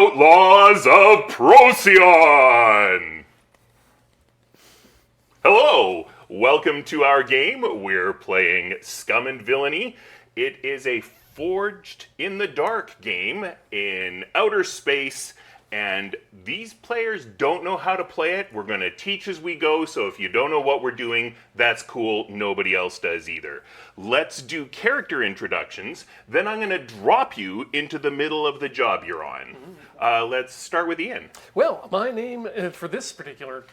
Outlaws of Procyon! Hello! Welcome to our game. We're playing Scum and Villainy. It is a Forged in the Dark game in outer space, and these players don't know how to play it. We're going to teach as we go, so if you don't know what we're doing, that's cool. Nobody else does either. Let's do character introductions, then I'm going to drop you into the middle of the job you're on. Let's start with Ian. Well, my name for this particular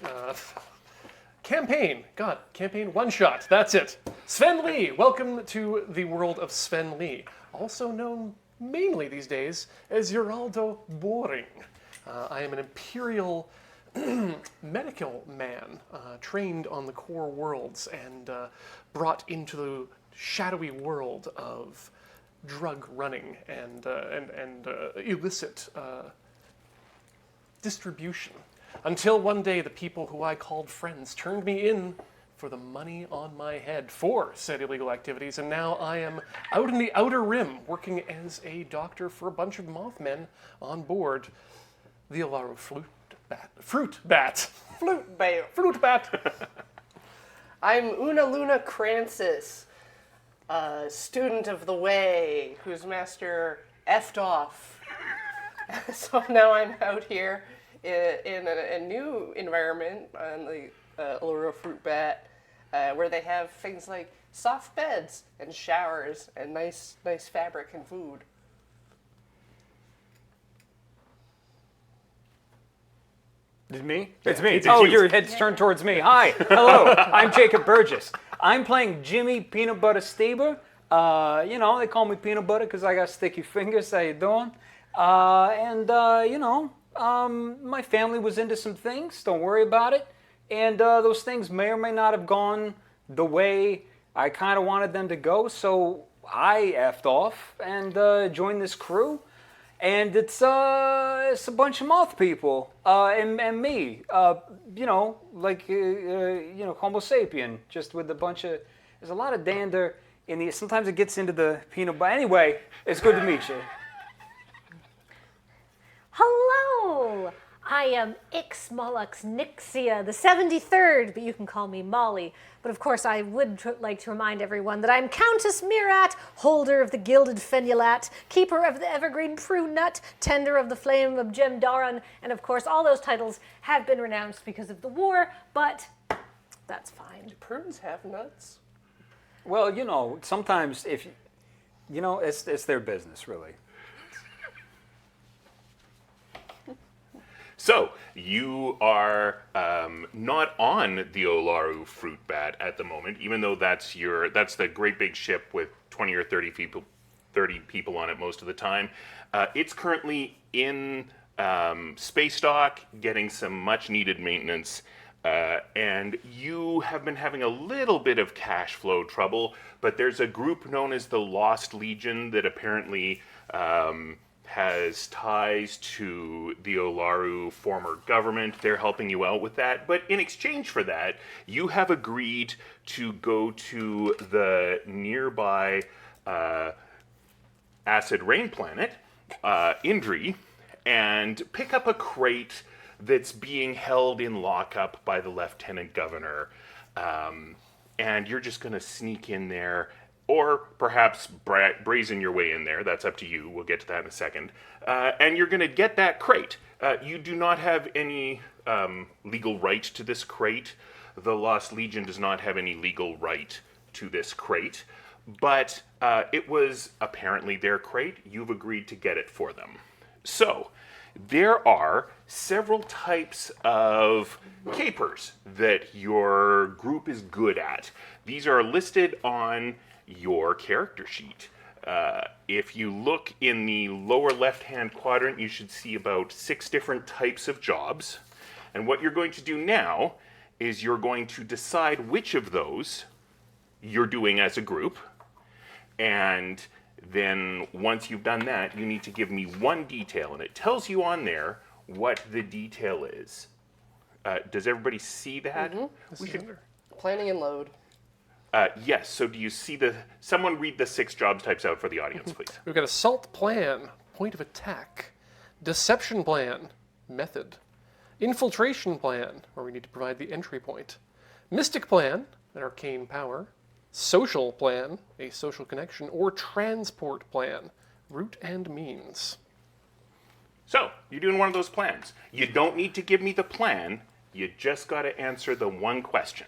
campaign one shot, that's it. Sven Lee, welcome to the world of Sven Lee, also known mainly these days as Geraldo Boring. I am an imperial medical man trained on the core worlds and brought into the shadowy world of drug running and illicit distribution. Until one day the people who I called friends turned me in for the money on my head for said illegal activities, and now I am out in the Outer Rim working as a doctor for a bunch of Mothmen on board the LRR Fruit Bat. I'm Una Luna Crancis, a student of the way whose master effed off. So now I'm out here in a new environment on the LRR Fruit Bat, where they have things like soft beds and showers and nice fabric and food. Is it me? It's me. It's Oh, you. your head's turned towards me. Hi. Hello. I'm Jacob Burgess. I'm playing Jimmy Peanut Butter Staber. They call me Peanut Butter because I got sticky fingers. How you doing? My family was into some things. Don't worry about it. And those things may or may not have gone the way I kind of wanted them to go. So I effed off and joined this crew. And it's a bunch of moth people and me, Homo sapien, just with a bunch of. There's a lot of dander in the. Sometimes it gets into the peanut butter. Anyway, it's good to meet you. Hello! I am Ixmolux Nixia, the 73rd, but you can call me Molly. But of course, I would like to remind everyone that I'm Countess Mirat, holder of the Gilded Fenulat, keeper of the Evergreen Prune Nut, tender of the Flame of Gemdaran, and of course, all those titles have been renounced because of the war, but that's fine. Do prunes have nuts? Well, sometimes if, it's their business, really. So, you are not on the Olaru Fruit Bat at the moment, even though that's the great big ship with 20 or 30 people on it most of the time. It's currently in space dock, getting some much needed maintenance, and you have been having a little bit of cash flow trouble, but there's a group known as the Lost Legion that apparently has ties to the Olaru former government. They're helping you out with that. But in exchange for that, you have agreed to go to the nearby acid rain planet, Indri, and pick up a crate that's being held in lockup by the lieutenant governor. And you're just going to sneak in there, or perhaps brazen your way in there. That's up to you. We'll get to that in a second. And you're going to get that crate. You do not have any legal right to this crate. The Lost Legion does not have any legal right to this crate. But it was apparently their crate. You've agreed to get it for them. So, there are several types of capers that your group is good at. These are listed on your character sheet. If you look in the lower left-hand quadrant, you should see about 6 different types of jobs. And what you're going to do now is you're going to decide which of those you're doing as a group. And then once you've done that, you need to give me one detail. And it tells you on there what the detail is. Does everybody see that? Mm-hmm. We should. Planning and load. Yes, so do you see someone read the 6 jobs types out for the audience, please. We've got assault plan, point of attack, Deception plan, method. Infiltration plan, where we need to provide the entry point. Mystic plan, an arcane power. Social plan, a social connection. Or transport plan, route and means. So, you're doing one of those plans. You don't need to give me the plan. You just got to answer the one question.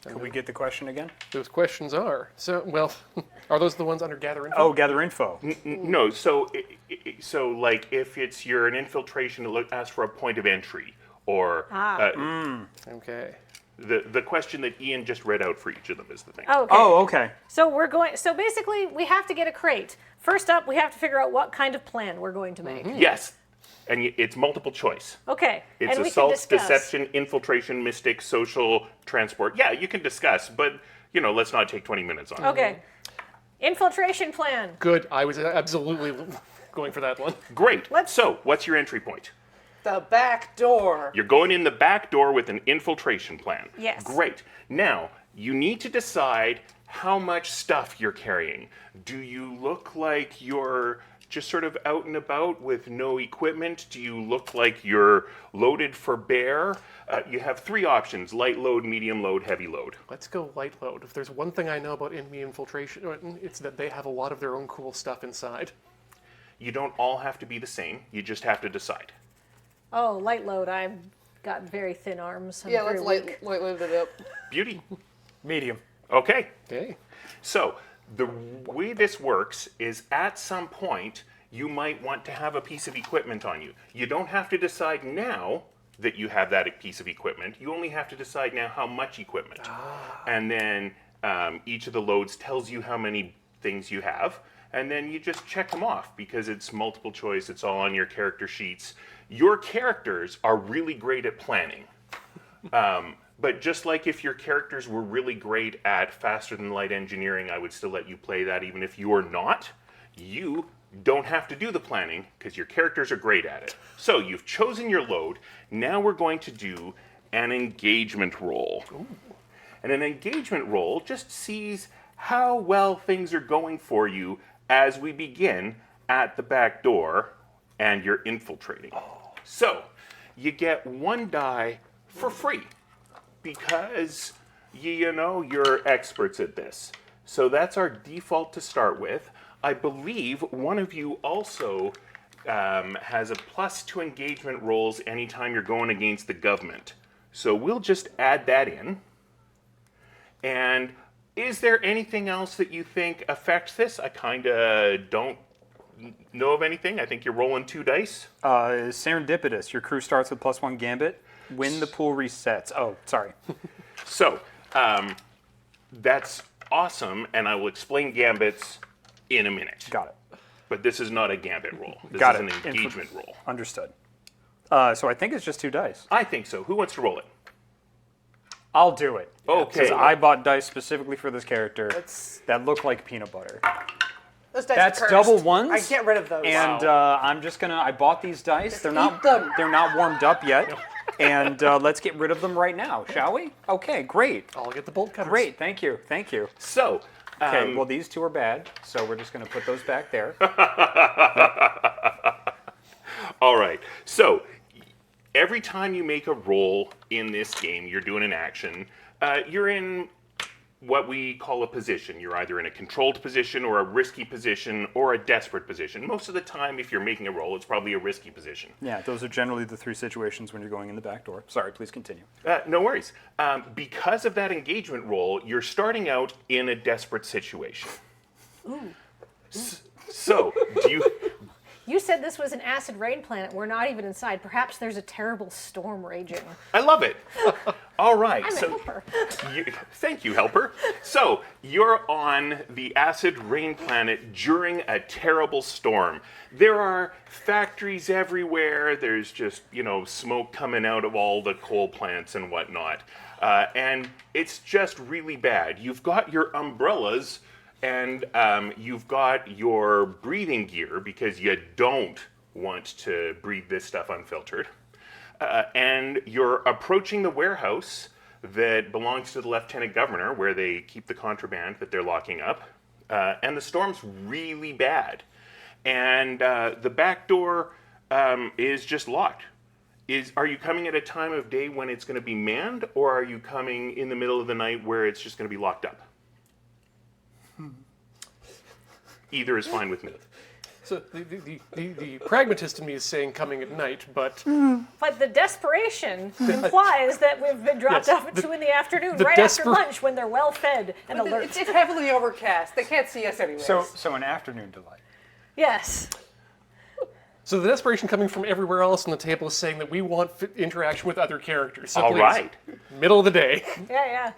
Can we get the question again? Those questions are. So, well, are those the ones under gather info? Oh, gather info. No, so like if you're an infiltration, ask for a point of entry, or Okay. the question that Ian just read out for each of them is the thing. Oh, okay. Oh, okay. So basically, we have to get a crate. First up, we have to figure out what kind of plan we're going to make. Yes, and it's multiple choice. Okay. It's and assault, we can discuss. deception, infiltration, mystic, social, transport. Yeah, you can discuss, but let's not take 20 minutes on it. Okay. Infiltration plan. Good. I was absolutely going for that one. Great. Let's- So, what's your entry point? The back door. You're going in the back door with an infiltration plan. Yes. Great. Now, you need to decide how much stuff you're carrying. Do you look like you're just sort of out and about with no equipment? Do you look like you're loaded for bear? You have three options: light load, medium load, heavy load. Let's go light load. If there's one thing I know about enemy infiltration, it's that they have a lot of their own cool stuff inside. You don't all have to be the same. You just have to decide. Oh, light load. I've got very thin arms. I'm Yeah, very let's weak. light load it up. Beauty. Medium. Okay. Okay. So, the way this works is at some point, you might want to have a piece of equipment on you. You don't have to decide now that you have that piece of equipment. You only have to decide now how much equipment. And then each of the loads tells you how many things you have. And then you just check them off because it's multiple choice. It's all on your character sheets. Your characters are really great at planning. But just like if your characters were really great at faster than light engineering, I would still let you play that even if you are not. You don't have to do the planning because your characters are great at it. So you've chosen your load. Now we're going to do an engagement roll. Ooh. And an engagement roll just sees how well things are going for you as we begin at the back door and you're infiltrating. So you get one die for free because you're experts at this. So that's our default to start with. I believe one of you also has a plus to engagement rolls anytime you're going against the government. So we'll just add that in. And is there anything else that you think affects this? I kind of don't know of anything. I think you're rolling 2 dice. Serendipitous. Your crew starts with +1 gambit. When the pool resets. Oh, sorry. So, that's awesome, and I will explain gambits in a minute. Got it. But this is not a gambit roll. This Got is it. an engagement roll. Understood. So I think it's just 2 dice. I think so. Who wants to roll it? I'll do it. Okay. Because I bought dice specifically for this character That's- that look like peanut butter. Those dice That's are cursed. double ones? I get rid of those. And I'm just gonna. I bought these dice. They're not. eat them. They're not warmed up yet. And let's get rid of them right now, shall we? Okay, great. I'll get the bolt cutters. Great. Thank you. Thank you. So, Okay. Well, these 2 are bad, so we're just gonna put those back there. all right. So, every time you make a roll in this game, you're doing an action. You're in what we call a position. You're either in a controlled position or a risky position or a desperate position. Most of the time, if you're making a roll, it's probably a risky position. Yeah, those are generally the 3 situations when you're going in the back door. Sorry, please continue. No worries. Because of that engagement roll, you're starting out in a desperate situation. Ooh. So, do you... You said this was an acid rain planet. We're not even inside. Perhaps there's a terrible storm raging. I love it. All right. I'm a helper. Thank you, helper. So, you're on the acid rain planet during a terrible storm. There are factories everywhere. There's just, smoke coming out of all the coal plants and whatnot. And it's just really bad. You've got your umbrellas and you've got your breathing gear because you don't want to breathe this stuff unfiltered. And you're approaching the warehouse that belongs to the Lieutenant Governor, where they keep the contraband that they're locking up. And the storm's really bad. and the back door is just locked. Are you coming at a time of day when it's going to be manned, or are you coming in the middle of the night where it's just going to be locked up? Either is fine with me. So the pragmatist in me is saying coming at night, but But the desperation implies that we've been dropped Yes, off at 2 in the afternoon, the right after desper- lunch when they're well fed and alert. It's heavily overcast. They can't see us anyway. So an afternoon delight. Yes. so the desperation coming from everywhere else on the table is saying that we want interaction with other characters. So All please, right. middle of the day. Yeah.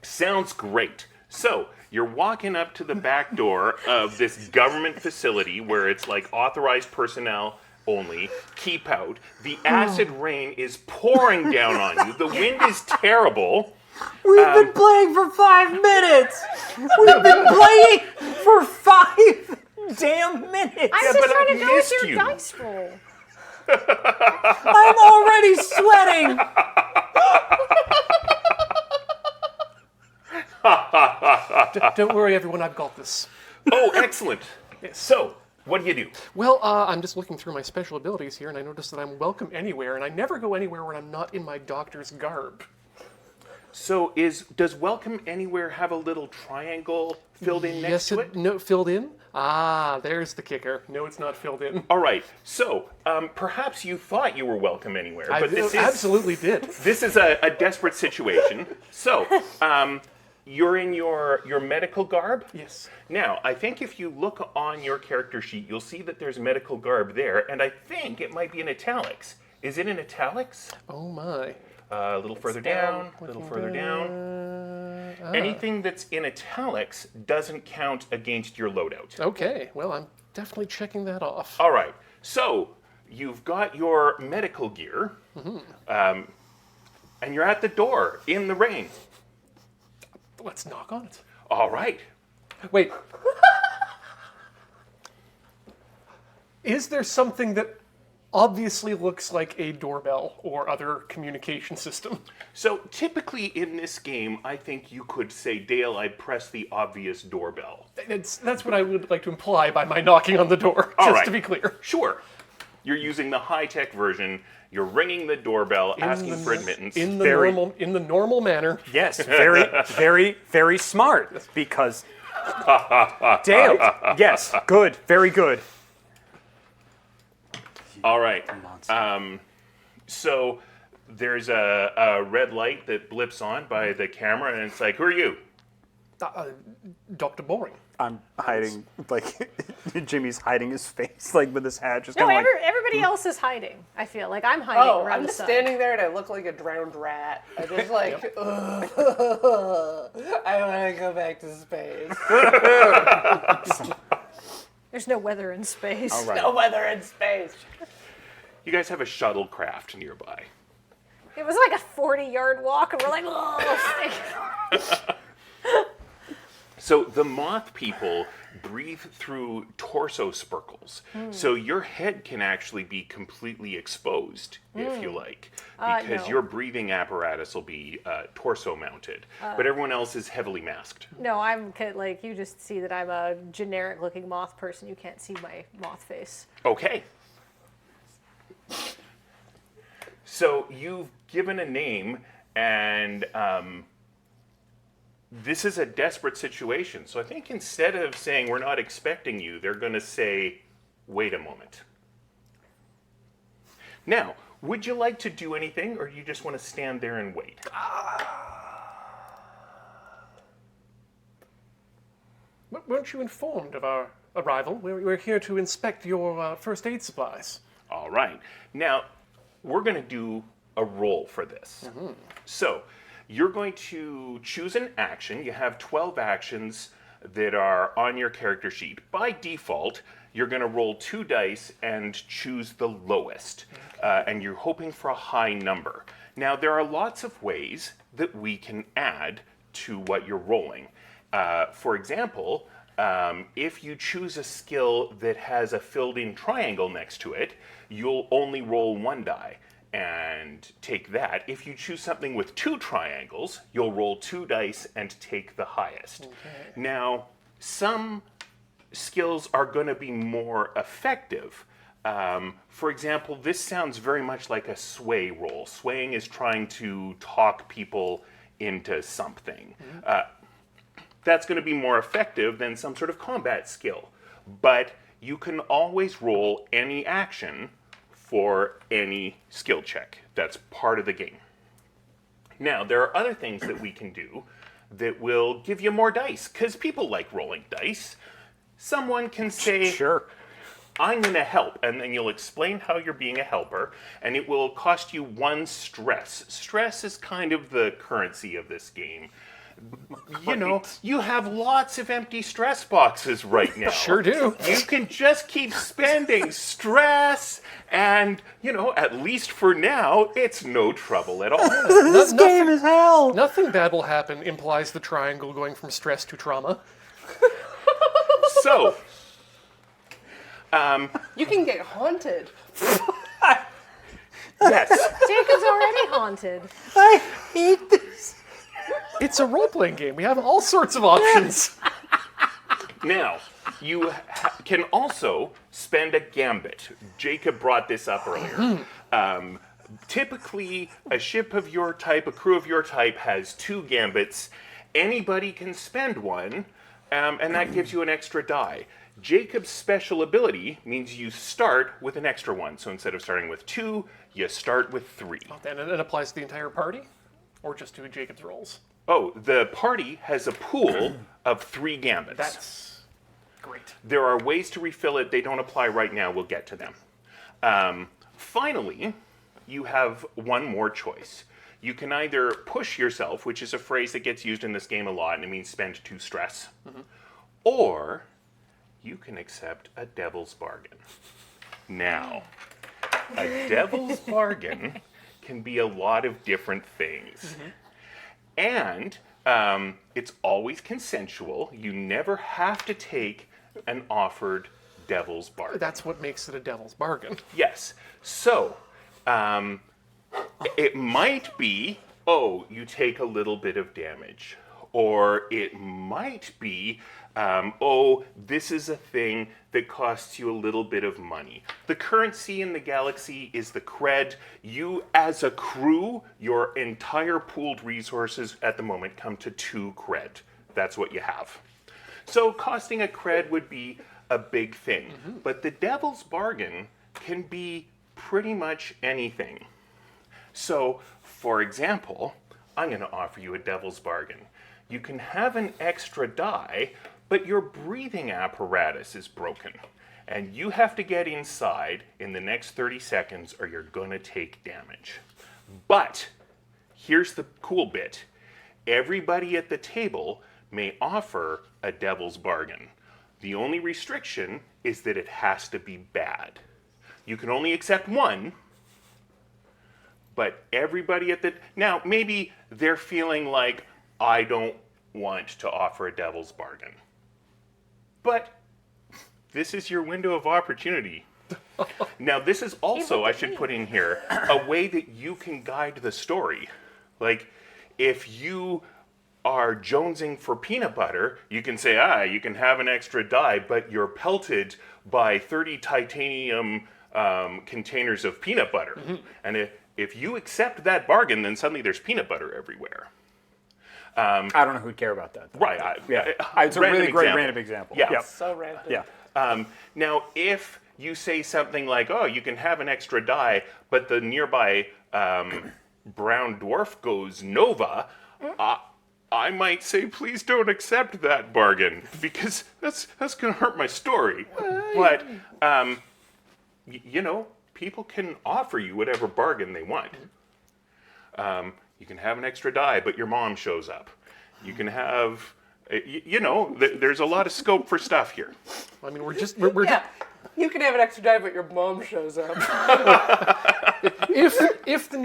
Sounds great. So you're walking up to the back door of this government facility where it's like authorized personnel only. Keep out. The acid rain is pouring down on you. The wind is terrible. We've been playing for 5 minutes. We've been playing for 5 damn minutes. I'm Yeah, just but trying I to go with missed your you. dice roll. I'm already sweating. Don't worry, everyone, I've got this. Oh, excellent. So, what do you do? Well, I'm just looking through my special abilities here, and I noticed that I'm welcome anywhere, and I never go anywhere when I'm not in my doctor's garb. So, does Welcome Anywhere have a little triangle filled in next to it? No, filled in? Ah, there's the kicker. No, it's not filled in. All right. So, perhaps you thought you were welcome anywhere, but I this is absolutely did. this is a desperate situation. So, you're in your medical garb? Yes. Now, I think if you look on your character sheet, you'll see that there's medical garb there, and I think it might be in italics. Is it in italics? Oh my. A little further down, a little further down. Anything that's in italics doesn't count against your loadout. Okay, well, I'm definitely checking that off. All right. So, you've got your medical gear, and you're at the door in the rain. Let's knock on it. All right. Wait. Is there something that obviously looks like a doorbell or other communication system? So typically in this game, I think you could say, Dale, I press the obvious doorbell. That's what I would like to imply by my knocking on the door, All just right. to be clear. Sure. You're using the high-tech version. You're ringing the doorbell, asking for admittance. In the Very- normal manner. Yes, very, very, very smart. Because Dale. Yes, good, very good. All right. So there's a red light that blips on by the camera, and it's like, who are you? Dr. Boring. I'm hiding, like, Jimmy's hiding his face, like, with his hat, just No, kind of like, everybody else is hiding. I feel like I'm hiding Oh, around I'm the just sun. standing there and I look like a drowned rat. I just like, I want to go back to space. There's no weather in space. all right. No weather in space. You guys have a shuttlecraft nearby. It was like a 40-yard walk, and we're like, oh. So the moth people breathe through torso spircles. So your head can actually be completely exposed, if you like, because no. your breathing apparatus will be torso mounted. But everyone else is heavily masked. No, like, you just see that I'm a generic-looking moth person. You can't see my moth face. Okay. So you've given a name, and this is a desperate situation. So I think instead of saying we're not expecting you, they're going to say, wait a moment. Now, would you like to do anything, or do you just want to stand there and wait? Weren't you informed of our arrival? We're here to inspect your first aid supplies. All right. Now, we're going to do a roll for this. So, you're going to choose an action. You have 12 actions that are on your character sheet. By default, you're going to roll 2 dice and choose the lowest. And you're hoping for a high number. Now, there are lots of ways that we can add to what you're rolling. For example, if you choose a skill that has a filled-in triangle next to it, you'll only roll 1 die and take that. If you choose something with 2 triangles, you'll roll 2 dice and take the highest. Okay. Now, some skills are going to be more effective. For example, this sounds very much like a sway roll. Swaying is trying to talk people into something. That's going to be more effective than some sort of combat skill. But you can always roll any action for any skill check. That's part of the game. Now, there are other things that we can do that will give you more dice, because people like rolling dice. Someone can say, Sure. I'm going to help, and then you'll explain how you're being a helper, and it will cost you 1 stress. Stress is kind of the currency of this game. You know, you have lots of empty stress boxes right now. Sure do. You can just keep spending stress, and, you know, at least for now, it's no trouble at all. This game is hell. Nothing bad will happen implies the triangle going from stress to trauma. So, You can get haunted. yes. Jacob's already haunted. I hate this. It's a role-playing game. We have all sorts of options. Now, you can also spend a gambit. Jacob brought this up earlier. Typically, a ship of your type, a crew of your type, has 2 gambits. Anybody can spend one, and that gives you an extra die. Jacob's special ability means you start with an extra one. So instead of starting with 2, you start with 3. And it applies to the entire party? Or just to Jacob's rolls? Oh, the party has a pool of 3 gambits. That's great. There are ways to refill it. They don't apply right now. We'll get to them. Finally, you have one more choice. You can either push yourself, which is a phrase that gets used in this game a lot, and it means spend 2 stress, or you can accept a devil's bargain. Now, a devil's bargain can be a lot of different things. And it's always consensual. You never have to take an offered devil's bargain. That's what makes it a devil's bargain. Yes. So, it might be, oh, you take a little bit of damage. Or it might be, oh, this is a thing that costs you a little bit of money. The currency in the galaxy is the cred. You, as a crew, your entire pooled resources at the moment come to 2 cred. That's what you have. So costing a cred would be a big thing. But the devil's bargain can be pretty much anything. So, for example, I'm going to offer you a devil's bargain. You can have an extra die, but your breathing apparatus is broken. And you have to get inside in the next 30 seconds or you're going to take damage. But here's the cool bit. Everybody at the table may offer a devil's bargain. The only restriction is that it has to be bad. You can only accept one, but everybody at the... Now, maybe they're feeling like, I don't want to offer a devil's bargain. But this is your window of opportunity. Now, this is also, I should put in here, a way that you can guide the story. Like, if you are jonesing for peanut butter, you can say, you can have an extra die, but you're pelted by 30 titanium containers of peanut butter. And if you accept that bargain, then suddenly there's peanut butter everywhere. I don't know who'd care about that, though. Right. It's a really great random example. Yeah. Yep. So random. Yeah. Now, if you say something like, oh, you can have an extra die, but the nearby brown dwarf goes Nova, I might say, please don't accept that bargain, because that's going to hurt my story. But, you know, people can offer you whatever bargain they want. You can have an extra die, but your mom shows up. You can have, you know, there's a lot of scope for stuff here. I mean, we're Yeah. You can have an extra die, but your mom shows up. if the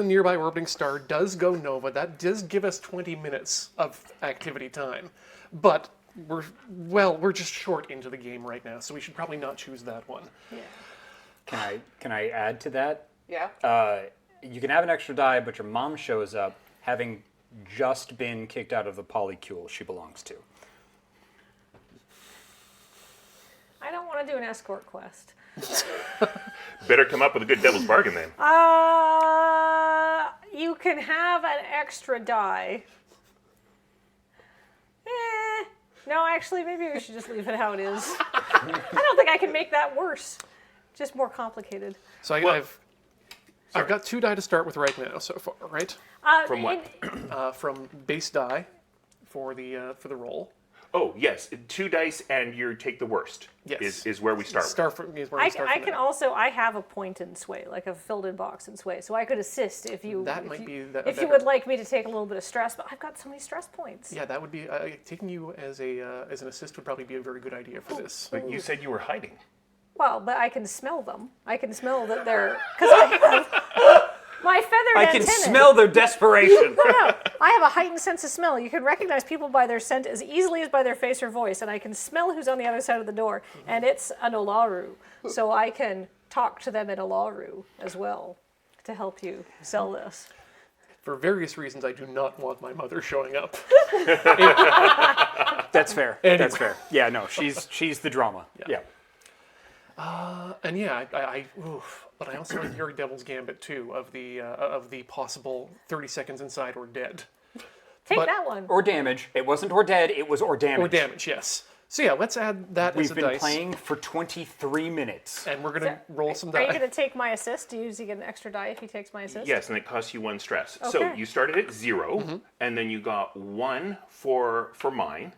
nearby orbiting star does go nova, that does give us 20 minutes of activity time. But we're just short into the game right now, so we should probably not choose that one. Yeah. Can I add to that? Yeah. You can have an extra die, but your mom shows up having just been kicked out of the polycule she belongs to. want to do an escort quest. Better come up with a good devil's bargain then. You can have an extra die. No, actually, maybe we should just leave it how it is. I don't think I can make that worse. Just more complicated. So I've got 2 die to start with right now so far, right? From what? From base die for the roll. Oh, yes. 2 dice and you take the worst. Yes. Is where we start. I have a point in sway, like a filled-in box in sway, so I could assist if you. That might be if better. you would like me to take a little bit of stress, but I've got so many stress points. Yeah, that would be taking you as an assist would probably be a very good idea for this. But you said you were hiding. Well, but I can smell them. I can smell that they're because I have my feathered I can antennae. smell their desperation. No, I have a heightened sense of smell. You can recognize people by their scent as easily as by their face or voice, and I can smell who's on the other side of the door. And it's an Olaru, so I can talk to them in Olaru as well to help you sell this. For various reasons, I do not want my mother showing up. That's fair. Anyway. That's fair. Yeah, no, she's the drama. Yeah. And yeah, but I also like your Devil's Gambit too of the possible 30 seconds inside or dead. Take But- that one. Or damage. It wasn't or dead, it was or damage. Or damage, yes. So yeah, let's add that as We've a been dice. playing for 23 minutes. And we're gonna roll some Are you die. going to take my assist? Do you usually get an extra die if he takes my assist? Yes, and it costs you 1 stress. So Okay. you started at 0, and then you got 1 for mine,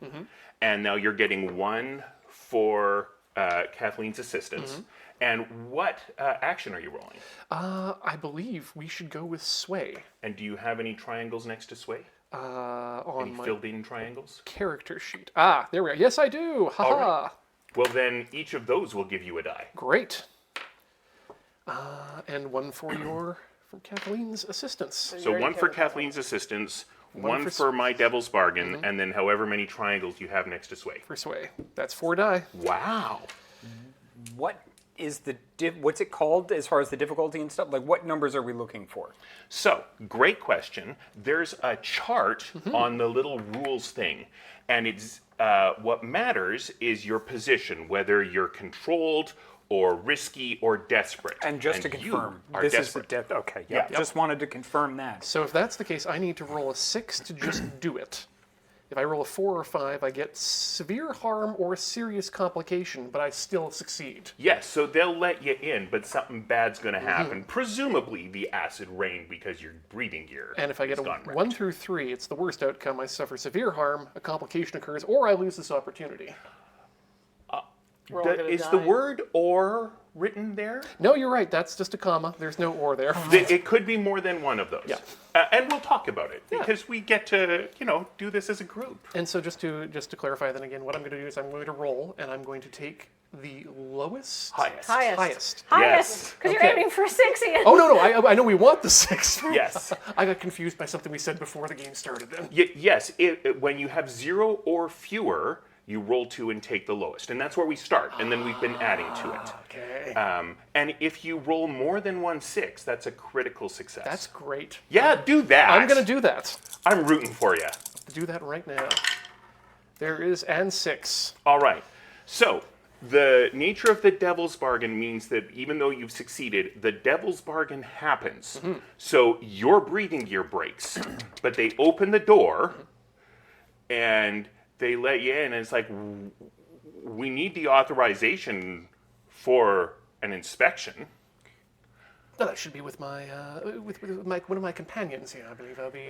and now you're getting 1 for Kathleen's assistance. And what action are you rolling? I believe we should go with sway And do you have any triangles next to sway? on Any my filled-in triangles? character sheet. There we are. Yes, I do. Haha. All right. Well, then each of those will give you a die. Great. And one for from Kathleen's assistance. So 1 for Kathleen's assistance, 1 for for my devil's bargain, and then however many triangles you have next to sway. For sway. That's 4 die. Wow. What is what's it called as far as the difficulty and stuff? Like, what numbers are we looking for? So, great question. There's a chart on the little rules thing, and it's what matters is your position, whether you're controlled or risky or desperate. And just to you confirm, are this desperate. is the okay. Yeah, Yeah. just wanted to confirm that. So if that's the case, I need to roll a 6 to just do it. If I roll a 4 or 5, I get severe harm or serious complication, but I still succeed. Yes, so they'll let you in, but something bad's going to happen. Presumably the acid rain because your breathing gear And if I get a has gone wrecked. 1 through 3, it's the worst outcome. I suffer severe harm, a complication occurs, or I lose this opportunity. We're all gonna Is die. the word "or" written there? No, you're right. That's just a comma. There's no or there. It could be more than one of those. Yeah. And we'll talk about it because we get to, do this as a group. And so just to clarify then again, what I'm going to do is I'm going to roll, and I'm going to take the lowest. Highest. Highest. Highest, because Okay. you're aiming for 6, Ian. Oh, no, I know we want the 6. Yes. I got confused by something we said before the game started then. Yes. When you have 0 or fewer, you roll 2 and take the lowest. And that's where we start. And then we've been adding to it. Okay. And if you roll more than 1 6, that's a critical success. That's great. Yeah, do that. I'm going to do that. I'm rooting for you. Do that right now. There is and 6. All right. So, the nature of the devil's bargain means that even though you've succeeded, the devil's bargain happens. So, your breathing gear breaks, but they open the door and they let you in, and it's like, we need the authorization for an inspection. No, that should be with my with one of my companions here. I believe I'll be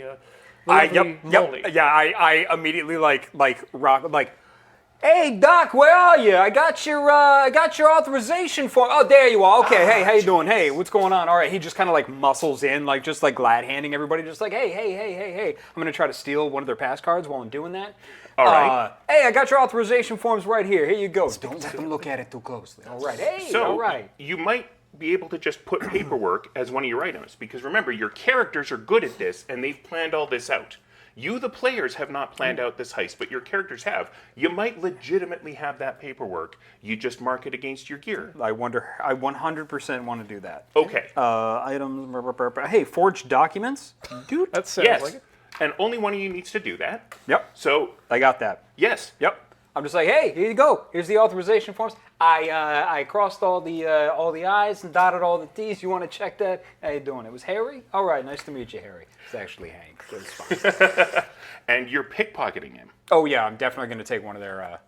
I immediately like rock like, hey Doc, where are you? I got your authorization form. Oh, there you are. Okay, hey, how you doing? Hey, what's going on? All right, he just kind of like muscles in, like just like glad handing everybody, just like, hey. I'm gonna try to steal one of their pass cards while I'm doing that. All right. Hey, I got your authorization forms right here. Here you go. Don't let them look at it too closely. All right. Hey, So, all right. you might be able to just put paperwork as one of your items, because remember, your characters are good at this, and they've planned all this out. You, the players, have not planned out this heist, but your characters have. You might legitimately have that paperwork. You just mark it against your gear. I 100% want to do that. Okay. Items. Hey, forged documents. Dude. That sounds Yes. like it. And only one of you needs to do that. Yep. So, I got that. yes. Yep. I'm just like, hey, here you go. Here's the authorization forms. I crossed all the I's and dotted all the T's. You want to check that? How you doing? It was Harry? All right, nice to meet you, Harry. It's actually Hank, so it's fine. And you're pickpocketing him. Oh yeah, I'm definitely going to take one of their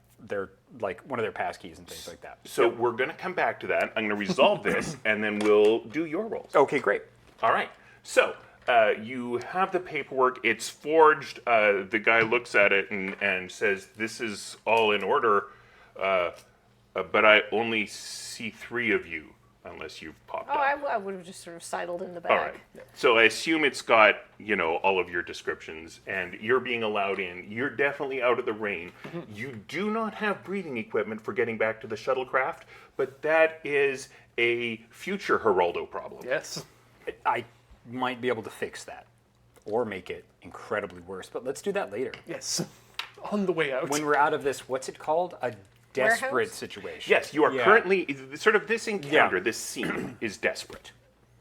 one of their pass keys and things like that. So we're going to come back to that. I'm going to resolve this, and then we'll do your rolls. Okay, great. All right. So you have the paperwork. It's forged. The guy looks at it and says, "This is all in order, but I only see 3 of you, unless you've popped up." I would have just sort of sidled in the back. All right. So I assume it's got, all of your descriptions, and you're being allowed in. You're definitely out of the rain. You do not have breathing equipment for getting back to the shuttlecraft, but that is a future Geraldo problem. Yes. I might be able to fix that, or make it incredibly worse. But let's do that later. Yes. On the way out. When we're out of this, what's it called? A desperate Warehouse? situation. Yes, you are Yeah. currently, sort of this encounter, Yeah. this scene is desperate.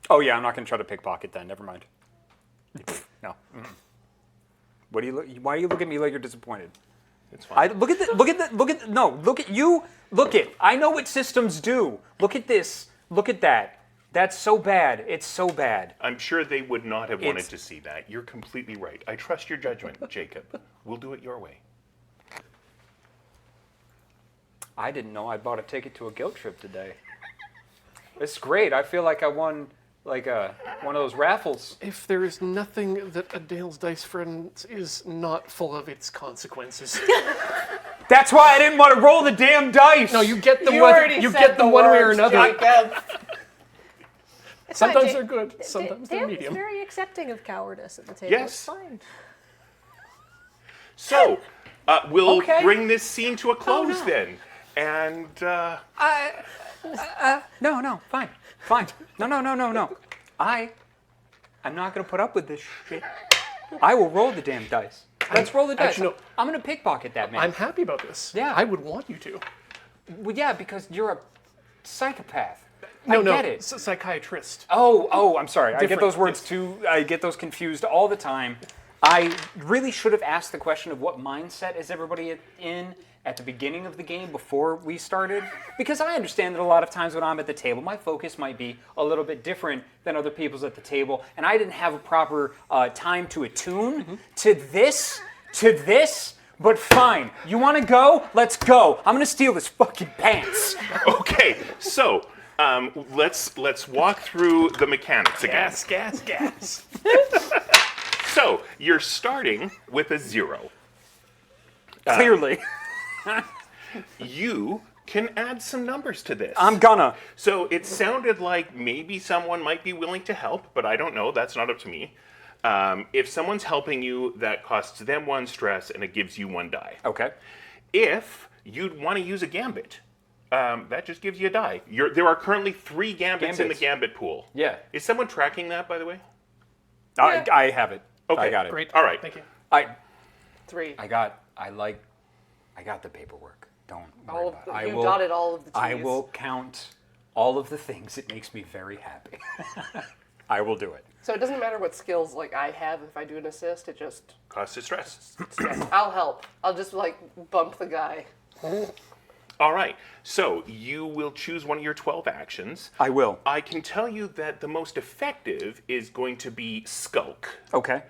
Oh yeah, I'm not going to try to pickpocket then. Never mind. No. What do you look? Why do you look at me like you're disappointed? It's fine. Look at you. Look at. I know what systems do. Look at this. Look at that. That's so bad. It's so bad. I'm sure they would not have wanted It's- to see that. You're completely right. I trust your judgment, Jacob. We'll do it your way. I didn't know I bought a ticket to a guilt trip today. It's great. I feel like I won like one of those raffles. If there is nothing that a Dale's Dice Friends is not full of, its consequences. That's why I didn't want to roll the damn dice. No, you get them You already said get them the one way or words, another. Jacob. It's fine, Sometimes Jake. they're good, sometimes they're Dale medium. is very accepting of cowardice at the table. Yes. It's fine. So, we'll Okay. bring this scene to a close no. then. And, No, fine. No. I'm not gonna put up with this shit. I will roll the damn dice. Let's roll the dice. Actually, no. I'm gonna pickpocket that man. I'm happy about this. Yeah. I would want you to. Well, yeah, because you're a psychopath. No, I get it. Psychiatrist. Oh, I'm sorry. I get Different, those words too. I get those confused all the time. I really should have asked the question of what mindset is everybody in at the beginning of the game before we started, because I understand that a lot of times when I'm at the table, my focus might be a little bit different than other people's at the table, and I didn't have a proper time to attune to this. But fine, you want to go? Let's go. I'm gonna steal this fucking pants. okay, so, let's walk through the mechanics again. Gas. So, you're starting with a 0. Clearly, You can add some numbers to this. I'm gonna. So it sounded like maybe someone might be willing to help, but I don't know. That's not up to me. If someone's helping you, that costs them 1 stress and it gives you 1 die. Okay. If you'd want to use a gambit, that just gives you a die. There are currently 3 gambits in the Gambits. gambit pool. Yeah. Is someone tracking that, by the way? I have it. Okay, I got it. Great. All right. Thank you. I 3. got the paperwork. Don't worry about it. You dotted all of the T's. I will count all of the things. It makes me very happy. I will do it. So it doesn't matter what skills like I have if I do an assist. It just Cost of stress. I'll help. I'll just like bump the guy. All right. So you will choose one of your 12 actions. I will. I can tell you that the most effective is going to be Skulk. Okay.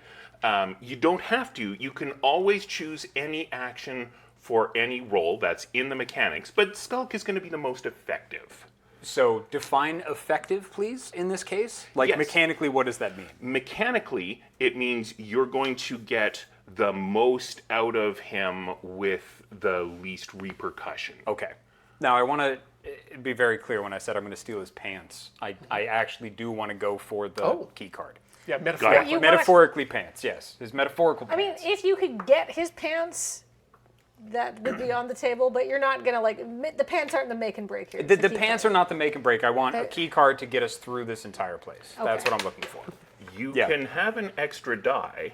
You don't have to. You can always choose any action for any role that's in the mechanics, but Skulk is going to be the most effective. So define effective, please, in this case. Like Yes. mechanically, what does that mean? Mechanically, it means you're going to get the most out of him with the least repercussion. Okay. Now I want to be very clear when I said I'm going to steal his pants. I actually do want to go for the key card. Yeah, Got metaphorically. it. You Metaphorically pants, yes. His metaphorical I mean, pants. if you could get his pants, that would be on the table, but you're not gonna the pants aren't the make and break here. The pants are not the make and break. I want a Okay. key card to get us through this entire place. That's Okay. what I'm looking for. You Yeah. can have an extra die,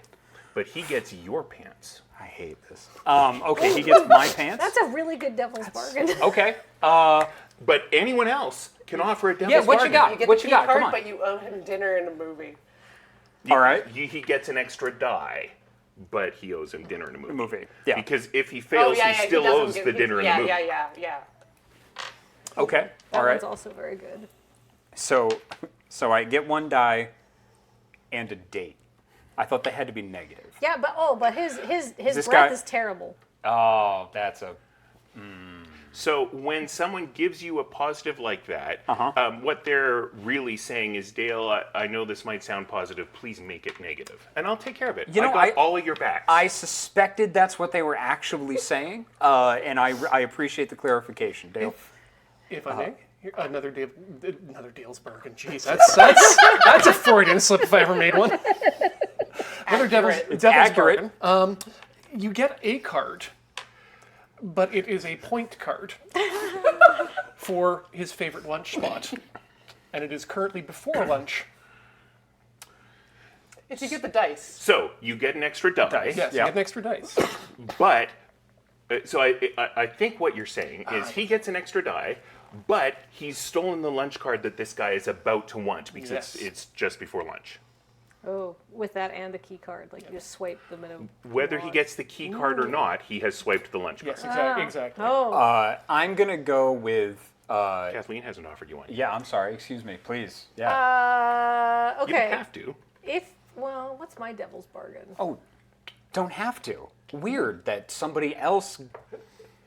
but he gets your pants. I hate this. Okay, he gets my pants. That's a really good devil's bargain. Okay. But anyone else can offer a devil's what you bargain. got? You get What the you key got? card, Come on. but you owe him dinner and a movie. All right. He gets an extra die. but he owes him dinner and a movie. Movie, yeah. Because if he fails, he still owes the dinner and the movie. Yeah. Okay, That all right. one's also very good. So I get one die and a date. I thought they had to be negative. Yeah, but his This breath guy- is terrible. Oh, that's a... So when someone gives you a positive like that, what they're really saying is, Dale, I know this might sound positive. Please make it negative, and I'll take care of it. You know, I got all of your backs. I suspected that's what they were actually saying, and I appreciate the clarification, Dale. If I may, here, another Dale's bargain. Jeez, that's a Freudian slip if I ever made one. Another devil's accurate. bargain. You get a card, but it is a point card for his favorite lunch spot, and it is currently before lunch. If you get the dice. So you get an extra die. Yes, you get an extra dice. But so I think what you're saying is he gets an extra die, but he's stolen the lunch card that this guy is about to want because Yes. it's just before lunch. Oh, with that and the key card, like you just swipe them in a. Whether he gets the key card or not, he has swiped the lunch card. Yes, exactly. Oh, I'm gonna go with... Kathleen hasn't offered you one. yeah, I'm sorry. Excuse me, please. Yeah. You okay. don't have to. Well, what's my devil's bargain? Oh, don't have to. Weird that somebody else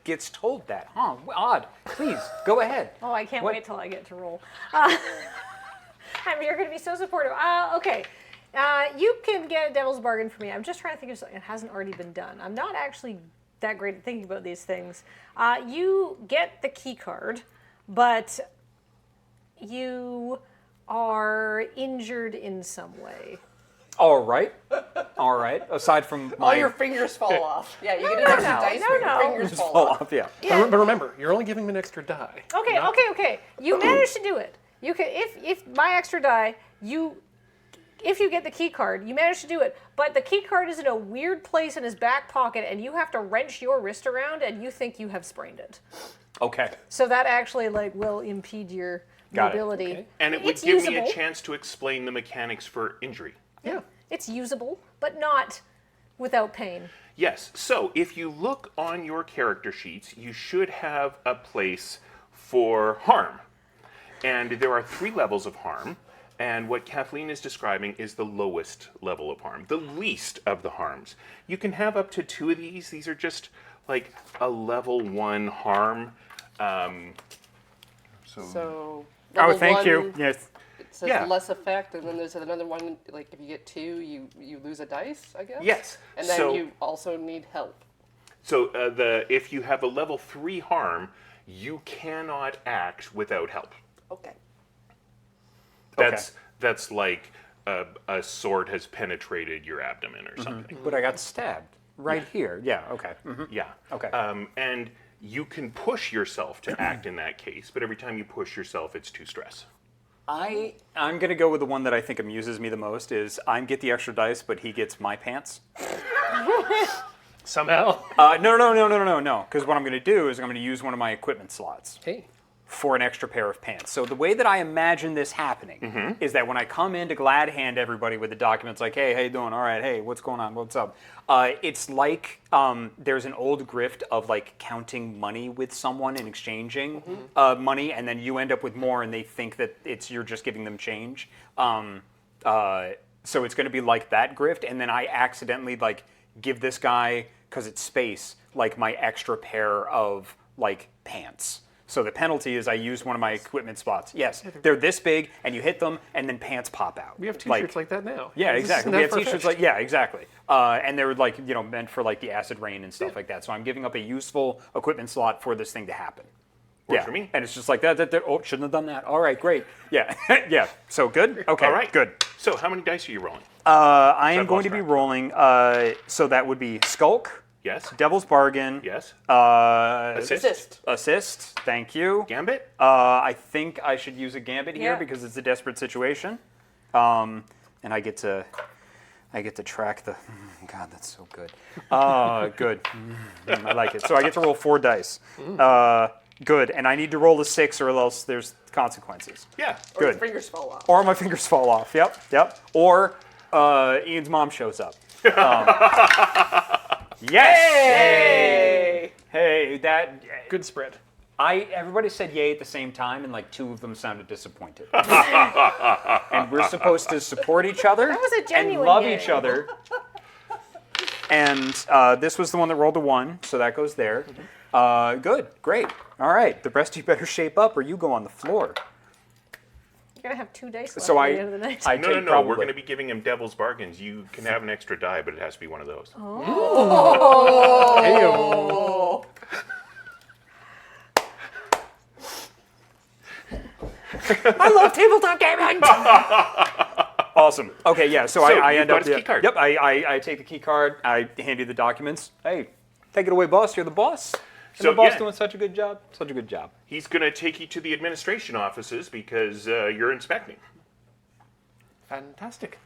gets told that, huh? Odd. Please, go ahead. Oh, I can't What- wait till I get to roll. You're going to be so supportive. Okay. You can get a devil's bargain for me. I'm just trying to think of something that hasn't already been done. I'm not actually that great at thinking about these things. You get the key card, but you are injured in some way. All right. All right. Aside from my... All your fingers fall off. Yeah, you get an extra dice, but your fingers fall fall off. off, yeah. But remember, you're only giving him an extra die. Okay. You manage to do it. You can, if my extra die, if you get the key card, you manage to do it. But the key card is in a weird place in his back pocket, and you have to wrench your wrist around, and you think you have sprained it. Okay. So that actually will impede your Got it. mobility. Okay. And it would It's give me usable. a chance to explain the mechanics for injury. Yeah. It's usable, but not without pain. Yes. So if you look on your character sheets, you should have a place for harm. And there are 3 levels of harm. And what Kathleen is describing is the lowest level of harm, the least of the harms. You can have up to 2 of these. These are just like a level 1 harm. So. Oh, level thank you. one, Yes. It says Yeah. less effect, and then there's another one, like if you get 2, you lose a dice, I guess? Yes. And then So- you also need help. So if you have a level 3 harm, you cannot act without help. Okay. That's like a sword has penetrated your abdomen or something. But I got stabbed right here. Yeah, okay. Yeah. Okay. And you can push yourself to act in that case, but every time you push yourself, it's 2 stress. I'm going to go with the one that I think amuses me the most is I get the extra dice, but he gets my pants. Somehow. No. Because what I'm going to do is I'm going to use one of my equipment slots Hey. for an extra pair of pants. So the way that I imagine this happening is that when I come in to glad hand everybody with the documents like, hey, how you doing? All right, hey, what's going on? What's up? It's like there's an old grift of like counting money with someone and exchanging money, and then you end up with more and they think that you're just giving them change. So it's going to be like that grift, and then I accidentally like give this guy, because it's space, like my extra pair of like pants. So the penalty is I use one of my equipment spots. Yes, they're this big, and you hit them, and then pants pop out. We have T-shirts like that now. Yeah, This exactly. isn't We that have T-shirts far-fetched. like exactly. And they're like meant for like the acid rain and stuff like that. So I'm giving up a useful equipment slot for this thing to happen. Works for me. And it's just like that. Oh, shouldn't have done that. All right, great. Yeah, yeah. So good. Okay. All right. Good. So how many dice are you rolling? I am I've going lost to be track. rolling. So that would be Skulk, Yes. Devil's Bargain, Yes. Assist. Assist. Thank you. Gambit? I think I should use a Gambit here Yeah. because it's a desperate situation, and I get to track the. God, that's so good. Good. I like it. So I get to roll 4 dice. Good, and I need to roll a 6 or else there's consequences. Yeah. Or your Good. fingers fall off. Or my fingers fall off. Yep. Or Ian's mom shows up. Yes! Hey, that... Good spread. Everybody said yay at the same time, and like 2 of them sounded disappointed. And we're supposed to support each other That was a and genuine love yay. each other. And this was the one that rolled a 1, so that goes there. Good, great. All right, the rest of you better shape up, or you go on the floor. You're gonna have 2 dice left So at the end of the night. I No, take no, no. probably. We're going to be giving him devil's bargains. You can have an extra die, but it has to be one of those. Heyo. I love tabletop gaming. Awesome. Okay, yeah. So, I you've end got up. his key card. Yep. I take the key card. I hand you the documents. Hey, take it away, boss. You're the boss. And So, the boss yeah. doing such a good job. Such a good job. He's going to take you to the administration offices because you're inspecting. Fantastic.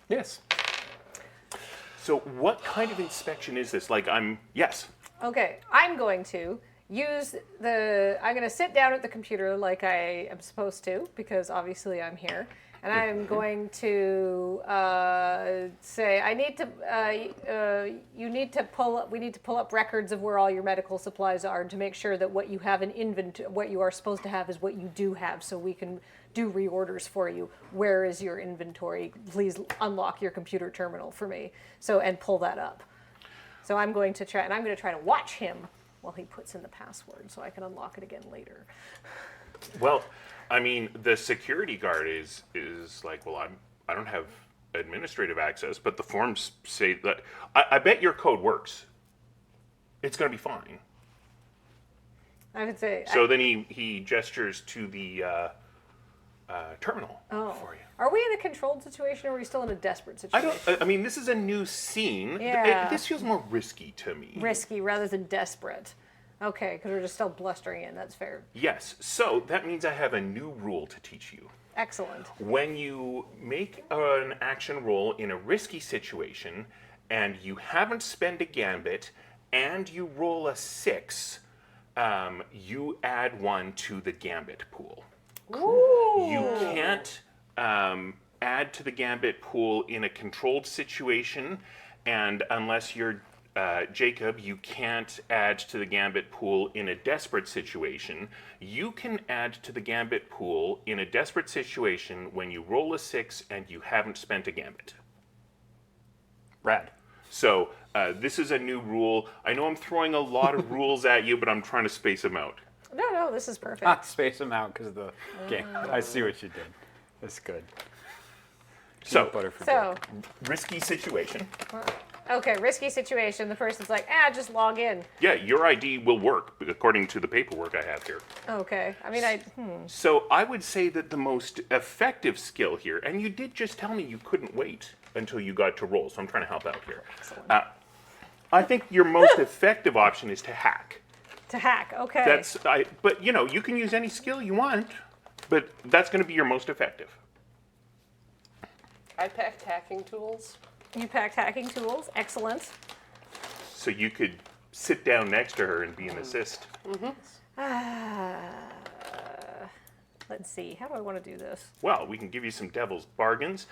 Yes. So what kind of inspection is this? Yes. Okay, I'm going to I'm going to sit down at the computer like I am supposed to, because obviously I'm here. And I'm going to say, we need to pull up records of where all your medical supplies are to make sure that what you have in inventory, what you are supposed to have is what you do have, so we can do reorders for you. Where is your inventory? Please unlock your computer terminal for me. And pull that up. So I'm going to try to watch him while he puts in the password so I can unlock it again later. Well, I mean, the security guard is like, well, I don't have administrative access, but the forms say that. I bet your code works. It's going to be fine. I would say. So then he gestures to the terminal for you. Are we in a controlled situation, or are we still in a desperate situation? I mean, this is a new scene. Yeah. This feels more risky to me. Risky rather than desperate. Okay, because we're just still blustering in. That's fair. Yes. So that means I have a new rule to teach you. Excellent. When you make an action roll in a risky situation and you haven't spent a gambit and you roll a 6, you add 1 to the gambit pool. Ooh. You can't add to the gambit pool in a controlled situation, and unless you're Jacob, you can't add to the gambit pool in a desperate situation. You can add to the gambit pool in a desperate situation when you roll a 6 and you haven't spent a gambit. Rad. So this is a new rule. I know I'm throwing a lot of rules at you, but I'm trying to space them out. No, this is perfect. Space them out because of the game. I see what you did. That's good. So, Peanut butter for So, risky situation. okay, risky situation. The person's like, just log in. Yeah, your ID will work according to the paperwork I have here. Okay. I mean, So I would say that the most effective skill here, and you did just tell me you couldn't wait until you got to roll, so I'm trying to help out here. Excellent. I think your most effective option is to hack. To hack. Okay. But you can use any skill you want, but that's going to be your most effective. I packed hacking tools. You packed hacking tools. Excellent. So you could sit down next to her and be an assist. Let's see. How do I want to do this? Well, we can give you some devil's bargains.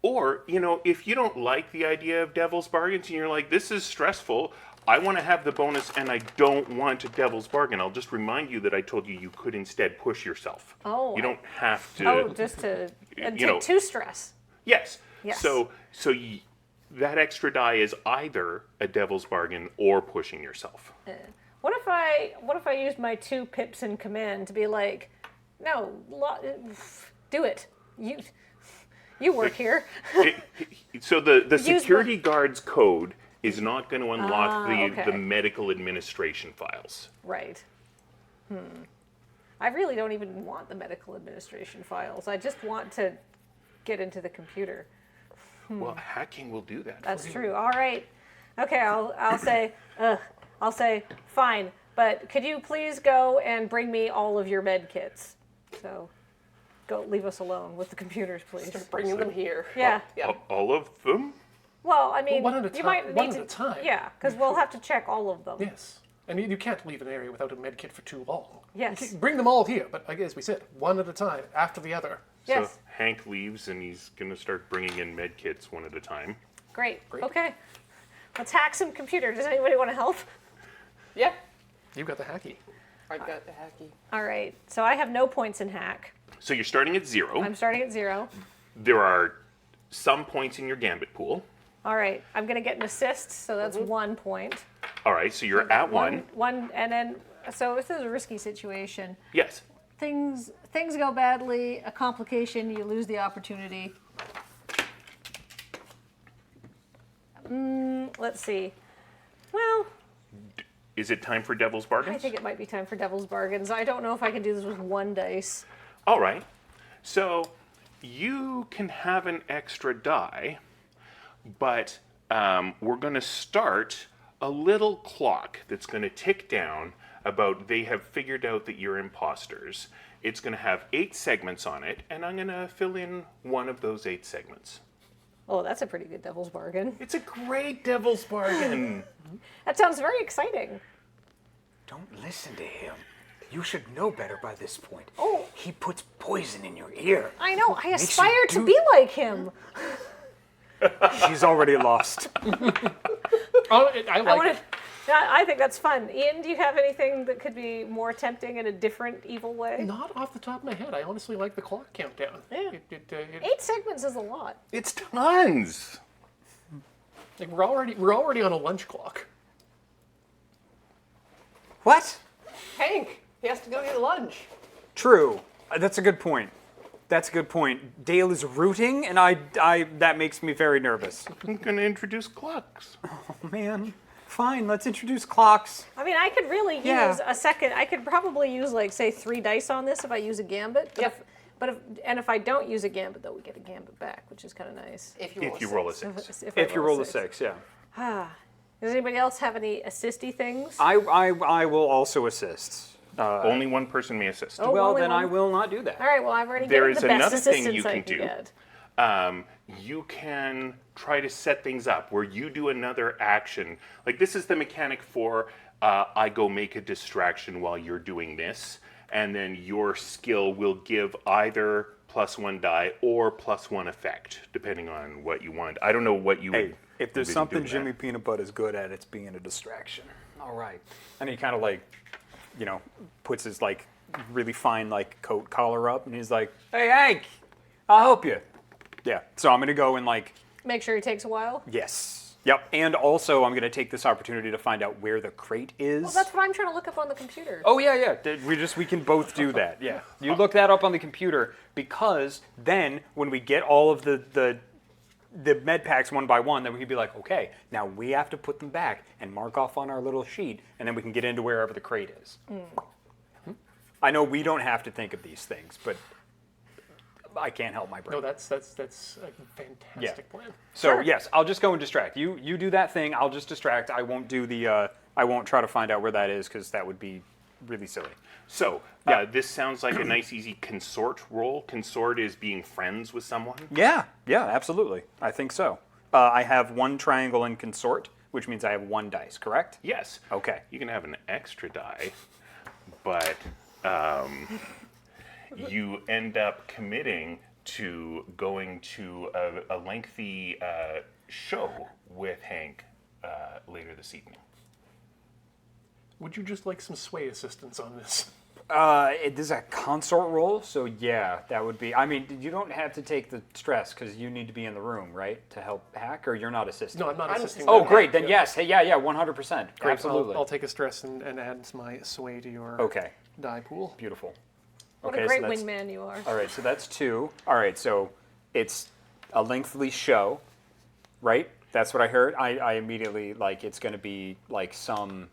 Or, if you don't like the idea of devil's bargains and you're like, this is stressful, I want to have the bonus and I don't want a devil's bargain, I'll just remind you that I told you could instead push yourself. Oh. You don't have to. Oh, just to to stress. Yes. Yes. So that extra die is either a devil's bargain or pushing yourself. What if I use my 2 pips in command to be like, no, do it. You work here. So the security guard's code is not going to unlock okay. the medical administration files. Right. I really don't even want the medical administration files. I just want to get into the computer. Well, hacking will do that. That's true. All right. Okay, I'll say fine, but could you please go and bring me all of your med kits? So, go leave us alone with the computers, please. Start bringing them here. Yeah. All of them? Well, I mean, Well, one at a you time- might need one to. at a time. Yeah, because we'll have to check all of them. Yes. And you can't leave an area without a med kit for too long. Yes. You can bring them all here, but as we said, one at a time, after the other. Yes. So Hank leaves and he's going to start bringing in med kits one at a time. Great. Okay. Let's hack some computer. Does anybody want to help? Yeah, You've got the hacky. I've got the hacky. All right. So I have no points in hack. So you're starting at 0. I'm starting at 0. There are some points in your gambit pool. All right. I'm going to get an assist, so that's 1 point. All right, so you're at 1. One, and then, so if this is a risky situation, Yes. things go badly, a complication, you lose the opportunity. Let's see. Well, Is it time for Devil's I Bargains? think it might be time for Devil's Bargains. I don't know if I can do this with 1 dice. All right. So you can have an extra die, but we're going to start a little clock that's going to tick down about they have figured out that you're imposters. It's going to have 8 segments on it, and I'm going to fill in one of those 8 segments. Oh, that's a pretty good Devil's Bargain. It's a great Devil's Bargain. That sounds very exciting. Don't listen to him. You should know better by this point. Oh. He puts poison in your ear. I know, I you aspire to do- be like him. She's already lost. Oh, I like it. I think that's fun. Ian, do you have anything that could be more tempting in a different evil way? Not off the top of my head. I honestly like the clock countdown. Yeah. 8 segments is a lot. It's tons. Like we're already on a lunch clock. What? Hank, he has to go eat lunch. True. That's a good point. That's a good point. Dale is rooting, and I that makes me very nervous. I'm going to introduce clocks. Oh, man. Fine, let's introduce clocks. I mean, I could really Yeah. use a second. I could probably use, like, say, 3 dice on this if I use a gambit. But if I don't use a gambit, though, we get a gambit back, which is kind of nice. If If you roll a 6. If you roll a 6, yeah. Does anybody else have any assisty things? I will also assist. Only one person may assist. Oh, Well, only then one? I will not do that. All right, well, I've already There given is the best another thing assistance you I can can do. get. You can try to set things up where you do another action. Like this is the mechanic for I go make a distraction while you're doing this, and then your skill will give either +1 die or +1 effect, depending on what you want. I don't know what you Hey, would if there's envision something doing Jimmy that. Peanut Butter is good at, it's being a distraction. All right. And he kind of like, puts his like really fine like coat collar up, and he's like, "Hey, Hank, I'll help you." Yeah. So I'm gonna go and like, Make sure he takes a while. yes, yep. And also I'm gonna take this opportunity to find out where the crate is. Well, that's what I'm trying to look up on the computer. Oh yeah. We can both do that. Yeah. You look that up on the computer, because then when we get all of the med packs one by one, then we can be like, okay, now we have to put them back and mark off on our little sheet, and then we can get into wherever the crate is. I know we don't have to think of these things, but I can't help my brain. No, that's a fantastic plan. So yes, I'll just go and distract. You do that thing. I'll just distract. I won't do the. I won't try to find out where that is, because that would be really silly. So this sounds like a nice, easy consort roll. Consort is being friends with someone. Yeah, absolutely. I think so. I have 1 triangle in consort, which means I have 1 dice, correct? Yes. Okay. You can have an extra die, but you end up committing to going to a lengthy show with Hank later this evening. Would you just like some sway assistance on this? This is a consort roll, so yeah, that would be. I mean, you don't have to take the stress because you need to be in the room, right, to help hack, or you're not assisting. No, I'm not assisting. assisting. Oh, them. great. Then yes. Hey, yeah, 100%. Great, Absolutely. I'll take a stress and add my sway to your Okay. die pool. Beautiful. What Okay, a great so that's- wingman you are. All right, so that's 2. All right, so it's a lengthy show, right? That's what I heard. I immediately, like, it's going to be like some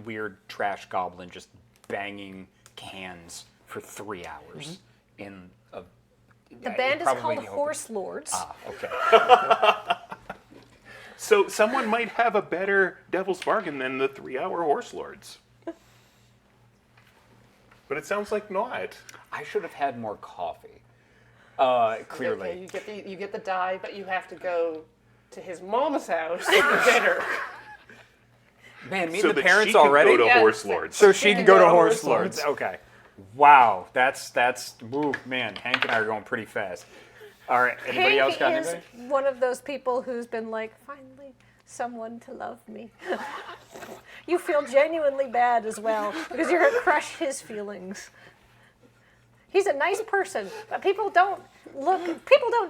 weird trash goblin just banging cans for 3 hours in a. The band is called Horse Lords. Ah, okay. So someone might have a better Devil's Bargain than the 3-hour Horse Lords. But it sounds like not. I should have had more coffee. Clearly. Okay, you get the die, but you have to go to his mom's house for dinner. Man, meet So the that parents she can already. go to Yeah, Horse Lords. So she can go to Horse Lords. Okay. Wow, that's woo, man. Hank and I are going pretty fast. All right. Anybody else got Hank is anything? one of those people who's been like, finally, someone to love me. You feel genuinely bad as well because you're gonna crush his feelings. He's a nice person, but people don't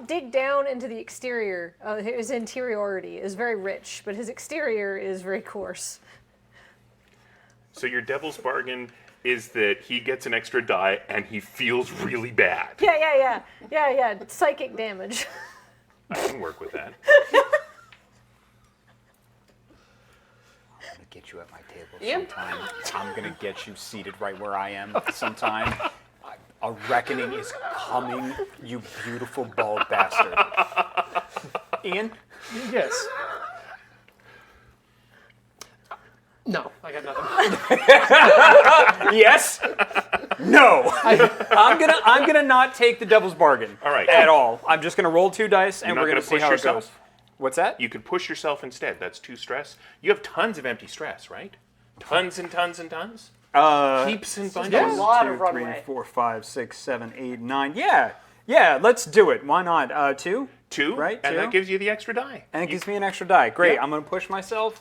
dig down into the exterior. His interiority is very rich, but his exterior is very coarse. So your devil's bargain is that he gets an extra die and he feels really bad. Yeah. Psychic damage. I can work with that. I'm gonna get you at my table Ian? sometime. I'm gonna get you seated right where I am sometime. A reckoning is coming, you beautiful bald bastard. Ian? Yes. No, I got nothing. Yes. No. I'm gonna not take the devil's bargain. All right. At all. I'm just gonna roll 2 dice and You're not we're gonna gonna see push how yourself? it goes. What's that? You could push yourself instead. That's 2 stress. You have tons of empty stress, right? Tons and tons and tons? Heaps and bunches? A lot 2, of 3, runway. 4, 5, 6, 7, 8, 9. Yeah. Let's do it. Why not? 2. 2, Right, and 2. that gives you the extra die. And it gives me an extra die. Great. Yeah. I'm gonna push myself.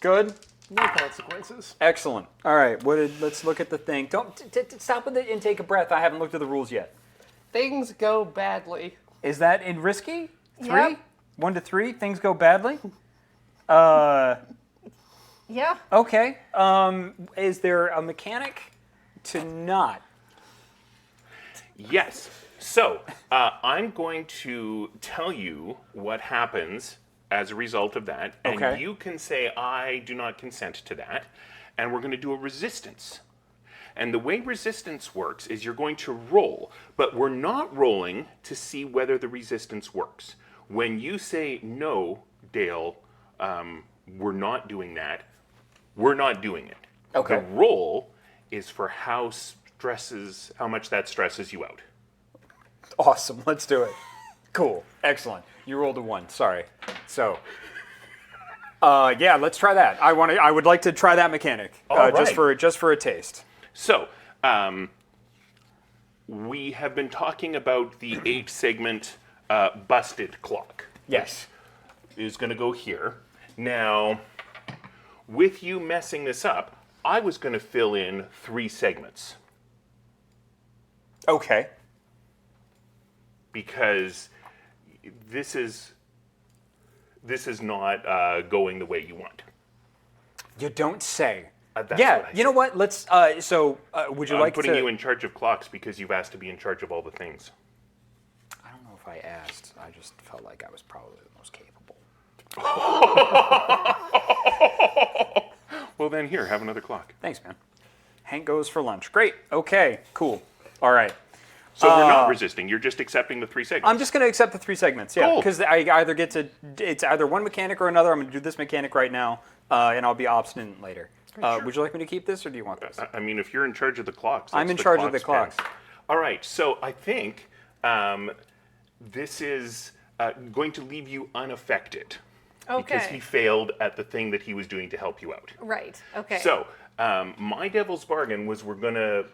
Good. No consequences. Excellent. All right. Let's look at the thing. Don't stop with it and take a breath. I haven't looked at the rules yet. Things go badly. Is that in risky? 3? Yep. 1 to 3. Things go badly. Yeah. Okay. Is there a mechanic to not? Yes. So, I'm going to tell you what happens as a result of that, and Okay. you can say, I do not consent to that, and we're going to do a resistance. And the way resistance works is you're going to roll, but we're not rolling to see whether the resistance works. When you say, no, Dale, we're not doing that, we're not doing it. Okay. The roll is for how much that stresses you out. Awesome. Let's do it. Cool. Excellent. You rolled a 1. Sorry. So. Yeah. Let's try that. I would like to try that mechanic. All Just right. for a taste. So, we have been talking about the 8-segment busted clock. Yes. Is going to go here. Now, with you messing this up, I was going to fill in 3 segments Okay. because this is not going the way you want. You don't say. That's Yeah. what I You know said. what? Let's. Would you I'm like putting to? you in charge of clocks because you've asked to be in charge of all the things. I don't know if I asked. I just felt like I was probably the most capable. Well, then here, have another clock. Thanks, man. Hank goes for lunch. Great. Okay. Cool. All right. So we're not resisting. You're just accepting the 3 segments. I'm just going to accept the 3 segments. Yeah. Cool. Because I either get to. It's either one mechanic or another. I'm going to do this mechanic right now, and I'll be obstinate later. Would you like me to keep this, or do you want this? I mean, if you're in charge of the clocks, I'm that's in charge of the clock's clocks. pen. All right, so I think this is going to leave you unaffected because Okay. he failed at the thing that he was doing to help you out. Right. Okay. So my devil's bargain was we're going to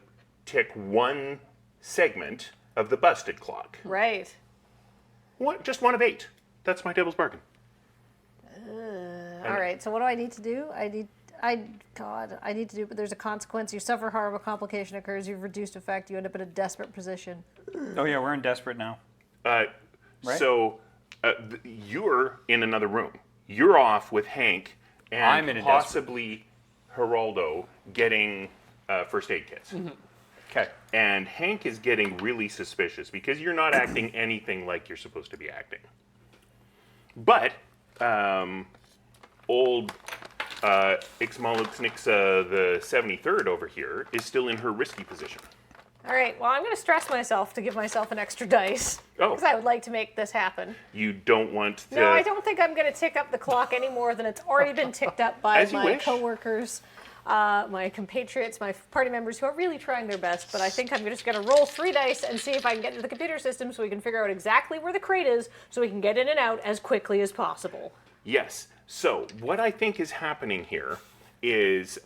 tick 1 segment of the busted clock. Right. Just 1 of 8. That's my devil's bargain. All right. So what do I need to do? I need to do. But there's a consequence. You suffer harm. A complication occurs. You've reduced effect. You end up in a desperate position. Oh yeah, we're in desperate now. Right? Right. So you're in another room. You're off with Hank and I'm in a possibly Geraldo getting first aid kits. Okay. And Hank is getting really suspicious because you're not acting anything like you're supposed to be acting. But old Ixmalixnixa the 73rd over here is still in her risky position. All right. Well, I'm going to stress myself to give myself an extra dice Oh. because I would like to make this happen. You don't want to... No, I don't think I'm going to tick up the clock any more than it's already been ticked up by As you my wish. coworkers, my compatriots, my party members who are really trying their best. But I think I'm just going to roll 3 dice and see if I can get into the computer system so we can figure out exactly where the crate is so we can get in and out as quickly as possible. Yes. So what I think is happening here is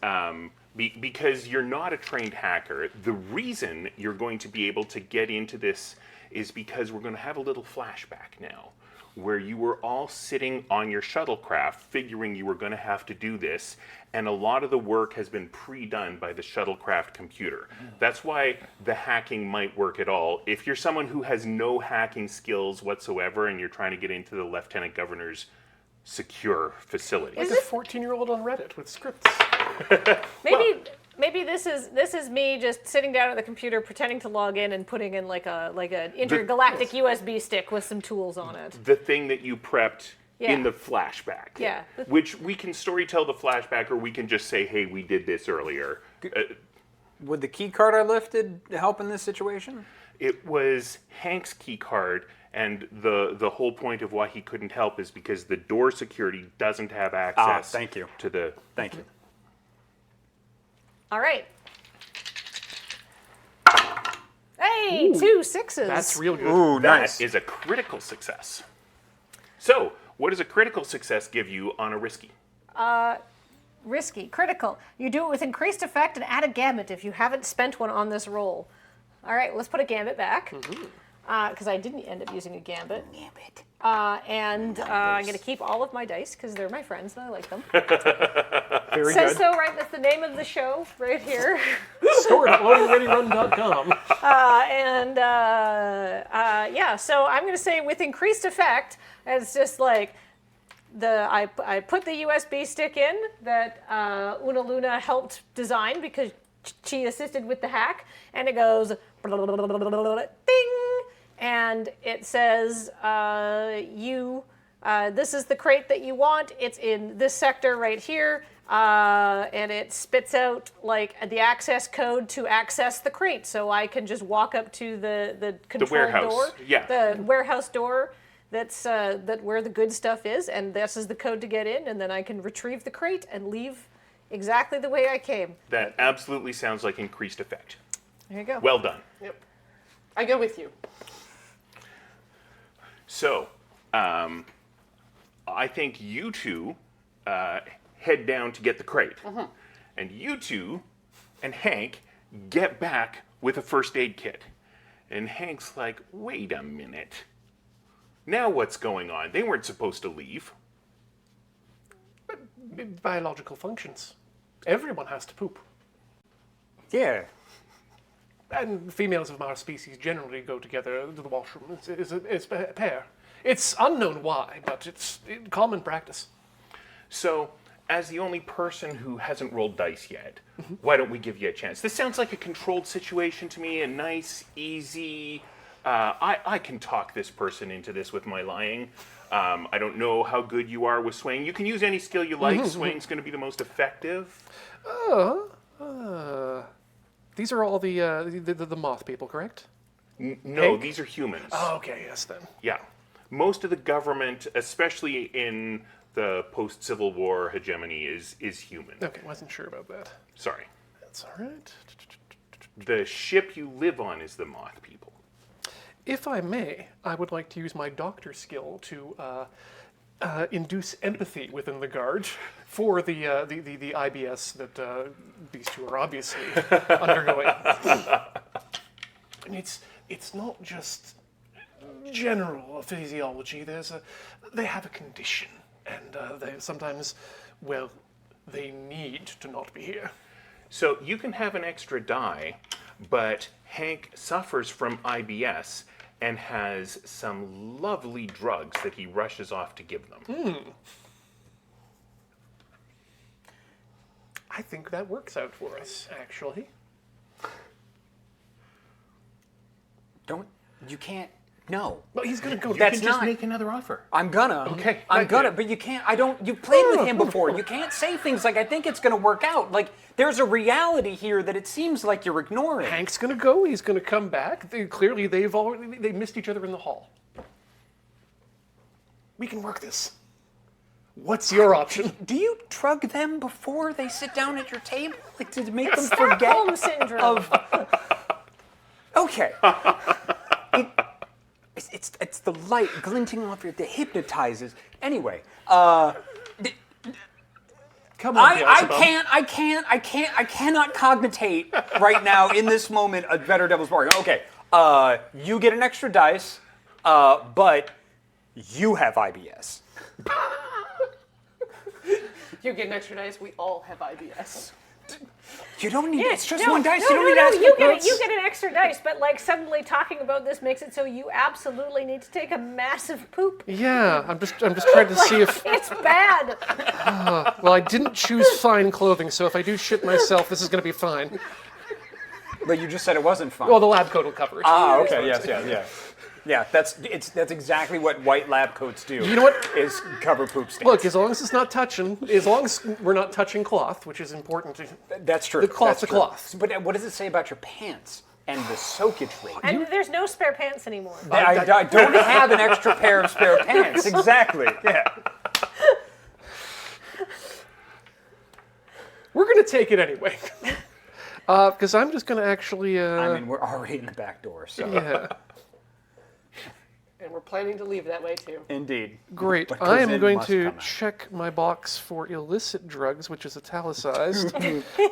because you're not a trained hacker, the reason you're going to be able to get into this is because we're going to have a little flashback now, where you were all sitting on your shuttlecraft figuring you were going to have to do this, and a lot of the work has been pre-done by the shuttlecraft computer. That's why the hacking might work at all. If you're someone who has no hacking skills whatsoever and you're trying to get into the Lieutenant Governor's secure facility. Like a 14-year-old on Reddit with scripts. Maybe this is me just sitting down at the computer pretending to log in and putting in like an intergalactic USB stick with some tools on it. The thing that you prepped Yeah. in the flashback. Yeah. Which we can storytell the flashback, or we can just say, hey, we did this earlier. Would the key card I lifted help in this situation? It was Hank's key card, and the whole point of why he couldn't help is because the door security doesn't have access thank you. to the... Thank you. All right. Hey, 2 6s. That's real good. Ooh, That nice. is a critical success. So, what does a critical success give you on a risky? Risky, critical. You do it with increased effect and add a gambit if you haven't spent one on this roll. All right, let's put a gambit back. Because I didn't end up using a gambit. And I'm going to keep all of my dice because they're my friends and I like them. Very Says good. so, right? That's the name of the show right here. Stored at loadingreadyrun.com. Yeah, so I'm going to say with increased effect, it's just like I put the USB stick in that Una Luna helped design because she assisted with the hack, and it goes ding, and it says this is the crate that you want. It's in this sector right here. And it spits out like the access code to access the crate, so I can just walk up to the control warehouse, door, yeah. the warehouse door. That's where the good stuff is, and this is the code to get in, and then I can retrieve the crate and leave exactly the way I came. That absolutely sounds like increased effect. There you go. Well done. Yep. I go with you. So, I think you two head down to get the crate. And you two and Hank get back with a first aid kit. And Hank's like, wait a minute. Now what's going on? They weren't supposed to leave. Biological functions. Everyone has to poop. Yeah. And females of our species generally go together to the washroom. It's a pair. It's unknown why, but it's common practice. So, as the only person who hasn't rolled dice yet, why don't we give you a chance? This sounds like a controlled situation to me, a nice, easy... I can talk this person into this with my lying. I don't know how good you are with swaying. You can use any skill you like. Swaying's going to be the most effective. These are all the moth people, correct? No, Hank? these are humans. Oh, okay, yes then. Yeah. Most of the government, especially in the post-Civil War hegemony, is human. Okay, wasn't sure about that. Sorry. That's all right. The ship you live on is the moth people. If I may, I would like to use my doctor skill to induce empathy within the guard for the IBS that these two are obviously undergoing. And it's not just general physiology. They have a condition, and they sometimes, they need to not be here. So you can have an extra die, but Hank suffers from IBS and has some lovely drugs that he rushes off to give them. I think that works out for us, actually. You can't, no. Well, he's gonna go. That's You can just not- make another offer. I'm gonna. Okay. I'm gonna, but you can't, you've played with him before. You can't say things like, I think it's gonna work out. Like, there's a reality here that it seems like you're ignoring. Hank's gonna go. He's gonna come back. Clearly, they missed each other in the hall. We can work this. What's your option? Do you drug them before they sit down at your table? Like, to make them forget Stockholm syndrome. Okay. It's the light glinting off your, that hypnotizes. Anyway, Come on, Beelzebub. I cannot cognitate right now in this moment a better Devil's Bargain. Okay, You get an extra dice, but you have IBS. You get an extra dice. We all have IBS. You don't need. It's just no, one dice. No, you don't no, need to no, ask you for get notes. you get an extra dice, but like suddenly talking about this makes it so you absolutely need to take a massive poop. Yeah, I'm just trying to see if. It's bad. Well, I didn't choose fine clothing, so if I do shit myself, this is going to be fine. But you just said it wasn't fun. Well, the lab coat will cover it. Okay. Yes. Yeah, that's exactly what white lab coats do. You know what? Is cover poop stains. Look, as long as it's not touching, as long as we're not touching cloth, which is important. That's true. The cloth's That's a true. cloth. But what does it say about your pants and the soakage rate? And there's no spare pants anymore. I don't have an extra pair of spare pants. Exactly. Yeah. We're going to take it anyway. Because I'm just going to actually. I mean, we're already in the back door, so. Yeah. And we're planning to leave that way too. Indeed. Great. What I goes am in going must to come out. check my box for illicit drugs, which is italicized.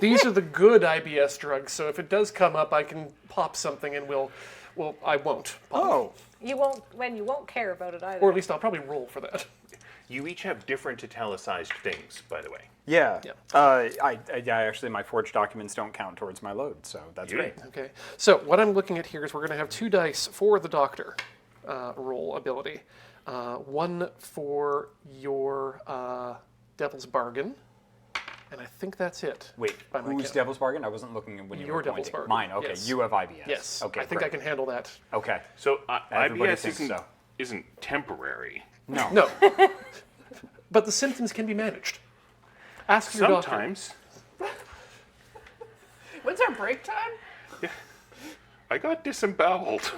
These are the good IBS drugs, so if it does come up, I can pop something and I won't pop. Oh. You won't care about it either. Or at least I'll probably roll for that. You each have different italicized things, by the way. Yeah. Yeah. I actually, my forged documents don't count towards my load, so that's Beauty. great. Okay. So what I'm looking at here is we're going to have 2 dice for the doctor roll ability. 1 for your Devil's Bargain. And I think that's it. Wait, by my who's count. Devil's Bargain? I wasn't looking when you Your were Devil's pointing. Bargain. Mine, okay. Yes. You have IBS. Yes. Okay, I think great. I can handle that. Okay. So Everybody IBS thinks so. isn't temporary. No. No. But the symptoms can be managed. Ask your doctor. Sometimes. When's our break time? I got disemboweled.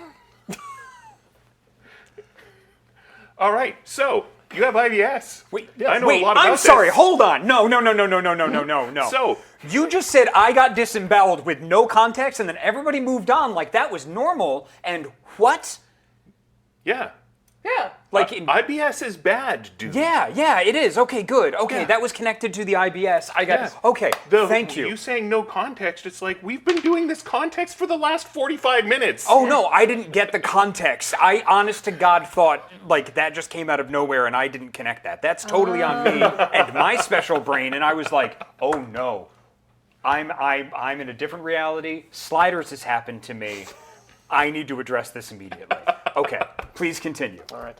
All right, so you have IBS. Wait, I know wait, a lot about I'm sorry. this. Hold on. No. So You just said I got disemboweled with no context, and then everybody moved on like that was normal. And what? yeah, Yeah. Like, in, IBS is bad, dude. yeah, it is. Okay, good. Okay, Yeah. that was connected to the IBS. I got. Yeah. Okay, thank you. You saying no context? It's like we've been doing this context for the last 45 minutes. Oh no, I didn't get the context. I, honest to God, thought like that just came out of nowhere, and I didn't connect that. That's totally on me and my special brain. And I was like, oh no, I'm in a different reality. Sliders has happened to me. I need to address this immediately. Okay, please continue. All right.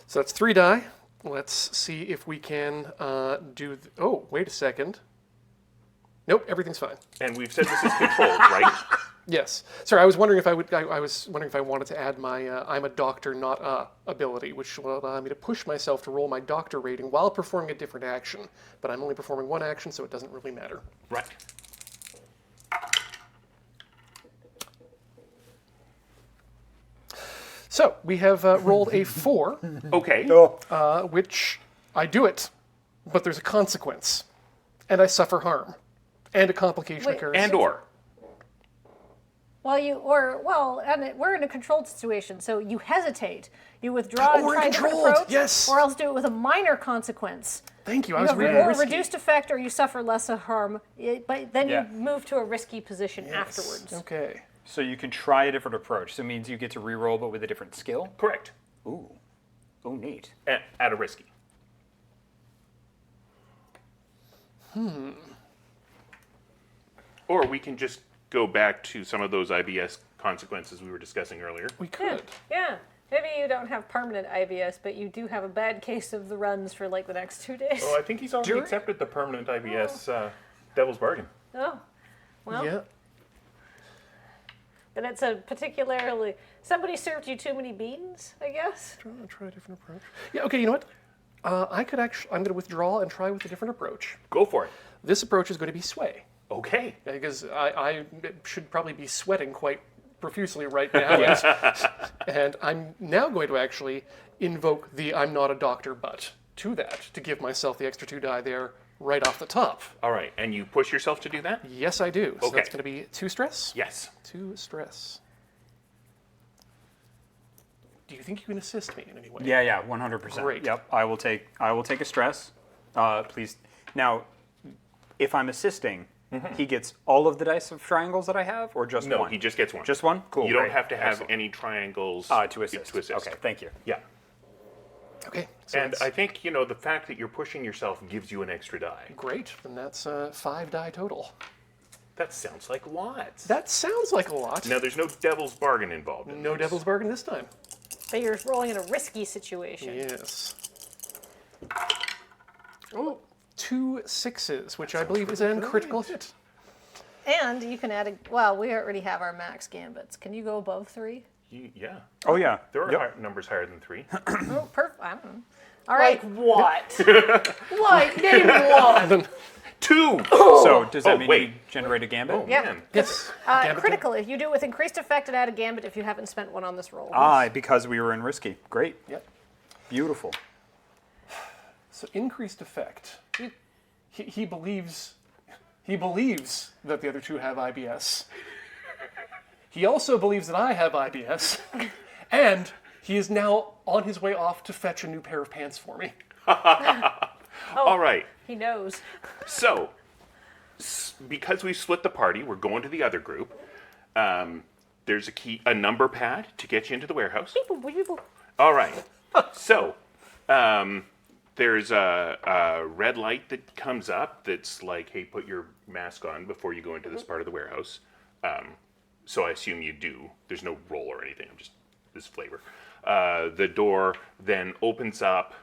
So that's 3 die. Let's see if we can do. Oh, wait a second. Nope, everything's fine. And we've said this is controlled, right? Yes. Sorry, I was wondering if I would. I was wondering if I wanted to add my "I'm a doctor, not a" ability, which will allow me to push myself to roll my doctor rating while performing a different action. But I'm only performing 1 action, so it doesn't really matter. Right. So we have rolled a 4, Okay. which I do it, but there's a consequence, and I suffer harm, and a complication Wait, occurs. And or. And we're in a controlled situation, so you hesitate, you withdraw and we're try a different controlled, approach, yes. or else do it with a minor consequence. Thank you. I You was have really or risky. reduced effect, or you suffer less of harm, but then Yeah. you move to a risky position Yes. afterwards. Okay. So you can try a different approach. So it means you get to re-roll, but with a different skill. Correct. Ooh, neat. At a risky. Or we can just go back to some of those IBS consequences we were discussing earlier. We Yeah, could. yeah. Maybe you don't have permanent IBS, but you do have a bad case of the runs for like the next 2 days. Oh, I think he's already accepted the permanent IBS Devil's Bargain. Oh, well, Yeah. then it's a particularly somebody served you too many beans, I guess. Try a different approach. Yeah. Okay. You know what? I could actually. I'm going to withdraw and try with a different approach. Go for it. This approach is going to be sway, Okay. because I should probably be sweating quite profusely right now. And I'm now going to actually invoke the "I'm not a doctor, but" to that to give myself the extra 2 die there right off the top. All right. And you push yourself to do that? Yes, I do. So Okay. that's going to be 2 stress. Yes. 2 stress. Do you think you can assist me in any way? Yeah, 100%. Great. Yep, I will take a stress. Please. Now, if I'm assisting, he gets all of the dice of triangles that I have, or just No, one? he just gets one. Just one? Cool. You don't great. have to have Excellent. any triangles To assist. To assist. Okay, thank you. Yeah. Okay. So And that's I think, the fact that you're pushing yourself gives you an extra die. great. Then that's 5 die total. That sounds like lots. That sounds like a lot. Now, there's no devil's bargain involved in No this. devil's bargain this time. But you're rolling in a risky situation. Yes. Oh, 2 6s, which I believe is an critical hit. And you can add well, we already have our max gambits. Can you go above 3? Yeah. Oh, yeah. There are Yep. numbers higher than 3. Oh, perfect. I don't know. All right. Like what? Like, name one. 2! So, does that Oh, mean wait. you generate a gambit? Oh, Yep. man. Yes. Gambit Critical. If you do it with increased effect and add a gambit if you haven't spent one on this roll. Because we were in risky. Great. Yep. Beautiful. So increased effect. He believes that the other two have IBS. He also believes that I have IBS, and he is now on his way off to fetch a new pair of pants for me. All right. He knows. So, because we split the party, we're going to the other group. There's a number pad to get you into the warehouse. All right. So, there's a red light that comes up that's like, hey, put your mask on before you go into this part of the warehouse. So I assume you do. There's no roll or anything. I'm just this flavor. The door then opens up.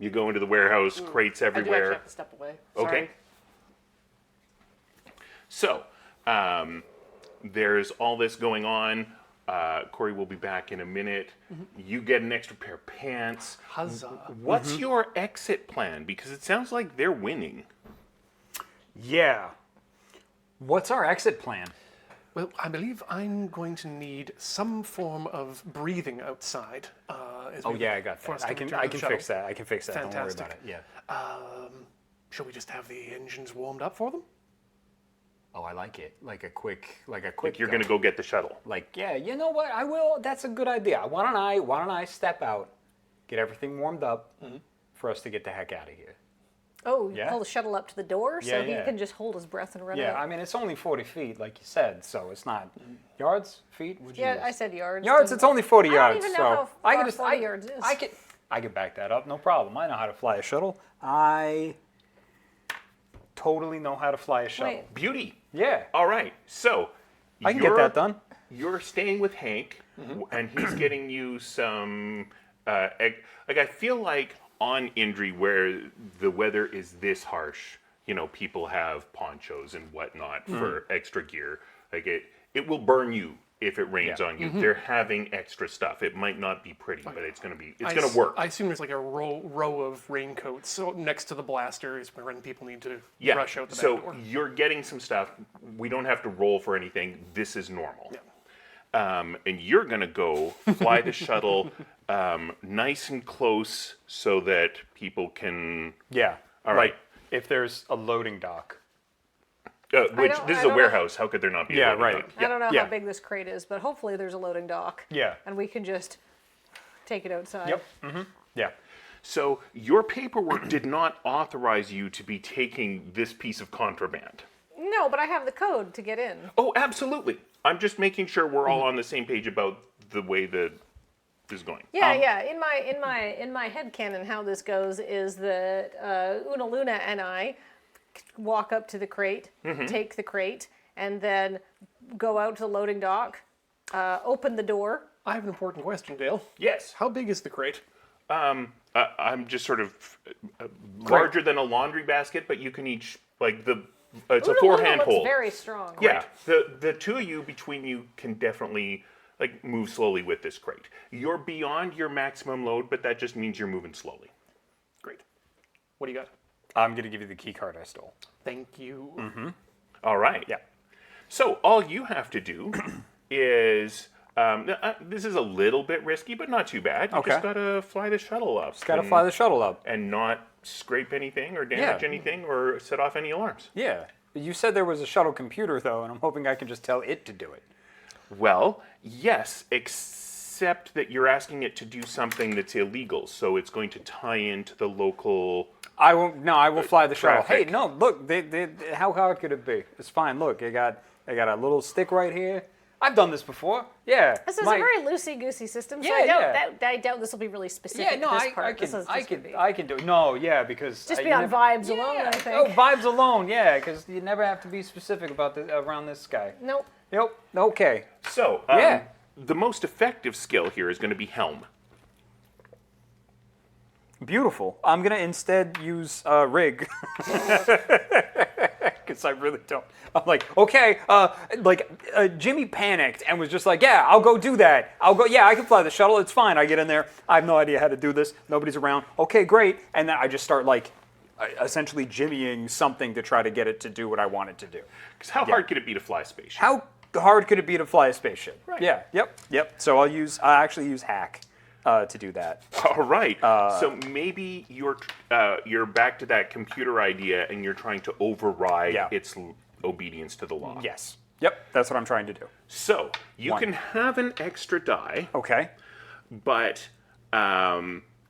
You go into the warehouse, crates I do actually everywhere. have to step away. Okay. Sorry. So, there's all this going on. Cori will be back in a minute. You get an extra pair of pants. Huzzah. What's your exit plan? Because it sounds like they're winning. Yeah. What's our exit plan? Well, I believe I'm going to need some form of breathing outside. As we I got for us that. to I can return to the shuttle. fix that. I can fix that. Don't worry Fantastic. about it. Yeah. Shall we just have the engines warmed up for them? Oh, I like it. Like a quick. Like you're going to go get the shuttle. Like, yeah, you know what? I will. That's a good idea. Why don't I step out, get everything warmed up, for us to get the heck out of here? Oh, Yeah. pull the shuttle up to the door so Yeah. he can just hold his breath and run Yeah, out. I mean it's only 40 feet, like you said, so it's not yards, feet. Would you Yeah, use? I said yards. Yards. doesn't- It's only 40 I don't yards. even know so how I far can just 40 yards is. I can back that up, no problem. I know how to fly a shuttle. I totally know how to fly a shuttle. Wait. Beauty. Yeah, All right. So, I can get that done. You're staying with Hank, and he's getting you some. I feel like on Indri, where the weather is this harsh, people have ponchos and whatnot for extra gear. Like it will burn you if it rains on you. They're having extra stuff. It might not be pretty, but it's gonna work. I assume there's like a row of raincoats so next to the blasters when people need to Yeah. rush out the back So door. you're getting some stuff. We don't have to roll for anything. This is normal. And you're gonna go fly the shuttle nice and close so that people can. Yeah. All right. Like if there's a loading dock. This I is a don't know. warehouse. How could there not be? Yeah, a loading right. dock? I don't know Yeah. how big this crate is, but hopefully there's a loading dock. Yeah. And we can just take it outside. Yep. Yeah. So your paperwork did not authorize you to be taking this piece of contraband. No, but I have the code to get in. Oh, absolutely. I'm just making sure we're all on the same page about the way that this is going. Yeah, yeah. In my headcanon, how this goes is that Una Luna and I walk up to the crate, take the crate, and then go out to the loading dock, open the door. I have an important question, Dale. Yes. How big is the crate? I'm just sort of larger than a laundry basket, but you can each it's a Una four-hand looks hold. very strong. Yeah, the two of you between you can definitely move slowly with this crate. You're beyond your maximum load, but that just means you're moving slowly. Great. What do you got? I'm gonna give you the key card I stole. Thank you. All right. Yeah. So all you have to do is this is a little bit risky, but not too bad. You Okay. just gotta fly the shuttle up. Just gotta fly the shuttle up. and not scrape anything or damage Yeah. anything or set off any alarms. Yeah. You said there was a shuttle computer though, and I'm hoping I can just tell it to do it. Well, yes, except that you're asking it to do something that's illegal, so it's going to tie into the local. I won't. No, I will fly the shuttle. Traffic. Hey, no, look. How hard could it be? It's fine. Look, I got a little stick right here. I've done this before. Yeah. This is a very loosey-goosey system, so Yeah, I doubt this will be really specific. Yeah, no, to this part. I can do it. No, yeah, because Just be on vibes alone, I think. Oh, vibes alone, yeah, because you never have to be specific about around this guy. Nope. Nope. Okay. So, Yeah. the most effective skill here is going to be helm. Beautiful. I'm gonna instead use rig. Because I really don't. I'm like, okay, Jimmy panicked and was just like, yeah, I'll go do that. Yeah, I can fly the shuttle. It's fine. I get in there. I have no idea how to do this. Nobody's around. Okay, great. And then I just start essentially jimmying something to try to get it to do what I want it to do. Because how hard could it be to fly a spaceship? How hard could it be to fly a spaceship? Right. Yeah. Yep. So I actually use hack to do that. All right. So maybe you're back to that computer idea, and you're trying to override its obedience to the law. Yes. Yep. That's what I'm trying to do. So you One. can have an extra die, Okay. but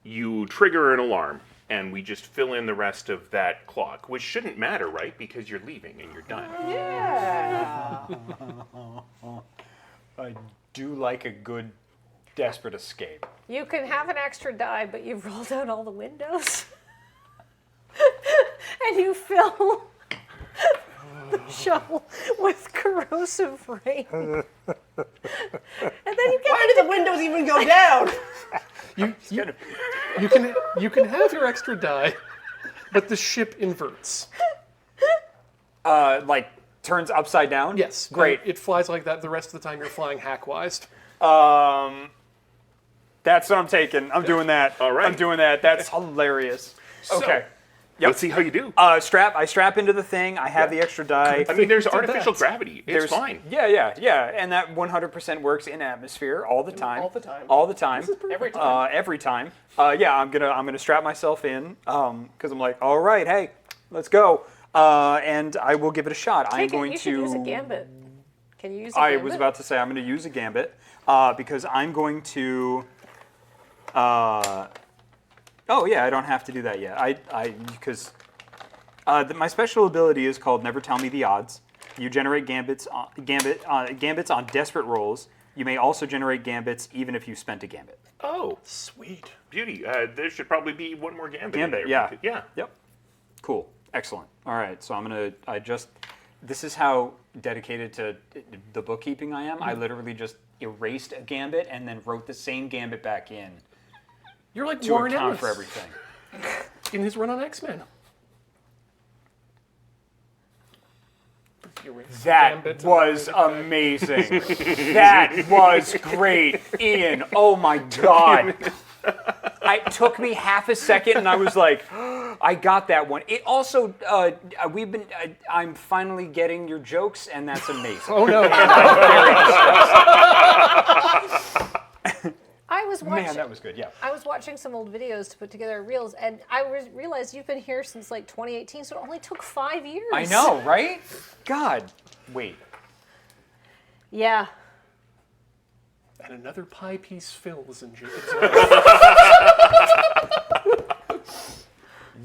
you trigger an alarm, and we just fill in the rest of that clock, which shouldn't matter, right? Because you're leaving and you're done. Yeah. I do like a good desperate escape. You can have an extra die, but you've rolled out all the windows. And you fill the shuttle with corrosive rain. And then you get Why did the windows even go down? You can have your extra die, but the ship inverts. Turns upside down? Yes. Great. It flies like that the rest of the time you're flying hackwise. That's what I'm taking. I'm doing that. All right. I'm doing that. That's hilarious. Okay. Let's see how you do. I strap into the thing. I have the extra die. I mean, there's do artificial that. gravity. It's fine. Yeah. And that 100% works in atmosphere all the time. All the time. All the time. Every time. Every time. I'm gonna strap myself in because I'm like, all right, hey, let's go. And I will give it a shot. I'm going you to should use a gambit. Can you use a I gambit? was about to say I'm going to use a gambit because I'm going to. Oh yeah, I don't have to do that yet. Because my special ability is called Never Tell Me the Odds. You generate gambits on desperate rolls. You may also generate gambits even if you spent a gambit. Oh, Sweet. beauty. There should probably be one more gambit. in Gambit, there. yeah. Yeah. Yep. Cool. Excellent. All right. So this is how dedicated to the bookkeeping I am. I literally just erased a gambit and then wrote the same gambit back in You're like to Warren account Ellis for everything. in his run on X-Men. That was amazing. That was great, Ian. Oh my God. It took me half a second, and I was like, I got that one. It also, I'm finally getting your jokes, and that's amazing. Oh no. I was watching. Man, that was good. Yeah. I was watching some old videos to put together reels, and I realized you've been here since like 2018, so it only took 5 years. I know, right? God. Wait. Yeah. And another pie piece fills in Jacob's mouth.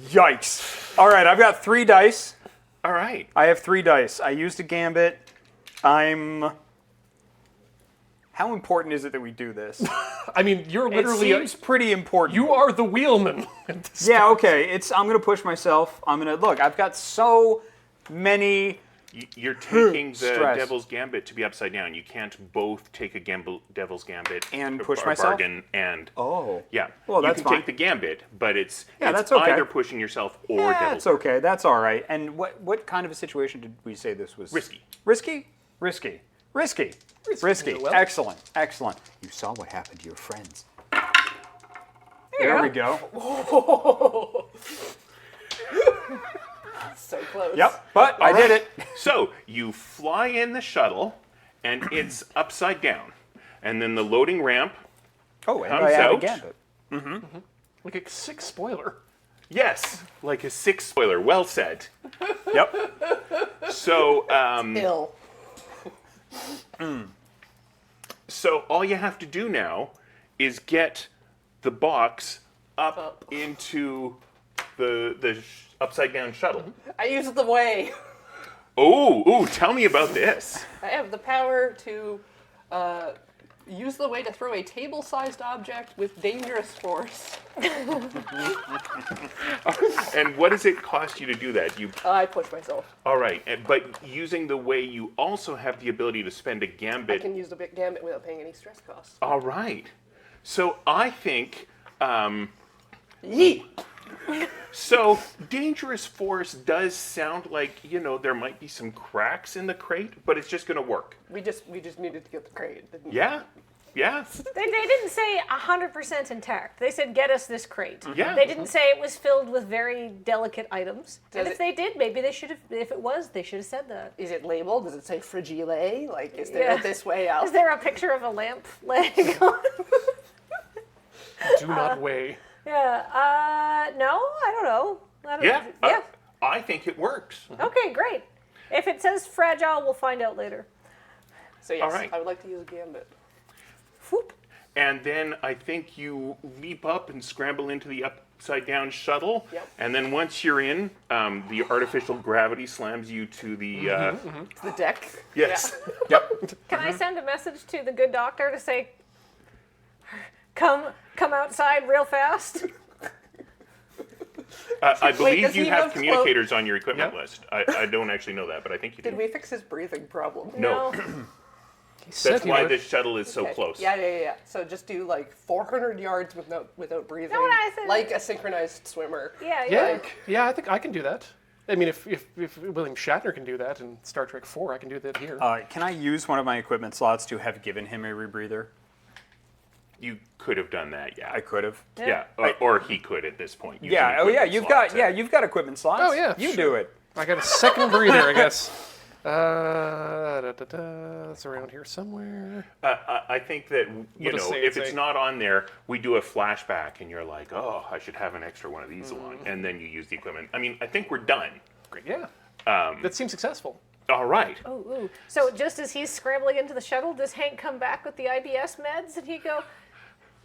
Yikes. All right, I've got 3 dice. All right. I have 3 dice. I used a gambit. How important is it that we do this? I mean, you're It literally seems pretty important. you are the wheelman. at this Yeah, okay. I'm gonna push myself. Look. I've got so many. You're taking the Stress. Devil's Gambit to be upside down. You can't both take a Devil's Gambit And or push or myself? bargain and Oh. yeah. Well, that's you can fine. take the Gambit, but it's that's okay. either pushing yourself or Yeah, Devil's. that's okay. That's all right. And what kind of a situation did we say this was? Risky. Risky? Risky. Risky. Risky. Well. Excellent. Excellent. You saw what happened to your friends. There we go. So close. Yep. But I did it. So you fly in the shuttle, and it's upside down, and then the loading ramp. Oh, and Comes I had a out. gambit. like a 6 spoiler. Yes, like a 6 spoiler. Well said. Yep. So Ill. So all you have to do now is get the box up into the upside down shuttle. I use the way. Oh, tell me about this. I have the power to use the way to throw a table-sized object with dangerous force. And what does it cost you to do that? I push myself. All right, but using the way, you also have the ability to spend a I gambit. can use the big gambit without paying any stress costs. All right. So I think, Yeet! so dangerous force does sound like, there might be some cracks in the crate, but it's just going to work. We just needed to get the crate. Didn't we? Yeah? They didn't say 100% intact. They said, get us this crate. Yeah. They didn't say it was filled with very delicate items. And Does if it- they did, maybe they should have, if it was, they should have said that. Is it labeled? Does it say fragile? Like, is there Yeah. this way out? Is there a picture of a lamp leg on? Do not weigh. Yeah. No, I don't know. I don't Yeah. Yeah. I think it works. Okay, great. If it says fragile, we'll find out later. So yes, All right. I would like to use a gambit. Whoop. And then I think you leap up and scramble into the upside down shuttle. Yep. And then once you're in, the artificial gravity slams you to the. To the deck. Yes. Yep. Can I send a message to the good doctor to say, come outside real fast? I believe does you he have have communicators on your equipment Yeah. list. I don't actually know that, but I think you do. Did we fix his breathing problem? No. He said That's he why would. this shuttle is so Okay. close. Yeah. So just do like 400 yards without breathing, No, I said- like a synchronized swimmer. Yeah. Yeah, I think I can do that. I mean, if William Shatner can do that in Star Trek 4, I can do that here. Can I use one of my equipment slots to have given him a rebreather? You could have done that, yeah. I could have. Yeah, or he could at this point. using Yeah. Oh yeah. equipment You've slots. got you've got equipment slots. Oh, yeah, You sure. do it. I got a second breather, I guess. It's around here somewhere. I think that, What does if it it's say? not on there, we do a flashback and you're like, oh, I should have an extra one of these along. And then you use the equipment. I mean, I think we're done. Great, yeah. That seems successful. All right. Ooh. So just as he's scrambling into the shuttle, does Hank come back with the IBS meds and he go,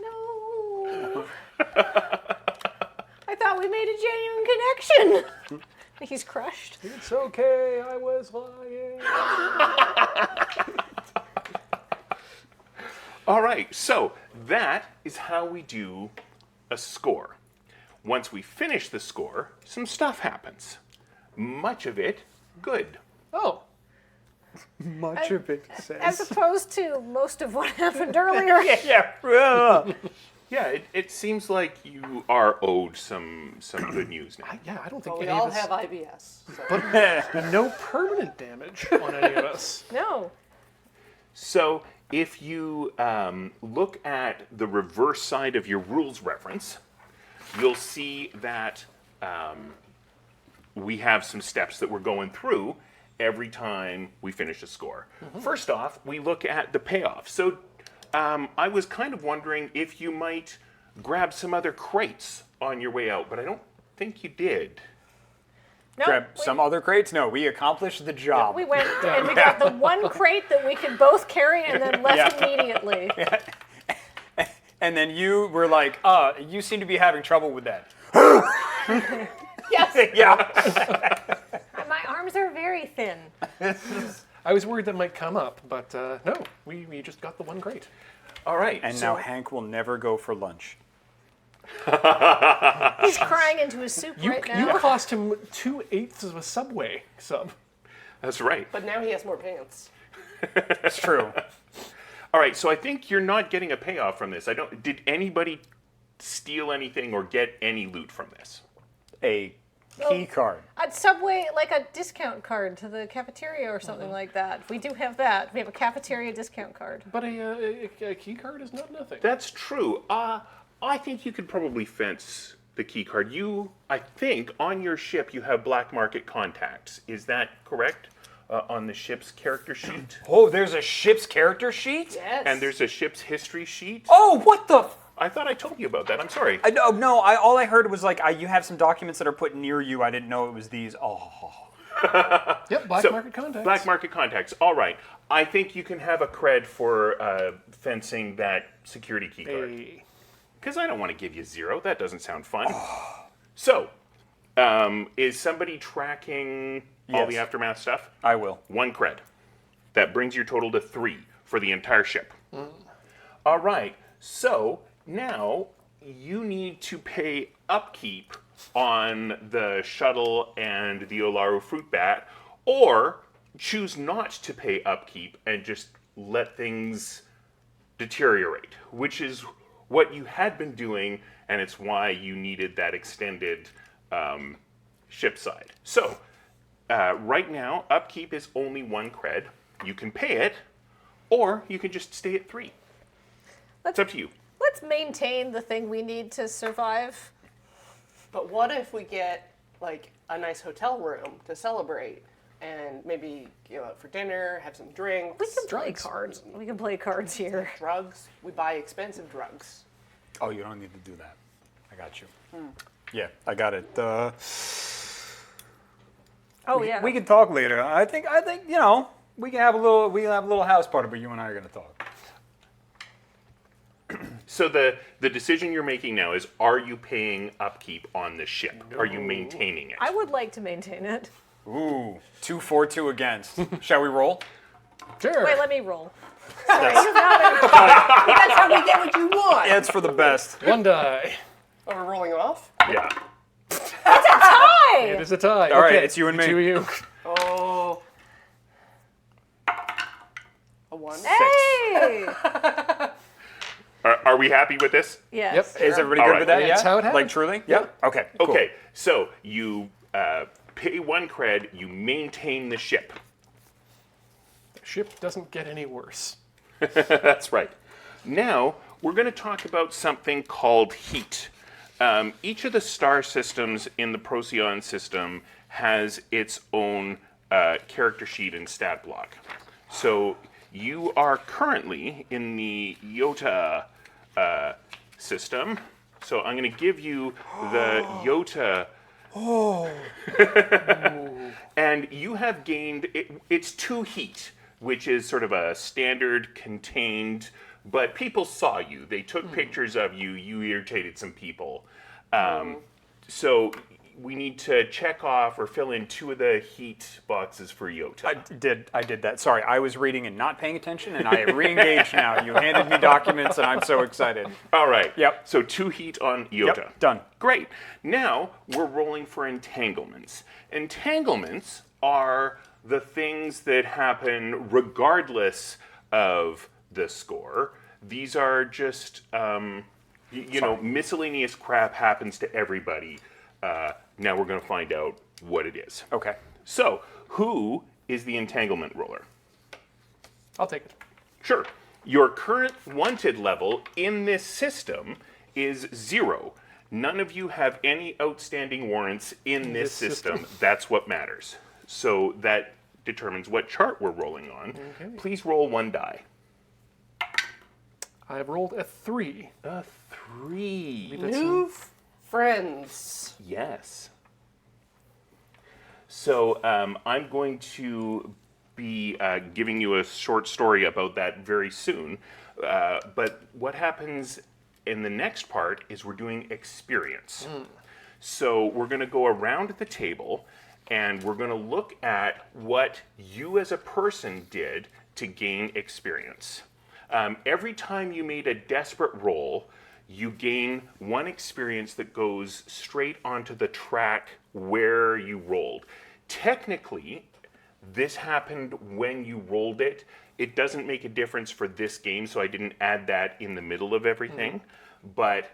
no. I thought we made a genuine connection. He's crushed. It's okay, I was lying. All right. So that is how we do a score. Once we finish the score, some stuff happens. Much of it good. Oh, Much of it As says. opposed to most of what happened earlier. Yeah. Yeah, it seems like you are owed some good news now. I don't think Well, we any all of us. have IBS. So. But no permanent damage on any of us. No. So if you look at the reverse side of your rules reference, you'll see that we have some steps that we're going through every time we finish a score. First off, we look at the payoff. So I was kind of wondering if you might grab some other crates on your way out, but I don't think you did. No. Grab some other crates? No, we accomplished the job. We went and we got the one crate that we could both carry and then left immediately. And then you were like, you seem to be having trouble with that. Yes. Yeah. My arms are very thin. I was worried that might come up, but no, we just got the one crate. All right. And now Hank will never go for lunch. He's crying into his soup right You now. cost him 2/8 of a Subway sub. That's right. But now he has more pants. It's true. All right, so I think you're not getting a payoff from this. Did anybody steal anything or get any loot from this? A key card. At Subway, like a discount card to the cafeteria or something like that. We do have that. We have a cafeteria discount card. But a key card is not nothing. That's true. I think you could probably fence the key card. I think on your ship you have black market contacts. Is that correct? On the ship's character sheet? Oh, there's a ship's character sheet? Yes. And there's a ship's history sheet? Oh, what the? I thought I told you about that. I'm sorry. No, all I heard was like, you have some documents that are put near you. I didn't know it was these. Oh. Yep, black market contacts. Black market contacts. All right. I think you can have a cred for fencing that security key guard. Hey. Because I don't want to give you 0. That doesn't sound fun. So, is somebody tracking all the Yes. aftermath stuff? I will. 1 cred. That brings your total to 3 for the entire ship. All right. So now you need to pay upkeep on the shuttle and the Olaru fruit bat, or choose not to pay upkeep and just let things deteriorate, which is what you had been doing, and it's why you needed that extended ship side. So right now, upkeep is only 1 cred. You can pay it, or you can just stay at 3. It's up to you. Let's maintain the thing we need to survive. But what if we get like a nice hotel room to celebrate and maybe go out for dinner, have some drinks, We can play Drugs. cards. We can play cards here. drugs? We buy expensive drugs. Oh, you don't need to do that. I got you. Yeah, I got it. Oh yeah. We can talk later. I think you know we can have a little house party, but you and I are gonna talk. So the decision you're making now is, are you paying upkeep on the ship? Are you maintaining it? I would like to maintain it. Ooh, 2 for 2 against. Shall we roll? Sure. Wait, let me roll. That's how we get what you want. Yeah, it's for the best. 1 die. Oh, we're rolling off? Yeah. Hi! It is a tie. All right, Okay, it's you and me. Two of you. Oh. A 1? Hey! Are we happy with this? Yes. Is everybody All good right. with that? That's Yeah. how it happened. Like truly? Yep. Okay. Cool. Okay, so you pay 1 cred, you maintain the ship. The ship doesn't get any worse. That's right. Now, we're going to talk about something called heat. Each of the star systems in the Procyon system has its own character sheet and stat block. So you are currently in the Iota system. So I'm going to give you the Iota. And you have gained, it's 2 heat, which is sort of a standard contained, but people saw you. They took pictures of you. You irritated some people. So we need to check off or fill in 2 of the heat boxes for Iota. I did that. Sorry, I was reading and not paying attention, and I re-engaged now. You handed me documents, and I'm so excited. All right. Yep. So 2 heat on Iota. Yep, done. Great. Now we're rolling for entanglements. Entanglements are the things that happen regardless of the score. These are just, you know, miscellaneous crap happens to everybody. Now we're going to find out what it is. Okay. So, who is the entanglement roller? I'll take it. Sure. Your current wanted level in this system is 0. None of you have any outstanding warrants in this system. That's what matters. So that determines what chart we're rolling on. Okay. Please roll 1 die. I have rolled a 3. A 3. New friends. Yes. So I'm going to be giving you a short story about that very soon. But what happens in the next part is we're doing experience. So we're going to go around the table and we're going to look at what you as a person did to gain experience. Every time you made a desperate roll, you gain 1 experience that goes straight onto the track where you rolled. Technically, this happened when you rolled it. It doesn't make a difference for this game, so I didn't add that in the middle of everything. But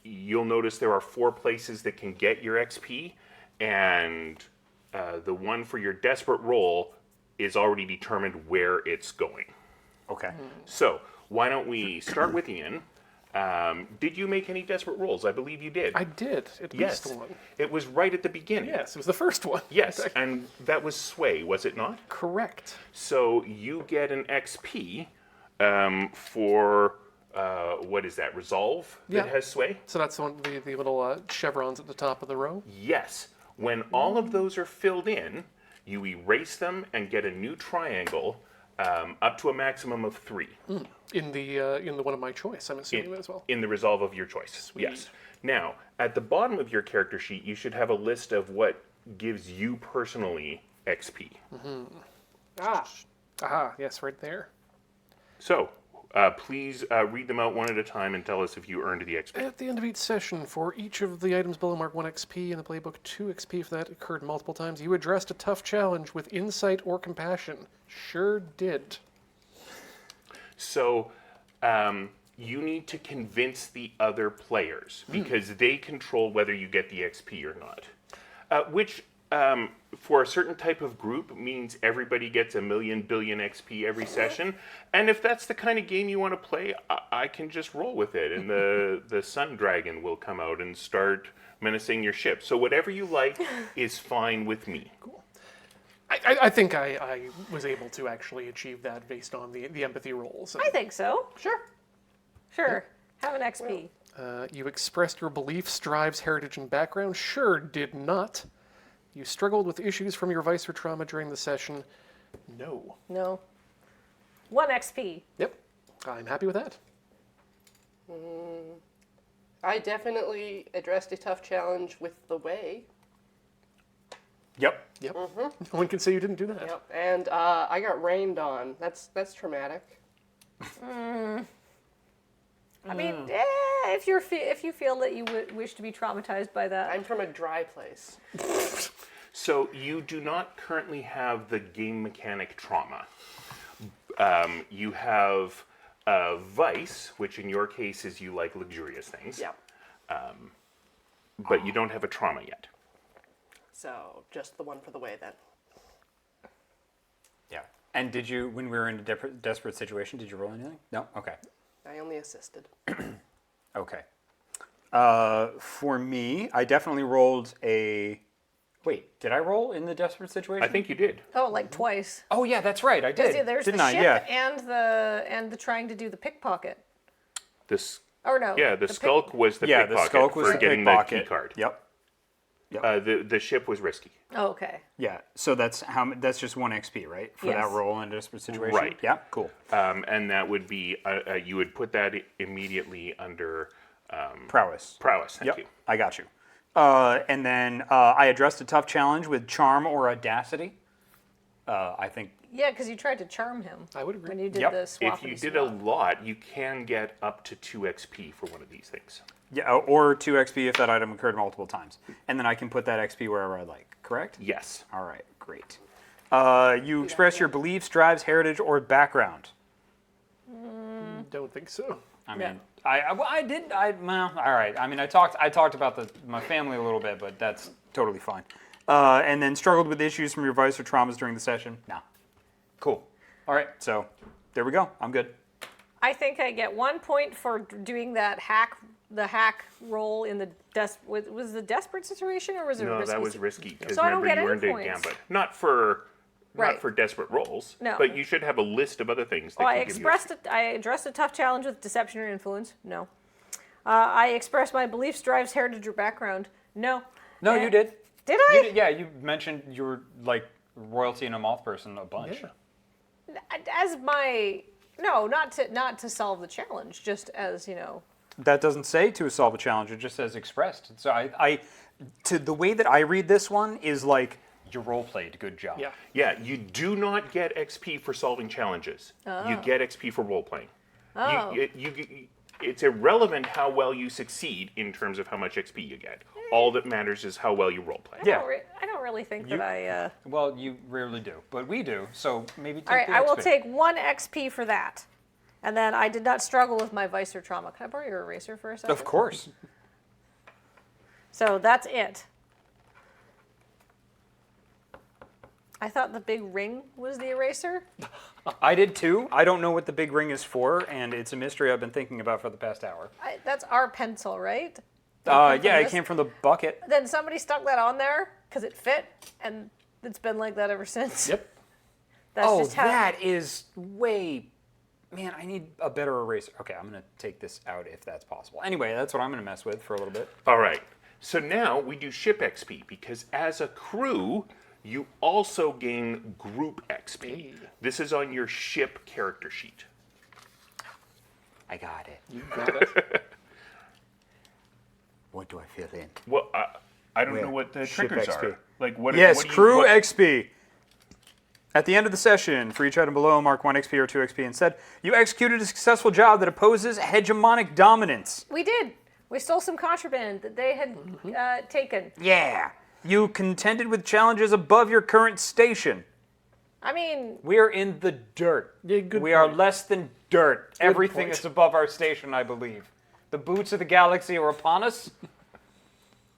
you'll notice there are 4 places that can get your XP, and the one for your desperate roll is already determined where it's going. Okay. So why don't we start with Ian? Did you make any desperate rolls? I believe you did. I did, at Yes. least 1. It was right at the beginning. Yes, it was the first one. Yes, and that was Sway, was it not? Correct. So you get an XP for, what is that, Resolve that Yeah. has Sway? So that's the little chevrons at the top of the row. Yes. When all of those are filled in, you erase them and get a new triangle up to a maximum of 3. In the one of my choice, I'm assuming as well. In the resolve of your choice. Yes. Now, at the bottom of your character sheet, you should have a list of what gives you personally XP. Aha, yes, right there. So, please read them out one at a time and tell us if you earned the XP. At the end of each session, for each of the items below mark 1 XP, in the playbook 2 XP if that occurred multiple times, you addressed a tough challenge with insight or compassion. Sure did. So, you need to convince the other players because they control whether you get the XP or not. Which, for a certain type of group, means everybody gets 1,000,000,000 billion XP every session. And if that's the kind of game you want to play, I can just roll with it. And the Sun Dragon will come out and start menacing your ship. So whatever you like is fine with me. Cool. I think I was able to actually achieve that based on the empathy rolls. I think so. Sure. Have an XP. You expressed your beliefs, drives, heritage, and background. Sure did not. You struggled with issues from your vice or trauma during the session. No. No. 1 XP. Yep. I'm happy with that. I definitely addressed a tough challenge with the way. Yep. Yep. No one can say you didn't do that. Yep. And I got rained on. That's traumatic. I mean, if you feel that you wish to be traumatized by that. I'm from a dry place. So you do not currently have the game mechanic trauma. You have vice, which in your case is you like luxurious things. Yep. But you don't have a trauma yet. So just the one for the way then. Yeah. And did you, when we were in a desperate situation, did you roll anything? No? Okay. I only assisted. Okay. For me, I definitely rolled a... Wait, did I roll in the desperate situation? I think you did. Oh, like twice. Oh, yeah, that's right. I did. There's Didn't the I? ship Yeah. and the trying to do the pickpocket. This. Or no. Yeah, the skulk was the Yeah, pickpocket the skulk was for the getting pickpocket. the key card. Yep. The ship was risky. Oh, okay. Yeah, so that's just 1 XP, right? For Yes. that roll in a desperate situation? Right. Yeah, cool. And that would be, you would put that immediately under Prowess. prowess. Thank Yep, you. I got you. And then I addressed a tough challenge with charm or audacity. I think. Yeah, because you tried to charm him. I would agree. When you did Yep. the swap. If you did a lot, you can get up to 2 XP for one of these things. Yeah, or 2 XP if that item occurred multiple times. And then I can put that XP wherever I like, correct? Yes. All right, great. You express your beliefs, drives, heritage, or background. Don't think so. I Yeah. mean, well, all right. I mean, I talked about my family a little bit, but that's totally fine. And then struggled with issues from your vice or traumas during the session. Nah. Cool. All right, so there we go. I'm good. I think I get 1 point for doing that hack roll in the was the desperate situation or was it? No, risky that was risky because So I don't remember get you any earned a points. gambit. Not for Right. desperate rolls. No. But you should have a list of other things that Well, I can give you I addressed a tough challenge with deception or influence. No. I expressed my beliefs, drives, heritage, or background. No. No, you did. Did I? You did, yeah, you mentioned you were like royalty and a moth person a bunch. Yeah. As my not to solve the challenge, just as That doesn't say to solve a challenge; it just says expressed. So the way that I read this one is like you role played. Good job. Yeah. Yeah, you do not get XP for solving challenges. You get XP for role playing. Oh. It's irrelevant how well you succeed in terms of how much XP you get. All that matters is how well you role play. Yeah. I don't really think that I. Well, you rarely do, but we do. So maybe take All right, the I will XP. take 1 XP for that, and then I did not struggle with my vice or trauma. Can I borrow your eraser for a second? Of course. So that's it. I thought the big ring was the eraser. I did too. I don't know what the big ring is for, and it's a mystery I've been thinking about for the past hour. That's our pencil, right? Yeah, from it this? came from the bucket. Then somebody stuck that on there because it fit, and it's been like that ever since. Yep. That's Oh, just how. that is way. Man, I need a better eraser. Okay, I'm gonna take this out if that's possible. Anyway, that's what I'm gonna mess with for a little bit. All right. So now we do ship XP, because as a crew, you also gain group XP. This is on your ship character sheet. I got it. You got it. What do I fill in? Well, I don't Where? know what the Ship triggers XP. are. Like what? Yes, what do you- crew what- XP. At the end of the session, for each item below, mark 1 XP or 2 XP and said, you executed a successful job that opposes hegemonic dominance. We did. We stole some contraband that they had taken. Yeah. You contended with challenges above your current station. I mean, We are in the dirt. Yeah, good we are point. less than dirt. Everything point. is above our station, I believe. The boots of the galaxy are upon us.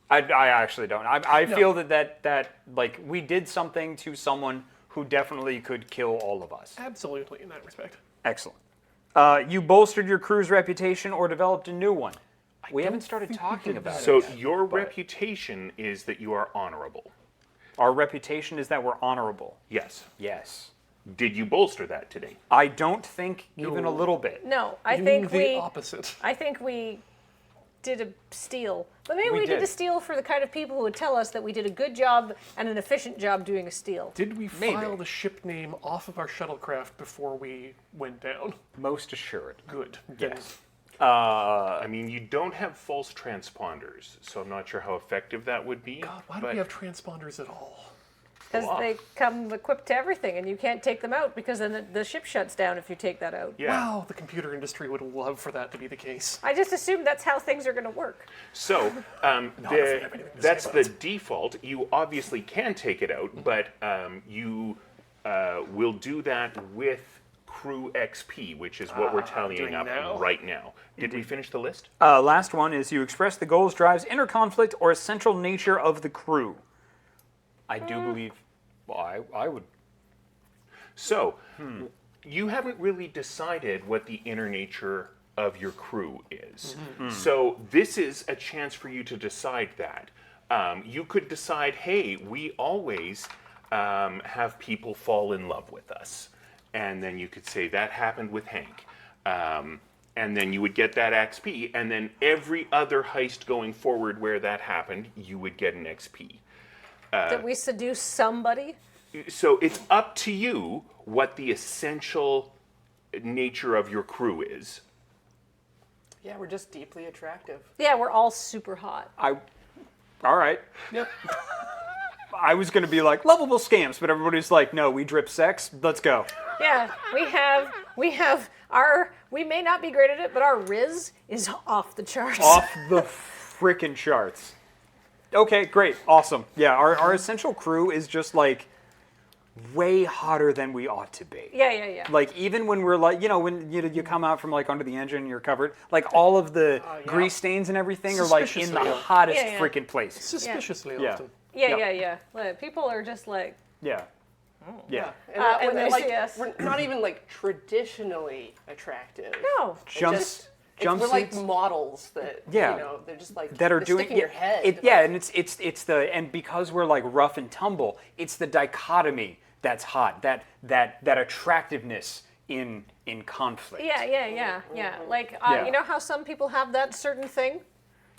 I actually don't. I feel that like we did something to someone who definitely could kill all of us. Absolutely, in that respect. Excellent. You bolstered your crew's reputation or developed a new one. We haven't started talking about So it. your reputation is that you are honorable. Our reputation is that we're honorable. Yes. Yes. Did you bolster that today? I don't think even a little bit. no. I You think mean the we. opposite. I think we did a steal, but maybe We we did did. a steal for the kind of people who would tell us that we did a good job and an efficient job doing a steal. Did we Maybe. file the ship name off of our shuttlecraft before we went down? Most assured. Good. Then Yes. I mean, you don't have false transponders, so I'm not sure how effective that would be. God, why do but we have transponders at all? Because they come equipped to everything, and you can't take them out because then the ship shuts down if you take that out. yeah. Wow, the computer industry would love for that to be the case. I just assumed that's how things are going to work. So if we have anything to say that's about the default. You obviously can take it out, but you will do that with crew XP, which is what we're tallying doing up now? right now. Did we finish the list? Last one is you express the goals, drives, inner conflict, or essential nature of the crew. I do believe. Well, I would. So, you haven't really decided what the inner nature of your crew is. So, this is a chance for you to decide that. You could decide, hey, we always have people fall in love with us. And then you could say, that happened with Hank. And then you would get that XP. And then every other heist going forward where that happened, you would get an XP. Did we seduce somebody? So it's up to you what the essential nature of your crew is. Yeah, we're just deeply attractive. Yeah, we're all super hot. All right. Yep. I was going to be like lovable scams, but everybody's like, no, we drip sex. Let's go. Yeah, we may not be great at it, but our Riz is off the charts. Off the frickin' charts. Okay, great, awesome. Yeah, our essential crew is just like way hotter than we ought to be. Yeah. Like even when we're like, when you come out from like under the engine and you're covered, like all of the grease stains and everything are like in the Suspiciously. hottest Yeah. freaking place. Suspiciously Yeah. often. Yeah. Like, people are just like, Yeah. Yeah. when they like, see us. we're not even like traditionally attractive. no. We're like Jumpsuits models that Yeah. they're just like that are they doing stick in your head. it's the and because we're like rough and tumble, it's the dichotomy that's hot. That attractiveness in conflict. Yeah. Like, Yeah. you know how some people have that certain thing?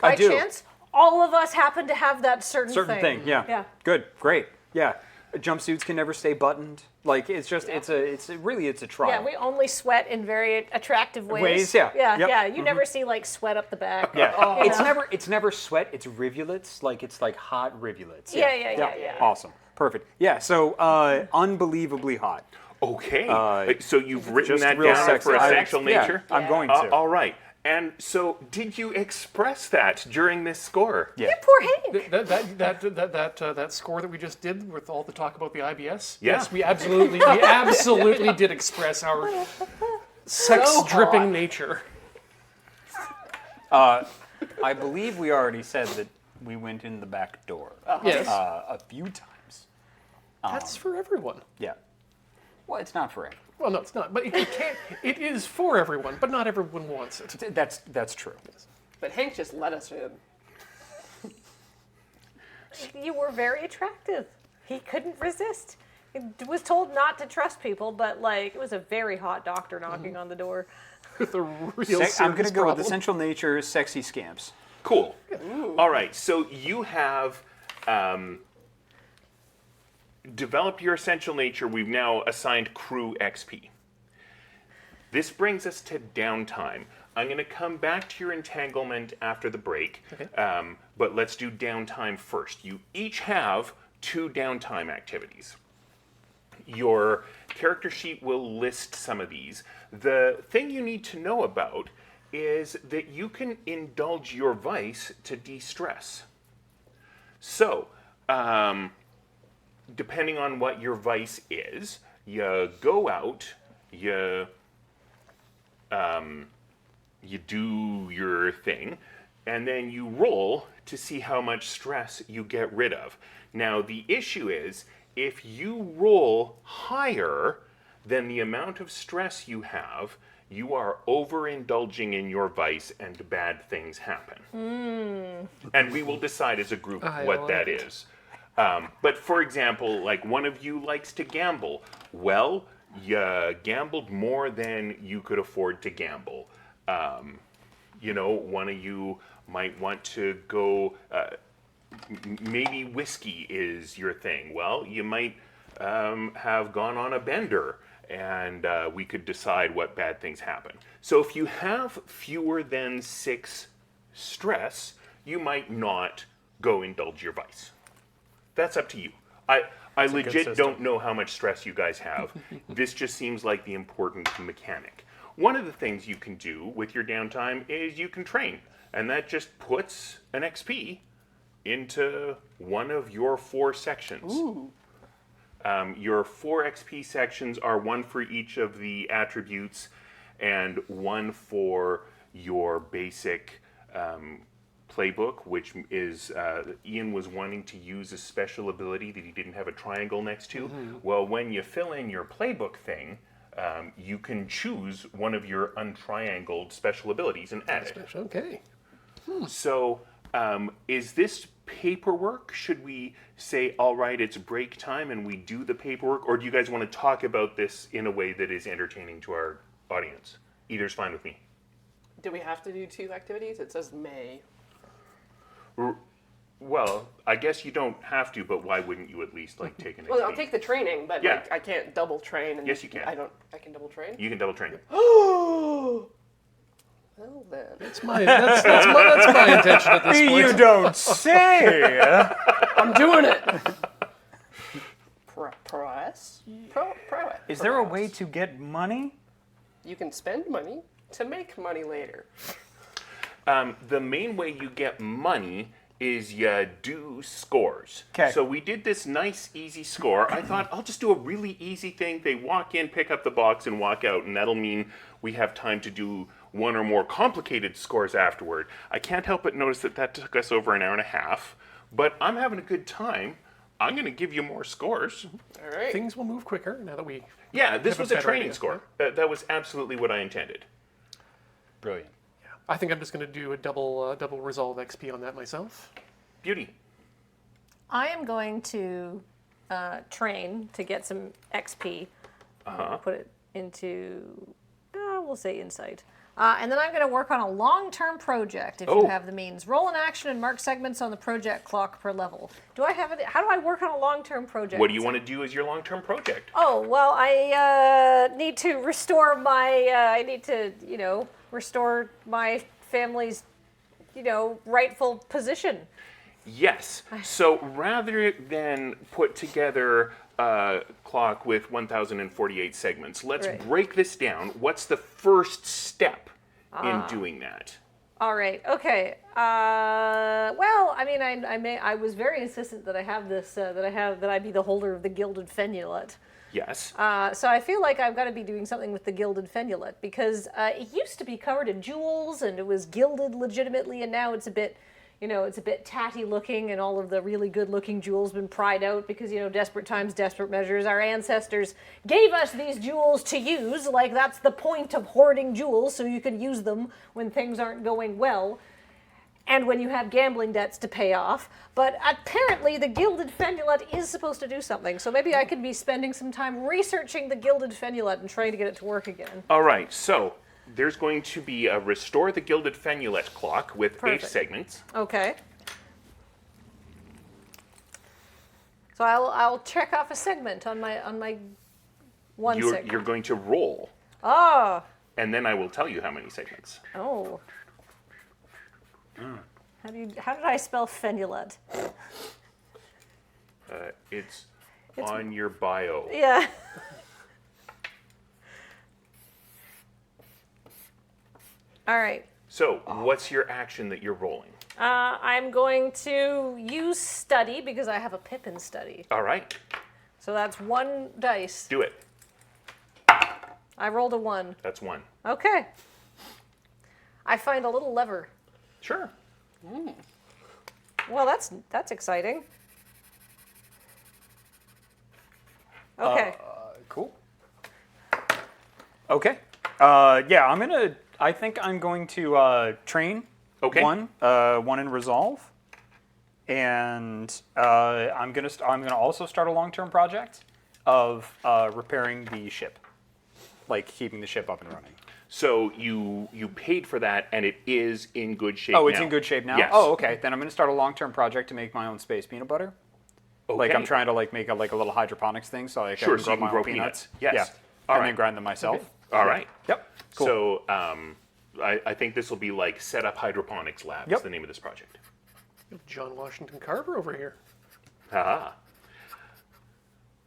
I By do. chance, all of us happen to have that certain Thing. Yeah. Yeah. Good. Great. Yeah. Jumpsuits can never stay buttoned. Like it's just it's a trial. Yeah, we only sweat in very attractive ways. Yeah. Yeah, Yep. yeah. You never see like sweat up the back. Yeah. You It's know? never sweat. It's rivulets. Like it's like hot rivulets. Yeah. Awesome. Perfect. Yeah. So unbelievably hot. Okay. So you've written just that real down sexy. for essential Yeah, nature? I'm going to. All right. And so, did you express that during this score? Yeah. Poor Hank. That score that we just did with all the talk about the IBS. Yeah. Yes, we absolutely did express our sex-dripping nature. I believe we already said that we went in the back door Yes, a few times. that's for everyone. Yeah. Well, it's not for everyone. Well, no, it's not. But it can't. It is for everyone, but not everyone wants it. That's true. But Hank just let us in. You were very attractive. He couldn't resist. He was told not to trust people, but like it was a very hot doctor knocking on the door. With a real I'm going to serious go with problem. essential nature, sexy scamps. Cool. All right, so you have developed your essential nature. We've now assigned crew XP. This brings us to downtime. I'm going to come back to your entanglement after the break, but let's do downtime first. You each have 2 downtime activities. Your character sheet will list some of these. The thing you need to know about is that you can indulge your vice to de-stress. So, depending on what your vice is, you go out, you do your thing, and then you roll to see how much stress you get rid of. Now, the issue is, if you roll higher than the amount of stress you have, you are overindulging in your vice and bad things happen. And we will decide as a group what that is. But for example, like one of you likes to gamble. Well, you gambled more than you could afford to gamble. You know, one of you might want to go, maybe whiskey is your thing. Well, you might have gone on a bender, and we could decide what bad things happen. So if you have fewer than 6 stress, you might not go indulge your vice. That's up to you. I legit don't know how much stress you guys have. This just seems like the important mechanic. One of the things you can do with your downtime is you can train, and that just puts an XP into one of your 4 sections. Ooh. Your 4 XP sections are 1 for each of the attributes and 1 for your basic playbook, which is Ian was wanting to use a special ability that he didn't have a triangle next to. Well, when you fill in your playbook thing, you can choose one of your untriangled special abilities and add it. Okay. So, is this paperwork? Should we say, all right, it's break time and we do the paperwork? Or do you guys want to talk about this in a way that is entertaining to our audience? Either's fine with me. Do we have to do 2 activities? It says may. Well, I guess you don't have to, but why wouldn't you at least like take an Well, XP? I'll take the training, but Yeah. like, I can't double train. And Yes, you can. I can double train? You can double train. Oh! Well then. That's my intention at this point. You don't say. I'm doing it! Prowess? Prowess. Is there a way to get money? You can spend money to make money later. The main way you get money is you do scores. 'Kay. So we did this nice, easy score. I thought, I'll just do a really easy thing. They walk in, pick up the box, and walk out, and that'll mean we have time to do 1 or more complicated scores afterward. I can't help but notice that took us over an hour and a half, but I'm having a good time. I'm going to give you more scores. All right. Things will move quicker now that we. Yeah, this Have a was a better training idea. score. That was absolutely what I intended. Brilliant. I think I'm just going to do a double resolve XP on that myself. Beauty. I am going to train to get some XP. Put it into, we'll say insight. And then I'm going to work on a long-term project if you have the means. Roll an action and mark segments on the project clock per level. Do I have it? How do I work on a long-term project? What do you want to do as your long-term project? Oh, well, I need to restore my, restore my family's, rightful position. Yes. So rather than put together a clock with 1,048 segments, let's Right. break this down. What's the first step in doing that? All right. Okay. Well, I mean, I was very insistent that I have this. That I be the holder of the gilded fenulet. Yes. So I feel like I've got to be doing something with the gilded fenulet because it used to be covered in jewels and it was gilded legitimately, and now it's a bit. It's a bit tatty looking, and all of the really good looking jewels been pried out because, desperate times, desperate measures. Our ancestors gave us these jewels to use, like that's the point of hoarding jewels, so you can use them when things aren't going well and when you have gambling debts to pay off. But apparently the gilded fenulet is supposed to do something, so maybe I could be spending some time researching the gilded fenulet and trying to get it to work again. All right. So there's going to be a Restore the Gilded Fenulet clock with 8 Perfect. segments. Okay. So I'll check off a segment on my one segment. You're going to roll, Oh. and then I will tell you how many segments. Oh. How did I spell fenulet? It's on your bio. Yeah. All right. So, what's your action that you're rolling? I'm going to use study because I have a Pippin study. All right, So that's 1 dice. do it. I rolled a 1. That's 1. Okay. I find a little lever. Sure. Well, that's exciting. Okay. Cool. Okay. Yeah, I think I'm going to train Okay. one in resolve, and I'm gonna also start a long-term project of repairing the ship, like keeping the ship up and running. So you paid for that, and it is in good shape. Oh, it's now. in good shape now. Yes. Oh, okay. Then I'm gonna start a long-term project to make my own space peanut butter. Okay. Like I'm trying to make a little hydroponics thing, so I Sure, can so you grow can my grow own peanuts. peanuts. Yes. Yeah. All and right. then grind them myself. All right. Yep. Cool. So I think this will be like Set Up Hydroponics Lab. Yep. Is the name of this project. John Washington Carver over here. Haha.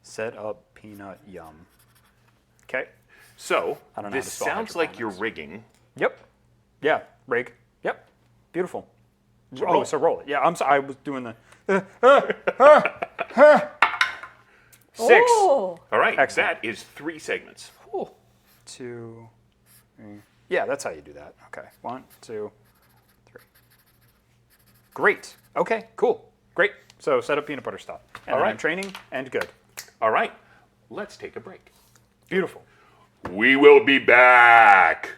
Set up peanut yum. Okay. So I don't know how this to spell sounds like you're hydroponics. rigging. Yep. Yeah. Rig. Yep. Beautiful. So roll. So roll it. Yeah. I'm sorry. I was doing the 6. Oh. All right. Excellent. That is 3 segments. Cool. 2, 3. Yeah, that's how you do that. Okay. 1, 2, 3. Great. Okay. Cool. Great. So set up peanut butter stuff. And All then right. I'm training and good. All right. Let's take a break. Beautiful. We will be back.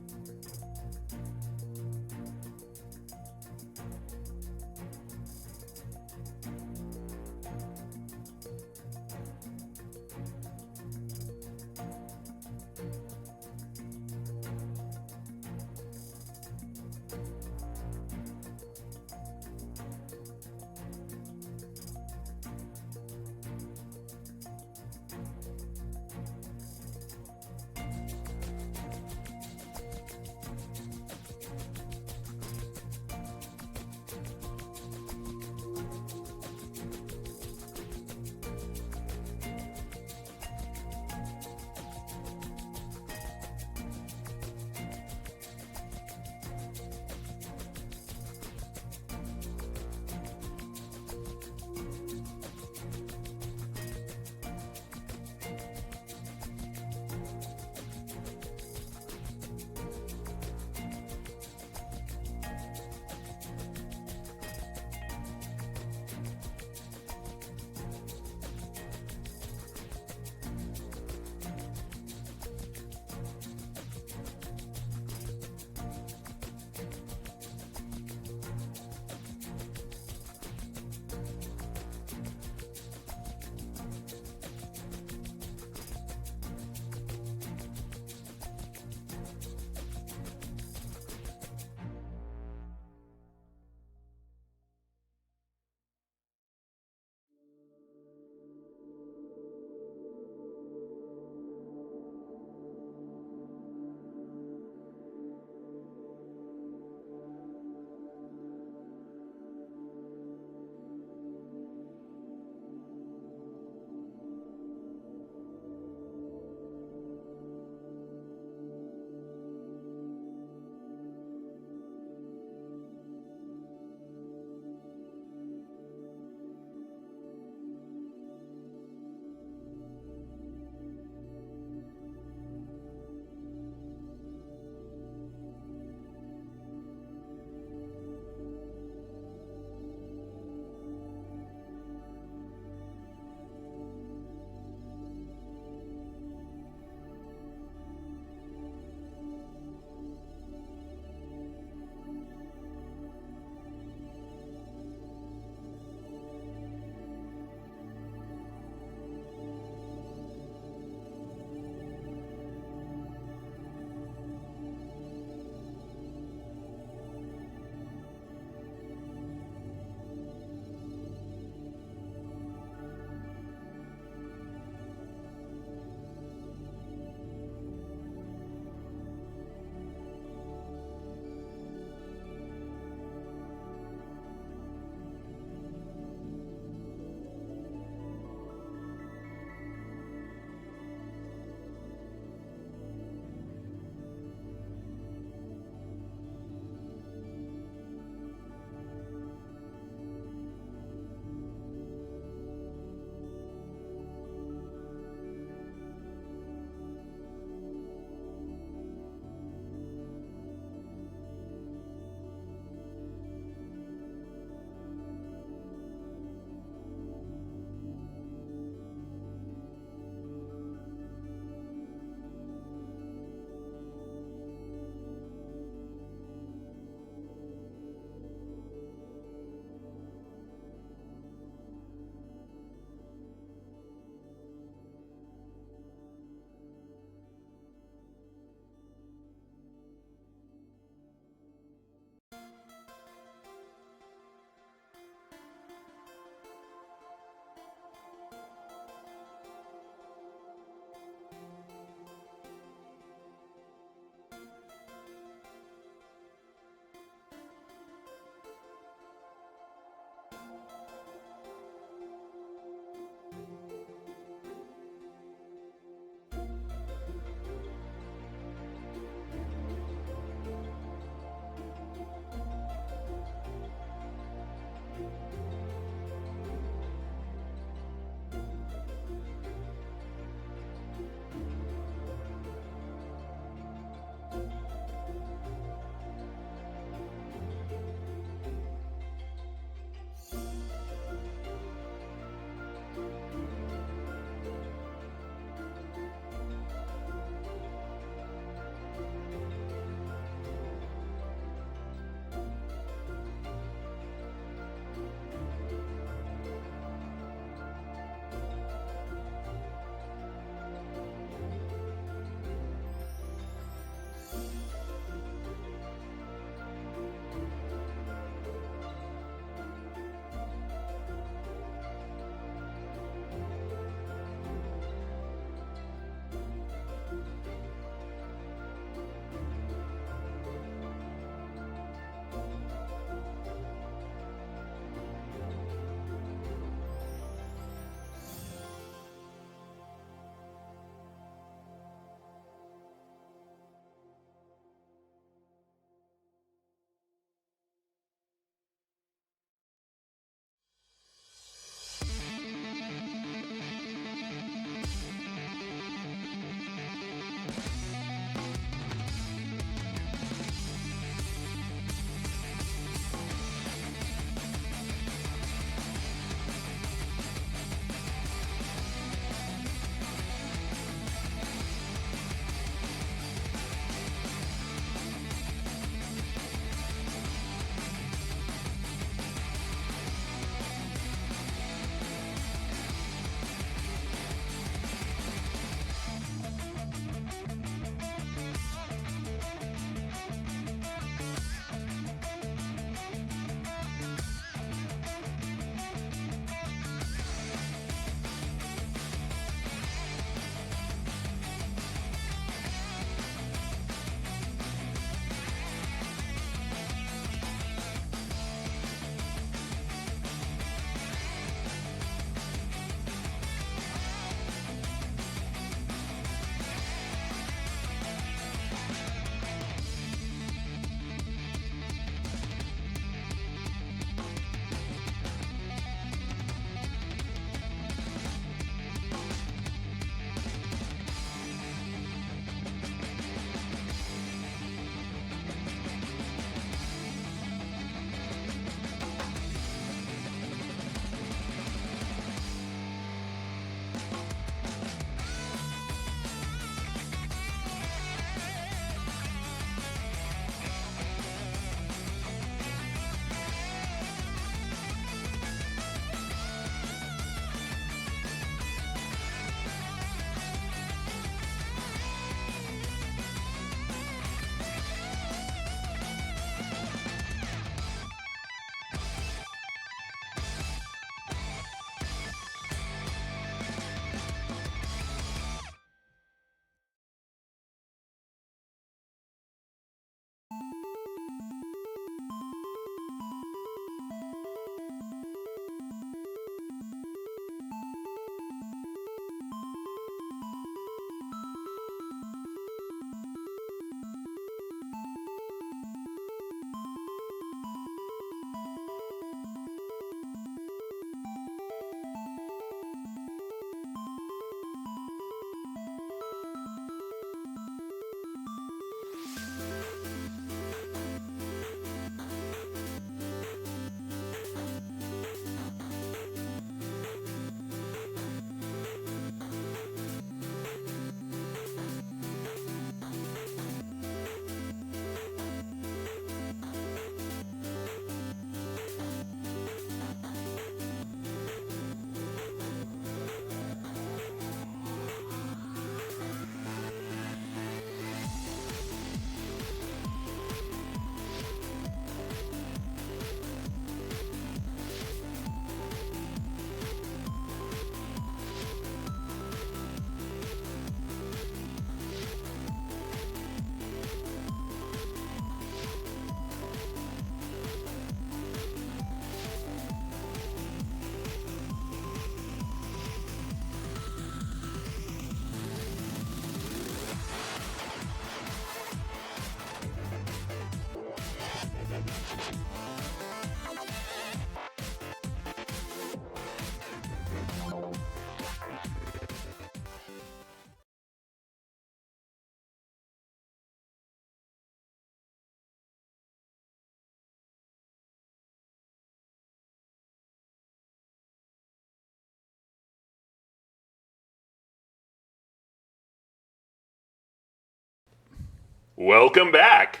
Welcome back.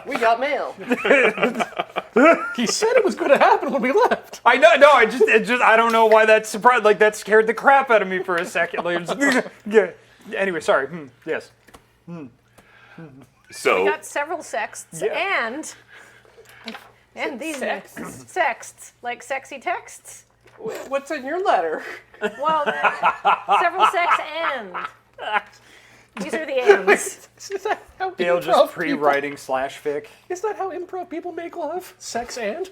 We got mail. He said it was going to happen when we left. I know, no, I don't know why that surprised, like that scared the crap out of me for a second. Like, yeah. Anyway, sorry. Yes. So Got several sexts Yeah. and these Sexts? sexts, like sexy texts. What's in your letter? Well, several sex and. These are the ands. Is that how Dale improv just people- pre-writing /fic. Is that how improv people make love? Sex and?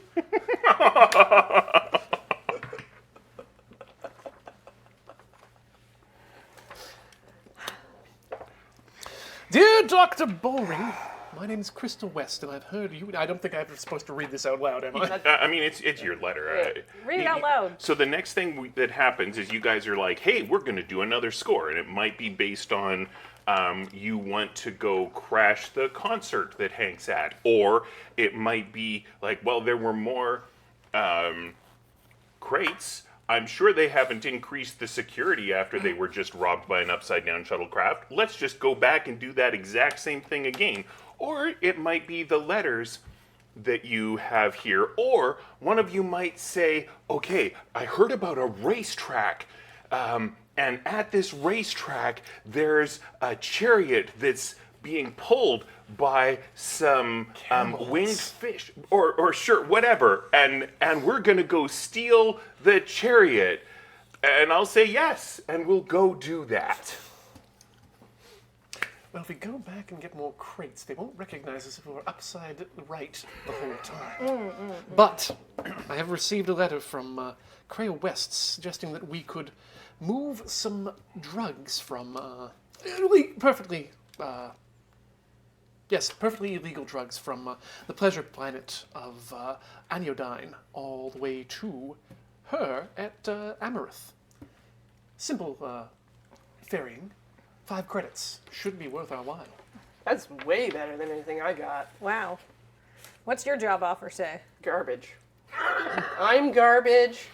Dear Dr. Boring, my name is Crystal West, and I've heard you. I don't think I'm supposed to read this out loud, am I? I mean, it's your letter. Read it out loud. So the next thing that happens is you guys are like, hey, we're going to do another score. And it might be based on you want to go crash the concert that Hank's at. Or it might be like, well, there were more crates. I'm sure they haven't increased the security after they were just robbed by an upside-down shuttlecraft. Let's just go back and do that exact same thing again. Or it might be the letters that you have here. Or one of you might say, okay, I heard about a racetrack. And at this racetrack, there's a chariot that's being pulled by some winged fish. Or sure, whatever. And we're going to go steal the chariot. And I'll say yes, and we'll go do that. Well, if we go back and get more crates, they won't recognize us if we're upside right the whole time. But I have received a letter from Creo West suggesting that we could move some drugs from perfectly illegal drugs from the pleasure planet of Anodyne all the way to her at Amaranth. Simple ferrying. 5 credits. Should be worth our while. That's way better than anything I got. Wow. What's your job offer say? Garbage. I'm garbage,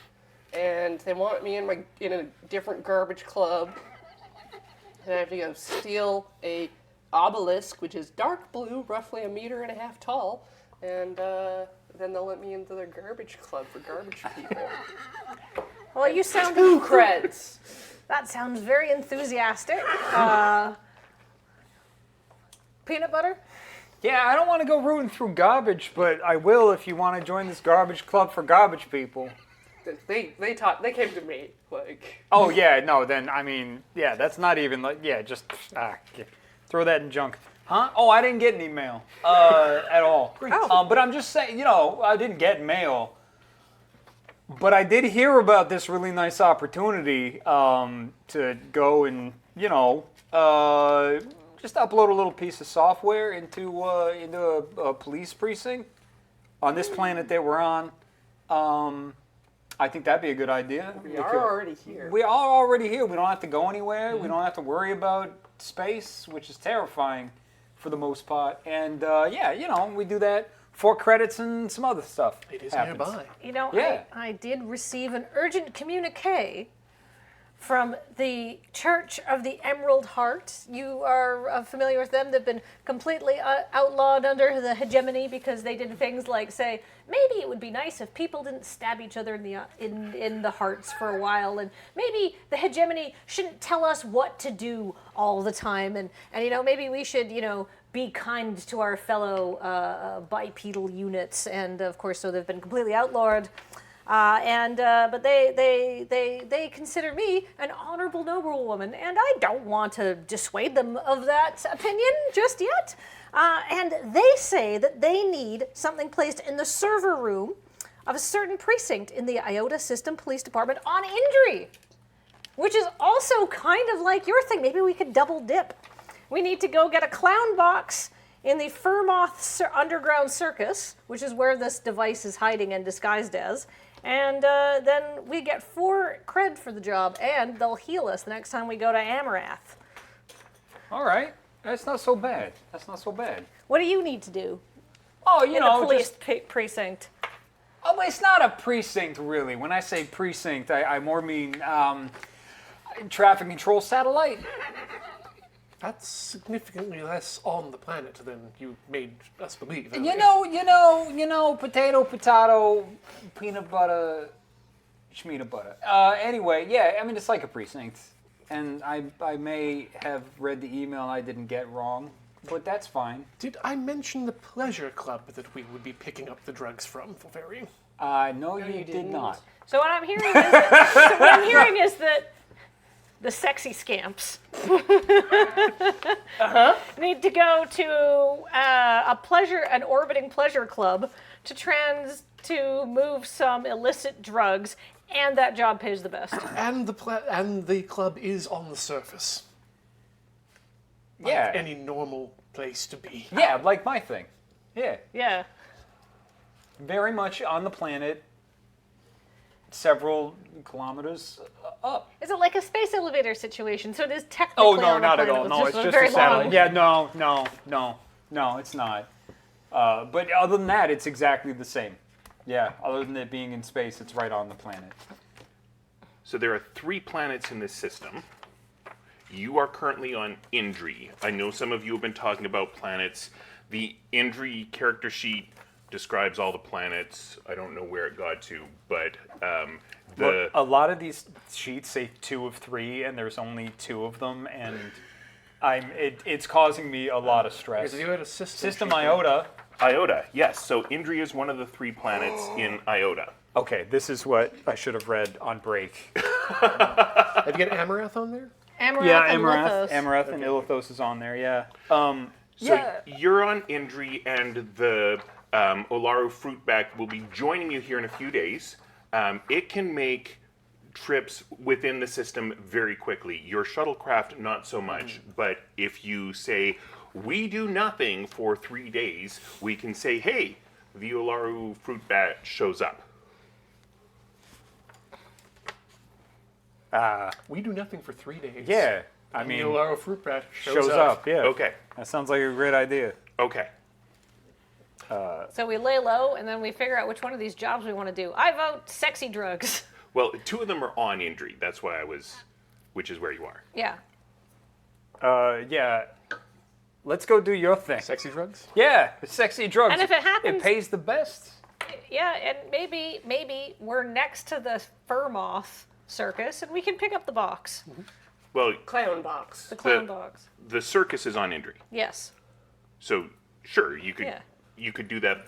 and they want me in a different garbage club. And I have to go steal a obelisk, which is dark blue, roughly 1.5 meters tall, and then they'll let me into their garbage club for garbage people. Well, you sound 2 creds. That sounds very enthusiastic. Peanut butter? Yeah, I don't want to go rooting through garbage, but I will if you want to join this garbage club for garbage people. They came to me like. Oh yeah, no, then I mean, yeah, that's not even like, yeah, just throw that in junk. Huh? Oh, I didn't get any mail at all. Great. But I'm just saying, I didn't get mail. But I did hear about this really nice opportunity to go and, just upload a little piece of software into a police precinct on this planet that we're on. I think that'd be a good idea. We are already here. We are already here. We don't have to go anywhere. We don't have to worry about space, which is terrifying for the most part. And we do that. 4 credits and some other stuff. It is happens. nearby. Yeah. I did receive an urgent communique from the Church of the Emerald Heart. You are familiar with them. They've been completely outlawed under the hegemony because they did things like say, maybe it would be nice if people didn't stab each other in the hearts for a while, and maybe the hegemony shouldn't tell us what to do all the time, and maybe we should, be kind to our fellow bipedal units, and of course, so they've been completely outlawed. But they consider me an honorable noblewoman, and I don't want to dissuade them of that opinion just yet. And they say that they need something placed in the server room of a certain precinct in the Iota System Police Department on Indri, which is also kind of like your thing. Maybe we could double dip. We need to go get a clown box in the Furmoth Underground Circus, which is where this device is hiding and disguised as. And then we get 4 cred for the job, and they'll heal us the next time we go to Amaranth. All right. That's not so bad. What do you need to do Oh, in the police precinct? Oh, but it's not a precinct, really. When I say precinct, I more mean traffic control satellite. That's significantly less on the planet than you made us believe. You know, potato, peanut butter, schmeanut butter. Anyway, yeah, I mean, it's like a precinct. And I may have read the email I didn't get wrong, but that's fine. Did I mention the pleasure club that we would be picking up the drugs from for ferrying? No, you did not. So what I'm hearing is that the sexy scamps need to go to an orbiting pleasure club to move some illicit drugs, and that job pays the best. And the club is on the surface. Like Yeah. any normal place to be. Yeah, like my thing. Yeah. Yeah. Very much on the planet, several kilometers up. Is it like a space elevator situation? So it is technically Oh, no, on the not at planet, all. it's No, it's a just very a satellite. long- Yeah, no, it's not. But other than that, it's exactly the same. Yeah, other than it being in space, it's right on the planet. So there are 3 planets in this system. You are currently on Indri. I know some of you have been talking about planets. The Indri character sheet describes all the planets. I don't know where it got to, but Look, a lot of these sheets say 2 of 3, and there's only 2 of them, and it's causing me a lot of stress. Because you had a system. System sheet. Iota. Iota, yes. So Indri is one of the 3 planets in Iota. Okay, this is what I should have read on break. Have you got Amaranth on there? Amaranth and Lithos. Amaranth and Ilithos is on there, yeah. So Yeah. you're on Indri, and the Olaru Fruitbat will be joining you here in a few days. It can make trips within the system very quickly. Your shuttlecraft, not so much. But if you say, we do nothing for 3 days, we can say, hey, the Olaru Fruitbat shows up. We do nothing for 3 days. Yeah, I The mean, Olaro fruit bat shows up, yeah. Okay, That sounds like a great idea. okay. So we lay low, and then we figure out which one of these jobs we want to do. I vote sexy drugs. Well, 2 of them are on Indri. That's why which is where you are. Yeah. Yeah. Let's go do your thing. Sexy drugs? Yeah, sexy drugs. And if it happens- it pays the best. Yeah, and maybe we're next to the fur moth circus, and we can pick up the box, Well, Clown box. the clown box. the circus is on Indri. Yes. So, sure, you could Yeah. you could do that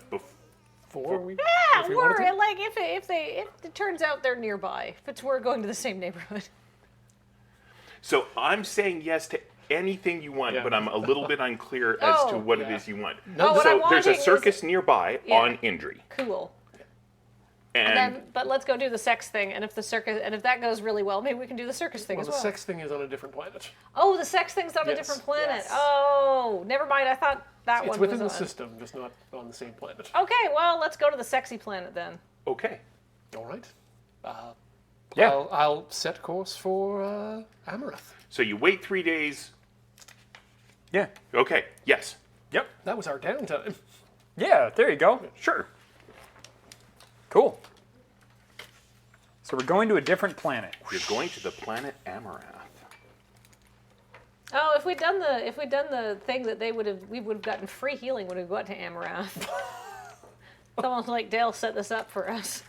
Four? We, Yeah, if we wanted or to? like if it turns out they're nearby, if we're going to the same neighborhood. So I'm saying yes to anything you want, Yeah. but I'm a little bit unclear as to Oh, what it yeah. is you want. Oh, what I'm So there's a wanting is- circus nearby Yeah. on Indri, Cool. and But let's go do the sex thing, and if that goes really well, maybe we can do the circus thing Well, as the well. sex thing is on a different planet. Oh, the sex thing's on a Yes. different planet. Yes. Oh, never mind. I thought that It's one within the was on. system, just not on the same planet. Okay, well, let's go to the sexy planet then. okay. All right. Yeah. I'll set course for Amaranth. So you wait 3 days. Yeah. Okay. Yes. Yep. That was our downtime. Yeah, there you go. Sure. Cool. So we're going to a different planet. You're going to the planet Amaranth. Oh, if we'd done the thing that we would have gotten free healing when we got to Amaranth. It's almost like Dale set this up for us.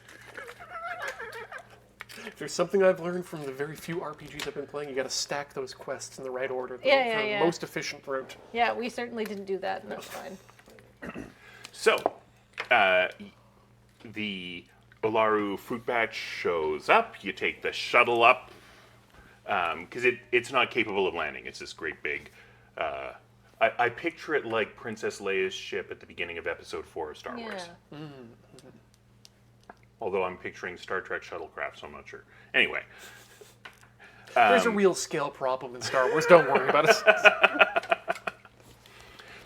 If there's something I've learned from the very few RPGs I've been playing, you got to stack those quests in the right order. For the most efficient route. Yeah, we certainly didn't do that, and that's fine. So, the Olaru Fruitbat shows up. You take the shuttle up because it's not capable of landing. It's this great big. I picture it like Princess Leia's ship at the beginning of Episode 4 of Star Wars. Yeah. Although I'm picturing Star Trek shuttlecraft, so I'm not sure. Anyway, There's a real scale problem in Star Wars. Don't worry about it.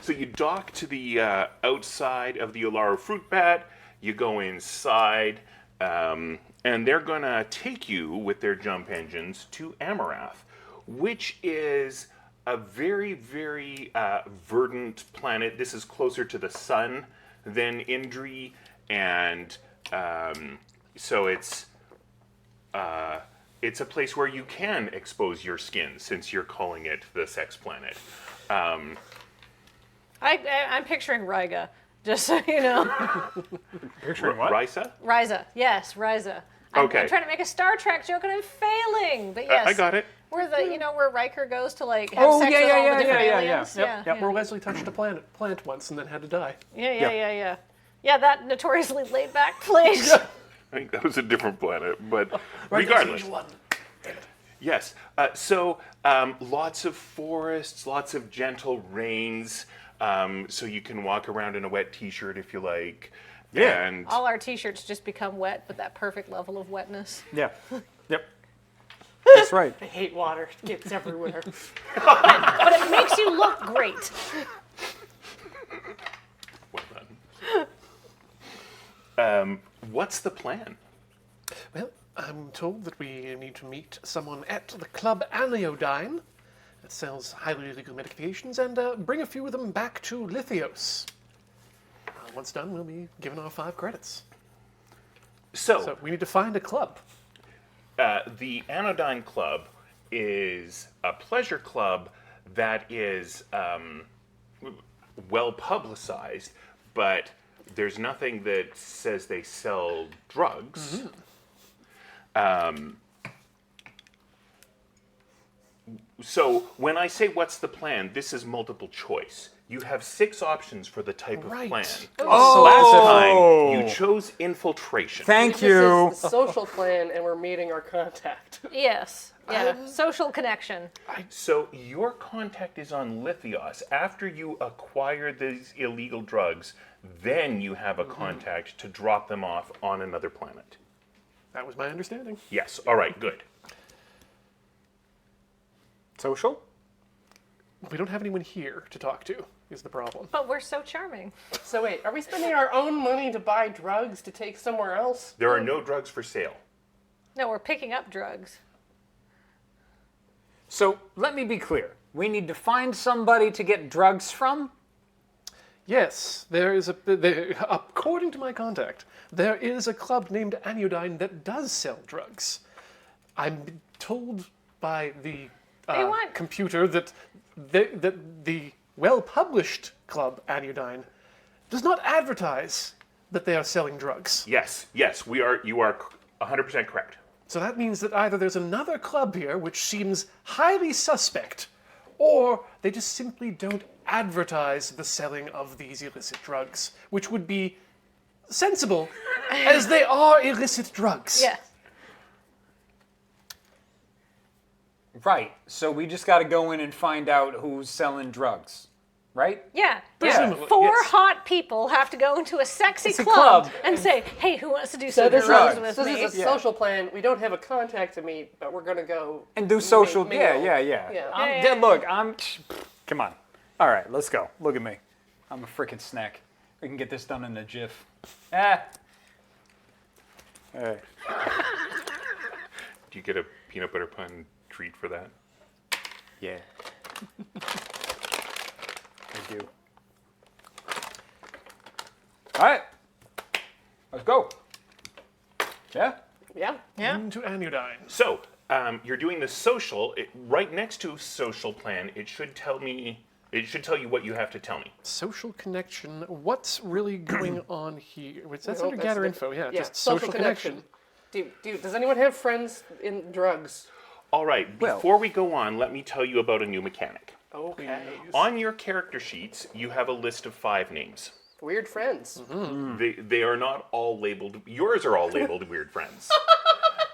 so you dock to the outside of the Olaru Fruitbat. You go inside, and they're gonna take you with their jump engines to Amaranth, which is a very, very verdant planet. This is closer to the sun than Indri, and so it's it's a place where you can expose your skin, since you're calling it the sex planet. I'm picturing Riga, just so you know. Picturing what? Risa? Riza, yes, Riza. Okay. I'm trying to make a Star Trek joke and I'm failing, but yes. I got it. Where where Riker goes to like have sex with all the different aliens. Yep. Where Wesley touched a plant once and then had to die. Yeah, that notoriously laid back place. I think that was a different planet, but regardless. Yes. So lots of forests, lots of gentle rains, so you can walk around in a wet T-shirt if you like. Yeah. And All our T-shirts just become wet with that perfect level of wetness. Yeah. Yep. That's right. I hate water. It gets everywhere. But it makes you look great. well done. What's the plan? Well, I'm told that we need to meet someone at the Club Anodyne that sells highly illegal medications and bring a few of them back to Lithios. Once done, we'll be given our 5 credits. So we need to find a club. The Anodyne Club is a pleasure club that is well publicized, but there's nothing that says they sell drugs. So when I say what's the plan, this is multiple choice. You have 6 options for the type of Right. plan. Oh. Last time, you chose infiltration. Thank This you. is the social plan, and we're meeting our contact. Yes. Yeah. Social connection. So your contact is on Lithios. After you acquire these illegal drugs, then you have a contact to drop them off on another planet. That was my understanding. Yes. All right. Good. Social? We don't have anyone here to talk to, is the problem. But we're so charming. So wait, are we spending our own money to buy drugs to take somewhere else? There are no drugs for sale. No, we're picking up drugs. So let me be clear. We need to find somebody to get drugs from? Yes, according to my contact, there is a club named Anodyne that does sell drugs. I'm told by the want- computer that the well-published club Anodyne does not advertise that they are selling drugs. Yes. Yes. You are 100% correct. So that means that either there's another club here which seems highly suspect, or they just simply don't advertise the selling of these illicit drugs, which would be sensible, as they are illicit drugs. Yeah. Right. So we just got to go in and find out who's selling drugs. Right? Yeah. Presumably, 4 yes. hot people have to go into a sexy It's a club, club. and say, hey, who wants to do So some this drugs is, with so me? this is a social plan. We don't have a contact to meet, but we're gonna go And do social. mingle. Yeah. Yeah. Look, come on. All right, let's go. Look at me. I'm a freaking snack. We can get this done in a jiff. Ah. All right. Do you get a peanut butter pun treat for that? Yeah. I do. All right. Let's go. Yeah? Yeah. Yeah. Into Anodyne. So you're doing the social. Right next to social plan, it should tell you what you have to tell me. Social connection. What's really going on here? That's No, under that's gather the- info. Yeah, yeah, just social connection. Does anyone have friends in drugs? All right. Before we go on, let me tell you about a new mechanic. Okay. On your character sheets, you have a list of 5 names. Weird friends. They are not all labeled. Yours are all labeled weird friends.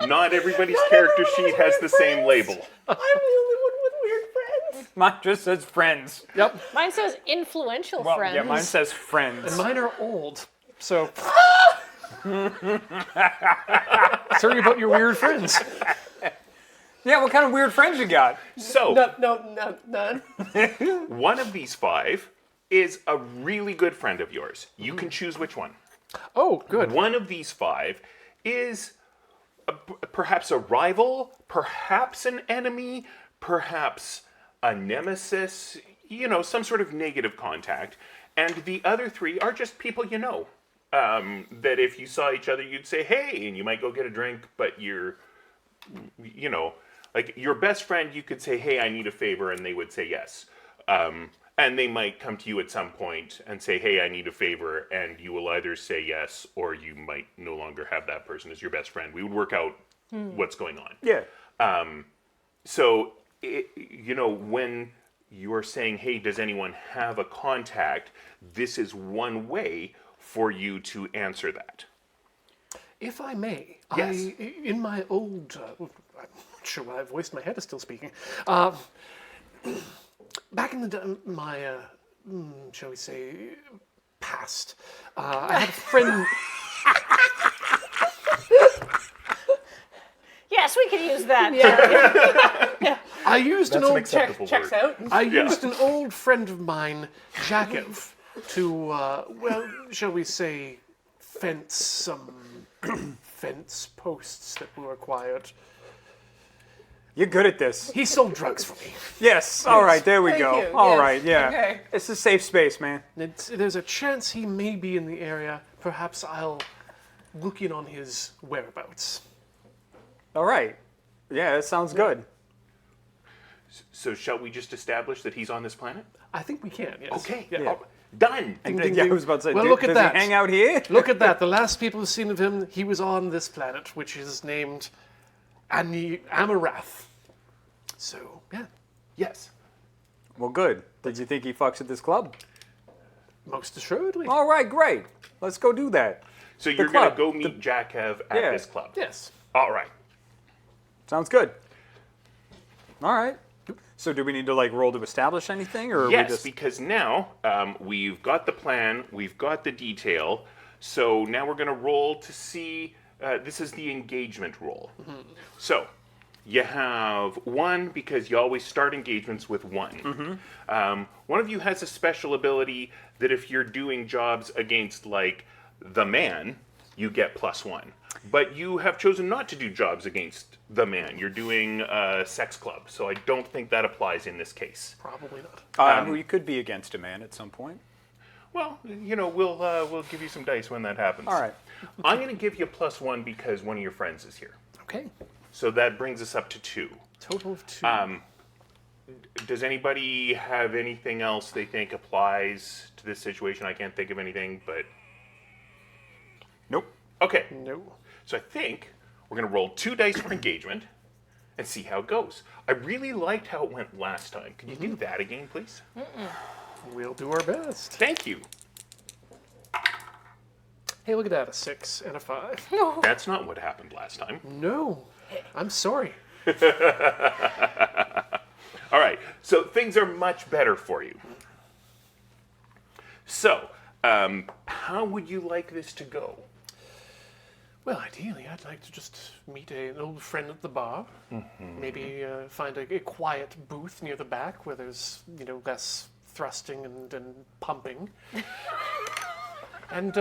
Not everybody's character sheet has the same label. I'm the only one with weird friends. Mine just says friends. Yep. Mine says influential Well, friends. yeah, mine says friends. Mine are old, so. Sorry about your weird friends. Yeah, what kind of weird friends you got? So None. one of these 5 is a really good friend of yours. You can choose which one. Oh, good. One of these 5 is perhaps a rival, perhaps an enemy, perhaps a nemesis, some sort of negative contact. And the other 3 are just people you know. That if you saw each other, you'd say, hey, and you might go get a drink, but you're you know, like your best friend, you could say, hey, I need a favor, and they would say yes. And they might come to you at some point and say, hey, I need a favor, and you will either say yes, or you might no longer have that person as your best friend. We would work out what's going on. Yeah. So, you know, when you're saying, hey, does anyone have a contact, this is one way for you to answer that. If I may, Yes. in my old, I'm not sure why I voiced my head is still speaking. Back in my, shall we say, past, I had a friend. Yes, we could use that. I used an That's an old acceptable Checks word. out. I used an old friend of mine, Jakov, to, well, shall we say, fence some fence posts that were acquired. You're good at this. He sold drugs for me. Yes. All right. There we Thank go. you, All yes, right. Yeah. okay. It's a safe space, man. There's a chance he may be in the area. Perhaps I'll look in on his whereabouts. All right. Yeah, that sounds good. So shall we just establish that he's on this planet? I think we can, yes. Okay. Yeah. Yeah. Done. Ding, ding, Yeah, I ding. was about to say, Well, look at does that. he hang out here? Look at that. The last people who've seen of him, he was on this planet, which is named Amarath. So, yeah, Yes. Well, good. Did you think he fucks at this club? most assuredly. All right, great. Let's go do that. So you're going to club. go meet Jakov at Yeah. this club? Yes. All right. Sounds good. All right. So do we need to like roll to establish anything, or are we Yes, just? because now we've got the plan, we've got the detail, so now we're going to roll to see, this is the engagement roll. So you have 1 because you always start engagements with 1. One of you has a special ability that if you're doing jobs against like the man, you get +1. But you have chosen not to do jobs against the man. You're doing a sex club, so I don't think that applies in this case. Probably not. We could be against a man at some point. Well, you know, we'll give you some dice when that happens. All right. I'm going to give you +1 because one of your friends is here. Okay. So that brings us up to 2. Total of 2. Does anybody have anything else they think applies to this situation? I can't think of anything, but Nope. okay. No. So I think we're going to roll 2 dice for engagement and see how it goes. I really liked how it went last time. Could you do that again, please? We'll do our best. Thank you. Hey, look at that. A 6 and a 5. That's not what happened last time. No. I'm sorry. All right, so things are much better for you. So, how would you like this to go? Well, ideally, I'd like to just meet an old friend at the bar. Maybe find a quiet booth near the back where there's, less thrusting and pumping. And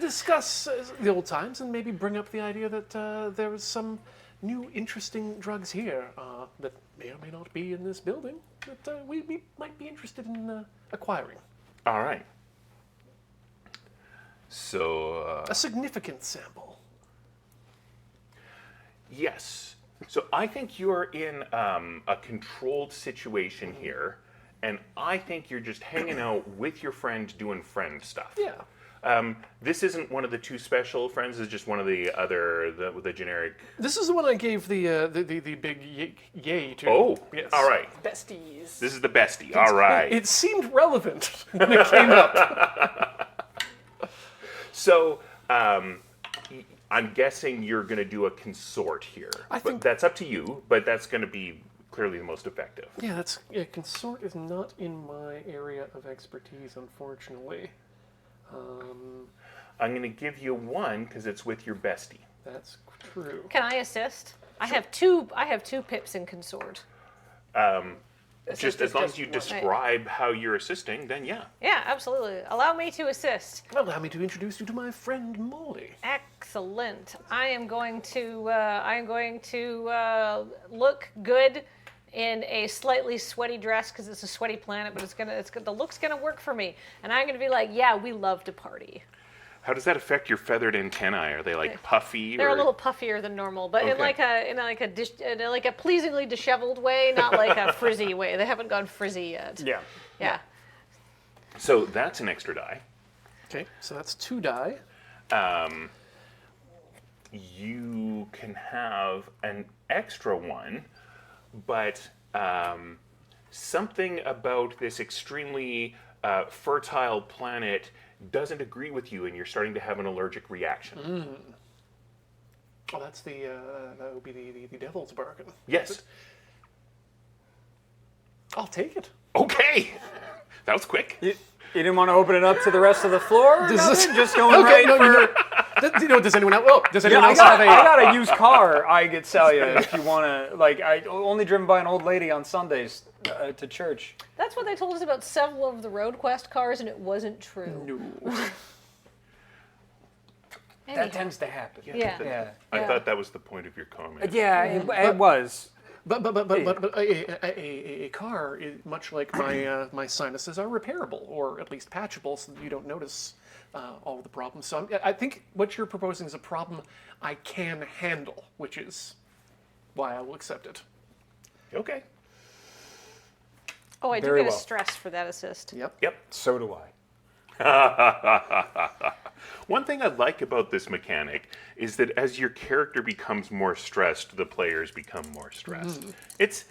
discuss the old times and maybe bring up the idea that there is some new interesting drugs here that may or may not be in this building that we might be interested in acquiring. All right. So, A significant sample. yes. So I think you're in a controlled situation here, and I think you're just hanging out with your friend doing friend stuff. Yeah. This isn't one of the 2 special friends. It's just one of the other, the generic. This is the one I gave the big yay to. Oh, yes. all right. Besties. This is the bestie. All right. It seemed relevant when it came up. So, I'm guessing you're going to do a consort here. I think- but that's up to you, but that's going to be clearly the most effective. Yeah, consort is not in my area of expertise, unfortunately. I'm going to give you 1 because it's with your bestie. That's true. Can I assist? I have two pips in consort. Just as long as you describe how you're assisting, then yeah. Yeah, absolutely. Allow me to assist. Allow me to introduce you to my friend Molly. Excellent. I am going to look good in a slightly sweaty dress because it's a sweaty planet, but the look's gonna work for me. And I'm gonna be like, yeah, we love to party. How does that affect your feathered antennae? Are they like puffy? They're or? a little puffier than normal, but in Okay. like a pleasingly disheveled way, not like a frizzy way. They haven't gone frizzy yet. Yeah. Yeah. So that's an extra die. Okay, so that's 2 die. You can have an extra one, but something about this extremely fertile planet doesn't agree with you, and you're starting to have an allergic reaction. Oh, that's the that would be the devil's bargain. Yes. I'll take it. Okay. That was quick. You didn't want to open it up to the rest of the floor? Or Does this- nothing? Just going Okay, right no, for... does anyone else? Oh, does anyone I else have got, a? I got a used car I could sell you if you want to. Like, I only driven by an old lady on Sundays to church. That's what they told us about several of the Road Quest cars, and it wasn't true. No. That Anyhow. tends to happen. Yeah. Yeah. I Yeah. thought that was the point of your comment. Yeah, it was. But a car, much like my sinuses, are repairable or at least patchable, so that you don't notice all of the problems. So I think what you're proposing is a problem I can handle, which is why I will accept it. Okay. Oh, I do Very get a well. stress for that assist. Yep. Yep. So do I. One thing I like about this mechanic is that as your character becomes more stressed, the players become more stressed. It's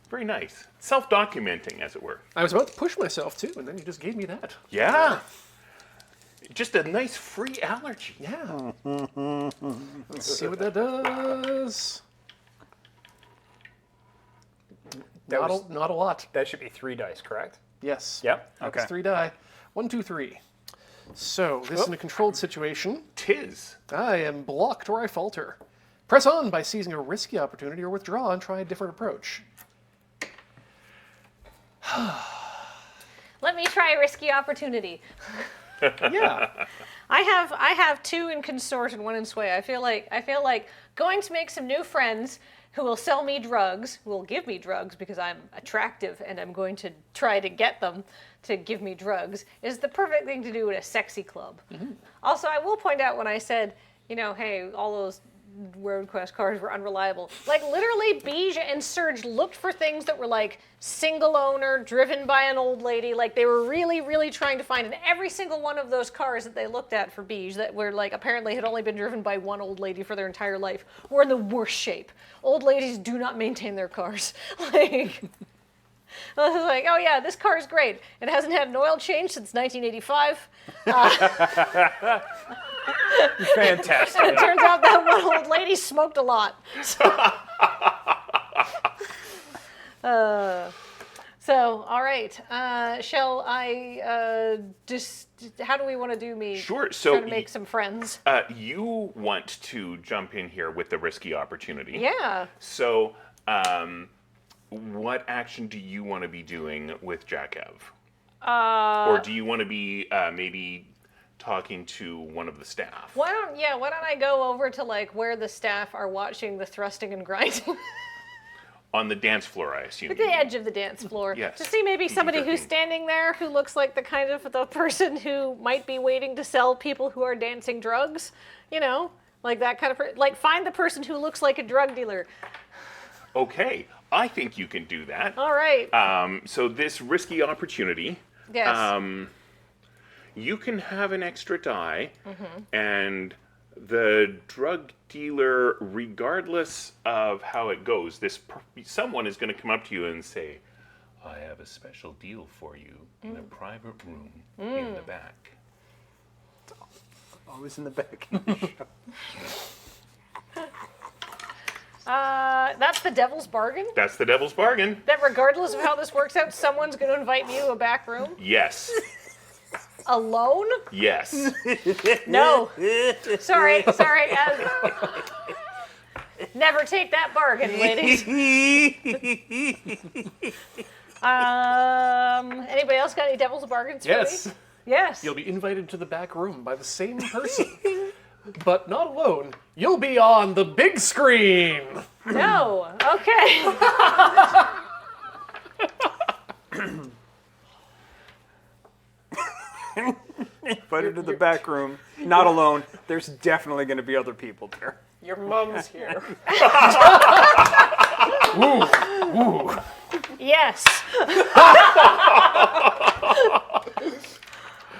very nice. Self-documenting, as it were. I was about to push myself too, and then you just gave me that. Yeah. Just a nice free allergy. Yeah. Let's see what that does. That Not, was- not a lot. That should be 3 dice, correct? Yes. Yep. That's Okay. 3 die. 1, 2, 3. So, this is in a controlled situation. Tis. I am blocked or I falter. Press on by seizing a risky opportunity or withdraw and try a different approach. Let me try a risky opportunity. Yeah. I have 2 in consort and 1 in sway. I feel like going to make some new friends who will sell me drugs, who will give me drugs because I'm attractive and I'm going to try to get them to give me drugs, is the perfect thing to do at a sexy club. Also, I will point out when I said, hey, all those Road Quest cars were unreliable. Like, literally, Beige and Surge looked for things that were, like, single owner, driven by an old lady. Like, they were really, really trying to find, and every single one of those cars that they looked at for Beige that were, like, apparently had only been driven by one old lady for their entire life were in the worst shape. Old ladies do not maintain their cars. Like... I was like, oh yeah, this car is great. It hasn't had an oil change since 1985. Fantastic. And it turns out that one old lady smoked a lot. So all right. Shall I just? How do we want to do me? Sure, so try to make some friends. You want to jump in here with the risky opportunity. Yeah. So, what action do you want to be doing with Jakev? Or do you want to be maybe talking to one of the staff? Why don't I go over to like where the staff are watching the thrusting and grinding? On the dance floor, I assume. At the edge of the dance floor. Yes. To see maybe somebody who's PG-13. standing there who looks like the kind of the person who might be waiting to sell people who are dancing drugs. Like that kind of like find the person who looks like a drug dealer. Okay, I think you can do that. All right. So this risky opportunity, Yes. you can have an extra die, and the drug dealer, regardless of how it goes, someone is going to come up to you and say, "I have a special deal for you in a private room in the back." Always in the back. That's the devil's bargain. That's the devil's bargain. That regardless of how this works out, someone's going to invite me to a back room Yes. alone. Yes. No. Sorry. Never take that bargain, ladies. Anybody else got any devil's bargains for Yes. me? Yes. You'll be invited to the back room by the same person. But not alone. You'll be on the big screen. No. Okay. Put her to the back room. Not alone. There's definitely going to be other people there. Your mom's here. Yes.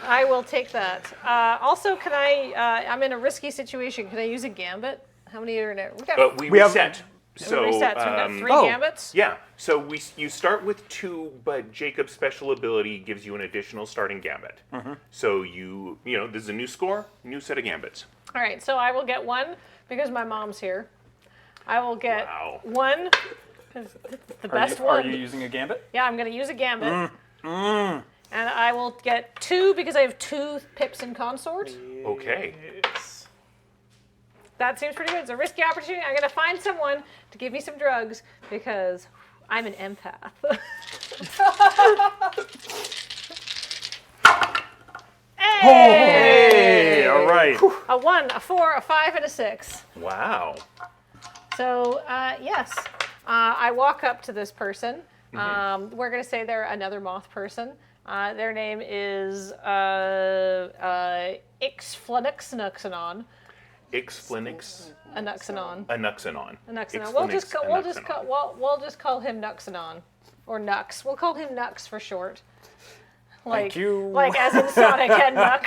I will take that. Also, can I'm in a risky situation. Can I use a gambit? How many are there? We We have- reset. So, reset. So we've got 3 oh. gambits. yeah. So you start with 2, but Jacob's special ability gives you an additional starting gambit. So this is a new score, new set of gambits. All right. So I will get 1 because my mom's here. I will get Wow. 1 because it's the best Are one. you using a gambit? Yeah, I'm going to use a gambit. And I will get 2 because I have 2 pips in consort. Okay. Yes. That seems pretty good. It's a risky opportunity. I'm going to find someone to give me some drugs because I'm an empath. Hey, all right. A 1, a 4, a 5, and a 6. Wow. So, yes. I walk up to this person. We're going to say they're another moth person. Their name is Ixflunuxanon. Ixflinix Anuxanon. Anuxanon. Anuxanon. Ixflinix We'll just call him Nuxanon. Or Nux. We'll call him Nux for short. Like, Thank you. Like as in Sonic and Nux.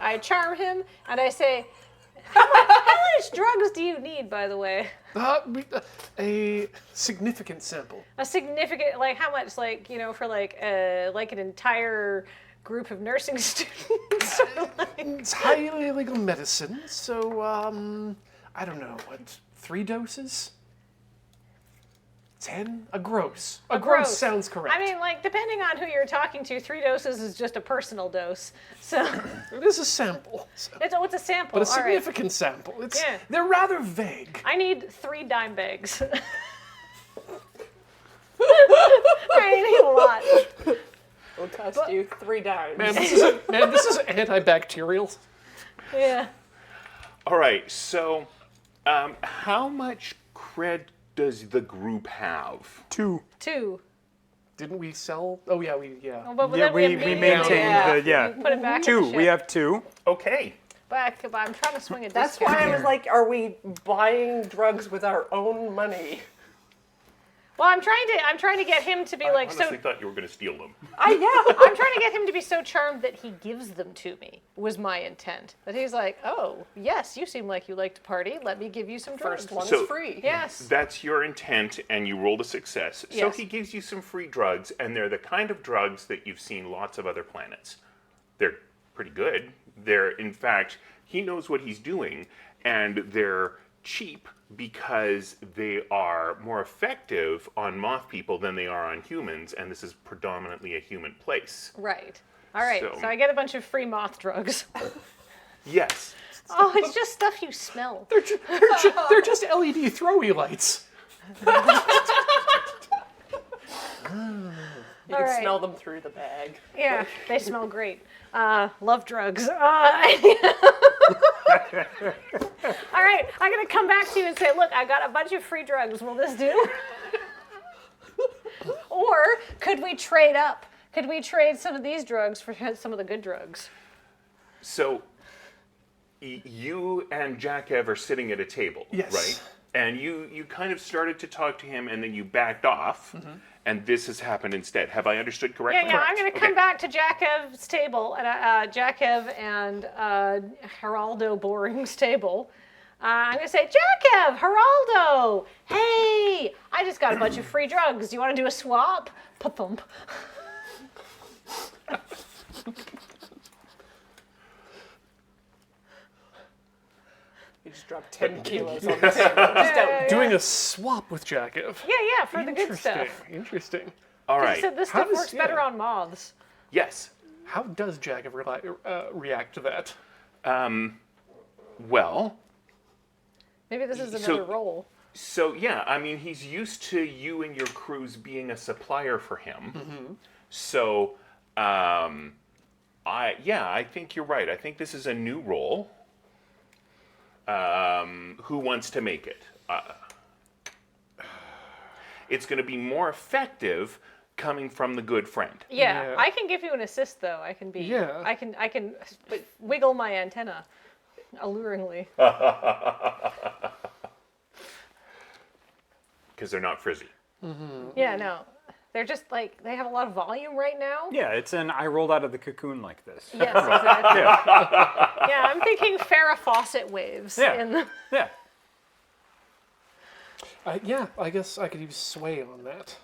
I charm him and I say, how much drugs do you need, by the way? A significant sample. A significant, like how much, like, for like an entire group of nursing students? It's highly illegal medicine, so, I don't know, 3 doses? 10? A gross. A gross sounds correct. I mean, like, depending on who you're talking to, 3 doses is just a personal dose. So It is a sample. So. it's a sample. But a All right. significant sample. Yeah. They're rather vague. I need 3 dime bags. I need a lot. It'll cost you 3 dimes. Man, this is antibacterial. Yeah. All right. So, how much cred does the group have? 2. 2. Didn't we sell? Oh, yeah, But Yeah, then we immediately, maintained the put it back in 2. the We ship. have 2. Okay. But I'm trying to swing a That's discount why I here. was like, are we buying drugs with our own money? Well, I'm trying to get him to be I like honestly so. thought you were going to steal them. I'm trying to get him to be so charmed that he gives them to me. Was my intent. That he's like, oh yes, you seem like you like to party. Let me give you some drugs. First one's So- free. Yes. That's your intent, and you rolled a success. So Yes. he gives you some free drugs, and they're the kind of drugs that you've seen lots of other planets. They're pretty good. In fact, he knows what he's doing, and they're cheap because they are more effective on moth people than they are on humans, and this is predominantly a human place. Right. All right. So- So I get a bunch of free moth drugs. Yes. Oh, it's just stuff you smell. They're just LED throwy lights. You All can right. smell them through the bag. Yeah, they smell great. Love drugs. All right, I'm gonna come back to you and say, look, I got a bunch of free drugs. Will this do? Or could we trade up? Could we trade some of these drugs for some of the good drugs? So, you and Jakev are sitting at a table, Yes. right? And you kind of started to talk to him, and then you backed off, and this has happened instead. Have I understood correctly? Yeah, I'm going to come Okay. back to Jakev's table, and Jakev and Geraldo Boring's table. I'm going to say, Jakev, Geraldo, hey, I just got a bunch of free drugs. Do you want to do a swap? Pa-thump. You just dropped 10 kilos on the table. Just out. Doing a swap with Jakev. Yeah, for the good stuff. Interesting. All He right. said this How stuff does- works better yeah. on moths. Yes. How does Jakev react to that? Well, Maybe this is So- another role. so yeah, I mean, he's used to you and your crews being a supplier for him. So, I think you're right. I think this is a new role. Who wants to make it? it's going to be more effective coming from the good friend. Yeah. Yeah, I can give you an assist though. I can be. Yeah. I can wiggle my antenna alluringly. Because they're not frizzy. Yeah, no. They're just like they have a lot of volume right now. Yeah, it's an I rolled out of the cocoon like this. Yes, exactly. Yeah, I'm thinking Farrah Fawcett waves. Yeah. In the... Yeah. Yeah, I guess I could use sway on that.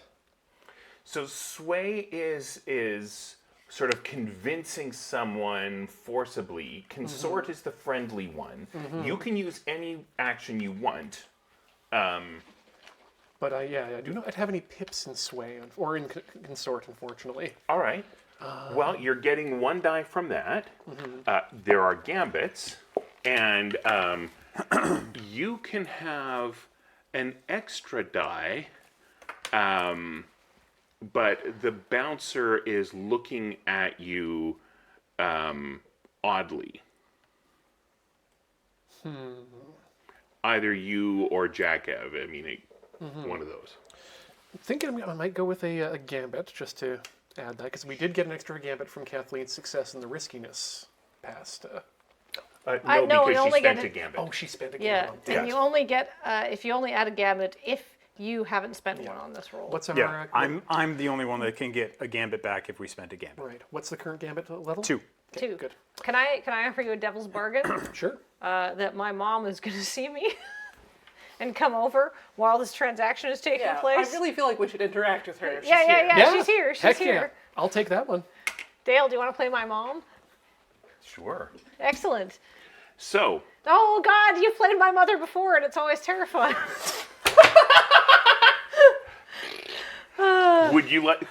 So sway is sort of convincing someone forcibly. Consort is the friendly one. You can use any action you want. But I do not have any pips in sway or in consort, unfortunately. All right. Well, you're getting 1 die from that. There are gambits, and you can have an extra die, but the bouncer is looking at you oddly. Either you or Jack Ev. I mean, one of those. I'm thinking I might go with a gambit just to add that, because we did get an extra gambit from Kathleen's success in the riskiness past. No, no, because you she only spent get a gambit. Oh, she spent a Yeah, gambit. and Yes. you only get if you only add a gambit if you haven't spent one on this roll. What's our Yeah, I'm the only one that can get a gambit back if we spent a gambit. right? What's the current gambit level? 2. Okay, 2. Good. Can I offer you a devil's bargain? Sure. That my mom is going to see me and come over while this transaction is taking Yeah, I place. really feel like we should interact with her. If yeah, she's yeah, here. yeah, She's here. She's Heck here. yeah. I'll take that one. Dale, do you want to play my mom? Sure. Excellent. So, Oh God, you've played my mother before, and it's always terrifying.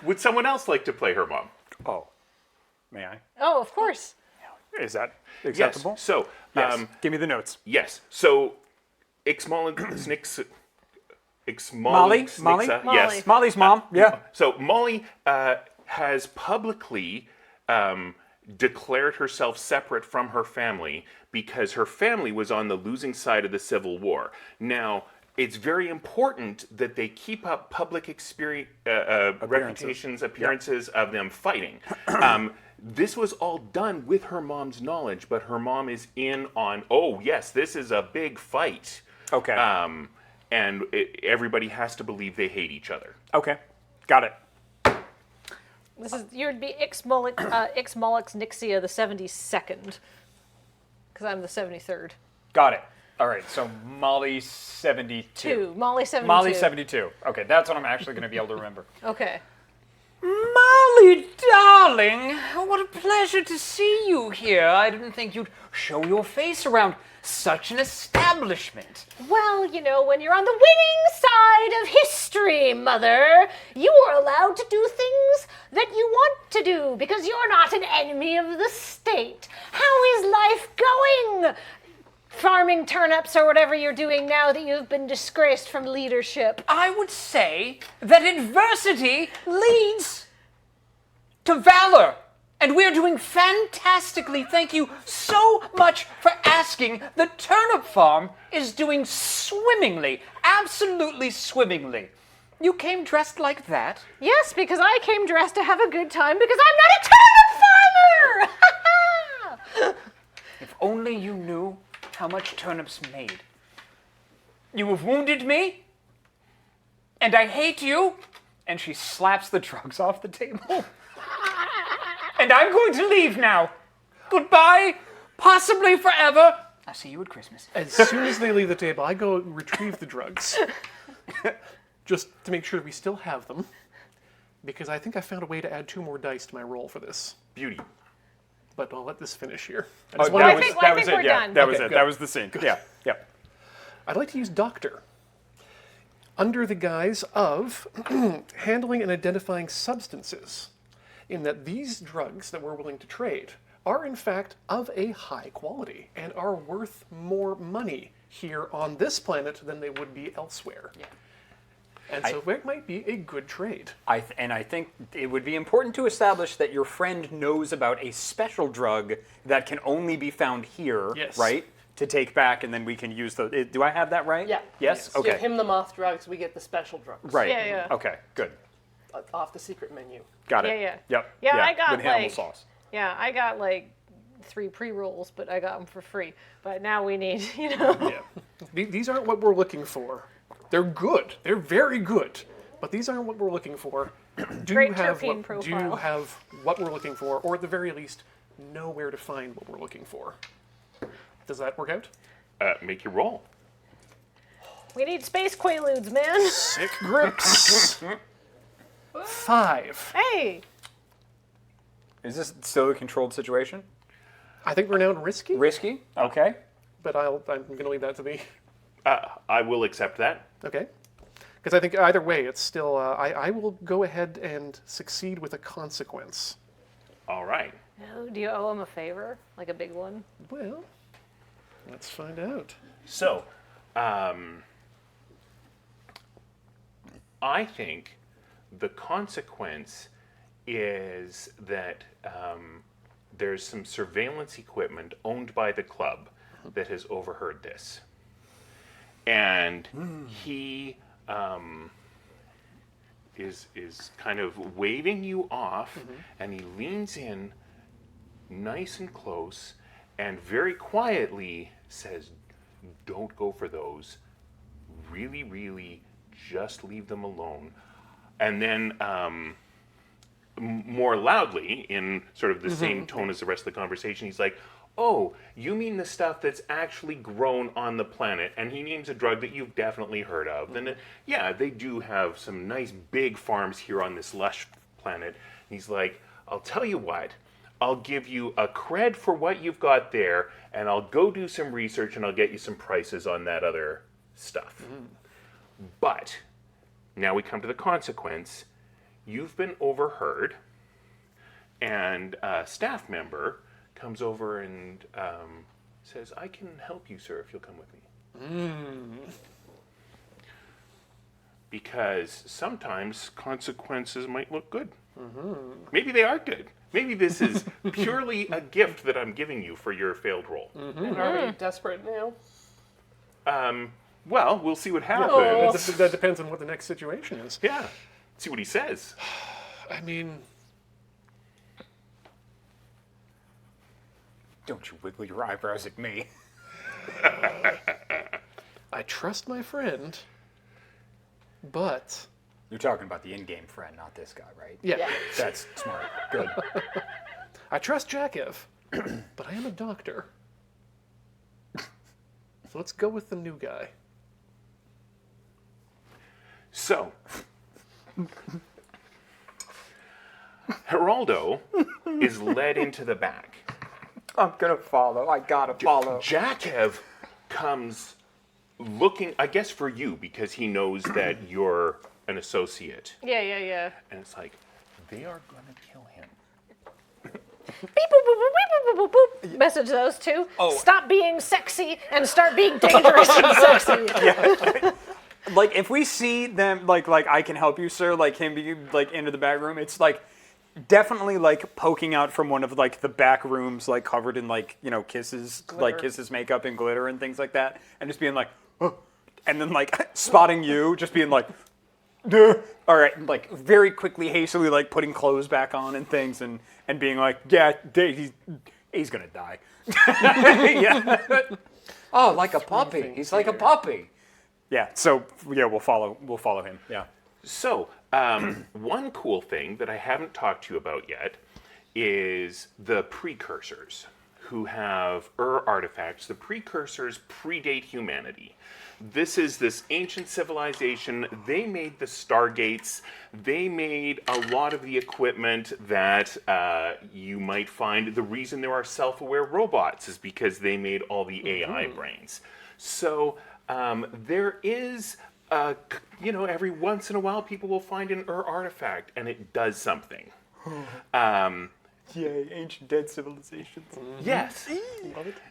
would someone else like to play her mom? Oh, may I? Oh, of course. Is that acceptable? Yes. So, Yes. Give me the notes. yes. So, Molly? Yes. Molly's mom. Yeah. So Molly has publicly declared herself separate from her family because her family was on the losing side of the Civil War. Now, it's very important that they keep up public appearances of them fighting. This was all done with her mom's knowledge, but her mom is in on, oh, yes, this is a big fight. Okay. And everybody has to believe they hate each other. Okay. Got it. You'd be Ixmolix Nixia the 72nd, because I'm the 73rd. Got it. All right. So Molly 72. Molly 72. Molly 72. Okay, that's what I'm actually going to be able to remember. Okay. Molly, darling, what a pleasure to see you here. I didn't think you'd show your face around such an establishment. Well, you know, when you're on the winning side of history, Mother, you are allowed to do things that you want to do because you're not an enemy of the state. How is life going? Farming turnips or whatever you're doing now that you've been disgraced from leadership. I would say that adversity leads to valor. And we're doing fantastically. Thank you so much for asking. The turnip farm is doing swimmingly. Absolutely swimmingly. You came dressed like that? Yes, because I came dressed to have a good time because I'm not a turnip farmer! If only you knew how much turnips made. You have wounded me, and I hate you. And she slaps the drugs off the table. And I'm going to leave now. Goodbye, possibly forever. I'll see you at Christmas. As soon as they leave the table, I go retrieve the drugs. Just to make sure we still have them. Because I think I found a way to add 2 more dice to my roll for this. Beauty. But I'll let this finish here. I think we're done. That was Okay, it. good. That was the scene. Yeah. Yep. I'd like to use Doctor. Under the guise of handling and identifying substances. In that these drugs that we're willing to trade are in fact of a high quality and are worth more money here on this planet than they would be elsewhere. Yeah. And so it might be a good trade. I think it would be important to establish that your friend knows about a special drug that can only be found here, Yes. right? to take back, and then we can use the. Do I have that right? Yeah. Yes. Okay. Give him the moth drugs, we get the special drugs. Right. Yeah, yeah. Okay. Good. Off the secret menu. Got it. Yeah, yeah. Yep. Yeah, I got, with animal like- sauce. Yeah, I got like 3 pre-rolls, but I got them for free. But now we need, you know. Yeah. These aren't what we're looking for. They're good. They're very good. But these aren't what we're looking for. Do Great you have terpene what, profile. Do you have what we're looking for, or at the very least, know where to find what we're looking for? Does that work out? Make your roll. We need space quaaludes, man. Sick grips. 5. Hey, Is this still a controlled situation? I think we're now in risky, Risky. Okay. but I'm going to leave that to me. I will accept that. Okay. Because I think either way, it's still. I will go ahead and succeed with a consequence. All right. oh, do you owe him a favor? Like a big one? Well, let's find out. So, I think the consequence is that there's some surveillance equipment owned by the club that has overheard this. And he is kind of waving you off, and he leans in nice and close and very quietly says, "Don't go for those. Really, really, just leave them alone." And then more loudly, in sort of the same tone as the rest of the conversation, he's like, "Oh, you mean the stuff that's actually grown on the planet?" And he names a drug that you've definitely heard of. And yeah, they do have some nice big farms here on this lush planet. He's like, "I'll tell you what, I'll give you a cred for what you've got there, and I'll go do some research and I'll get you some prices on that other stuff." But now we come to the consequence. You've been overheard, and a staff member comes over and says, "I can help you, sir, if you'll come with me." Because sometimes consequences might look good. Maybe they are good. Maybe this is purely a gift that I'm giving you for your failed roll. And are we desperate now? Well, we'll see what happens. Oh. That depends on what the next situation is. Yeah. See what he says. I mean, Don't you wiggle your eyebrows at me. I trust my friend, but You're talking about the in-game friend, not this guy, right? yeah. That's smart. Good. I trust Jakev, but I am a doctor. So let's go with the new guy. So, Geraldo is led into the back. I'm gonna follow. I gotta follow. Jakev comes looking, I guess, for you because he knows that you're an associate. Yeah, yeah, yeah. And it's like, they are going to kill him. Beep, boop, boop, boop, beep, boop, boop, boop. Message those two. Oh. Stop being sexy and start being dangerous and sexy. Like if we see them, like I can help you, sir. Like him be like into the back room. It's like definitely like poking out from one of like the back rooms, like covered in like kisses, like kisses makeup and glitter and things like that, and just being like, oh. And then like spotting you, just being like, duh. All right, and, like very quickly, hastily like putting clothes back on and things, and being like, yeah, he's gonna die. Yeah. Oh, like a puppy. He's like a puppy. Yeah. So yeah, we'll follow him. Yeah. So, one cool thing that I haven't talked to you about yet is the precursors who have artifacts. The precursors predate humanity. This is this ancient civilization. They made the Stargates. They made a lot of the equipment that you might find. The reason there are self-aware robots is because they made all the AI brains. So there is, every once in a while people will find an artifact and it does something. Yay, ancient dead civilizations. Yes.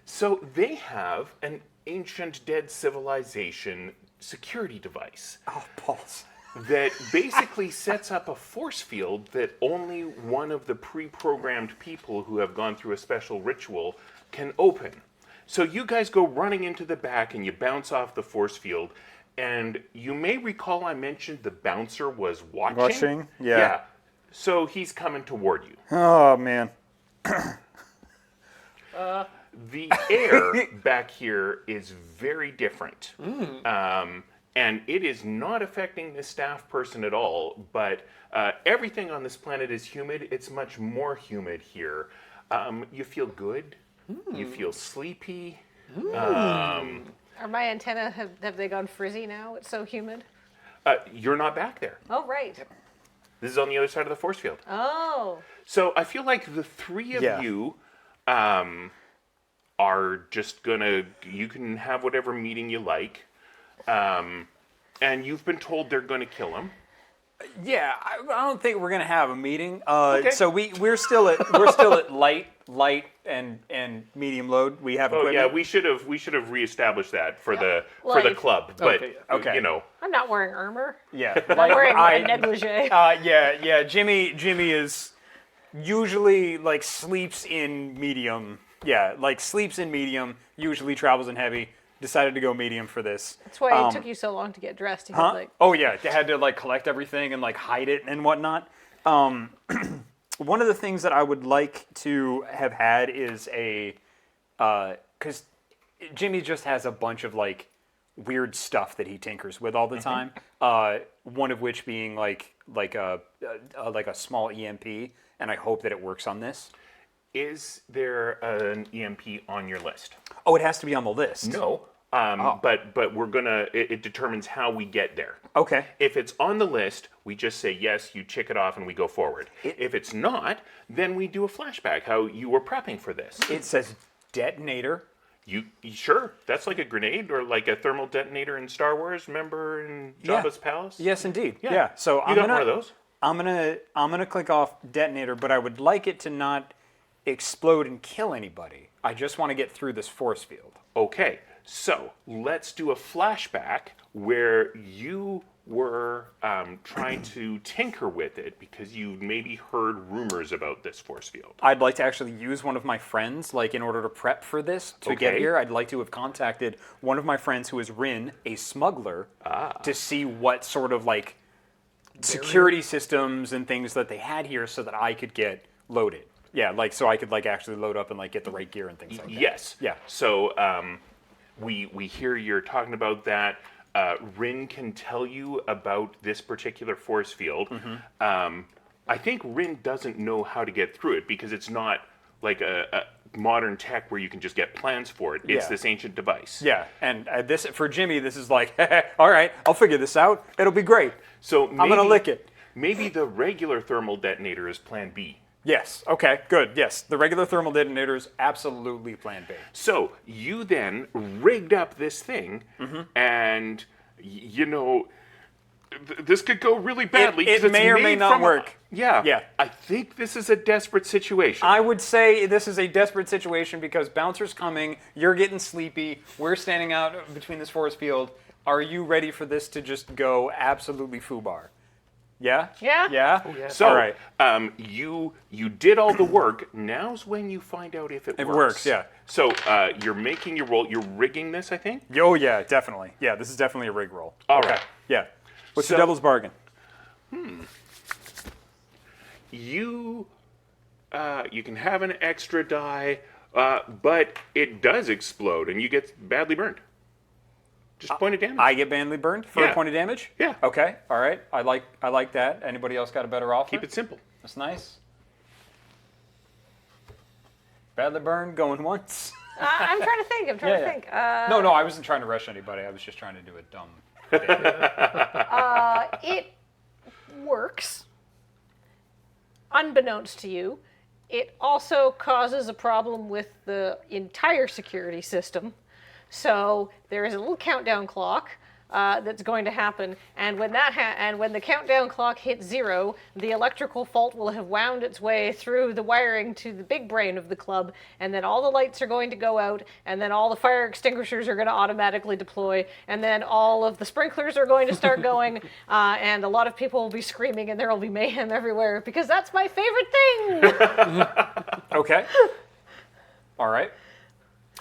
So they have an ancient dead civilization security device Oh, balls. that basically sets up a force field that only one of the pre-programmed people who have gone through a special ritual can open. So you guys go running into the back and you bounce off the force field. And you may recall I mentioned the bouncer was watching. Watching? Yeah. So he's coming toward you. Oh, man. The air back here is very different. And it is not affecting the staff person at all, but everything on this planet is humid. It's much more humid here. You feel good. You feel sleepy. Are my antennae, have they gone frizzy now? It's so humid. You're not back there. Oh, right. This is on the other side of the force field. Oh. So I feel like the three of you are just gonna, you can have whatever meeting you like. And you've been told they're gonna kill him. Yeah, I don't think we're gonna have a meeting. Okay. So we're still at light and medium load. We have Oh equipment. yeah, we should have reestablished that for the Light. club. But Okay. you know, I'm not wearing armor. Yeah, I'm wearing a negligee. yeah. Jimmy is usually like sleeps in medium. Yeah, like sleeps in medium. Usually travels in heavy. Decided to go medium for this. That's why it took you so long to get dressed. You Huh? could, like, Oh yeah, they had to like collect everything and like hide it and whatnot. One of the things that I would like to have had is a, because Jimmy just has a bunch of like weird stuff that he tinkers with all the time. One of which being like a small EMP, and I hope that it works on this. is there an EMP on your list? Oh, it has to be on the list. No. But we're gonna. It determines how we get there. Okay. If it's on the list, we just say yes, you check it off, and we go forward. If it's not, then we do a flashback, how you were prepping for this. It says detonator. You sure? That's like a grenade or like a thermal detonator in Star Wars. Remember in Jabba's palace? Yes, indeed. Yeah. Yeah. So You got one of those? I'm gonna click off detonator, but I would like it to not explode and kill anybody. I just want to get through this force field. Okay, so let's do a flashback where you were trying to tinker with it because you maybe heard rumors about this force field. I'd like to actually use one of my friends, like in order to prep for this to get Okay. here. I'd like to have contacted one of my friends who is Rin, a smuggler, to see what sort of like security systems and things that they had here, so that I could get loaded. Yeah, like so I could like actually load up and like get the right gear and things like that. Yes. Yeah. So we hear you're talking about that. Rin can tell you about this particular force field. I think Rin doesn't know how to get through it because it's not like a modern tech where you can just get plans for it. It's Yeah. this ancient device. Yeah, and this for Jimmy, this is like, all right, I'll figure this out. It'll be great. So I'm gonna lick it. Maybe the regular thermal detonator is Plan B. Yes. Okay. Good. Yes. The regular thermal detonator is absolutely Plan B. So you then rigged up this thing, and you know this could go really badly. 'cause It it's may or may made not from- work. Yeah. Yeah. I think this is a desperate situation. I would say this is a desperate situation because bouncer's coming. You're getting sleepy. We're standing out between this force field. Are you ready for this to just go absolutely foobar? Yeah. Yeah. Yeah. So, all right. you did all the work. Now's when you find out if it works. It works, yeah. So you're making your roll. You're rigging this, I think. Oh yeah, definitely. Yeah, this is definitely a rig roll. All Okay. right. Yeah. What's So- the devil's bargain? You can have an extra die, but it does explode, and you get badly burned. Just point of damage. I get badly burned for Yeah. a point of damage. Yeah. Okay. All right. I like that. Anybody else got a better offer? Keep it simple. That's nice. Badly burned, going once. I'm trying to think. I'm trying to think. No, I wasn't trying to rush anybody. I was just trying to do a dumb. It works. Unbeknownst to you, it also causes a problem with the entire security system. So there is a little countdown clock that's going to happen, and when when the countdown clock hits 0, the electrical fault will have wound its way through the wiring to the big brain of the club, and then all the lights are going to go out, and then all the fire extinguishers are going to automatically deploy, and then all of the sprinklers are going to start going, and a lot of people will be screaming, and there will be mayhem everywhere because that's my favorite thing. Okay. All right.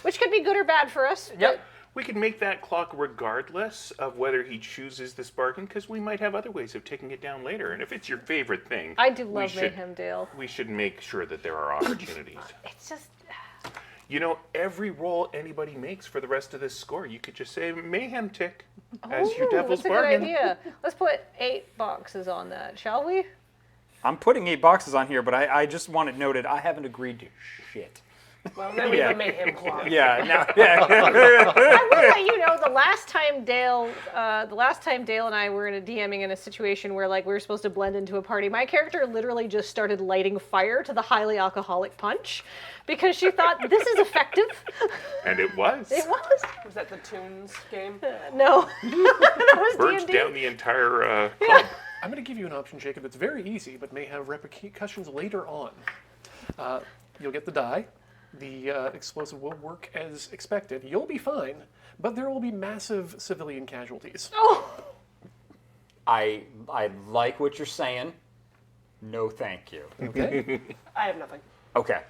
which could be good or bad for us. Yep. We can make that clock regardless of whether he chooses this bargain, because we might have other ways of taking it down later. And if it's your favorite thing, I do we love should- Mayhem, Dale. We should make sure that there are opportunities. It's just. You know, every roll anybody makes for the rest of this score, you could just say Mayhem tick as your devil's that's a bargain. good idea. Let's put 8 boxes on that, shall we? I'm putting 8 boxes on here, but I just want it noted I haven't agreed to shit. Well, then we Yeah. have a mayhem clock. Yeah, now, yeah. I will let you know the last time Dale and I were in a DMing in a situation where like we were supposed to blend into a party, my character literally just started lighting fire to the highly alcoholic punch because she thought this is effective. And it was. It was. Was that the Tunes game? No. That was Burnt D&D. down the entire club. I'm going to give you an option, Jacob. It's very easy, but may have repercussions later on. You'll get the die. The explosive will work as expected. You'll be fine, but there will be massive civilian casualties. Oh. I like what you're saying. No, thank you. Okay? I have nothing. Okay.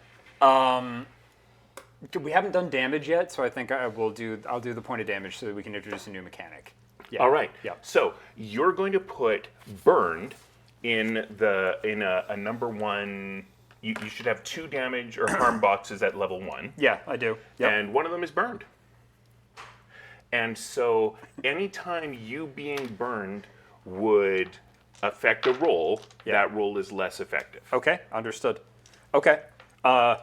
We haven't done damage yet, so I think I'll do the point of damage so that we can introduce a new mechanic. Yeah. All right. Yeah. So you're going to put burned in a number 1. You should have 2 damage or harm boxes at level 1. Yeah, I do. Yep. And one of them is burned. And so anytime you being burned would affect a roll, that roll is less effective. Okay, understood. Okay. All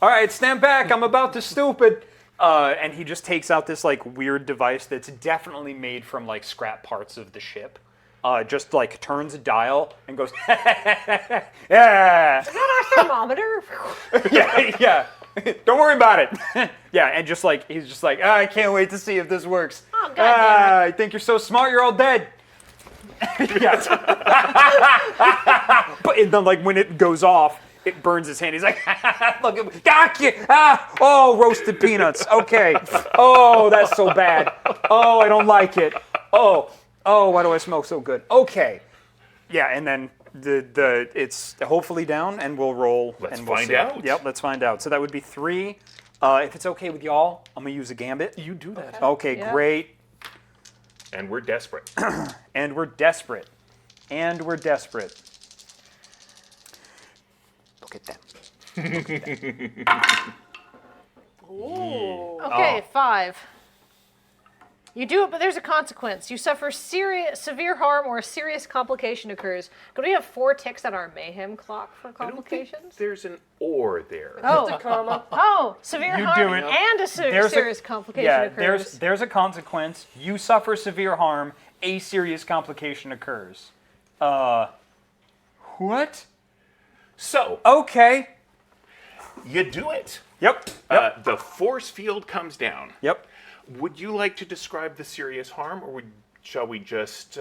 right, stand back. I'm about to stupid. And he just takes out this like weird device that's definitely made from like scrap parts of the ship. Just like turns a dial and goes, yeah, Is that our thermometer? yeah. Don't worry about it. Yeah, and just like he's just like, I can't wait to see if this works. Oh, goddamn I think you're so smart, you're all dead. Yeah. But and then like when it goes off, it burns his hand. He's like, look at me. Gotcha. Oh, roasted peanuts. Okay. Oh, that's so bad. Oh, I don't like it. Oh, why do I smell so good? Okay. Yeah, and then the it's hopefully down, and we'll roll. Let's and we'll find see. out. Yep, let's find out. So that would be 3. If it's okay with y'all, I'm gonna use a gambit. You do that. Okay, Yeah. great. And we're desperate. And we're desperate. And we're desperate. Look at them. Ooh. Okay, 5. You do it, but there's a consequence. You suffer severe harm or a serious complication occurs. Could we have 4 ticks on our mayhem clock for I don't think complications? there's an or there. Oh, Comma. oh, severe You harm do it. and a serious complication Yeah, occurs. there's a consequence. You suffer severe harm. A serious complication occurs. What? So Okay. you do it. Yep. The force field comes down. Yep. Would you like to describe the serious harm, or shall we just...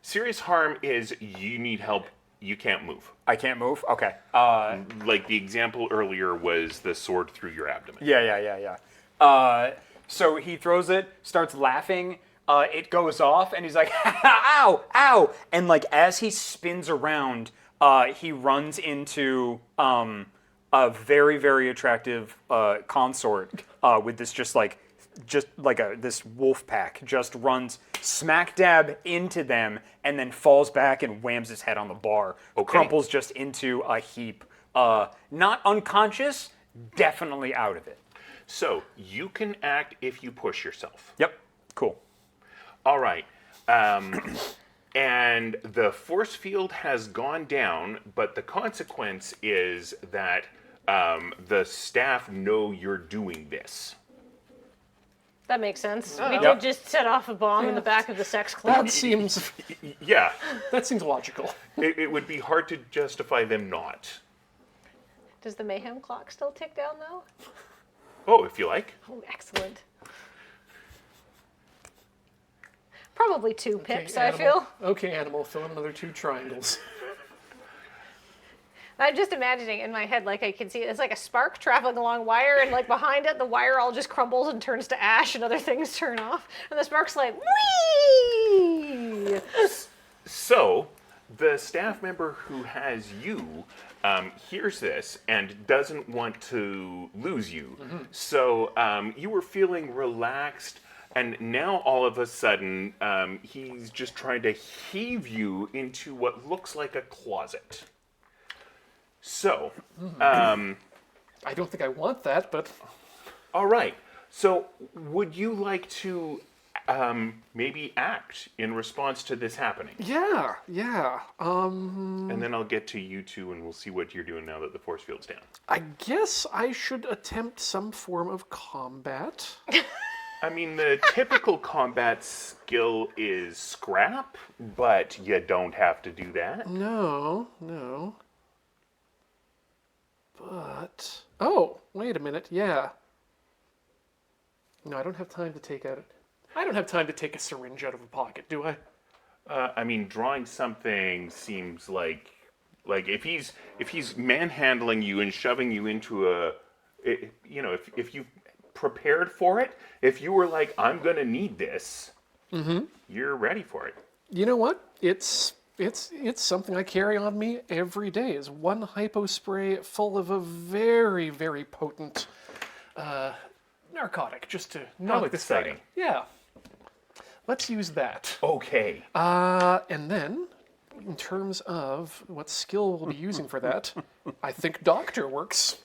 serious harm is you need help, you can't move. I can't move. Okay. Like the example earlier was the sword through your abdomen. Yeah. So he throws it, starts laughing. It goes off, and he's like, ow, ow. And like as he spins around, he runs into a very, very attractive consort with this just like this wolf pack just runs smack dab into them and then falls back and whams his head on the bar. Okay. Crumples just into a heap. Not unconscious, definitely out of it. So you can act if you push yourself. Yep, cool. All right. And the force field has gone down, but the consequence is that the staff know you're doing this. That makes sense. We Yep. did just set off a bomb in the back of the sex club. That seems Yeah. logical. It would be hard to justify them not. Does the mayhem clock still tick down though? Oh, if you like. Oh, excellent. Probably 2 pips, I feel. Okay, animal, fill in another 2 triangles. I'm just imagining in my head, like I can see it's like a spark traveling along wire, and like behind it, the wire all just crumbles and turns to ash, and other things turn off, and the spark's like, whee! So the staff member who has you hears this and doesn't want to lose you. So you were feeling relaxed, and now all of a sudden he's just trying to heave you into what looks like a closet. So, I don't think I want that, but all right. So would you like to maybe act in response to this happening? yeah. And then I'll get to you two and we'll see what you're doing now that the force field's down. I guess I should attempt some form of combat. I mean, the typical combat skill is scrap, but you don't have to do that. No. But wait a minute. Yeah. No, I don't have time to take out. I don't have time to take a syringe out of a pocket, do I? I mean, drawing something seems like if he's manhandling you and shoving you into if you prepared for it, if you were like, I'm gonna need this, you're ready for it. You know what? It's something I carry on me every day. Is one hypo spray full of a very, very potent narcotic, just to knock this guy exciting. out. Yeah. Let's use that. Okay. And then, in terms of what skill we'll be using for that, I think Doctor works.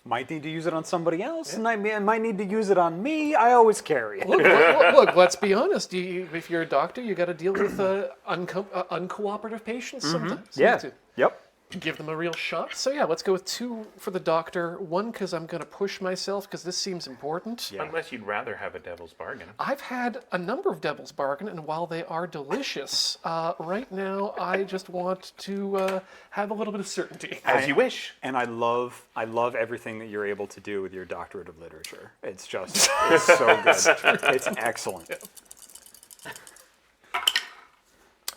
Might need to use it on somebody else, and I might need to use it on me. I always carry it. Look, let's be honest. If you're a doctor, you got to deal with uncooperative patients sometimes. You have to Yep. give them a real shot. So yeah, let's go with 2 for the doctor. 1 because I'm going to push myself because this seems important. Yeah. Unless you'd rather have a devil's bargain. I've had a number of Devil's Bargain, and while they are delicious, right now I just want to have a little bit of certainty. As you wish. And I love everything that you're able to do with your doctorate of literature. It's so good. It's excellent.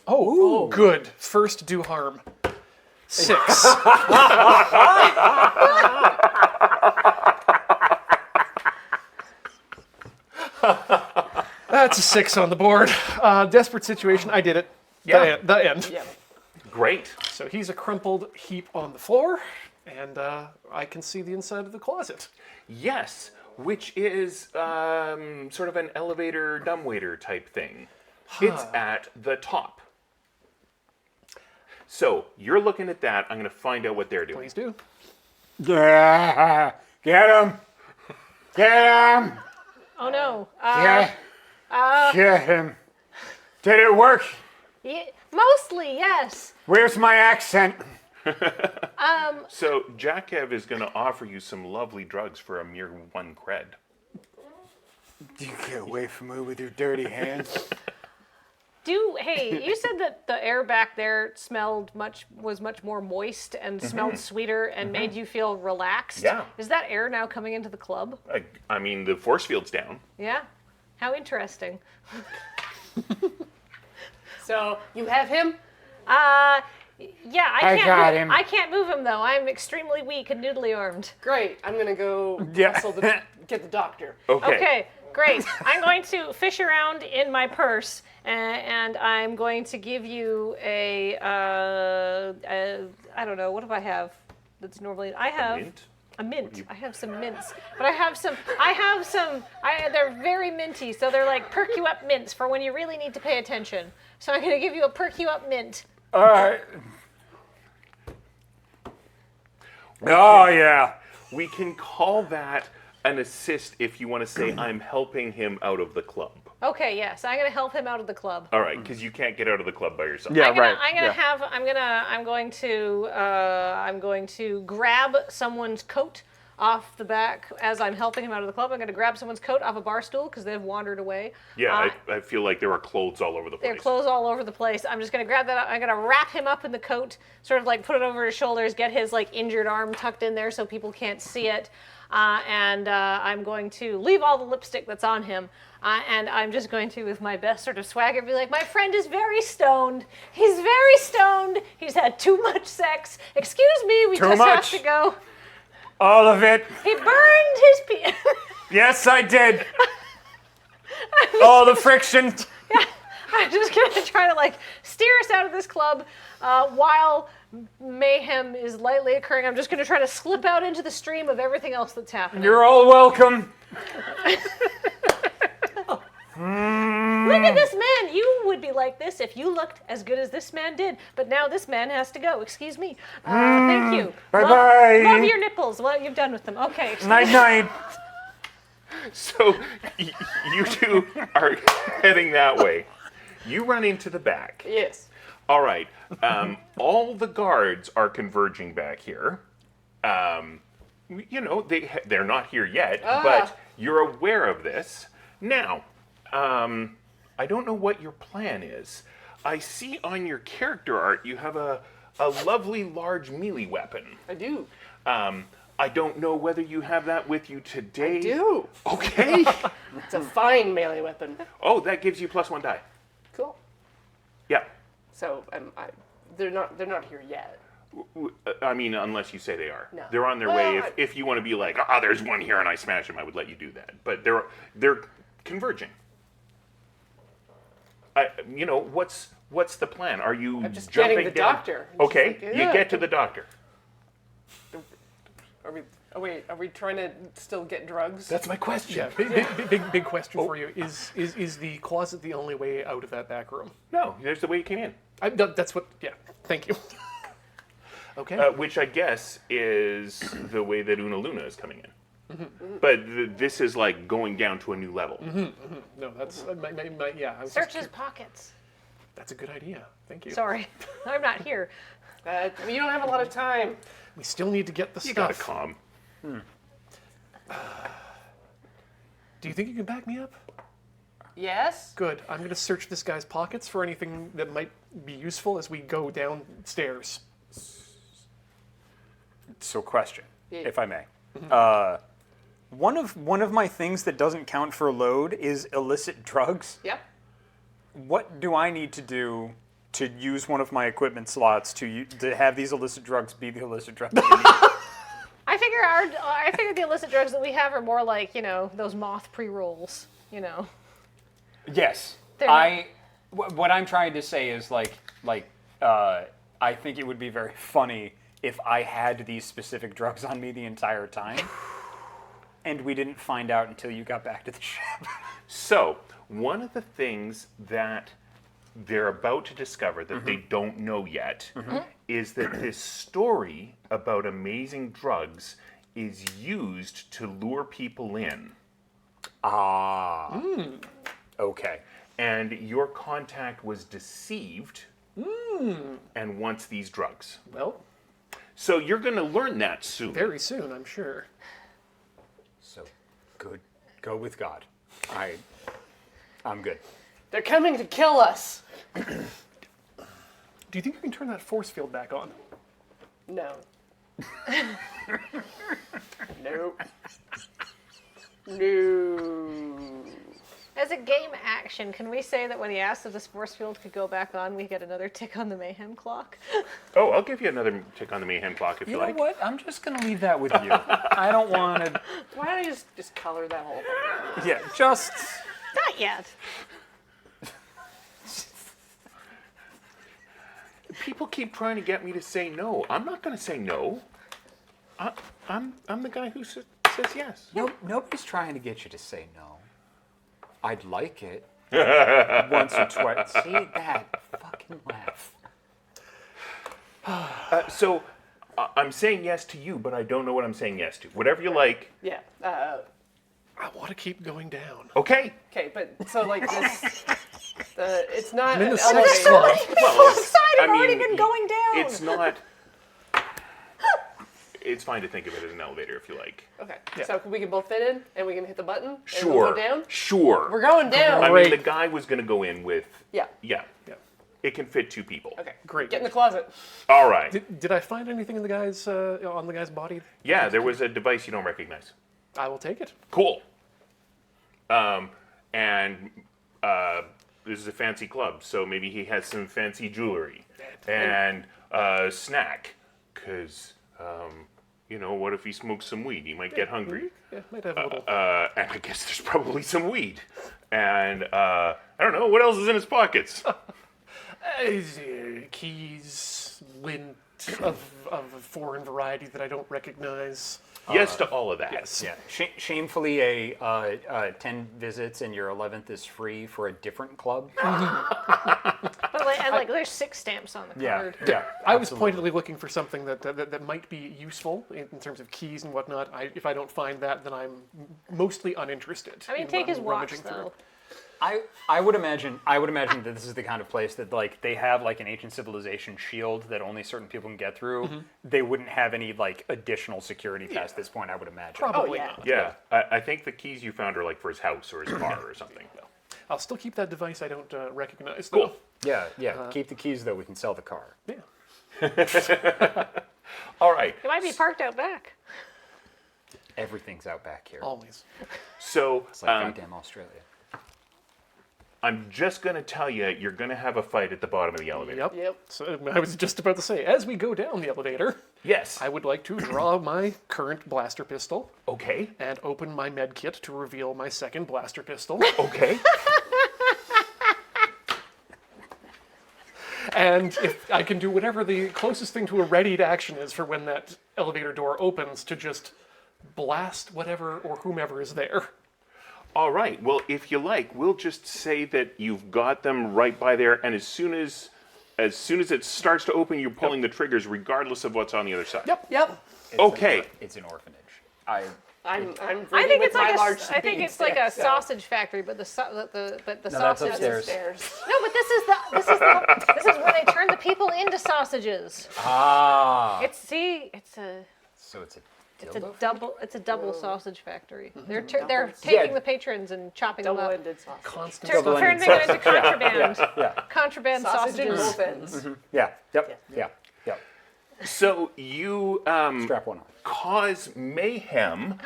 Oh, good. First do harm. 6. That's a 6 on the board. Desperate situation. I did it. Yeah. The end. Yep. Great. So he's a crumpled heap on the floor, and I can see the inside of the closet. Yes, which is sort of an elevator dumbwaiter type thing. It's at the top. So you're looking at that. I'm going to find out what they're doing. Please do. Yeah. Get him. Get him. Oh no. Get him. Did it work? Mostly, yes. Where's my accent? So Jakev is going to offer you some lovely drugs for a mere 1 cred. You get away from me with your dirty hands. Hey, you said that the air back there was much more moist and smelled sweeter and made you feel relaxed. Yeah. Is that air now coming into the club? I mean, the force field's down. Yeah. How interesting. So you have him? Yeah, I can't move him though. I'm extremely weak and noodly armed. Great. I'm gonna go Yeah. get the doctor. Okay, great. I'm going to fish around in my purse and I'm going to give you a I don't know, what do I have that's normally, I have Mint? a mint. I have some mints, but they're very minty, so they're like perk you up mints for when you really need to pay attention. So I'm going to give you a perk you up mint. All right. Oh, yeah. We can call that an assist if you want to say, I'm helping him out of the club. Okay, yes, I'm going to help him out of the club. All right, because you can't get out of the club by yourself. Yeah, I'm going to grab someone's coat off the back as I'm helping him out of the club. I'm going to grab someone's coat off a bar stool because they've wandered away. Yeah, I feel like there are clothes all over the place. There are clothes all over the place. I'm just going to grab that. I'm going to wrap him up in the coat, sort of like put it over his shoulders, get his like injured arm tucked in there so people can't see it. And I'm going to leave all the lipstick that's on him. And I'm just going to, with my best sort of swagger, be like, my friend is very stoned. He's very stoned. He's had too much sex. Excuse me, we just have to go. All of it. He burned his Yes, I did. All the friction. Yeah, I'm just gonna try to like steer us out of this club while mayhem is lightly occurring. I'm just gonna try to slip out into the stream of everything else that's happening. You're all welcome. Look at this man. You would be like this if you looked as good as this man did. But now this man has to go. Excuse me. Thank you. Bye-bye. Love your nipples. What you've done with them. Okay. Night. So you two are heading that way. You run into the back. Yes. All right. All the guards are converging back here. You know, they're not here yet, but you're aware of this. Now, I don't know what your plan is. I see on your character art you have a lovely large melee weapon. I do. I don't know whether you have that with you today. I do. Okay. It's a fine melee weapon. Oh, that gives you +1 die. Cool. Yeah. So they're not here yet. I mean, unless you say they are. No. They're on their way. If you want to be like, there's one here and I smash him, I would let you do that. But they're converging. You know, what's the plan? Are you I'm just jumping getting the down? doctor. Okay, Just like, you get to the doctor. Are we trying to still get drugs? That's my question. Yeah, big question for you. Is the closet the only way out of that back room? No, there's the way you came in. That's what, yeah, thank you. Okay. Which I guess is the way that Una Luna is coming in. But this is like going down to a new level. No, that's, yeah. I was Search just his pockets. That's a good idea. Thank you. Sorry, I'm not here. You don't have a lot of time. We still need to get the You gotta stuff. calm. Do you think you can back me up? Yes. Good. I'm going to search this guy's pockets for anything that might be useful as we go downstairs. So, question, Yeah. if I may. One of my things that doesn't count for load is illicit drugs. Yep. What do I need to do to use one of my equipment slots to have these illicit drugs be the illicit drugs? I figure the illicit drugs that we have are more like, you know, those moth pre-rolls, you know. Yes. They're not- What I'm trying to say is I think it would be very funny if I had these specific drugs on me the entire time, and we didn't find out until you got back to the ship. So, one of the things that they're about to discover that they don't know yet is that this story about amazing drugs is used to lure people in. Okay. And your contact was deceived and wants these drugs. Well, So you're going to learn that soon. very soon, I'm sure. So, good. Go with God. I'm good. They're coming to kill us. Do you think you can turn that force field back on? No. Nope. No. As a game action, can we say that when he asked if this force field could go back on, we get another tick on the mayhem clock? Oh, I'll give you another tick on the mayhem clock if you, You know like. what? I'm just going to leave that with you. I don't want to... Why don't you just color that whole thing? Yeah, just... Not yet. People keep trying to get me to say no. I'm not going to say no. I'm the guy who says yes. Nobody's trying to get you to say no. I'd like it. Once or twice. See that fucking laugh. So I'm saying yes to you, but I don't know what I'm saying yes to. Whatever you like. Yeah. I want to keep going down. Okay. Okay, but so like this, it's not I'm in an the sixth elevator. slot. Well, Outside, I've already been going down. It's not. It's fine to think of it as an elevator if you like. Okay, Yeah. so we can both fit in, and we can hit the button, and Sure. we'll go down. Sure. We're going down. I mean, Great. the guy was going to go in with. Yeah. Yeah. Yeah. It can fit 2 people. Okay. Great. Get in the closet. All right. Did I find anything in the guy's on the guy's body? Yeah, there was a device you don't recognize. I will take it. Cool. And this is a fancy club, so maybe he has some fancy jewelry and snack, because what if he smokes some weed? He might get hungry. Yeah, might have a little. And I guess there's probably some weed. And I don't know, what else is in his pockets? Keys, lint of a foreign variety that I don't recognize. Yes to all of that. Yes. Yeah, shamefully, a 10 visits and your 11th is free for a different club. But there's 6 stamps on the Yeah, card. yeah. I was pointedly looking for something that might be useful in terms of keys and whatnot. If I don't find that, then I'm mostly uninterested. I mean, in take what his I'm watch, rummaging through. though. I would imagine that this is the kind of place that like they have like an ancient civilization shield that only certain people can get through. They wouldn't have any like additional security past this point, I would imagine. Probably yeah. not. Yeah, I think the keys you found are like for his house or his car or something. I'll still keep that device I don't recognize, though. Cool. Yeah. Keep the keys though. We can sell the car. Yeah. All right. It might be parked out back. Everything's out back here. Always. So It's like goddamn Australia. I'm just going to tell you, you're going to have a fight at the bottom of the elevator. Yep. So I was just about to say, as we go down the elevator, Yes. I would like to draw my current blaster pistol Okay. and open my med kit to reveal my second blaster pistol. Okay. And if I can do whatever the closest thing to a readied action is for when that elevator door opens, to just blast whatever or whomever is there. All right. Well, if you like, we'll just say that you've got them right by there, and as soon as it starts to open, you're pulling the triggers, regardless of what's on the other side. Yep. Okay. It's an orphanage. I'm I reading think with it's my like large I think speed it's like a stick, so- sausage factory, but the that's sausage upstairs. No, but this is where they turn the people into sausages. Ah. It's a So it's a double sausage factory. They're taking Yeah. the patrons and chopping them up. Double-ended sausage. Constant Turning them into contraband. Contraband Sausage and sausages. both ends. Yeah. Yep. So you Strap one on. cause mayhem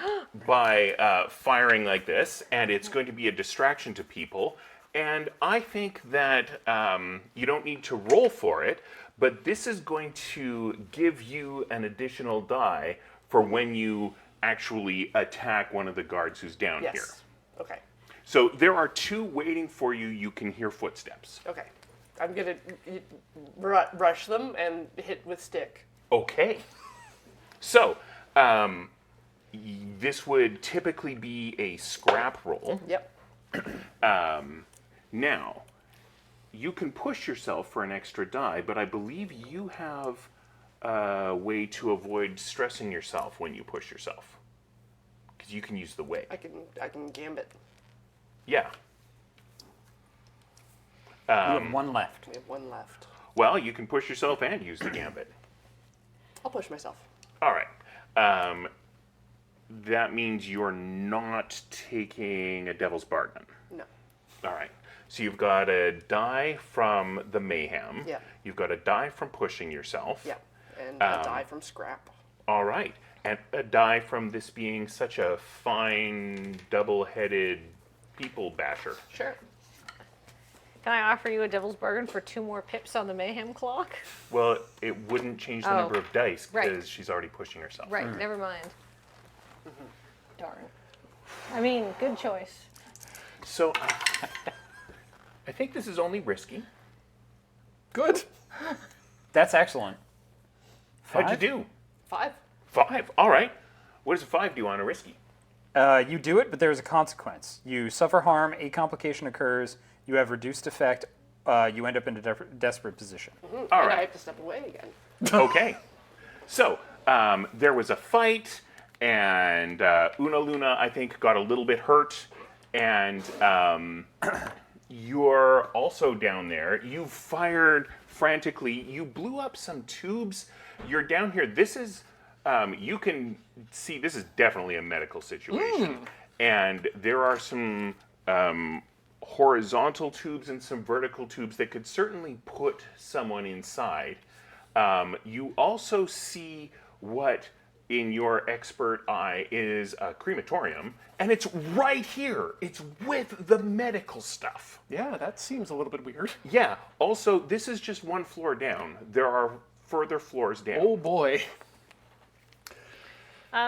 by firing like this, and it's going to be a distraction to people. And I think that you don't need to roll for it, but this is going to give you an additional die for when you actually attack one of the guards who's down here. Yes. Okay. So there are 2 waiting for you. You can hear footsteps. Okay. I'm gonna rush them and hit with stick. Okay. So this would typically be a scrap roll. Yep. Now, you can push yourself for an extra die, but I believe you have a way to avoid stressing yourself when you push yourself. Because you can use the way. I can gambit. Yeah. You have one left. We have one left. Well, you can push yourself and use the gambit. I'll push myself. All right. That means you're not taking a devil's bargain. No. All right. So you've got a die from the mayhem. Yeah. You've got a die from pushing yourself. Yeah. And a die from scrap. All right. And a die from this being such a fine, double-headed people basher. Sure. Can I offer you a devil's bargain for 2 more pips on the mayhem clock? Well, it wouldn't change the Oh, number of dice right. because she's already pushing herself. Right, never mind. Darn. I mean, good choice. So I think this is only risky. Good. That's excellent. How'd you do? 5. 5. All right. What does a 5 do on a risky? You do it, but there's a consequence. You suffer harm, a complication occurs, you have reduced effect, you end up in a desperate position. All And I right. have to step away again. Okay. So there was a fight, and Una Luna, I think, got a little bit hurt, and you're also down there. You fired frantically. You blew up some tubes. You're down here. This is, you can see, this is definitely a medical situation. And there are some horizontal tubes and some vertical tubes that could certainly put someone inside. You also see what, in your expert eye, is a crematorium, and it's right here. It's with the medical stuff. Yeah, that seems a little bit weird. Yeah. Also, this is just 1 floor down. There are further floors down. Oh boy.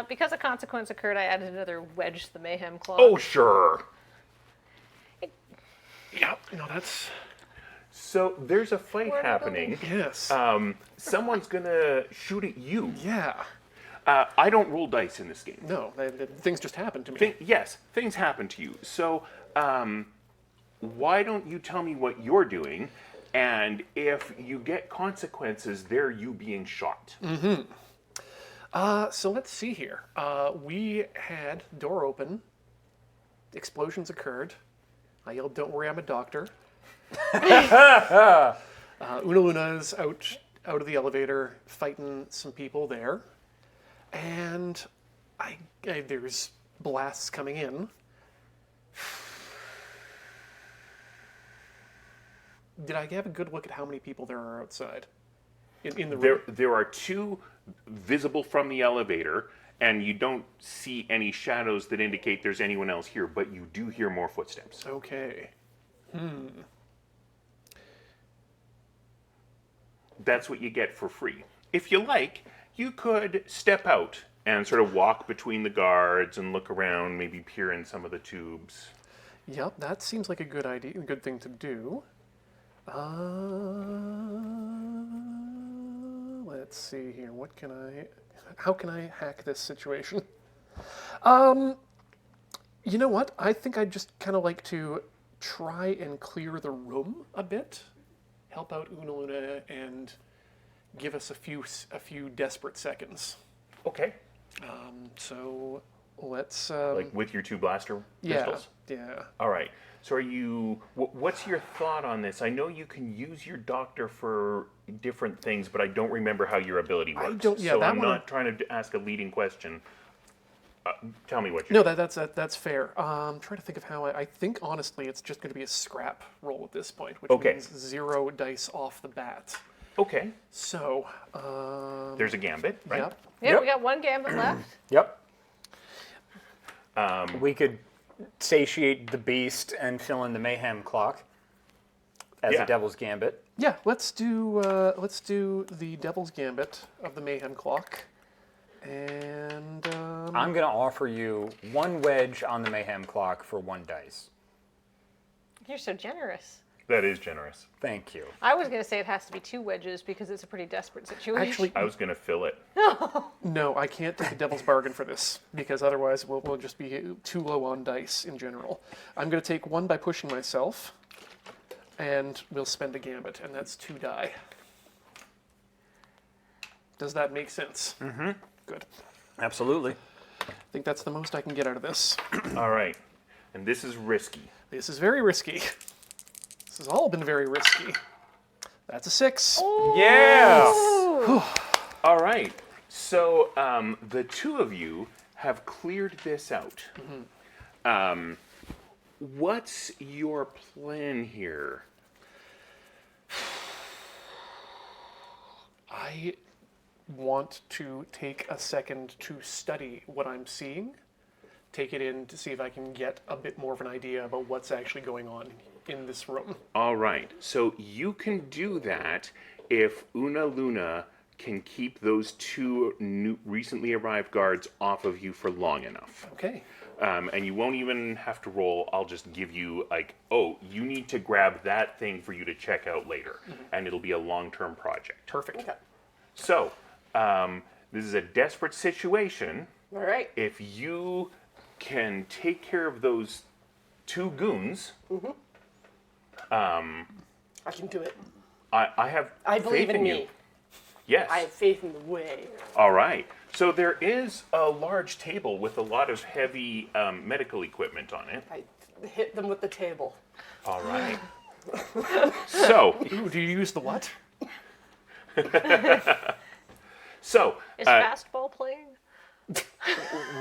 Because a consequence occurred, I added another wedge to the mayhem claw. Oh, sure. Yeah, no, that's... So there's a fight Where am I happening. Yes. Someone's gonna shoot at you. yeah. I don't roll dice in this game. No, things just happened to me. Yes, things happen to you. So why don't you tell me what you're doing, and if you get consequences, they're you being shot. So let's see here. We had door open. Explosions occurred. I yelled, "Don't worry, I'm a doctor." Una Luna's out of the elevator fighting some people there. And there's blasts coming in. Did I have a good look at how many people there are outside? In the room? There are two visible from the elevator, and you don't see any shadows that indicate there's anyone else here, but you do hear more footsteps. Okay. That's what you get for free. If you like, you could step out and sort of walk between the guards and look around, maybe peer in some of the tubes. Yep, that seems like a good idea, a good thing to do. Let's see here. How can I hack this situation? You know what? I think I'd just kind of like to try and clear the room a bit, help out Una Luna, and give us a few desperate seconds. Okay. So let's. Like with your two blaster pistols? Yeah. All right. So are you, what's your thought on this? I know you can use your doctor for different things, but I don't remember how your ability works. don't- yeah, so that I'm one- not trying to ask a leading question. Tell me what you're No, that's fair. Trying to think of how I think honestly it's just going to be a scrap roll at this point, which Okay. means 0 dice off the bat. Okay. So, There's a gambit, right? yep. Yeah, Yep. we got one gambit left. Yep. We could satiate the beast and fill in the mayhem clock as Yeah. a devil's gambit. Yeah, let's do the Devil's Gambit of the Mayhem Clock, and I'm going to offer you 1 wedge on the mayhem clock for 1 dice. You're so generous. That is generous. Thank you. I was going to say it has to be 2 wedges because it's a pretty desperate situation. actually I was going to fill it. no, I can't take a Devil's Bargain for this because otherwise we'll just be too low on dice in general. I'm going to take 1 by pushing myself, and we'll spend a gambit, and that's 2 die. Does that make sense? Mm-hmm. Good. Absolutely. I think that's the most I can get out of this. All right. And this is risky. This is very risky. This has all been very risky. That's a 6. Yeah. All right. So the two of you have cleared this out. What's your plan here? I want to take a second to study what I'm seeing, take it in to see if I can get a bit more of an idea about what's actually going on in this room. All right. So you can do that if Una Luna can keep those 2 recently arrived guards off of you for long enough. Okay. And you won't even have to roll. I'll just give you, like, oh, you need to grab that thing for you to check out later. And it'll be a long-term project. Perfect. Okay. So, this is a desperate situation. All right. If you can take care of those 2 goons, I can do it. I have I believe faith in you. me. Yes. I have faith in the way. All right. So there is a large table with a lot of heavy medical equipment on it. I hit them with the table. All right. So, Ooh, do you use the what? so Is fastball playing?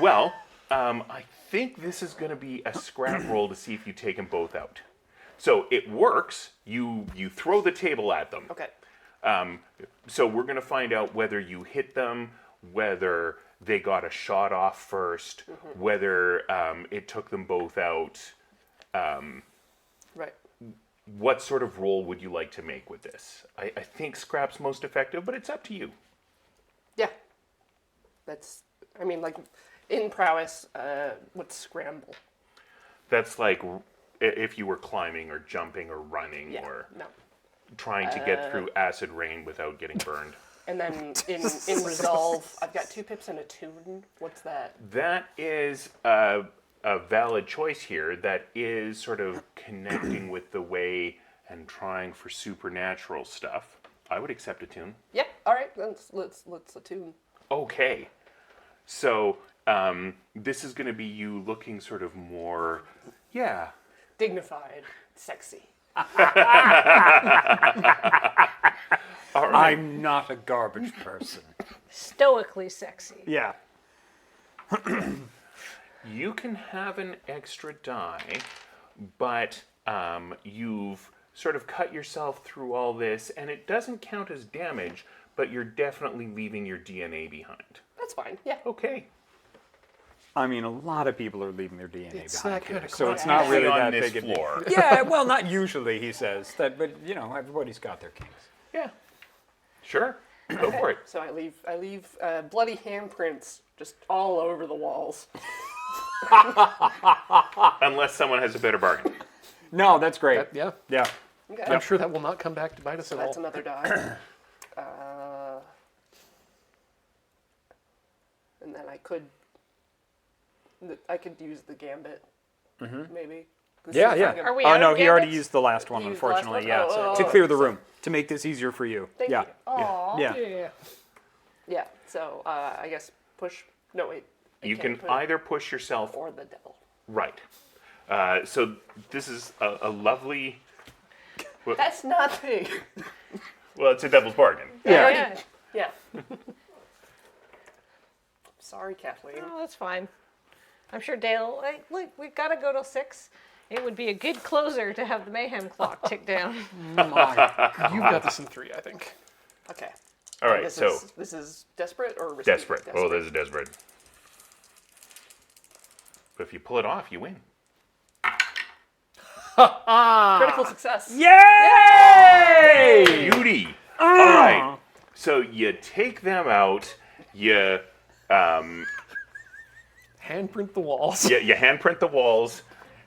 well, I think this is going to be a scrap roll to see if you take them both out. So it works. You throw the table at them. Okay. So we're going to find out whether you hit them, whether they got a shot off first, whether it took them both out. Right. What sort of roll would you like to make with this? I think scrap's most effective, but it's up to you. Yeah. That's I mean, like, in prowess, what's scramble? That's like if you were climbing or jumping or running Yeah, or no. trying to get through acid rain without getting burned. And then in resolve, I've got 2 pips and a tune. What's that? That is a valid choice here. That is sort of connecting with the way and trying for supernatural stuff. I would accept a tune. Yeah. All right. Let's attune. Okay. So this is going to be you looking sort of more, yeah. Dignified, sexy. All right. I'm not a garbage person. Stoically sexy. Yeah. You can have an extra die, but you've sort of cut yourself through all this, and it doesn't count as damage, but you're definitely leaving your DNA behind. That's fine. Yeah. Okay. I mean, a lot of people are leaving their DNA It's behind that here, kind of so it's crap. not really on that this big a deal. floor. Yeah, well, not usually, he says. But, you know, everybody's got their kinks. Yeah. Sure. Go for it. So I leave bloody handprints just all over the walls. Unless someone has a better bargain. No, that's great. Yeah. Yeah. Okay. I'm sure that will not come back to bite us at That's all. another die. And then I could use the gambit, maybe. Yeah, yeah. Are we Oh, out no, of he already gambits? used the last one, You used the last unfortunately. one? Yeah, Oh, to oh, clear the sorry. room, to make this easier for you. Thank yeah. you. Aw. Yeah. Yeah. Yeah. So I guess push. No wait. I You can't can put either push yourself. or the devil. Right. So this is a lovely. That's nothing. Well, it's a devil's bargain. Yeah. Yeah. Yeah. Sorry, Kathleen. Oh, that's fine. I'm sure Dale, look, we've got to go till 6. It would be a good closer to have the mayhem clock tick down. You've got this in 3, I think. Okay. All right. This So is desperate or risky? desperate. Oh, this is desperate. But if you pull it off, you win. Critical success. Yay! Beauty. All right. So you take them out. You Handprint the walls. you handprint the walls.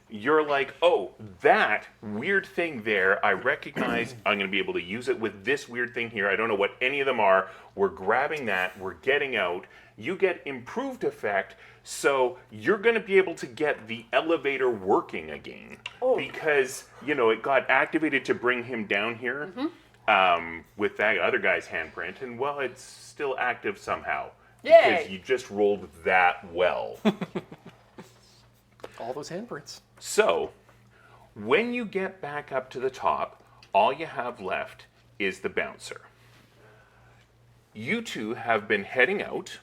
You're like, oh, that weird thing there, I recognize. I'm going to be able to use it with this weird thing here. I don't know what any of them are. We're grabbing that. We're getting out. You get improved effect, so you're going to be able to get the elevator working again. Because, you know, it got activated to bring him down here with that other guy's handprint. And, well, it's still active somehow. Yay. Because you just rolled that well. All those handprints. So, when you get back up to the top, all you have left is the bouncer. You two have been heading out.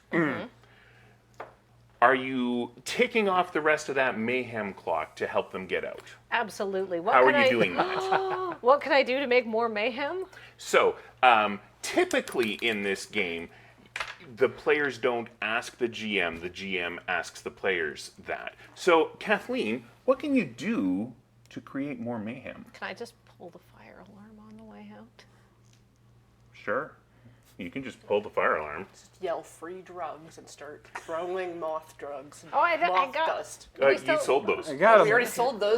Are you taking off the rest of that mayhem clock to help them get out? Absolutely. How are you doing that? What can I do to make more mayhem? So, typically in this game, the players don't ask the GM asks the players that. So, Kathleen, what can you do to create more mayhem? Can I just pull the fire alarm on the way out? Sure. You can just pull the fire alarm. Yell free drugs and start throwing moth drugs. Oh, I moth got- dust. You sold those. I got We him. already sold those.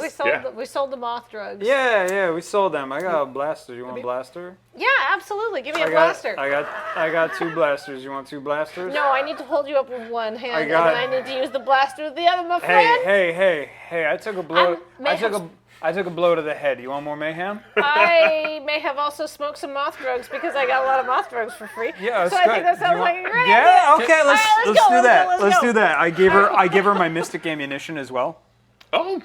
We sold the moth drugs. Yeah, we sold them. I got a blaster. You want a blaster? Yeah, absolutely. Give me a I blaster. got 2 blasters. You want 2 blasters? No, I need to hold you up with one hand, I got- and then I need to use the blaster with the other, my friend. Hey! I took a blow. Mayhem's- I took a blow to the head. You want more mayhem? I may have also smoked some moth drugs because I got a lot of moth drugs for free. Yeah, that's so good. I think that Do you sounds want- like a great Yeah, idea. okay. Let's All right, do go, that. let's Let's go. do that. I gave her my mystic ammunition as well. Oh,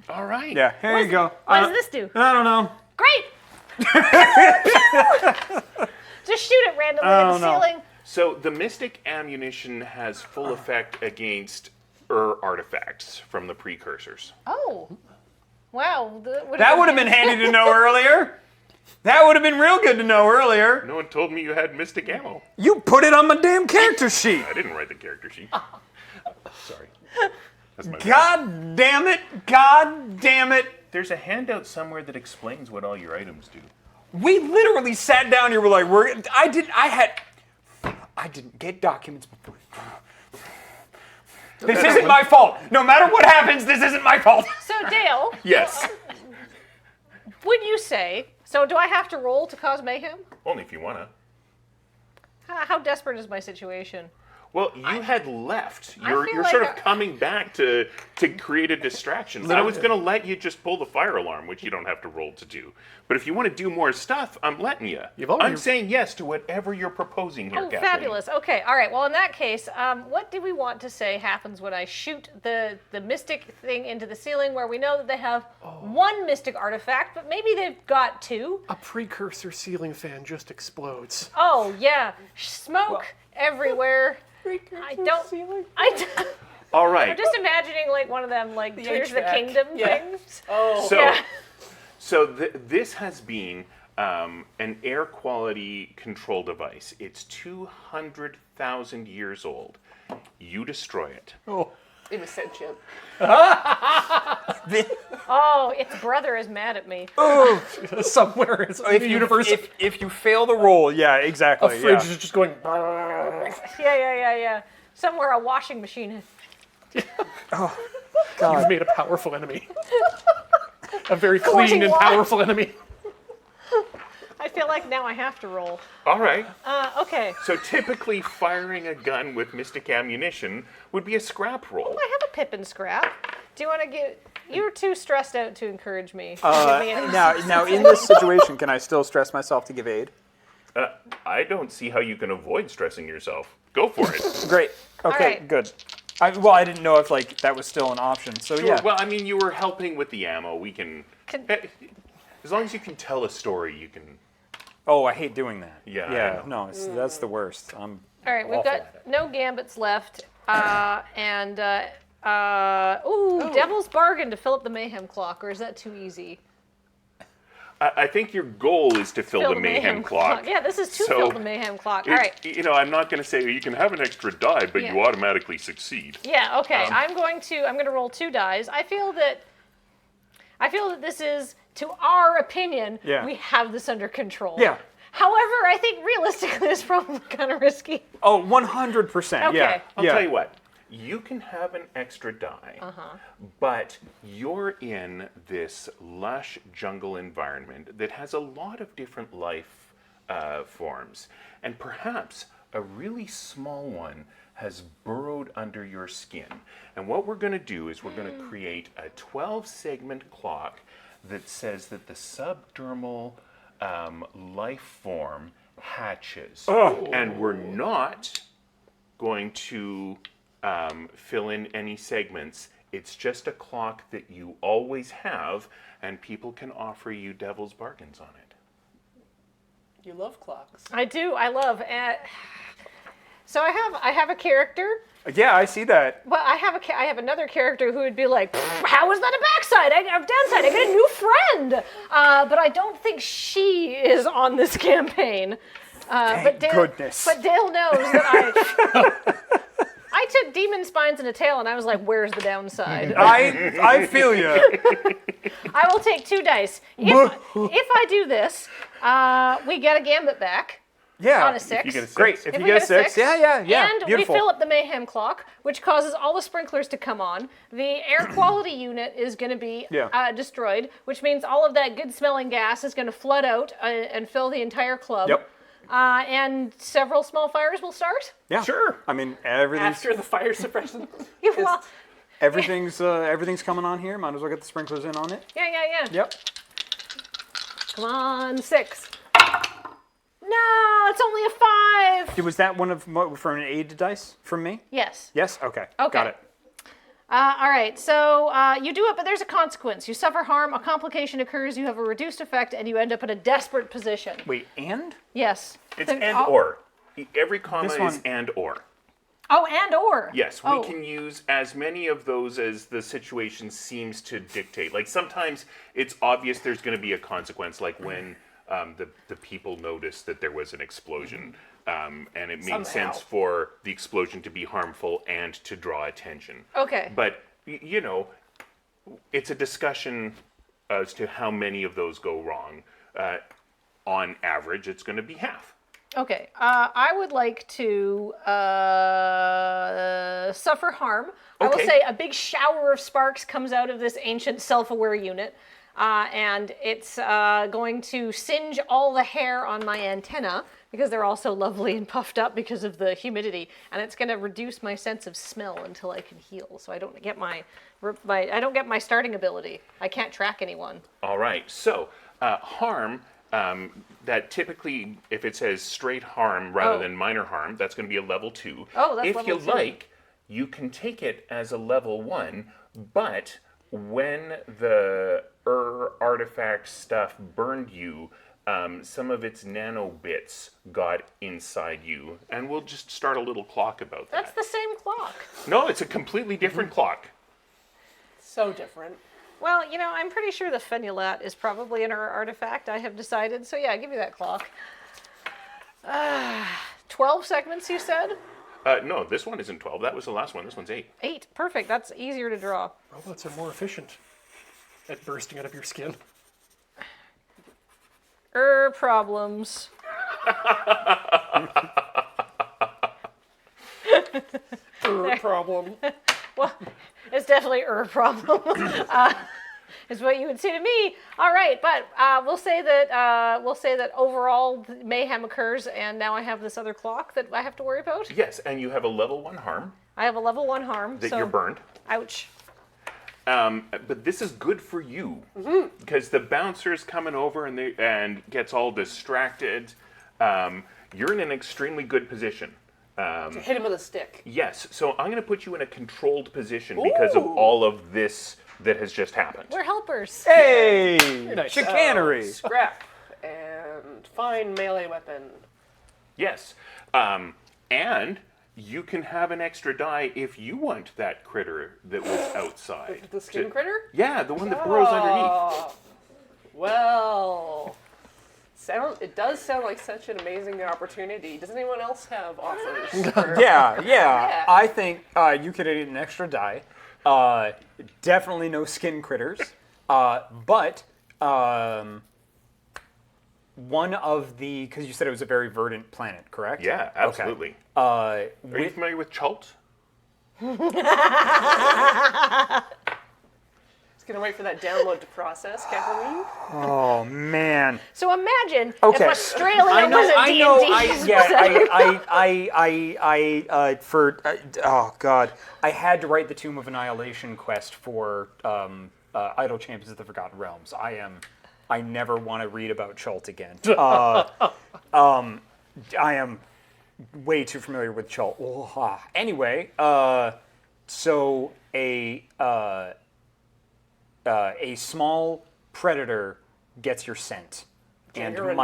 all right. Yeah, here you go. What does this do? I don't know. Great! Just shoot it randomly at the don't know. ceiling. So the mystic ammunition has full effect against artifacts from the precursors. Oh. Wow. That would have been handy to know earlier. That would have been real good to know earlier. No one told me you had mystic ammo. You put it on my damn character sheet. I didn't write the character sheet. Sorry. That's my bad. God damn it! God damn it! There's a handout somewhere that explains what all your items do. We literally sat down here. We're like, I didn't get documents before. This isn't my fault. No matter what happens, this isn't my fault. So Dale, Yes. would you say? So do I have to roll to cause mayhem? Only if you wanna. How desperate is my situation? Well, you had left. I You're feel you're like sort of I- coming back to create a distraction. I was gonna let you just pull the fire alarm, which you don't have to roll to do. But if you want to do more stuff, I'm letting you. You've already- I'm saying yes to whatever you're proposing here, Oh, Kathleen. fabulous. Okay, all right. Well, in that case, what do we want to say happens when I shoot the mystic thing into the ceiling where we know that they have one mystic artifact, but maybe they've got two? A precursor ceiling fan just explodes. Oh, yeah. Smoke everywhere. I don't... All right. I'm just imagining like one of them like Tears of the HVAC. Kingdom Yeah. things. Oh. So, Yeah. this has been an air quality control device. It's 200,000 years old. You destroy it. It was sentient. Oh, its brother is mad at me. Somewhere in the universe, If you fail the roll, yeah, a exactly. fridge yeah. is just going. Yeah. Somewhere a washing machine is. You've made a powerful enemy. A very Forcing clean and what? powerful enemy. I feel like now I have to roll. All right. Okay. So typically, firing a gun with mystic ammunition would be a scrap roll. I have a Pippin scrap. Do you want to get? You're too stressed out to encourage me. Give me any- Now, in this situation, can I still stress myself to give aid? I don't see how you can avoid stressing yourself. Go for it. Great. Okay, right. good. I didn't know if like that was still an option. So Sure. yeah. Well, I mean, you were helping with the ammo. We can. As long as you can tell a story, you can. Oh, I hate doing that. Yeah, I Yeah. know. No, that's the worst. I'm. All right, we've awful got at it. no gambits left, Devil's Bargain to fill up the mayhem clock, or is that too easy? I think your goal is to fill the mayhem clock. Yeah, this is to So, fill the mayhem clock. All right. I'm not going to say you can have an extra die, but you Yeah. automatically succeed. Yeah. Okay. I'm going to roll 2 dice. I feel that this is, to our opinion, Yeah. we have this under control. Yeah. However, I think realistically, it's probably kind of risky. Oh, 100%. Okay. Yeah. I'll yeah. tell you what. You can have an extra die, but you're in this lush jungle environment that has a lot of different life forms, and perhaps a really small one has burrowed under your skin. And what we're going to do is we're going to create a 12-segment clock that says that the subdermal life form hatches. And we're not going to fill in any segments. It's just a clock that you always have, and people can offer you devil's bargains on it. You love clocks. I do. I love. So I have a character. Yeah, I see that. Well, I have another character who would be like, how is that a backside? A downside. I get a new friend. But I don't think she is on this campaign. But Dale, goodness. But Dale knows that I took demon spines and a tail, and I was like, where's the downside? I feel you. I will take 2 dice. If I do this, we get a gambit back Yeah. on a 6. You get a 6. Great. If If you we get a get a 6, six, yeah. And Beautiful. we fill up the mayhem clock, which causes all the sprinklers to come on. The air quality unit is going to be destroyed, which means all of that good smelling gas is going to flood out and fill the entire club. Yep. And several small fires will start. Yeah. Sure. I mean, everything's After the fire suppression. Well, everything's coming on here. Might as well get the sprinklers in on it. yeah. Yep. Come on, 6. No, it's only a 5. Was that one for an aid dice from me? Yes. Yes. Okay. Okay. Got it. All right, so you do it, but there's a consequence. You suffer harm, a complication occurs, you have a reduced effect, and you end up in a desperate position. Wait, and? Yes. It's The- and oh, or. Every comma This is one- and or. Oh, and or. Yes, we Oh. can use as many of those as the situation seems to dictate. Like sometimes it's obvious there's going to be a consequence, like when the people noticed that there was an explosion, and it made Somehow. sense for the explosion to be harmful and to draw attention. Okay. But it's a discussion as to how many of those go wrong. On average, it's going to be half. Okay. I would like to suffer harm. I will Okay. say a big shower of sparks comes out of this ancient self-aware unit, and it's going to singe all the hair on my antenna because they're all so lovely and puffed up because of the humidity, and it's going to reduce my sense of smell until I can heal, so I don't get my starting ability. I can't track anyone. All right. So harm. That typically, if it says straight harm rather than minor harm, that's going to be a level 2. Oh, that's if level you 2. like, you can take it as a level 1, but when the artifact stuff burned you, some of its nano bits got inside you, and we'll just start a little clock about that. That's the same clock. No, it's a completely different clock. So different. Well, I'm pretty sure the phenulat is probably an artifact, I have decided. So yeah, give me that clock. 12 segments, you said? No, this one isn't 12. That was the last one. This one's 8. 8. Perfect. That's easier to draw. Robots are more efficient at bursting out of your skin. Problems. Problem. Well, it's definitely a problem. Is what you would say to me. All right, but we'll say that overall mayhem occurs, and now I have this other clock that I have to worry about. Yes, and you have a level 1 harm I have a level 1 harm. that so, you're burned. Ouch. But this is good for you because the bouncer's coming over and gets all distracted. You're in an extremely good position. To hit him with a stick. Yes, so I'm going to put you in a controlled position because of all of this that has just happened. We're helpers. Hey, nice. chicanery. Scrap and find melee weapon. Yes, and you can have an extra die if you want that critter that was outside. The skin critter? Yeah, the one that burrows underneath. Oh, well, it does sound like such an amazing opportunity. Does anyone else have offers? Yeah. I think you could eat an extra die. Definitely no skin critters. But one of the, because you said it was a very verdant planet, correct? Yeah, absolutely. Okay. Are you familiar with Chult? Just gonna wait for that download to process, Kathleen. Oh man. So imagine Okay. if Australia was a D&D. Oh god, I had to write the Tomb of Annihilation quest for Idle Champions of the Forgotten Realms. I never want to read about Chult again. I am way too familiar with Chult. Anyway, so a small predator gets your scent and you're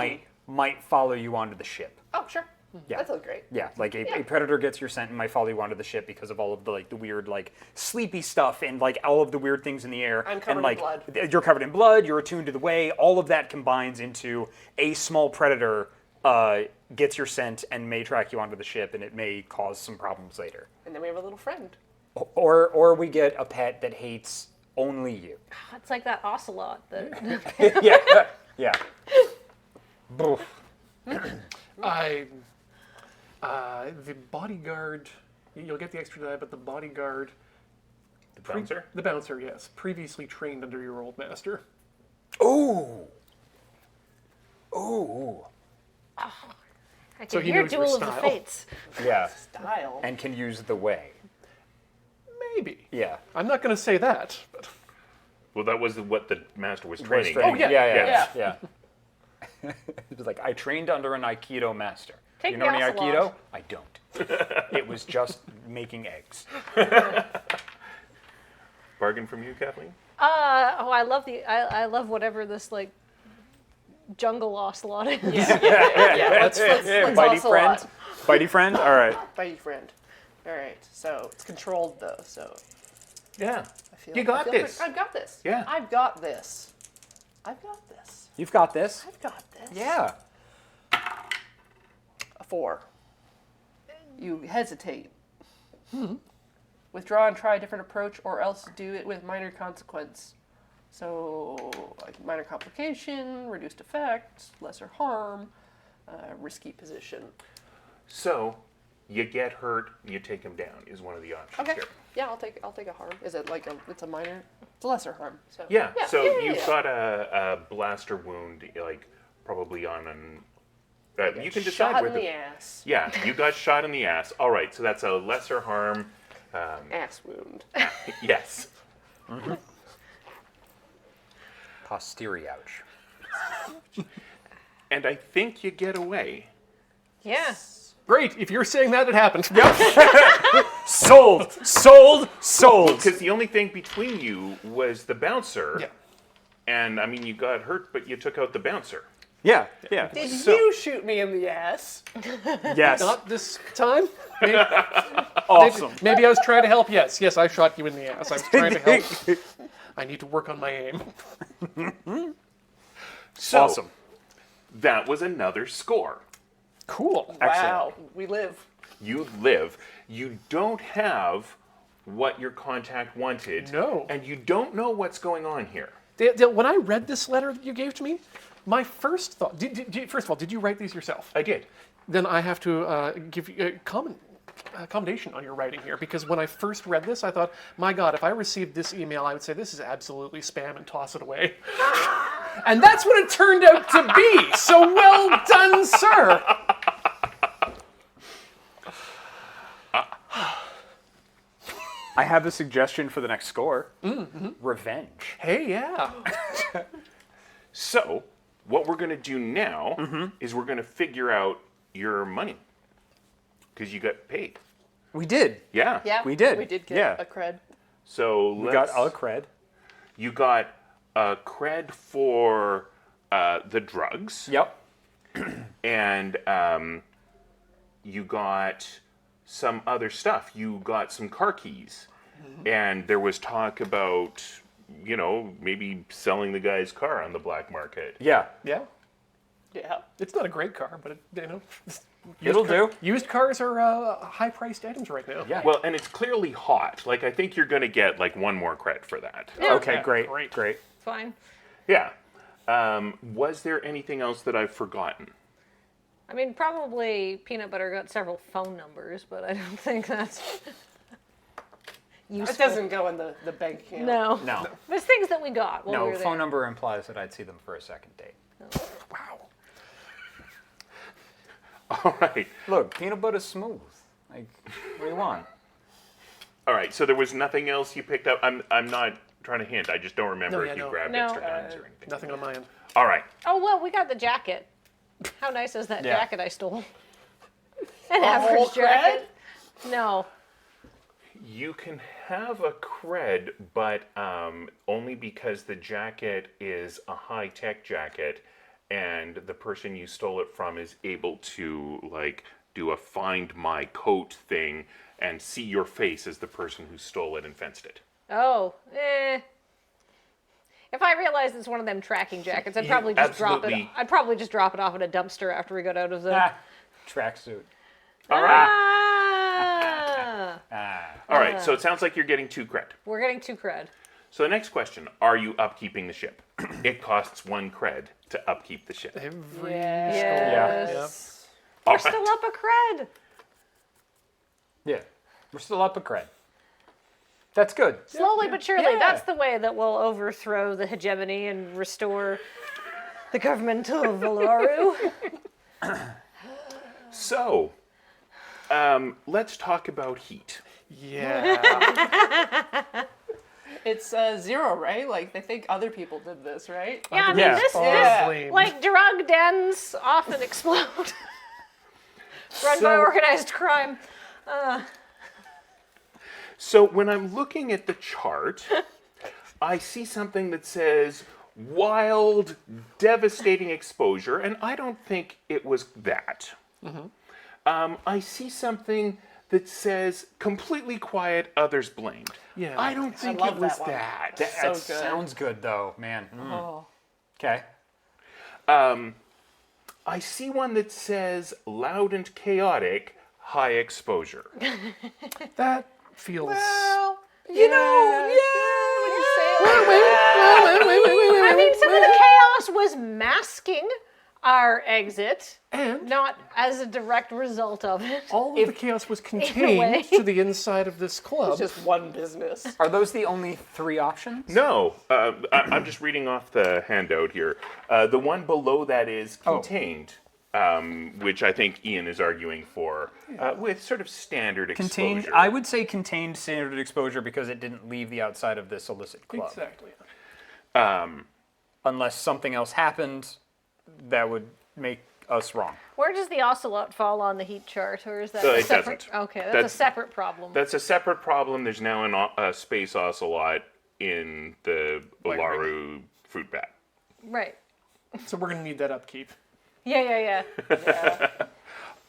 might follow you onto the ship. Oh, sure. Yeah. That sounds great. Yeah, like a predator gets your scent and might follow you onto the ship because of all of the weird sleepy stuff and all of the weird things in the air. I'm covered in blood. You're covered in blood. You're attuned to the way. All of that combines into a small predator gets your scent and may track you onto the ship, and it may cause some problems later. And then we have a little friend. Or we get a pet that hates only you. It's like that ocelot. That Yeah. Boof. The bodyguard, you'll get the extra die, but the bodyguard, The bouncer? the bouncer, yes, previously trained under your old master. Ooh. I So can he hear knows your Duel of the style. Fates. Yeah. Style. And can use the way. Maybe. Yeah. I'm not going to say that, but Well, that was what the master was training. Oh, yeah. Yeah. It was like, I trained under an Aikido master. Take You know any the ocelot. Aikido? I don't. It was just making eggs. Bargain from you, Kathleen? I love whatever this jungle ocelot is. Let's Bitey also friend? Bitey friend? All right. Buddy friend. All right. So it's controlled though. So Yeah. I feel You got I feel this. I've got this. Yeah. I've got this. I've got this. You've got this? I've got this. Yeah. A 4. You hesitate. Withdraw and try a different approach, or else do it with minor consequence. So, like minor complication, reduced effect, lesser harm, risky position. So, you get hurt, you take him down is one of the options Okay. here. Yeah, I'll take a harm. Is it like it's a minor? It's a lesser harm. So. Yeah, so yeah, you've yeah. got a blaster wound, like probably on an. You can decide Shot where in the ass. Yeah, you got shot in the ass. All right, so that's a lesser harm. Ass wound. Yes. Posterior. And I think you get away. Yeah. Great. If you're saying that, it happened. Sold. Sold. Because the only thing between you was the bouncer. Yeah. And I mean, you got hurt, but you took out the bouncer. Yeah. Did So- you shoot me in the ass? Yes. Not this time. Maybe, Awesome. maybe I was trying to help. Yes, I shot you in the ass. I was trying to help. I need to work on my aim. So, Awesome. that was another score. Cool. Wow, we live. You live. You don't have what your contact wanted. No. And you don't know what's going on here. Dale, when I read this letter that you gave to me, my first thought. First of all, did you write these yourself? I did. Then I have to give you accommodation on your writing here, because when I first read this, I thought, my God, if I received this email, I would say this is absolutely spam and toss it away. And that's what it turned out to be. So well done, sir. I have a suggestion for the next score. Revenge. Hey, yeah. So, what we're going to do now is we're going to figure out your money. Because you got paid. We did. Yeah. Yeah, We did. We did get Yeah. a cred. So We got a cred. You got cred for the drugs. Yep. And you got some other stuff. You got some car keys. And there was talk about, maybe selling the guy's car on the black market. Yeah. Yeah. Yeah. It's not a great car, but It'll do. Used cars are high-priced items right now. Yeah. Well, and it's clearly hot. Like, I think you're going to get, like, one more cred for that. Okay, Yeah, great. great. Great. Fine. Yeah. Was there anything else that I've forgotten? I mean, probably Peanut Butter got several phone numbers, but I don't think that's It useful. doesn't go in the bank account. No. No. There's things that we got while we No, were phone there. number implies that I'd see them for a second date. Wow. All right. Look, peanut butter's smooth. Like, what do you want? All right. So there was nothing else you picked up? I'm not trying to hint. I just don't remember No, if yeah, you no. grabbed No. extra guns or anything. Nothing on my end. All right. Oh, well, we got the jacket. How nice is that Yeah. jacket I stole? An whole average jacket. No. You can have a cred, but only because the jacket is a high-tech jacket, and the person you stole it from is able to, like, do a find my coat thing and see your face as the person who stole it and fenced it. Oh, If I realized it's one of them tracking jackets, I'd probably just drop it. absolutely- I'd probably just drop it off at a dumpster after we got out of the. Tracksuit. All right. Ah! All right. So it sounds like you're getting 2 cred. We're getting 2 cred. So the next question, are you upkeeping the ship? It costs 1 cred to upkeep the ship. Every Yes. All We're right. still up a cred. Yeah. We're still up a cred. That's good. Slowly but surely. Yeah. That's the way that we'll overthrow the hegemony and restore the government of Valaru. So, let's talk about heat. Yeah. It's 0, right? Like, they think other people did this, right? Yeah, I mean, Yeah. this, Flame. like, drug dens often explode. Run by organized crime. So when I'm looking at the chart, I see something that says wild, devastating exposure, and I don't think it was that. I see something that says completely quiet, others blamed. Yeah. I don't think love it was that one. that. So That good. sounds good, though, man. Oh. Okay. I see one that says loud and chaotic, high exposure. That feels. Well, You know, Would you say it like Wait. I mean, some of the chaos was masking our exit, And not as a direct result of it. all of the chaos was way. contained to the inside of this club. It's just one business. Are those the only 3 options? No, I'm just reading off the handout here. The one below that is contained, which I think Ian is arguing for, with sort of standard Contained. exposure. I would say contained standard exposure because it didn't leave the outside of this illicit club. Exactly. Unless something else happened that would make us wrong. Where does the ocelot fall on the heat chart, or is that It a separate? doesn't. Okay, that's a That's- separate problem. That's a separate problem. There's now a space ocelot in the Ularu fruit bat. Right. So we're gonna need that upkeep. Yeah.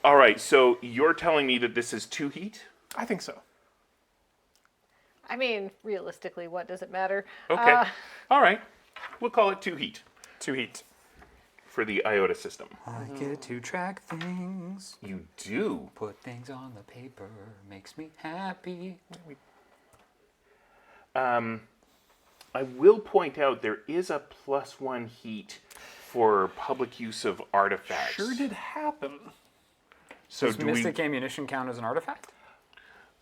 All right, so you're telling me that this is 2 heat? I think so. I mean, realistically, what does it matter? Okay. All right. We'll call it 2 heat 2 heat. for the IOTA system. I get to track things, You do. put things on the paper, makes me happy. I will point out there is a +1 heat for public use of artifacts. Sure did happen. So Does do mystic ammunition count as an artifact?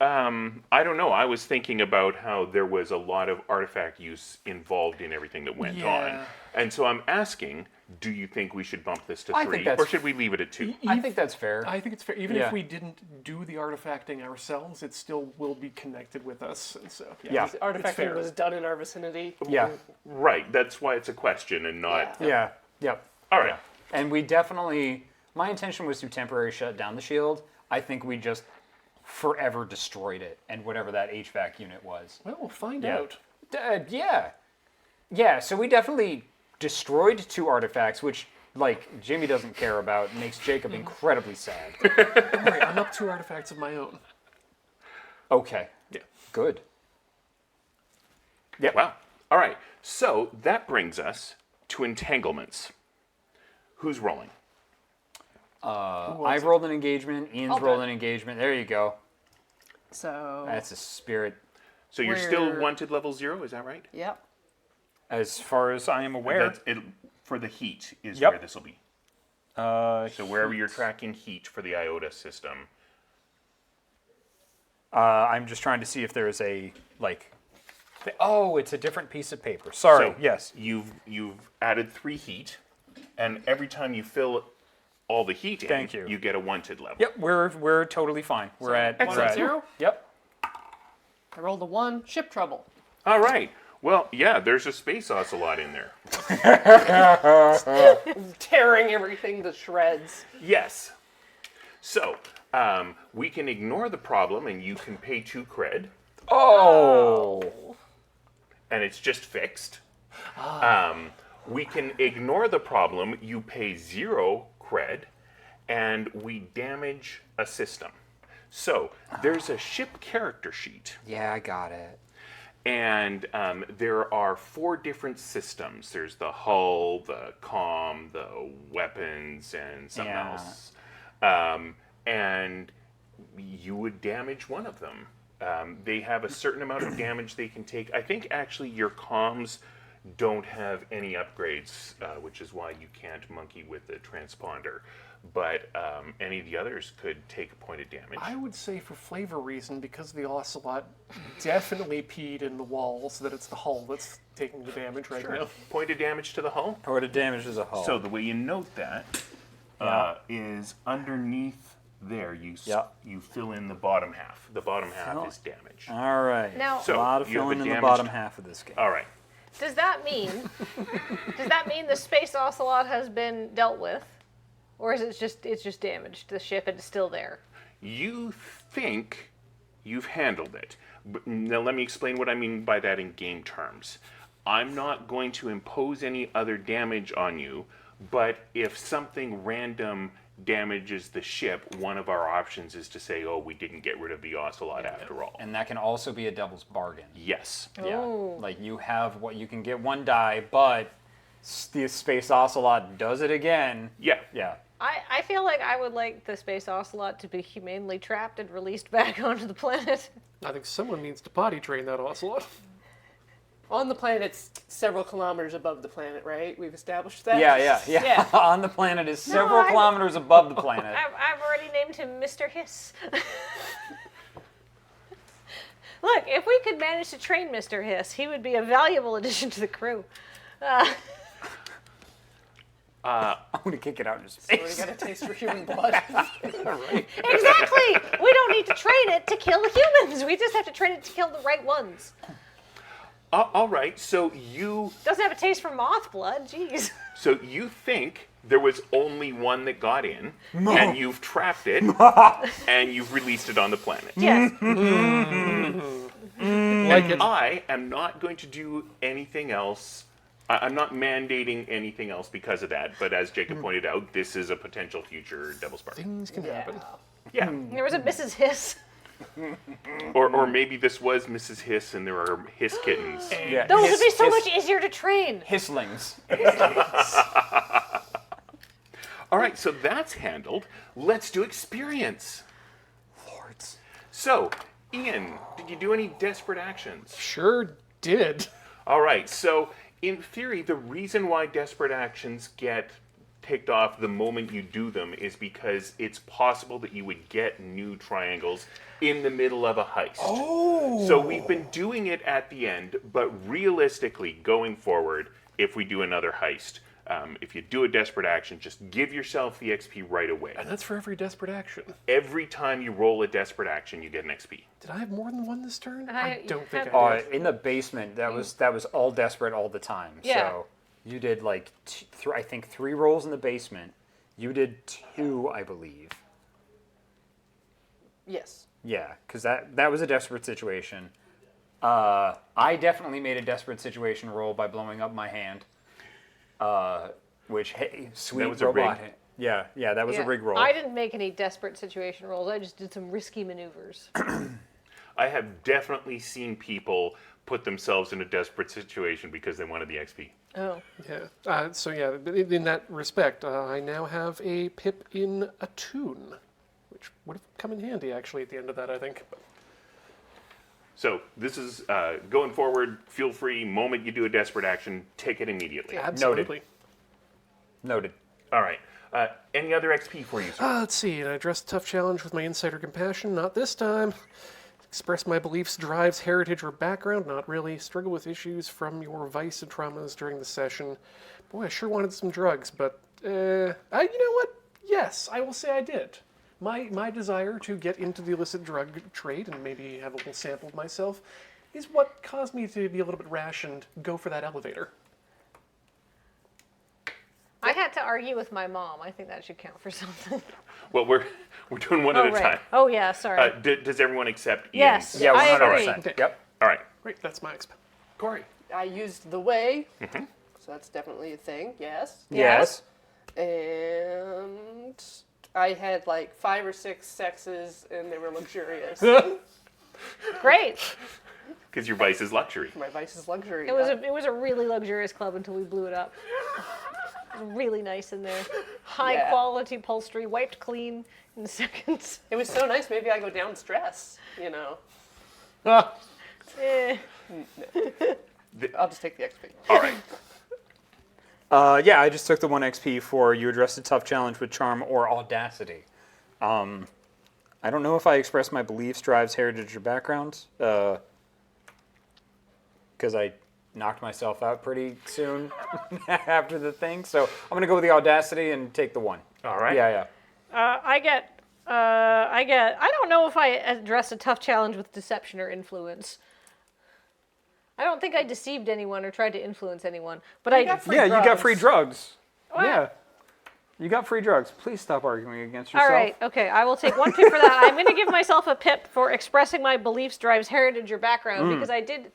I don't know. I was thinking about how there was a lot of artifact use involved in everything that went on. Yeah. And so I'm asking, do you think we should bump this to I 3? think that's- Or should we leave it at 2? I think that's fair. I think it's fair. Even Yeah. if we didn't do the artifacting ourselves, it still will be connected with us. And so, Yeah. it's Artifacting fair. was done in our vicinity. Yeah. Right. That's why it's a question and not... Yeah. Yep. All right. And we definitely, my intention was to temporarily shut down the shield. I think we just forever destroyed it and whatever that HVAC unit was. Well, we'll find Yeah. out. Yeah. Yeah, so we definitely destroyed 2 artifacts, which, like, Jimmy doesn't care about, makes Jacob incredibly sad. Don't worry, I'm up 2 artifacts of my own. Okay. Yeah. Good. Yep. Wow. All right. So that brings us to entanglements. Who's rolling? I've rolled an engagement. Ian's Okay. rolled an engagement. There you go. So, That's a spirit. So you're still Where- wanted level 0, is that right? yep. As far as I am aware. That's it, for the heat is Yep. where this will be. So Wherever you're tracking heat for the IOTA system. I'm just trying to see if there's a, like, oh, it's a different piece of paper. Sorry. So Yes. You've added 3 heat, and every time you fill all the heat in, Thank you. you get a wanted level. Yep, we're totally fine. We're at One at 0. Yep. I rolled a 1. Ship trouble. All right. Well, yeah, there's a space ocelot in there. Tearing everything to shreds. Yes. So, we can ignore the problem, and you can pay 2 cred, Oh. and it's just fixed. We can ignore the problem, you pay 0 cred, and we damage a system. So, there's a ship character sheet. Yeah, I got it. And there are 4 different systems. There's the hull, the comm, the weapons, and something Yeah. else. And you would damage one of them. They have a certain amount of damage they can take. I think actually your comms don't have any upgrades, which is why you can't monkey with the transponder. But any of the others could take a point of damage. I would say for flavor reason, because the ocelot definitely peed in the walls, that it's the hull that's taking the damage right now. Point of damage to the hull. Point of damage as a whole. So the way you note that is underneath there. You Yeah. you fill in the bottom half. The bottom half Fill- is damage. all right. Now- So, a lot of you have a filling in the damaged- bottom half of this game. All right. Does that mean the space ocelot has been dealt with, or is it's just damaged the ship and it's still there? You think you've handled it. But now let me explain what I mean by that in game terms. I'm not going to impose any other damage on you, but if something random damages the ship, one of our options is to say, oh, we didn't get rid of the ocelot after all. And that can also be a devil's bargain. Yes. Yeah. Oh. Like you have what you can get 1 die, but the space ocelot does it again. Yeah. Yeah. I feel like I would like the space ocelot to be humanely trapped and released back onto the planet. I think someone needs to potty train that ocelot. On the planet's several kilometers above the planet, right? We've established that? Yeah. On the planet is several kilometers above the planet. I've already named him Mr. Hiss. Look, if we could manage to train Mr. Hiss, he would be a valuable addition to the crew. I'm gonna kick it out in his We face. got a taste for human blood. Exactly! We don't need to train it to kill humans. We just have to train it to kill the right ones. All right, so you Doesn't have a taste for moth blood. Jeez. so you think there was only one that got in, and you've trapped it, and you've released it on the planet. Yes. I am not going to do anything else. I'm not mandating anything else because of that, but as Jacob pointed out, this is a potential future Devil Spark. Things can happen. Yeah. There was a Mrs. Hiss. Or maybe this was Mrs. Hiss and there are Hiss kittens. Yeah. Those would be so much easier to train. Hisslings. All right, so that's handled. Let's do experience. Lords. So, Ian, did you do any desperate actions? Sure did. All right, so in theory, the reason why desperate actions get ticked off the moment you do them is because it's possible that you would get new triangles in the middle of a heist. Oh! So we've been doing it at the end, but realistically, going forward, if we do another heist, if you do a desperate action, just give yourself the XP right away. And that's for every desperate action. Every time you roll a desperate action, you get an XP. Did I have more than one this turn? I I don't think had- I did. In the basement, that was all desperate all the time. Yeah. So you did like I think 3 rolls in the basement. You did 2, I believe. Yes. Yeah, because that was a desperate situation. I definitely made a desperate situation roll by blowing up my hand. Which, hey, sweet was a robot. rig. Yeah, that was a rig roll. I didn't make any desperate situation rolls. I just did some risky maneuvers. I have definitely seen people put themselves in a desperate situation because they wanted the XP. Oh. Yeah. So yeah, in that respect, I now have a pip in Attune, which would have come in handy actually at the end of that, I think. So this is going forward. Feel free. Moment you do a desperate action, take it immediately. Absolutely. Noted. All right. Any other XP for you, sir? Let's see. I addressed a tough challenge with my insider compassion. Not this time. Express my beliefs, drives, heritage, or background. Not really. Struggle with issues from your vice and traumas during the session. Boy, I sure wanted some drugs, but you know what? Yes, I will say I did. My desire to get into the illicit drug trade and maybe have a little sample of myself is what caused me to be a little bit rash and go for that elevator. I had to argue with my mom. I think that should count for something. Well, we're doing one at a time. Oh, yeah, sorry. Does everyone accept Yes. Ian's? Yeah, I 100%. agree. Yep. All right. Great, that's my exp. Corey. I used the way, so that's definitely a thing, yes. Yes. And I had like 5 or 6 sexes, and they were luxurious. Great. Because your vice is luxury. My vice is luxury. It was a really luxurious club until we blew it up. It was really nice in there. High quality upholstery, wiped clean in seconds. It was so nice. Maybe I go down stress. You know. Eh. I'll just take the XP. All right. Yeah, I just took the 1 XP for you addressed a tough challenge with charm or audacity. I don't know if I expressed my beliefs, drives, heritage, or background, because I knocked myself out pretty soon after the thing. So I'm going to go with the audacity and take the 1. All right. Yeah. I don't know if I addressed a tough challenge with deception or influence. I don't think I deceived anyone or tried to influence anyone, but I got free You got drugs. free drugs. What? Yeah. You got free drugs. Please stop arguing against yourself. All right, okay, I will take 1 pip for that. I'm going to give myself a pip for expressing my beliefs, drives, heritage, or background because I did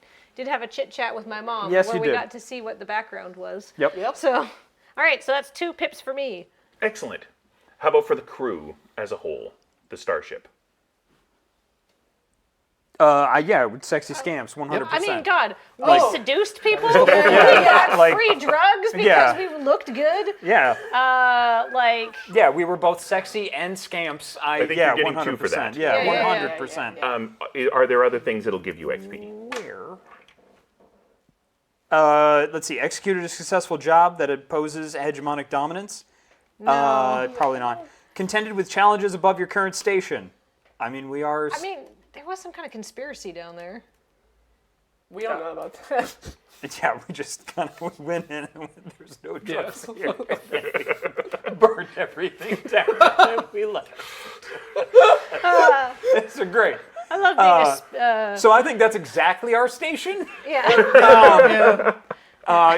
have a chit chat with my mom Yes, where you we did. got to see what the background was. Yep. So, all right, so that's 2 pips for me. Excellent. How about for the crew as a whole, the starship? Yeah, with sexy scamps, 100%. I mean, God, we Oh. seduced people. We got like- free drugs because Yeah. we looked good. Yeah. Like, We were both sexy and scamps. I think you're getting 2 for that. Yeah, Yeah, yeah, 100%. yeah. Are there other things that'll give you XP? Where? Let's see. Executed a successful job that opposes hegemonic dominance. Probably not. Contended with challenges above your current station. I mean, we are. I mean, there was some kind of conspiracy down there. We don't know about that. Yeah, we just kind of went in and there's no drugs here. Burned everything down and we left. It's great. I love being So I think that's exactly our station. yeah.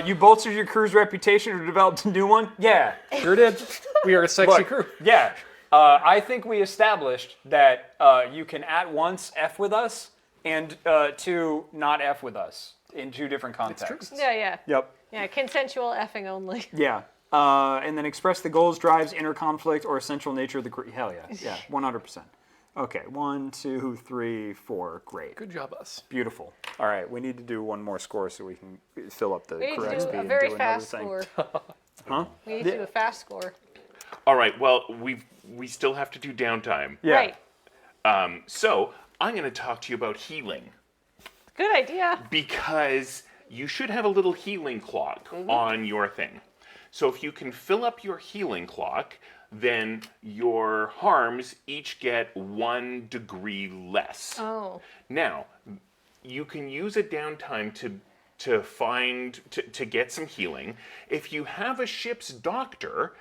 You bolstered your crew's reputation or developed a new one? Yeah. Sure did. We are a sexy Look, crew. Yeah. I think we established that you can at once F with us and to not F with us in two different contexts. Yeah. Yep. Yeah, consensual effing only. Yeah. And then express the goals, drives, inner conflict, or essential nature of the crew. Hell yeah. Yeah, 100%. Okay, 1, 2, 3, 4. Great. Good job, us. Beautiful. All right, we need to do one more score so we can fill up the We need correct to speed do a and very do another fast thing. score. Huh? We need to do a fast score. All right. Well, we still have to do downtime. Yeah. Right. So I'm going to talk to you about healing Good idea. because you should have a little healing clock on your thing. So if you can fill up your healing clock, then your harms each get 1 degree less. Oh. Now, you can use a downtime to get some healing. If you have a ship's doctor,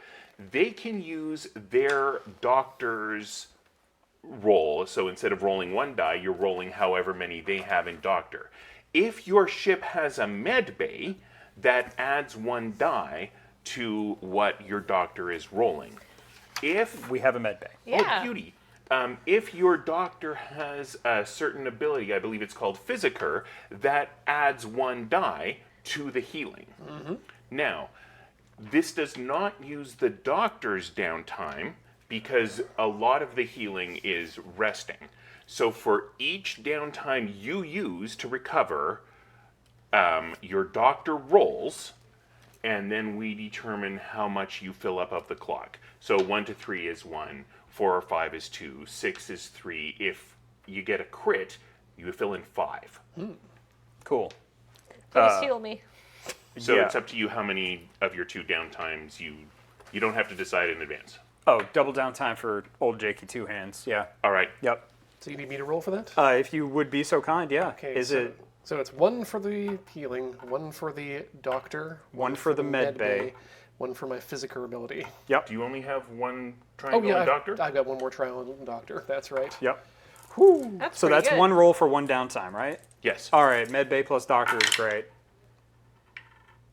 they can use their doctor's roll. So instead of rolling 1 die, you're rolling however many they have in doctor. If your ship has a med bay, that adds 1 die to what your doctor is rolling. If We have a med bay. Yeah. Oh, beauty. If your doctor has a certain ability, I believe it's called Physicur, that adds 1 die to the healing. Now, this does not use the doctor's downtime because a lot of the healing is resting. So for each downtime you use to recover, your doctor rolls, and then we determine how much you fill up of the clock. So 1 to 3 is 1, 4 or 5 is 2, 6 is 3. If you get a crit, you fill in 5. Cool. Please heal me. So Yeah. it's up to you how many of your 2 downtimes you don't have to decide in advance. Oh, double downtime for old Jakey Two Hands. Yeah. All right. Yep. So you need me to roll for that? If you would be so kind, yeah. Okay. Is so, it So it's 1 for the healing, 1 for the doctor, One for the med bay. 1 for my Physicur ability. Yep. Do you only have 1 Oh triangle yeah, and doctor? I've got 1 more trial and doctor. That's right. Yep. That's So pretty that's good. 1 roll for 1 downtime, right? Yes. All right, med bay plus doctor is great.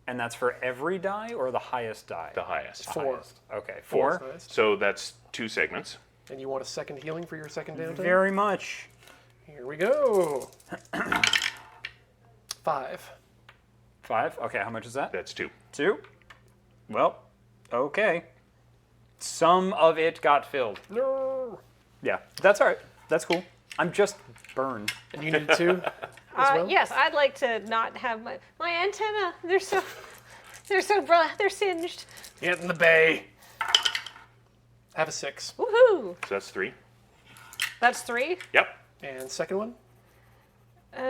And that's for every die or the highest die? The highest. 4. Okay, Four's 4. highest. So that's 2 segments. And you want a second healing for your second downtime? Very much. Here we go. 5. 5. Okay, how much is that? That's 2. 2. Well, okay. Some of it got filled. No. Yeah, that's all right. That's cool. I'm just burned. And you need 2 as well? Yes, I'd like to not have my antenna. They're singed. Get in the bay. Have a 6. Woohoo! So that's 3. That's 3. Yep. And second one? You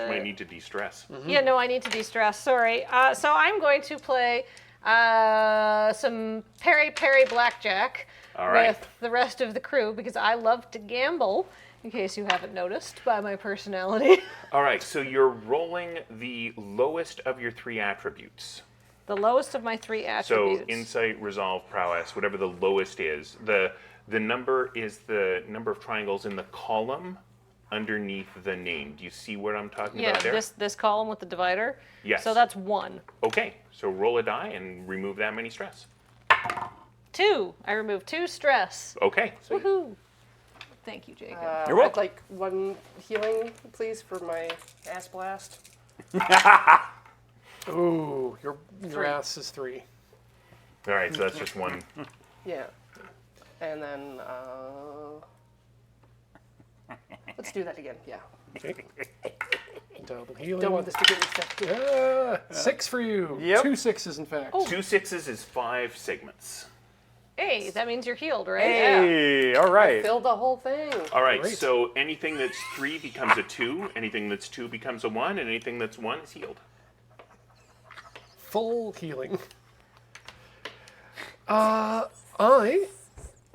might need to de-stress. Yeah, no, I need to de-stress. Sorry. So I'm going to play some Perry Blackjack All right. with the rest of the crew because I love to gamble, in case you haven't noticed by my personality. All right, so you're rolling the lowest of your 3 attributes. The lowest of my 3 So attributes. insight, resolve, prowess, whatever the lowest is. The number is the number of triangles in the column underneath the name. Do you see what I'm talking yeah, about there? this column with the divider. Yes. So that's 1. Okay, so roll a die and remove that many stress. 2. I remove 2 stress. Okay. So Woohoo! Thank you, Jacob. You're welcome. I'd like 1 healing, please, for my ass blast. Ooh, your ass is 3. all right, so that's just 1. Yeah. And then, let's do that again. Yeah. Okay. Double healing. Don't want this to get infected. 6 for you. Yep. 2 6s, in fact. 2 6s is 5 segments. Hey, that means you're healed, right? Hey, all right. Filled the whole thing. All right, Great. so anything that's 3 becomes a 2, anything that's 2 becomes a 1, and anything that's 1 is healed. Full healing. I I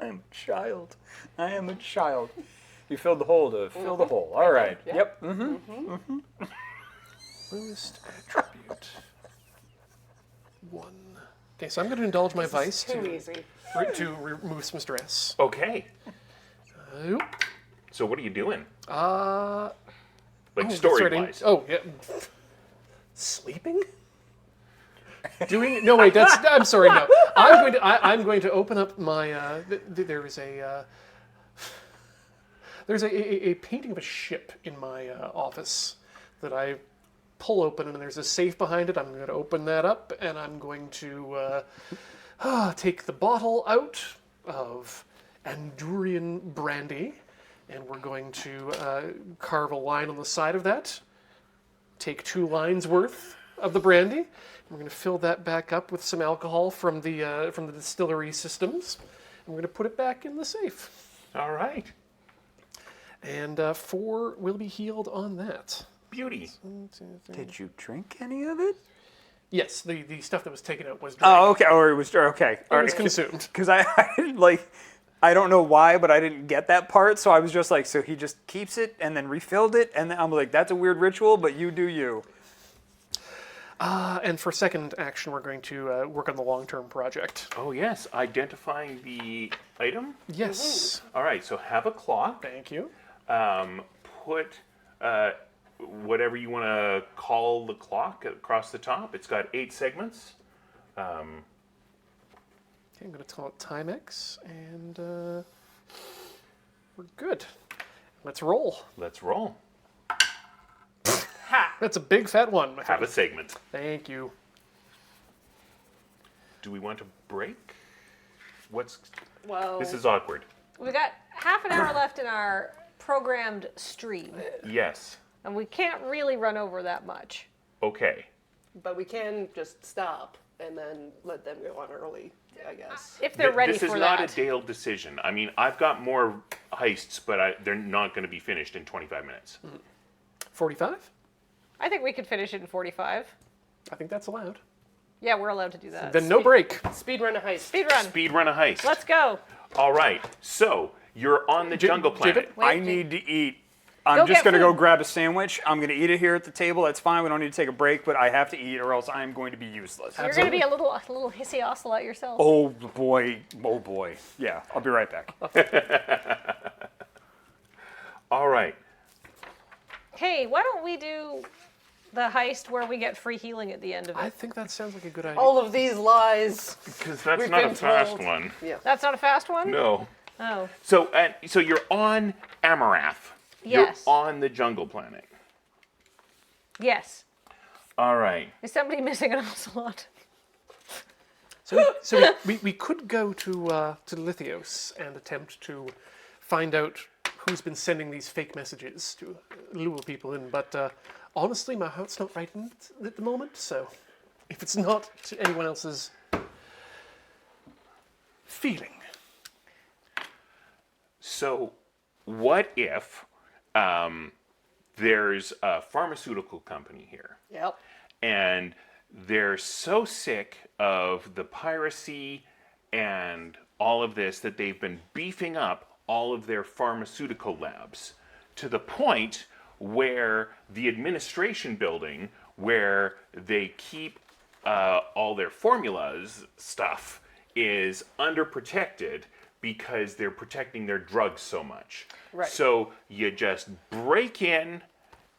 am a child. I am a child. You filled the hole to fill the hole. All right. Yeah. Yep. lowest attribute. 1. Okay, so I'm going to indulge my vice Too to easy. remove some stress. Okay, Oop. so what are you doing? Like Like story-wise. Oh, yeah. Sleeping? Doing? No, wait. That's. I'm sorry. No, I'm going to open up my. There's a painting of a ship in my office that I pull open, and there's a safe behind it. I'm going to open that up, and I'm going to take the bottle out of Andurian brandy, and we're going to carve a line on the side of that. Take 2 lines worth of the brandy. We're going to fill that back up with some alcohol from the distillery systems, and we're going to put it back in the safe. All right, And 4 will be healed on that. beauty. Did you drink any of it? Yes, the stuff that was taken out was drank. Oh, okay. Or it was okay. It was consumed. Because I don't know why, but I didn't get that part. So I was just like, so he just keeps it and then refilled it, and then I'm like, that's a weird ritual, but you do you. And for second action, we're going to work on the long-term project. Oh yes, identifying the item. Yes. All right, so have a clock. Thank you. Put whatever you want to call the clock across the top. It's got 8 segments. Okay, I'm going to call it Timex, and we're good. Let's roll. Let's roll. That's a big fat 1. my Have friend. a segment. Thank you. Do we want to break? Well, This is awkward. We've got half an hour left in our programmed stream, Yes. and we can't really run over that much. Okay. but we can just stop and then let them go on early, I guess. If they're ready this for is that. not a Dale decision. I mean, I've got more heists, but they're not going to be finished in 25 minutes. 45? I think we could finish it in 45. I think that's allowed. Yeah, we're allowed to do that. Then no break. Speed run a heist. Speed run. Speed run a heist. Let's go. All right. So you're on the jungle planet. Wait, I need to eat. I'm Go just get going to go food. grab a sandwich. I'm going to eat it here at the table. That's fine. We don't need to take a break, but I have to eat or else I'm going to be useless. You're going to be a little hissy ocelot yourself. Oh boy. Oh boy. Yeah, I'll be right back. All right. Hey, why don't we do the heist where we get free healing at the end of it? I think that sounds like a good idea. All of these lies. Because that's We've not been a fast told. one. That's not a fast one? No. Oh. So you're on Amarath. Yes. You're on the jungle planet. Yes. All right. Is somebody missing an ocelot? So we could go to Lithios and attempt to find out who's been sending these fake messages to lure people in. But honestly, my heart's not right in it at the moment. So if it's not to anyone else's feeling. So what if there's a pharmaceutical company here? Yep. And they're so sick of the piracy and all of this that they've been beefing up all of their pharmaceutical labs to the point where the administration building where they keep all their formulas stuff is underprotected because they're protecting their drugs so much. Right. So you just break in,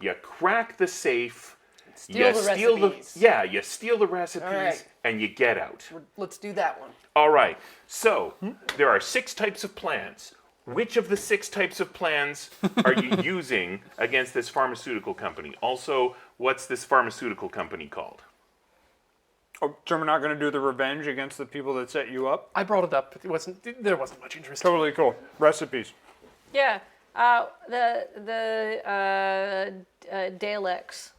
you crack the safe, Steal the recipes. you steal the recipes All right. and you get out. Let's do that one. All right. So there are 6 types of plans. Which of the 6 types of plans are you using against this pharmaceutical company? Also, what's this pharmaceutical company called? Oh, so we're not going to do the revenge against the people that set you up? I brought it up. There wasn't much interest. Totally cool. Recipes. Yeah. Dalex.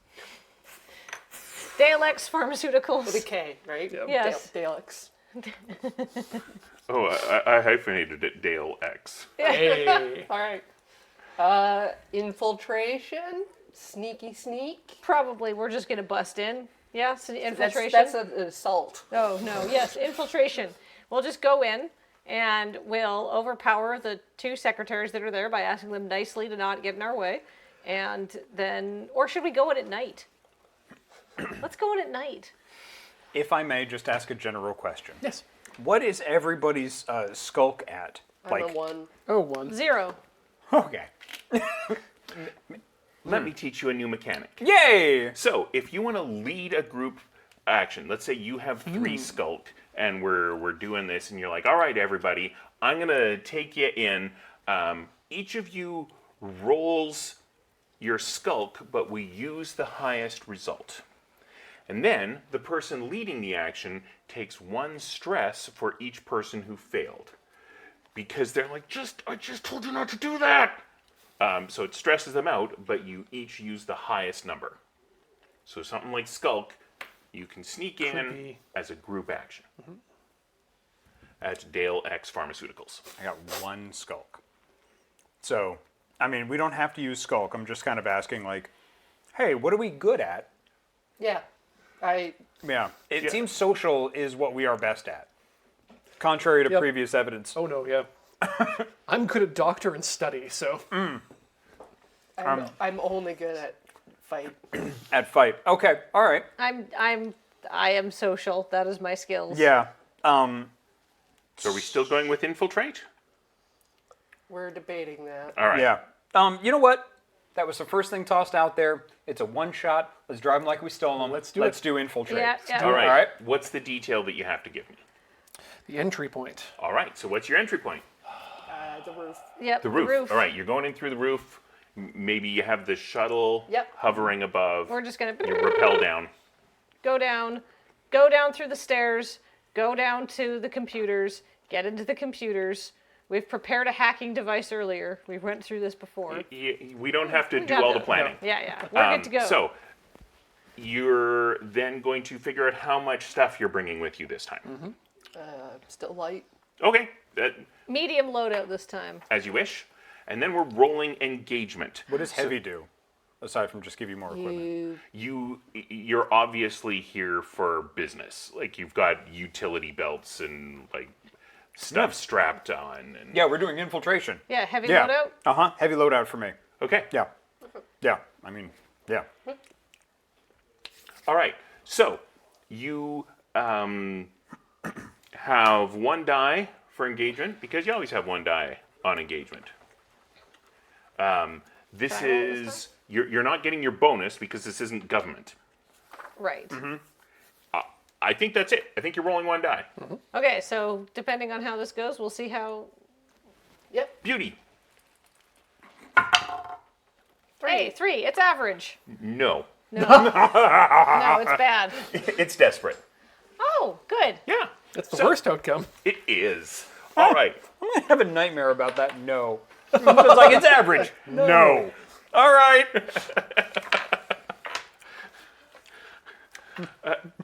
Dalex Pharmaceuticals. With a K, right? Yes. Daleks. Oh, I hyphenated it Dale X. Hey. All right. Infiltration, sneaky sneak. Probably we're just gonna bust in. Yeah, so infiltration. That's an assault. Oh, no. Yes, infiltration. We'll just go in and we'll overpower the 2 secretaries that are there by asking them nicely to not get in our way. And then, or should we go in at night? Let's go in at night. If I may just ask a general question. Yes. What is everybody's skulk at? I'm a 1. Oh, 1. 0. Okay. Let me teach you a new mechanic. Yay! So, if you want to lead a group action, let's say you have 3 skulk, and we're doing this, and you're like, all right, everybody, I'm going to take you in. Each of you rolls your skulk, but we use the highest result. And then the person leading the action takes 1 stress for each person who failed. Because they're like, I just told you not to do that! So it stresses them out, but you each use the highest number. So something like Skulk, you can sneak in as a group action. That's Dale X Pharmaceuticals. I got 1 skulk. So, I mean, we don't have to use skulk. I'm just kind of asking, like, hey, what are we good at? Yeah. Yeah. It seems social is what we are best at. Contrary to previous evidence. Oh, no, yeah. I'm good at doctor and study, so. I'm only good at fight. At fight. Okay, all right. I am social. That is my skills. Yeah. So are we still going with Infiltrate? We're debating that. All right. Yeah. You know what? That was the first thing tossed out there. It's a 1-shot. Let's drive them like we stole them. Let's do Let's it. do infiltrate. Yeah. All right. All right. What's the detail that you have to give me? The entry point. All right. So what's your entry point? The roof. Yep. The roof. All right. You're going in through the roof. Maybe you have the shuttle hovering above. We're just gonna You rappel down. go down through the stairs, go down to the computers, get into the computers. We've prepared a hacking device earlier. We went through this before. We don't have to do got all the this. planning. Yeah. We're good to go. So you're then going to figure out how much stuff you're bringing with you this time. Still light. Okay. Medium loadout this time. As you wish. And then we're rolling engagement. What does heavy do? Aside from just give you more equipment. You're obviously here for business. Like you've got utility belts and like stuff strapped on. And Yeah, we're doing infiltration. Yeah, heavy Yeah. loadout. Heavy loadout for me. Okay. Yeah. Yeah. I mean, yeah. All right. So you have 1 die for engagement because you always have 1 die on engagement. This is you're not getting your bonus because this isn't government. Right. I think that's it. I think you're rolling 1 die. Okay, so depending on how this goes, we'll see how. Yep. Beauty. Hey, 3. It's average. No. No, it's bad. It's desperate. Oh, good. Yeah. That's the worst outcome. It is. All right. I'm going to have a nightmare about that. No. It's like, it's average. No. All right.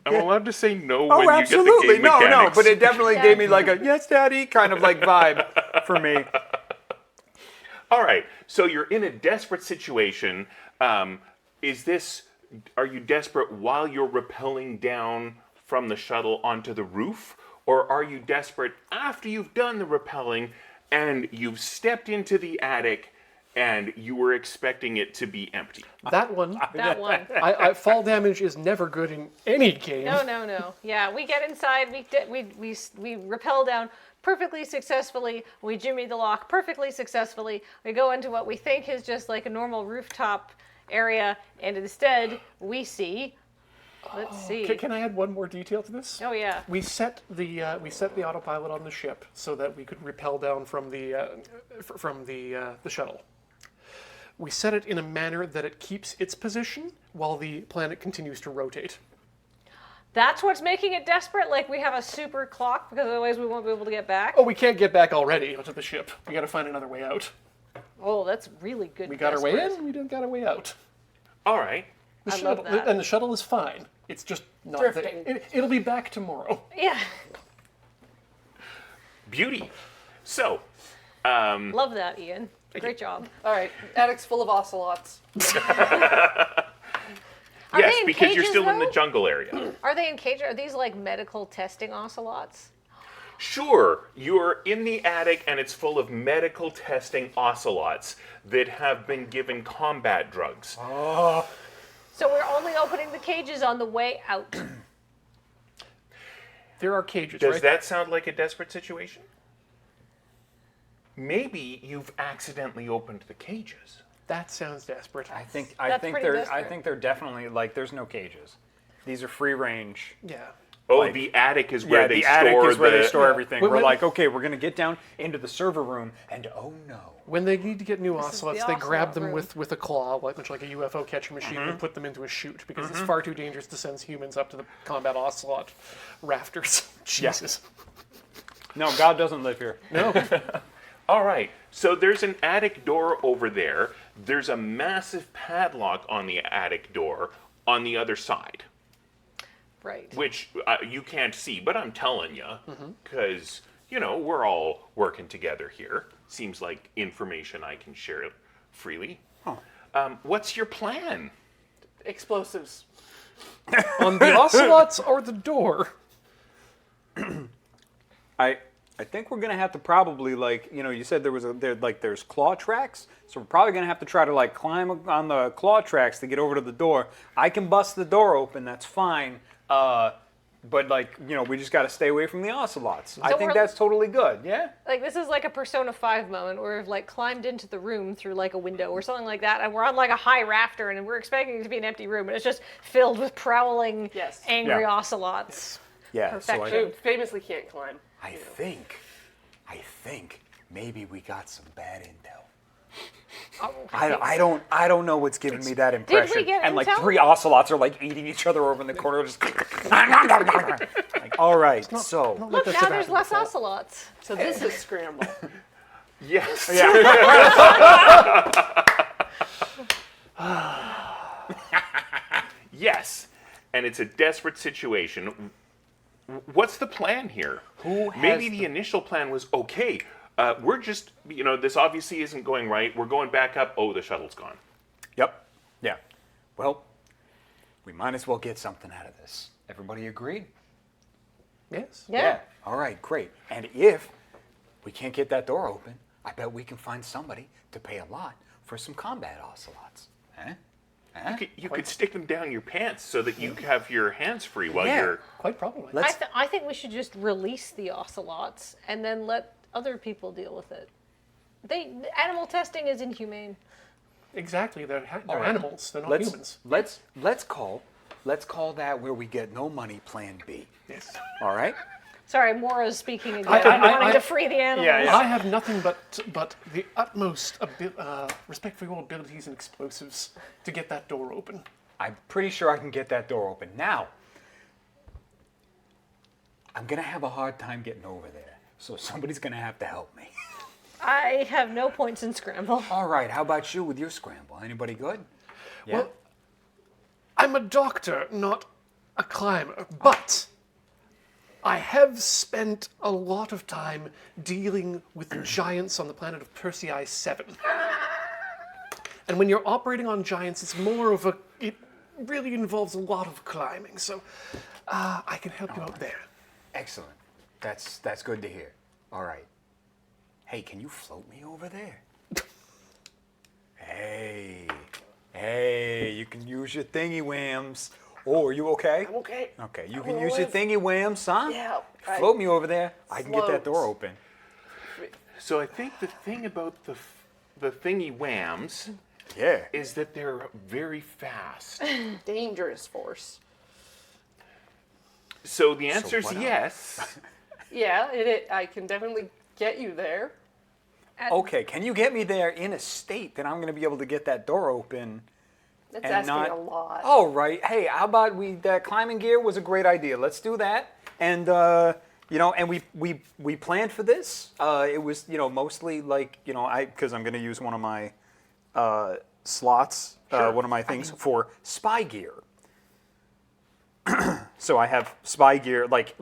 I'm allowed to say no when you get the game No, mechanics. but it definitely gave me like a yes, daddy kind of like vibe for me. All right. So you're in a desperate situation. Are you desperate while you're rappelling down from the shuttle onto the roof? Or are you desperate after you've done the rappelling and you've stepped into the attic and you were expecting it to be empty? That one. That one. Fall damage is never good in any game. No. Yeah, we get inside. We rappel down perfectly successfully. We jimmy the lock perfectly successfully. We go into what we think is just like a normal rooftop area, and instead we see. Let's see. Can I add one more detail to this? Oh yeah. We set the autopilot on the ship so that we could rappel down from the shuttle. We set it in a manner that it keeps its position while the planet continues to rotate. That's what's making it desperate. Like we have a super clock because otherwise we won't be able to get back. Oh, we can't get back already onto the ship. We got to find another way out. Oh, that's really good. We got our way desperate. in. We don't got our way out. All right. I love that. And the shuttle is fine. It's just not Drifting. there. It'll be back tomorrow. Yeah. Beauty. So, Love that, Ian. Great job. All right, attic's full of ocelots. Are yes, they in because you're cages, still in the though? jungle area. Are they in cages? Are these like medical testing ocelots? Sure, you're in the attic and it's full of medical testing ocelots that have been given combat drugs. So we're only opening the cages on the way out. There are cages, Does right? that sound like a desperate situation? Maybe you've accidentally opened the cages. That sounds desperate. I think That's pretty they're definitely like there's no cages. These are free range. Yeah. Oh, Like- the attic is where Yeah, they the store attic is where the... they store everything. Wait, We're wait. like, okay, we're gonna get down into the server room, and oh no. When they need to get new is ocelots, the they grab ocelot them room. with a claw, much like a UFO catcher machine, and put them into a chute because it's far too dangerous to send humans up to the combat ocelot rafters. Jesus. No, God doesn't live here. No. All right, so there's an attic door over there. There's a massive padlock on the attic door on the other side, Right. which you can't see, but I'm telling you, because, you know, we're all working together here. Seems like information I can share freely. What's your plan? Explosives. On the ocelots or the door? I think we're gonna have to probably you said there's claw tracks, so we're probably gonna have to try to like climb on the claw tracks to get over to the door. I can bust the door open, that's fine. But we just got to stay away from the ocelots. I think we're- that's totally good. Yeah. Like this is like a Persona 5 moment where we've like climbed into the room through like a window or something like that, and we're on like a high rafter, and we're expecting it to be an empty room, and it's just filled with prowling, Yes. angry Yeah. ocelots. Yeah. So Perfection. Who famously can't climb. I think maybe we got some bad intel. Oh, I don't know what's giving me that we impression. get And like intel? 3 ocelots are like eating each other over in the corner, just like, all right. So Look, now there's less ocelots. So this is scramble. Yes. Yes, and it's a desperate situation. What's the plan here? Maybe the initial plan was, okay, we're just, this obviously isn't going right. We're going back up. Oh, the shuttle's gone. Yep. Yeah. Well, we might as well get something out of this. Everybody agreed? Yes. Yeah. All right, great. And if we can't get that door open, I bet we can find somebody to pay a lot for some combat ocelots. Huh? You could stick them down your pants so that you have your hands free while Yeah. you're... Quite probably. I think we should just release the ocelots and then let other people deal with it. Animal testing is inhumane. Exactly. They're right. animals. They're not humans. Let's call that where we get no money plan B. Yes. All right? Sorry, Mora's speaking again. I- I'm wanting to free the animals. Yeah. I have nothing but the utmost respect for your abilities and explosives to get that door open. I'm pretty sure I can get that door open. Now, I'm going to have a hard time getting over there. So somebody's going to have to help me. I have no points in Scramble. All right, how about you with your scramble? Anybody good? Yeah. Well, I'm a doctor, not a climber, but I have spent a lot of time dealing with giants on the planet of Persei 7. And when you're operating on giants, it's more of it really involves a lot of climbing, so I can help you out there. Excellent. That's good to hear. All right. Hey, can you float me over there? Hey, you can use your thingy whams. Oh, are you okay? I'm okay. Okay, you I'm can gonna use your live. thingy whams, huh? Yeah. I- Float me over there. I can get that door Float. open. So I think the thing about the thingy whams Yeah. is that they're very fast. Dangerous force. So the answer is what else? yes. Yeah, I can definitely get you there. Okay, can you get me there in a state that I'm going to be able to get that door open? That's And asking not- a lot. All right. Hey, how about that climbing gear was a great idea. Let's do that. And and we planned for this. It was mostly like because I'm going to use one of my slots, one of my things for spy gear. So I have spy gear like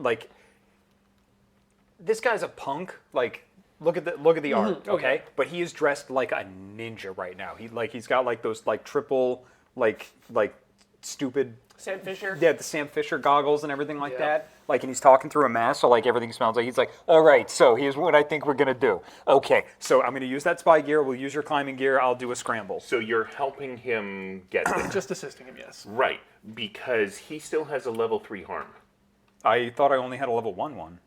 this guy's a punk. Like, look at the art, Oh, okay? yeah. But he is dressed like a ninja right now. He's got like those like triple like stupid. Sam Fisher. Yeah, the Sam Fisher goggles and everything like Yeah. that. Like, and he's talking through a mask, so like everything smells like. He's like, all right, so here's what I think we're gonna do. Okay, so I'm gonna use that spy gear. We'll use your climbing gear. I'll do a scramble. So you're helping him get there. Just assisting him, yes. Right, because he still has a level 3 harm. I thought I only had a level 1 one.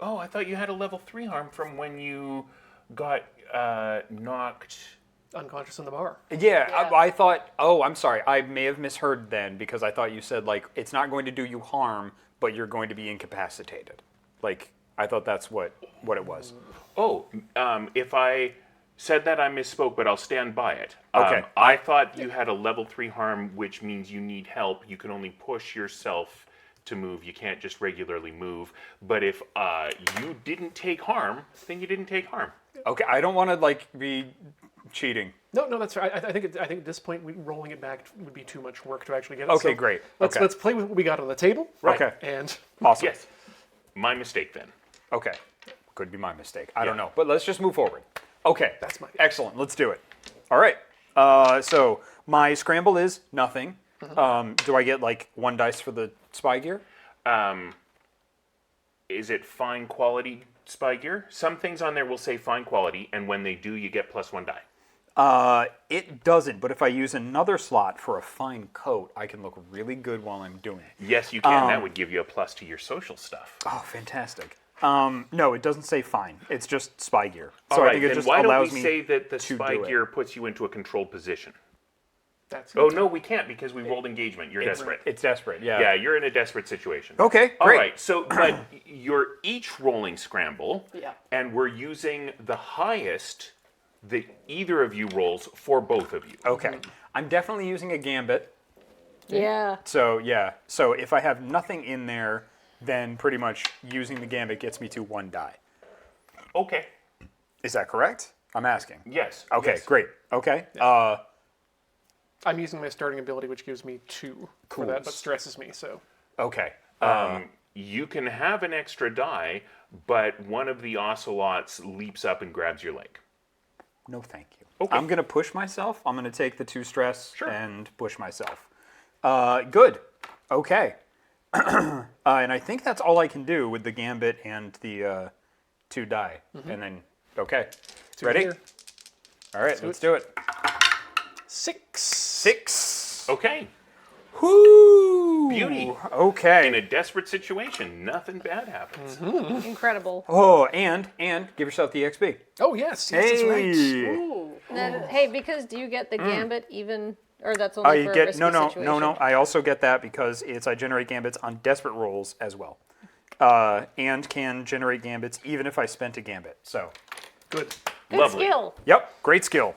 Oh, I thought you had a level 3 harm from when you got knocked. Unconscious in the bar. Yeah, Yeah. I thought. Oh, I'm sorry. I may have misheard then because I thought you said like it's not going to do you harm, but you're going to be incapacitated. Like I thought that's what it was. Oh, if I said that, I misspoke, but I'll stand by it. Okay. I thought you had a level 3 harm, which means you need help. You can only push yourself to move. You can't just regularly move. But if you didn't take harm, then you didn't take harm. Okay, I don't want to like be cheating. No, that's right. I think at this point, rolling it back would be too much work to actually get it. Okay, So great. Let's Okay. play with what we got on the table. Okay. And Awesome. Yes. My mistake then. Okay. Could be my mistake. I don't know. But let's just move forward. Okay. That's my- Excellent. Let's do it. All right. So my scramble is nothing. Do I get like 1 dice for the spy gear? Is it fine quality spy gear? Some things on there will say fine quality, and when they do, you get +1 die. It doesn't, but if I use another slot for a fine coat, I can look really good while I'm doing it. Yes, you can. That would give you a plus to your social stuff. Oh, fantastic. No, it doesn't say fine. It's just spy gear. So All right, I think it then just why don't allows we me say that the to spy do it. gear puts you into a controlled position? that's Oh, no, we can't because we rolled engagement. You're desperate. It's desperate, yeah. Yeah, you're in a desperate situation. Okay, All great. right, so, but you're each rolling scramble, Yeah. and we're using the highest that either of you rolls for both of you. Okay. I'm definitely using a gambit. Yeah. So, yeah. So if I have nothing in there, then pretty much using the gambit gets me to 1 die. Okay. Is that correct? I'm asking. Yes. Okay, yes. great. Okay. I'm using my starting ability, which gives me 2 for that, but stresses me. So Okay. You can have an extra die, but one of the ocelots leaps up and grabs your leg. No, thank you. Okay. I'm going to push myself. I'm going to take the 2 stress Sure. and push myself. Good. Okay. And I think that's all I can do with the gambit and the 2 die. And then, okay. two Ready? here. All right, let's do it. 6. 6. Okay. Whoo! Beauty. Okay. In a desperate situation, nothing bad happens. Incredible. Oh, and give yourself the XP. Oh yes, that's right. Ooh. Then, hey, because do you get the gambit even, or that's only I for a get risky no. situation? I also get that because I generate gambits on desperate rolls as well, and can generate gambits even if I spent a gambit. So, Good. Good Lovely. skill. yep, great skill.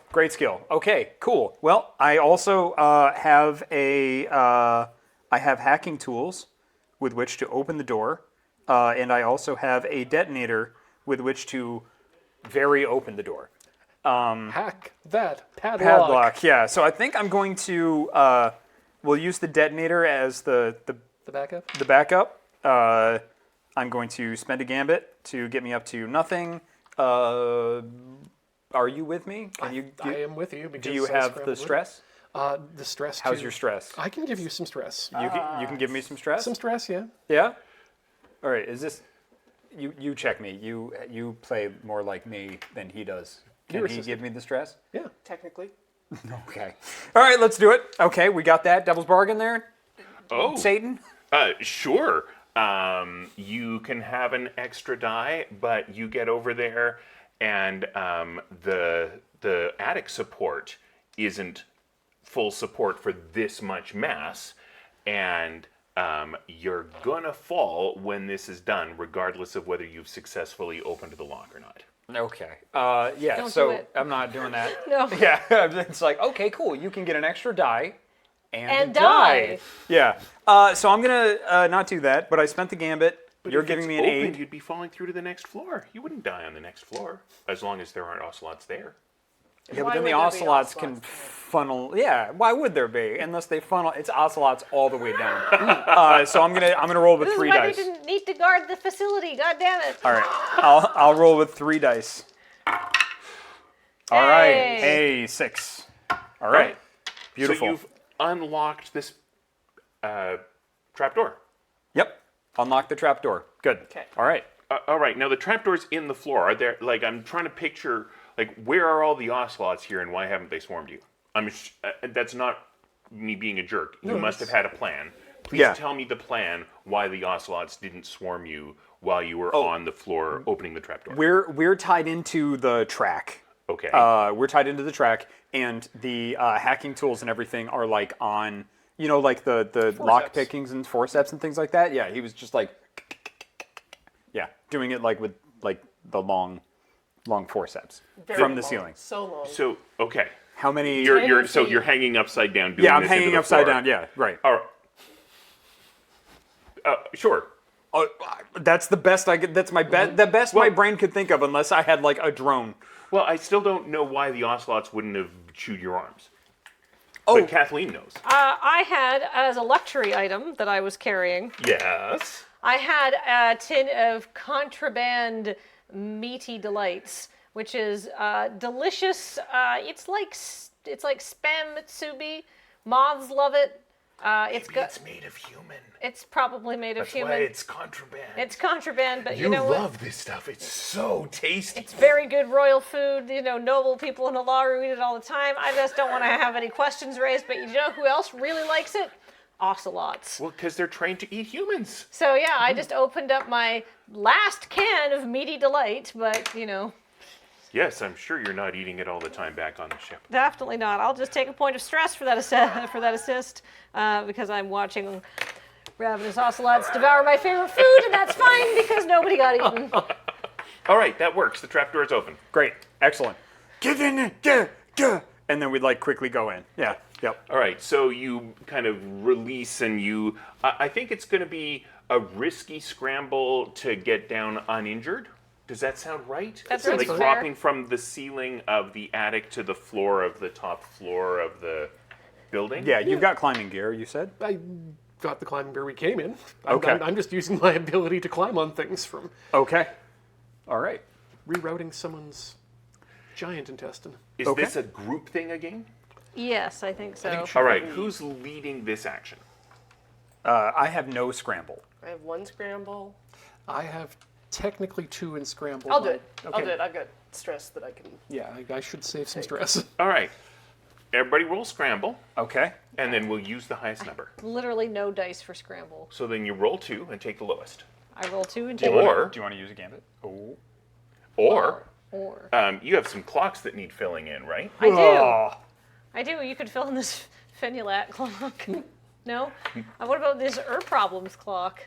Okay, cool. Well, I also have I have hacking tools with which to open the door, and I also have a detonator with which to very open the door. Hack that padlock. Padlock, yeah. So I think I'm going to we'll use the detonator as the The backup. backup. I'm going to spend a gambit to get me up to nothing. Are you with me? Can you? I am with you. Because Do you I have scrambled the with- stress? The stress. How's too. your stress? I can give you some stress. You can give me some stress. Some stress, yeah. Yeah. All right. Is this? You check me. You play more like me than he does. Can You're he assistant. give me the stress? Yeah. Technically. Okay. All right. Let's do it. Okay. We got that devil's bargain there. Oh, Satan. Sure. You can have an extra die, but you get over there, and the attic support isn't full support for this much mass, and you're gonna fall when this is done, regardless of whether you've successfully opened the lock or not. Okay. Yeah. Don't so do it. I'm not doing that. No. Yeah. It's like, okay, cool. You can get an extra die and die. Yeah. So I'm gonna not do that, but I spent the gambit. But You're if giving it's me an open, 8. You'd be falling through to the next floor. You wouldn't die on the next floor, as long as there aren't ocelots there. Yeah, but Why then the would there be ocelots can ocelots? funnel. Yeah, why would there be? Unless they funnel, it's ocelots all the way down. So I'm gonna roll with This is 3 why dice. they didn't need to guard the facility. God damn it! All right, I'll roll with 3 dice. All right, Hey. hey, 6. All right, beautiful. So you've unlocked this trapdoor. Yep, unlock the trapdoor. Good. Okay. All right. All right, now the trapdoor's in the floor. Are there, like, I'm trying to picture, like, where are all the ocelots here and why haven't they swarmed you? That's not me being a jerk. You must have had a plan. Please Yeah. tell me the plan why the ocelots didn't swarm you while you were on the floor opening the trapdoor. We're tied into the track. Okay. We're tied into the track, and the hacking tools and everything are like on, like the lock pickings and forceps and things like that. Yeah, he was just like, yeah, doing it like with like the long forceps Very from the long. ceiling. So long. So, okay. How many? You're hanging upside down doing Yeah, I'm this into hanging the upside floor. down. Yeah, right. All right. Sure. Oh, that's the best I could. That's my best. The best my brain could think of, unless I had like a drone. Well, I still don't know why the ocelots wouldn't have chewed your arms. Oh. But Kathleen knows. I had, as a luxury item that I was carrying, Yes. I had a tin of contraband meaty delights, which is delicious. It's like spam mitsubi. Moths love it. It's Maybe got. it's made of human. It's probably made of That's human. why it's contraband. It's contraband, but you You know what? love this stuff. It's so tasty. It's very good royal food. Noble people in Alaru eat it all the time. I just don't want to have any questions raised. But you know who else really likes it? Ocelots. Well, because they're trained to eat humans. So yeah, I just opened up my last can of meaty delight, but Yes, I'm sure you're not eating it all the time back on the ship. definitely not. I'll just take a point of stress for that assist because I'm watching ravenous ocelots devour my favorite food, and that's fine because nobody got eaten. All right, that works. The trapdoor is open. Great. Excellent. Get in there. And then we'd like quickly go in. Yeah. Yep. All right, so you kind of release and you... I think it's going to be a risky scramble to get down uninjured. Does that sound right? That sounds like fair. dropping from the ceiling of the attic to the floor of the top floor of the building? Yeah, you've got climbing gear, you said? I got the climbing where we came in. Okay. I'm just using my ability to climb on things from Okay. All right. rerouting someone's giant intestine. Is Okay. this a group thing again? Yes, I think so. All right, who's leading this action? I have no scramble. I have 1 scramble. I have technically 2 in scramble. I'll do but- it. Okay. I'll do it. I've got stress that I can. Yeah, I should save some stress. All right, everybody roll scramble, Okay. and then we'll use the highest number. Literally no dice for scramble. So then you roll 2 and take the lowest. I roll 2 and take Or, Do you want to use a gambit? Oh. or or. you have some clocks that need filling in, right? I do. Oh. I do. You could fill in this Fenulat clock. No? What about this problems clock?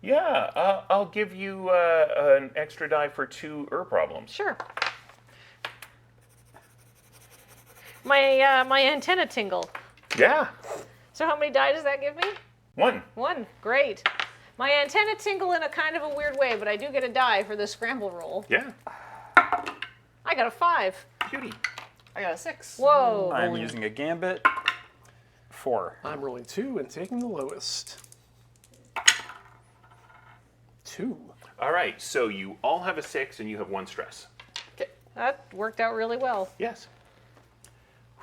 Yeah, I'll give you an extra die for 2 problems. Sure. My antenna tingle. Yeah, So how many die does that give me? 1. 1. Great. My antenna tingle in a kind of a weird way, but I do get a die for the scramble roll. Yeah, I got a 5. beauty. I got a 6. Whoa. I'm using a gambit. 4. I'm rolling 2 and taking the lowest. 2. All right, so you all have a 6 and you have 1 stress. Okay. That worked out really well. Yes.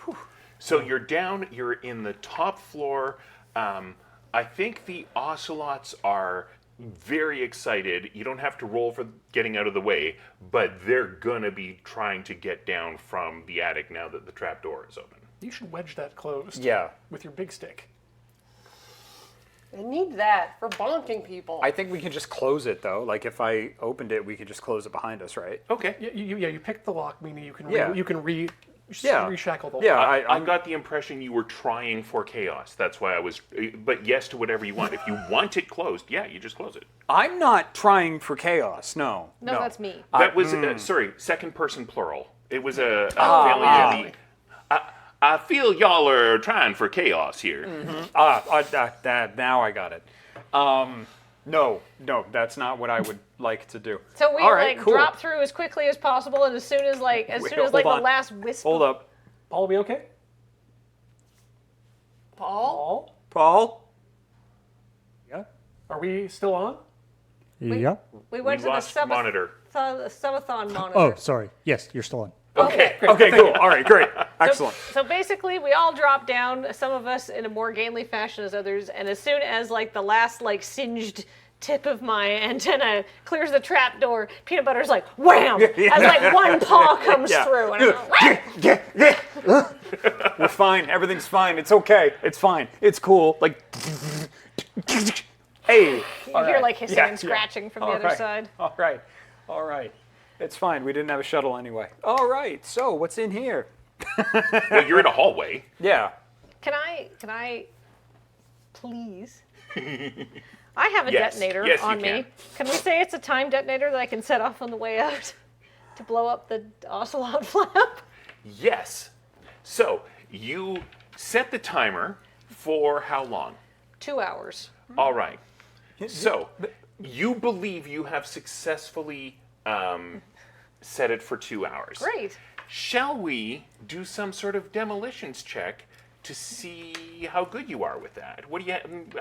Whew. So you're down, you're in the top floor. I think the ocelots are very excited. You don't have to roll for getting out of the way, but they're gonna be trying to get down from the attic now that the trapdoor is open. You should wedge that closed. Yeah. With your big stick. I need that for bonking people. I think we can just close it, though. Like, if I opened it, we could just close it behind us, right? Okay. You pick the lock, meaning you can Yeah. reshackle the lock. Yeah, I got the impression you were trying for chaos. That's why I was. But yes to whatever you want. If you want it closed, yeah, you just close it. I'm not trying for chaos. No. No, that's me. That was sorry, second person plural. It was a family. I feel y'all are trying for chaos here. Now I got it. No, that's not what I would like to do. So we All right, cool. drop through as quickly as possible, and as soon as Wait, the hold on. last wisp. Hold up. Paul, are we okay? Paul? Paul? Yeah. Are we still on? Yeah. We went We to lost the monitor. Sub-a-thon monitor. Oh, sorry. Yes, you're still on. Okay. Okay, cool. All right, great. Excellent. So basically, we all drop down. Some of us in a more gainly fashion as others, and as soon as the last singed tip of my antenna clears the trap door, Peanut Butter's like wham! As one paw comes Yeah. through, and I'm like, We're fine. Everything's fine. It's okay. It's fine. It's cool. Hey. you hear hissing and scratching from the other side. All right. It's fine. We didn't have a shuttle anyway. All right. So what's in here? Well, you're in a hallway. Yeah. Can I, please? I have a Yes. detonator Yes, you on me. Can we say it's a time detonator that I can set off on the way out to blow up the ocelot flap? Yes. So you set the timer for how long? 2 hours. All right. So you believe you have successfully set it for 2 hours. Great. Shall we do some sort of demolitions check to see how good you are with that?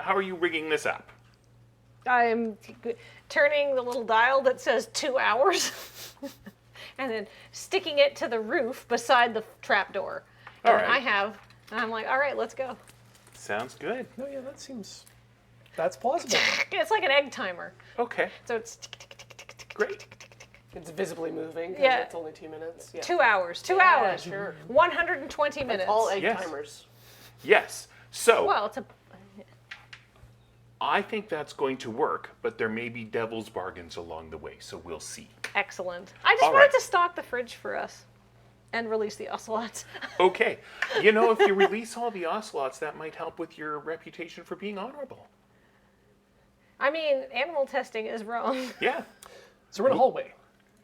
How are you rigging this up? I'm turning the little dial that says 2 hours and then sticking it to the roof beside the trapdoor. All And right. I'm like, all right, let's go. Sounds good. No, yeah, that's plausible. It's like an egg timer. Okay. So it's tick, tick, tick, tick, tick, Great. tick, tick, tick, tick. It's visibly moving. 'Cause Yeah. It's only 2 minutes. Yeah. 2 hours. 2 Yeah, hours. sure. 120 minutes. All egg Yes. timers. Yes. So Well, it's a. I think that's going to work, but there may be devil's bargains along the way, so we'll see. Excellent. I just All wanted right. to stock the fridge for us and release the ocelots. Okay. If you release all the ocelots, that might help with your reputation for being honorable. I mean, animal testing is wrong. Yeah. So we're in a hallway.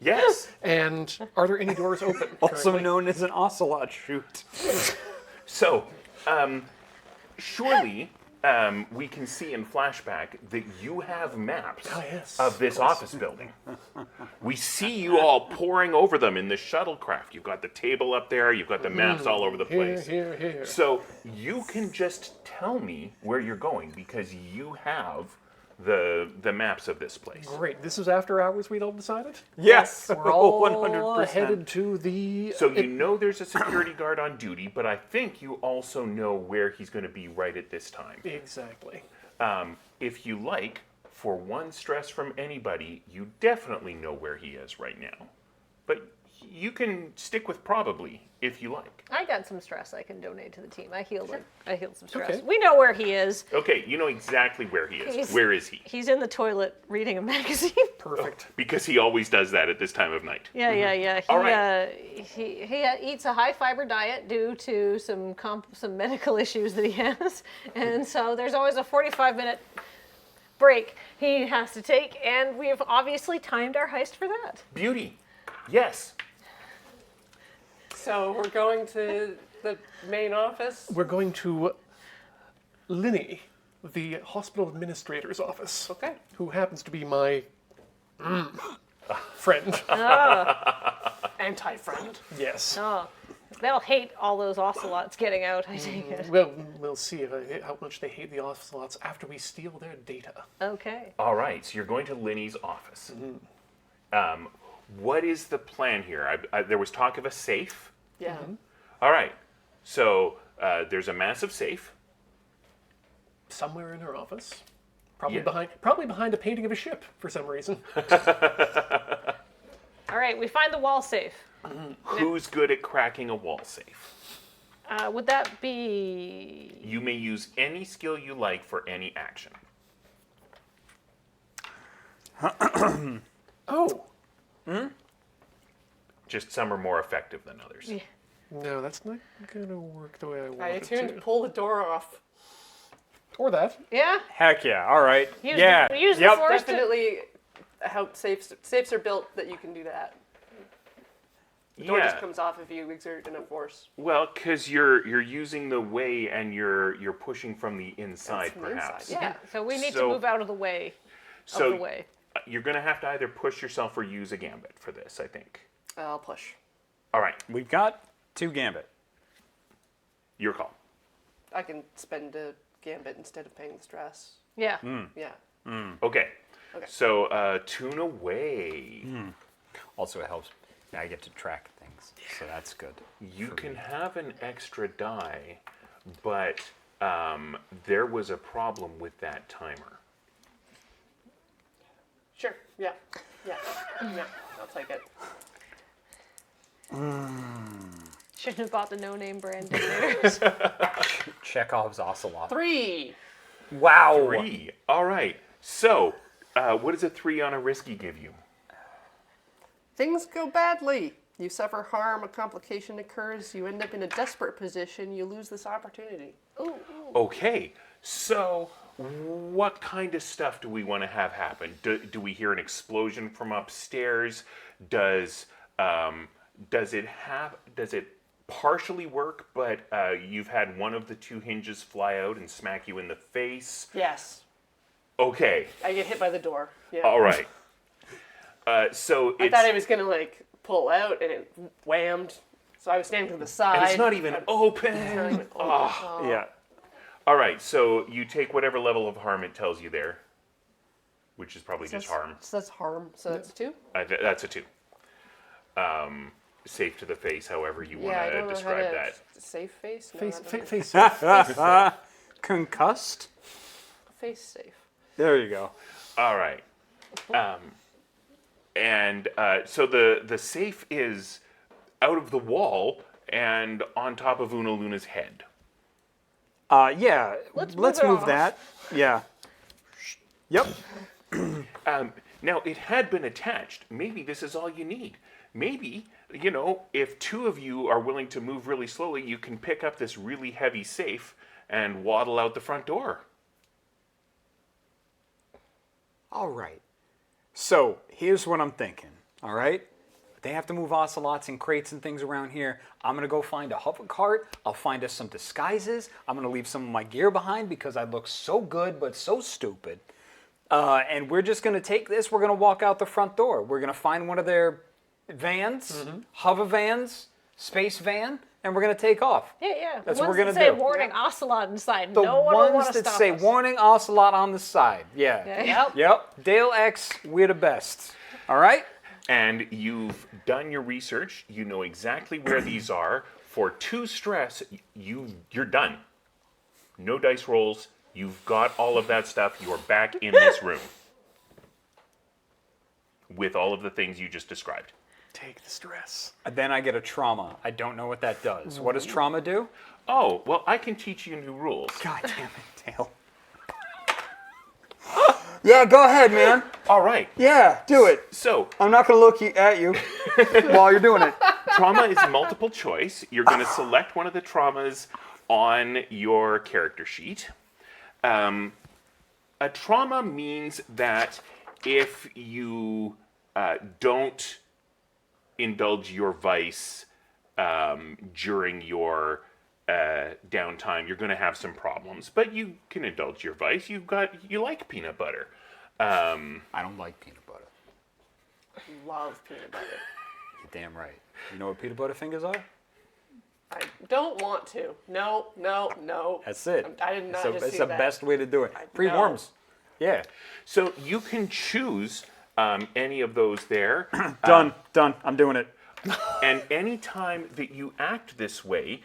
Yes. And are there any doors open? Also currently? known as an ocelot chute. So, surely we can see in flashback that you have maps yes, of this office building. We see you all poring over them in the shuttlecraft. You've got the table up there. You've got the maps all over the place. Here. So you can just tell me where you're going because you have the maps of this place. Great. This is after hours, we'd all decided? Yes. We're all 100%. headed to the... So you know there's a security guard on duty, but I think you also know where he's going to be right at this time. Exactly. If you like, for one stress from anybody, you definitely know where he is right now. But you can stick with probably if you like. I got some stress I can donate to the team. I healed some stress. Okay. We know where he is. Okay, you know exactly where he is. He's- Where is he? He's in the toilet reading a magazine. Perfect. Because he always does that at this time of night. Yeah. He, All right. he eats a high fiber diet due to some medical issues that he has, and so there's always a 45-minute break he has to take, and we have obviously timed our heist for that. Beauty. Yes. So we're going to the main office. We're going to Linny, the hospital administrator's office. Okay. Who happens to be my friend. Anti-friend. Yes. Oh, they'll hate all those ocelots getting out, I take it. Well, we'll see how much they hate the ocelots after we steal their data. Okay. All right, so you're going to Linny's office. What is the plan here? There was talk of a safe. Yeah. All right, so there's a massive safe. Somewhere in her office. Probably Yeah. behind a painting of a ship for some reason. All right, we find the wall safe. Who's good at cracking a wall safe? Would that be... You may use any skill you like for any action. Oh. Just some are more effective than others. No, that's not gonna work the way I want I it attuned to. to pull the door off. Or that. Yeah? Heck yeah. All right. Use yeah. the, use yep. the force to... Definitely how safes are built that you can do that. The door just comes off if you exert enough force. Well, because you're using the way and you're pushing from the inside, From the perhaps. inside, Yeah, so we need to So- move out of the way. So the way. you're going to have to either push yourself or use a gambit for this, I think. I'll push. All right, We've got 2 gambit. your call. I can spend a gambit instead of paying the stress. Yeah. Yeah. Okay. Okay. So tune away. Also, it helps. I get to track things, so that's good. You can have an extra die, but there was a problem with that timer. Sure. Yeah. Yeah. Yeah. I'll take it. Shouldn't have bought the no-name brand detonators. Chekhov's ocelot. 3. Wow. 3. All right. So, what does a 3 on a risky give you? Things go badly. You suffer harm, a complication occurs, you end up in a desperate position, you lose this opportunity. Okay. So, what kind of stuff do we want to have happen? Do we hear an explosion from upstairs? Does it partially work, but you've had one of the 2 hinges fly out and smack you in the face? Yes. Okay. I get hit by the door. Yeah. All right. So I thought it was going to, like, pull out, and it whammed. So I was standing to the side. and it's not even open. It's not even open. Oh. Yeah. All right. So you take whatever level of harm it tells you there, which is probably just harm. So that's harm. So that's 2? That's a 2. Safe to the face, however you want Yeah, I to don't know describe how to that. Safe face? No, Face, that doesn't- face. Concussed? face safe. There you go. All right. So the safe is out of the wall and on top of Una Luna's head. Yeah. Let's Let's move it move off. that. Yeah. Yep. Now, it had been attached. Maybe this is all you need. Maybe, if 2 of you are willing to move really slowly, you can pick up this really heavy safe and waddle out the front door. All right. So here's what I'm thinking. All right. They have to move ocelots and crates and things around here. I'm gonna go find a hover cart. I'll find us some disguises. I'm gonna leave some of my gear behind because I look so good but so stupid. And we're just gonna take this. We're gonna walk out the front door. We're gonna find one of their vans, hover vans, space van, and we're gonna take off. Yeah. That's the what ones we're that gonna say do. warning ocelot inside. The No one will want ones to that stop say us. warning ocelot on the side. Yeah. Yep. Yep. Dale X, we're the best. All right. And you've done your research. You know exactly where these are. For 2 stress, you're done. No dice rolls. You've got all of that stuff. You're back in this room with all of the things you just described. Take the stress. Then I get a trauma. I don't know what that does. What does trauma do? Oh, well, I can teach you new rules. God damn it, Dale. Yeah, go ahead, man. All right. Yeah, do it. So, I'm not gonna look at you while you're doing it. trauma is multiple choice. You're going to select one of the traumas on your character sheet. A trauma means that if you don't indulge your vice during your downtime, you're going to have some problems. But you can indulge your vice. You like peanut butter. I don't like peanut butter. Love peanut butter. You're damn right. You know what peanut butter fingers are? I don't want to. No. That's it. I did not So just it's see the that. best way to do it. Pre-worms. Yeah. So you can choose any of those there. Done. I'm doing it. And any time that you act this way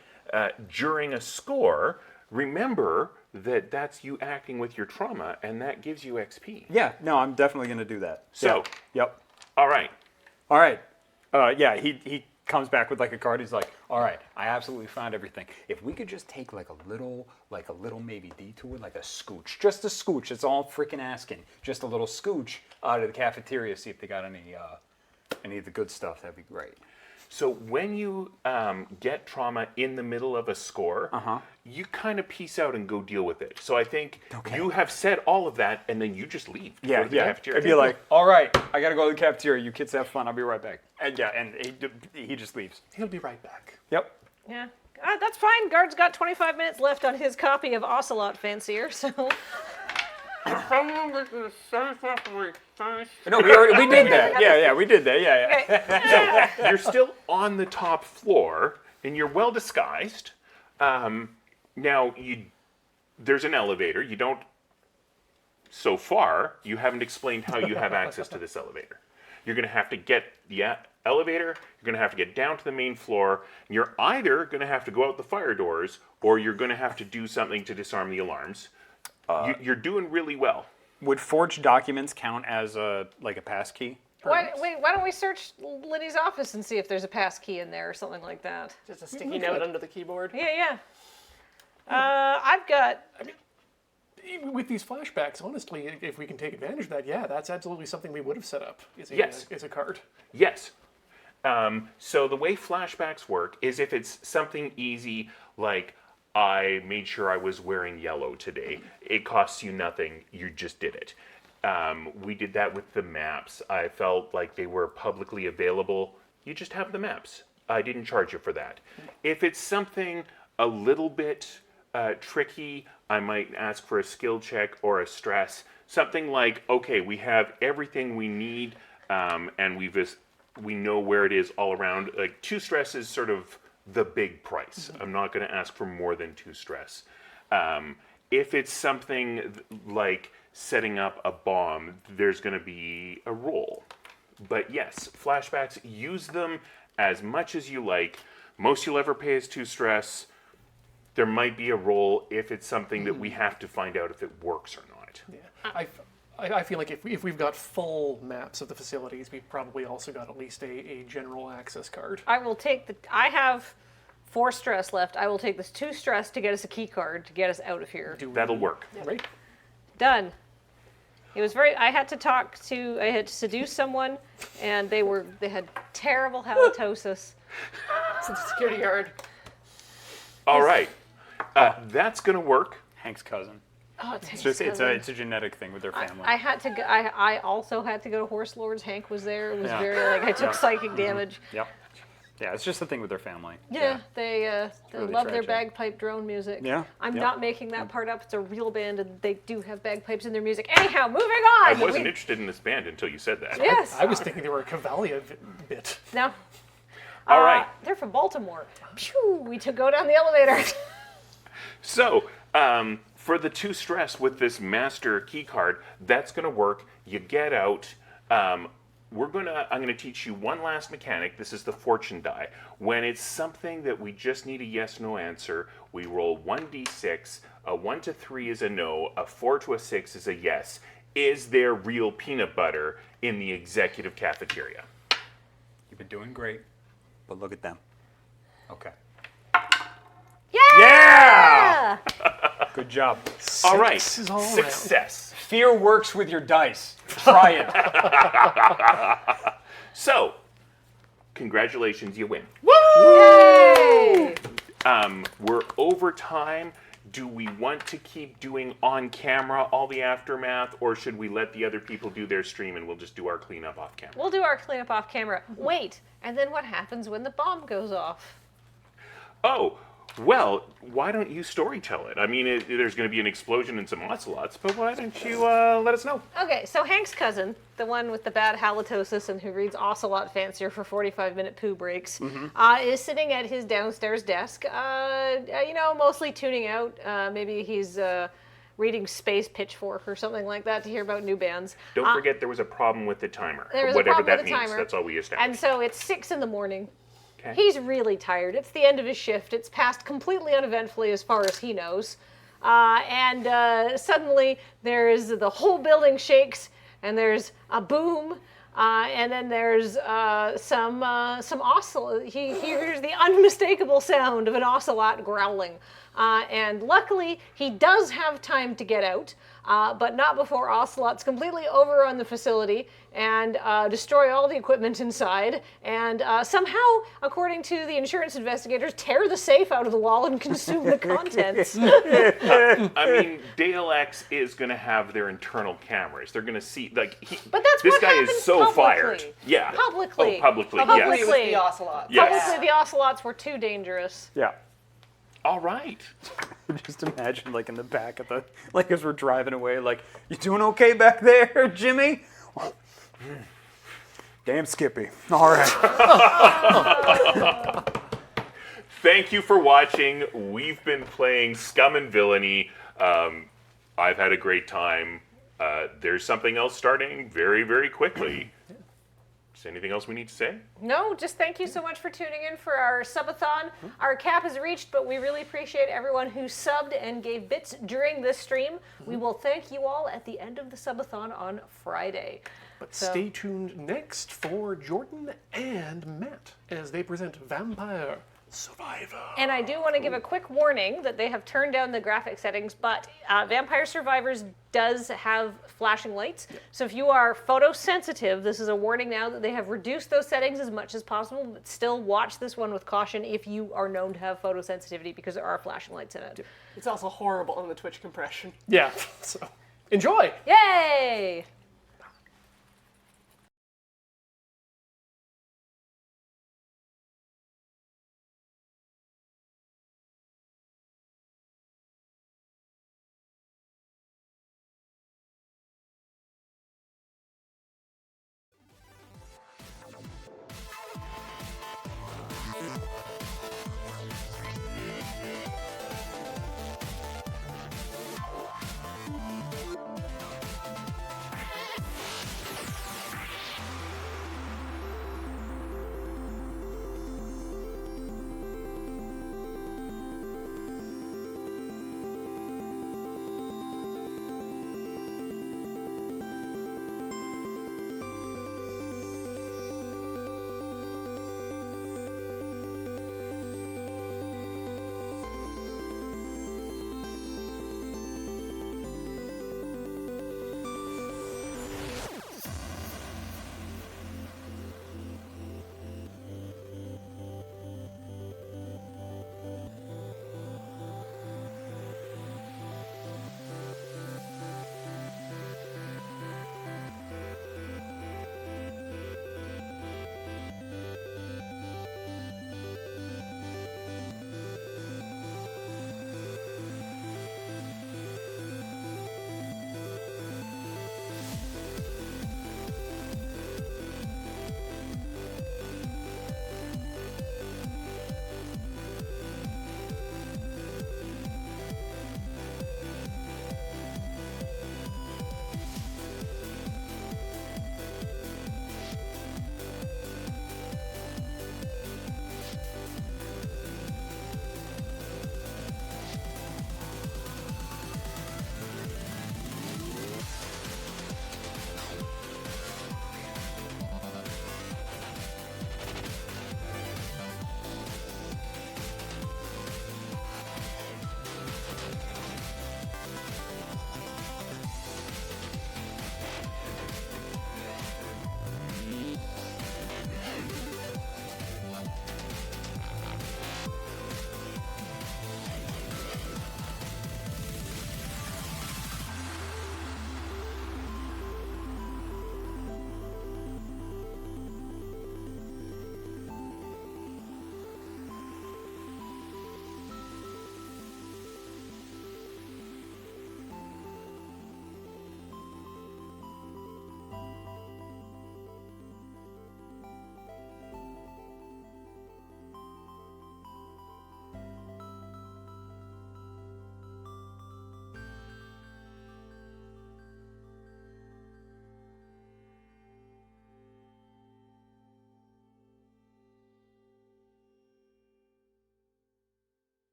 during a score, remember that that's you acting with your trauma, and that gives you XP. Yeah. No, I'm definitely gonna do that. So- Yeah. Yep. All right. All right. Yeah, he comes back with like a card. He's like, all right, I absolutely found everything. If we could just take like a little maybe detour, like a scooch, just a scooch. It's all freaking asking. Just a little scooch out of the cafeteria. See if they got any of the good stuff. That'd be great. So when you get trauma in the middle of a score, you kind of peace out and go deal with it. So I think you have said all of that, and then you just leave. To go to the cafeteria. I'd be like, all right, I gotta go to the cafeteria. You kids have fun. I'll be right back. And yeah, and he just leaves. he'll be right back. Yep. Yeah. That's fine. Guard's got 25 minutes left on his copy of Ocelot Fancier, so. No, we did that. Yeah, we did that. Yeah. You're still on the top floor, and you're well disguised. Now, there's an elevator. You don't. So far, you haven't explained how you have access to this elevator. You're going to have to get the elevator. You're going to have to get down to the main floor. And you're either going to have to go out the fire doors, or you're going to have to do something to disarm the alarms. You're doing really well. Would forged documents count as a pass key? Why don't we search Liddy's office and see if there's a pass key in there or something like that? Just a sticky note under the keyboard. Yeah. I've got. Even with these flashbacks, honestly, if we can take advantage of that, yeah, that's absolutely something we would have set up. Yes. As a card. Yes. So the way flashbacks work is if it's something easy, like I made sure I was wearing yellow today, it costs you nothing, you just did it. We did that with the maps. I felt like they were publicly available. You just have the maps. I didn't charge you for that. If it's something a little bit tricky, I might ask for a skill check or a stress. Something like, okay, we have everything we need, and we know where it is all around. Like 2 stress is sort of the big price. I'm not going to ask for more than 2 stress. If it's something like setting up a bomb, there's going to be a roll. But yes, flashbacks, use them as much as you like. Most you'll ever pay is 2 stress. There might be a roll if it's something that we have to find out if it works or not. Yeah. I feel like if we've got full maps of the facilities, we've probably also got at least a general access card. I have 4 stress left. I will take this 2 stress to get us a key card to get us out of here. That'll work. Right? Done. It was I had to seduce someone, and they had terrible halitosis. It's a security guard. All right. That's going to work. Hank's cousin. Oh, It's a genetic thing with their family. I also had to go to Horse Lords. Hank was there. It was very I took psychic damage. Yep. Yeah, it's just a thing with their family. Yeah, they really love their tragic. bagpipe drone music. Yeah, I'm yeah. not making that part up. It's a real band, and they do have bagpipes in their music. Anyhow, moving on. I wasn't interested in this band until you said that. Yes. I was thinking they were a Cavalia bit. No. All right. They're from Baltimore. Phew, we go down the elevator. So, for the 2 stress with this master key card, that's going to work. You get out. I'm going to teach you one last mechanic. This is the fortune die. When it's something that we just need a yes/no answer, we roll 1d6. A 1 to 3 is a no. A 4 to a 6 is a yes. Is there real peanut butter in the executive cafeteria? You've been doing great, but look at them. Okay. Yeah! Good job. All right. Is all around. Success. Fear works with your dice. Try it. So, congratulations, you win. Yay! We're over time. Do we want to keep doing on camera all the aftermath, or should we let the other people do their stream and we'll just do our cleanup off camera? We'll do our cleanup off camera. Wait, and then what happens when the bomb goes off? Oh, well, why don't you storytell it? I mean, there's going to be an explosion and some ocelots, but why don't you let us know? Okay, so Hank's cousin, the one with the bad halitosis and who reads Ocelot Fancier for 45-minute poo breaks, is sitting at his downstairs desk, mostly tuning out. Maybe he's reading Space Pitchfork or something like that to hear about new bands. Don't forget there was a problem with the timer. There was a whatever problem that with the means. timer. That's all we established. And so it's 6 in the morning. Okay. He's really tired. It's the end of his shift. It's passed completely uneventfully as far as he knows. And suddenly there's the whole building shakes, and there's a boom, and then there's some ocelot. He hears the unmistakable sound of an ocelot growling. And luckily, he does have time to get out, but not before ocelots completely overrun the facility and destroy all the equipment inside, and somehow, according to the insurance investigators, tear the safe out of the wall and consume the contents. I mean, Dale X is going to have their internal cameras. They're going to see, But that's this what guy happens is so publicly. fired. Yeah. Publicly. Oh, publicly, Publicly. yes. With the ocelot. Yes. Publicly, the ocelots were too dangerous. Yeah. All right. Just imagine, like, in the back of the, like, as we're driving away, like, you doing okay back there, Jimmy? Damn Skippy. All right. Thank you for watching. We've been playing Scum and Villainy. I've had a great time. There's something else starting very, very quickly. Is there anything else we need to say? No, just thank you so much for tuning in for our Sub-a-thon. Our cap is reached, but we really appreciate everyone who subbed and gave bits during this stream. We will thank you all at the end of the Sub-a-thon on Friday. But stay tuned next for Jordan and Matt as they present Vampire Survivor. And I do want to give a quick warning that they have turned down the graphic settings, but Vampire Survivors does have flashing lights. So if you are photosensitive, this is a warning now that they have reduced those settings as much as possible, but still watch this one with caution if you are known to have photosensitivity because there are flashing lights in it. It's also horrible on the Twitch compression. Yeah, so enjoy! Yay!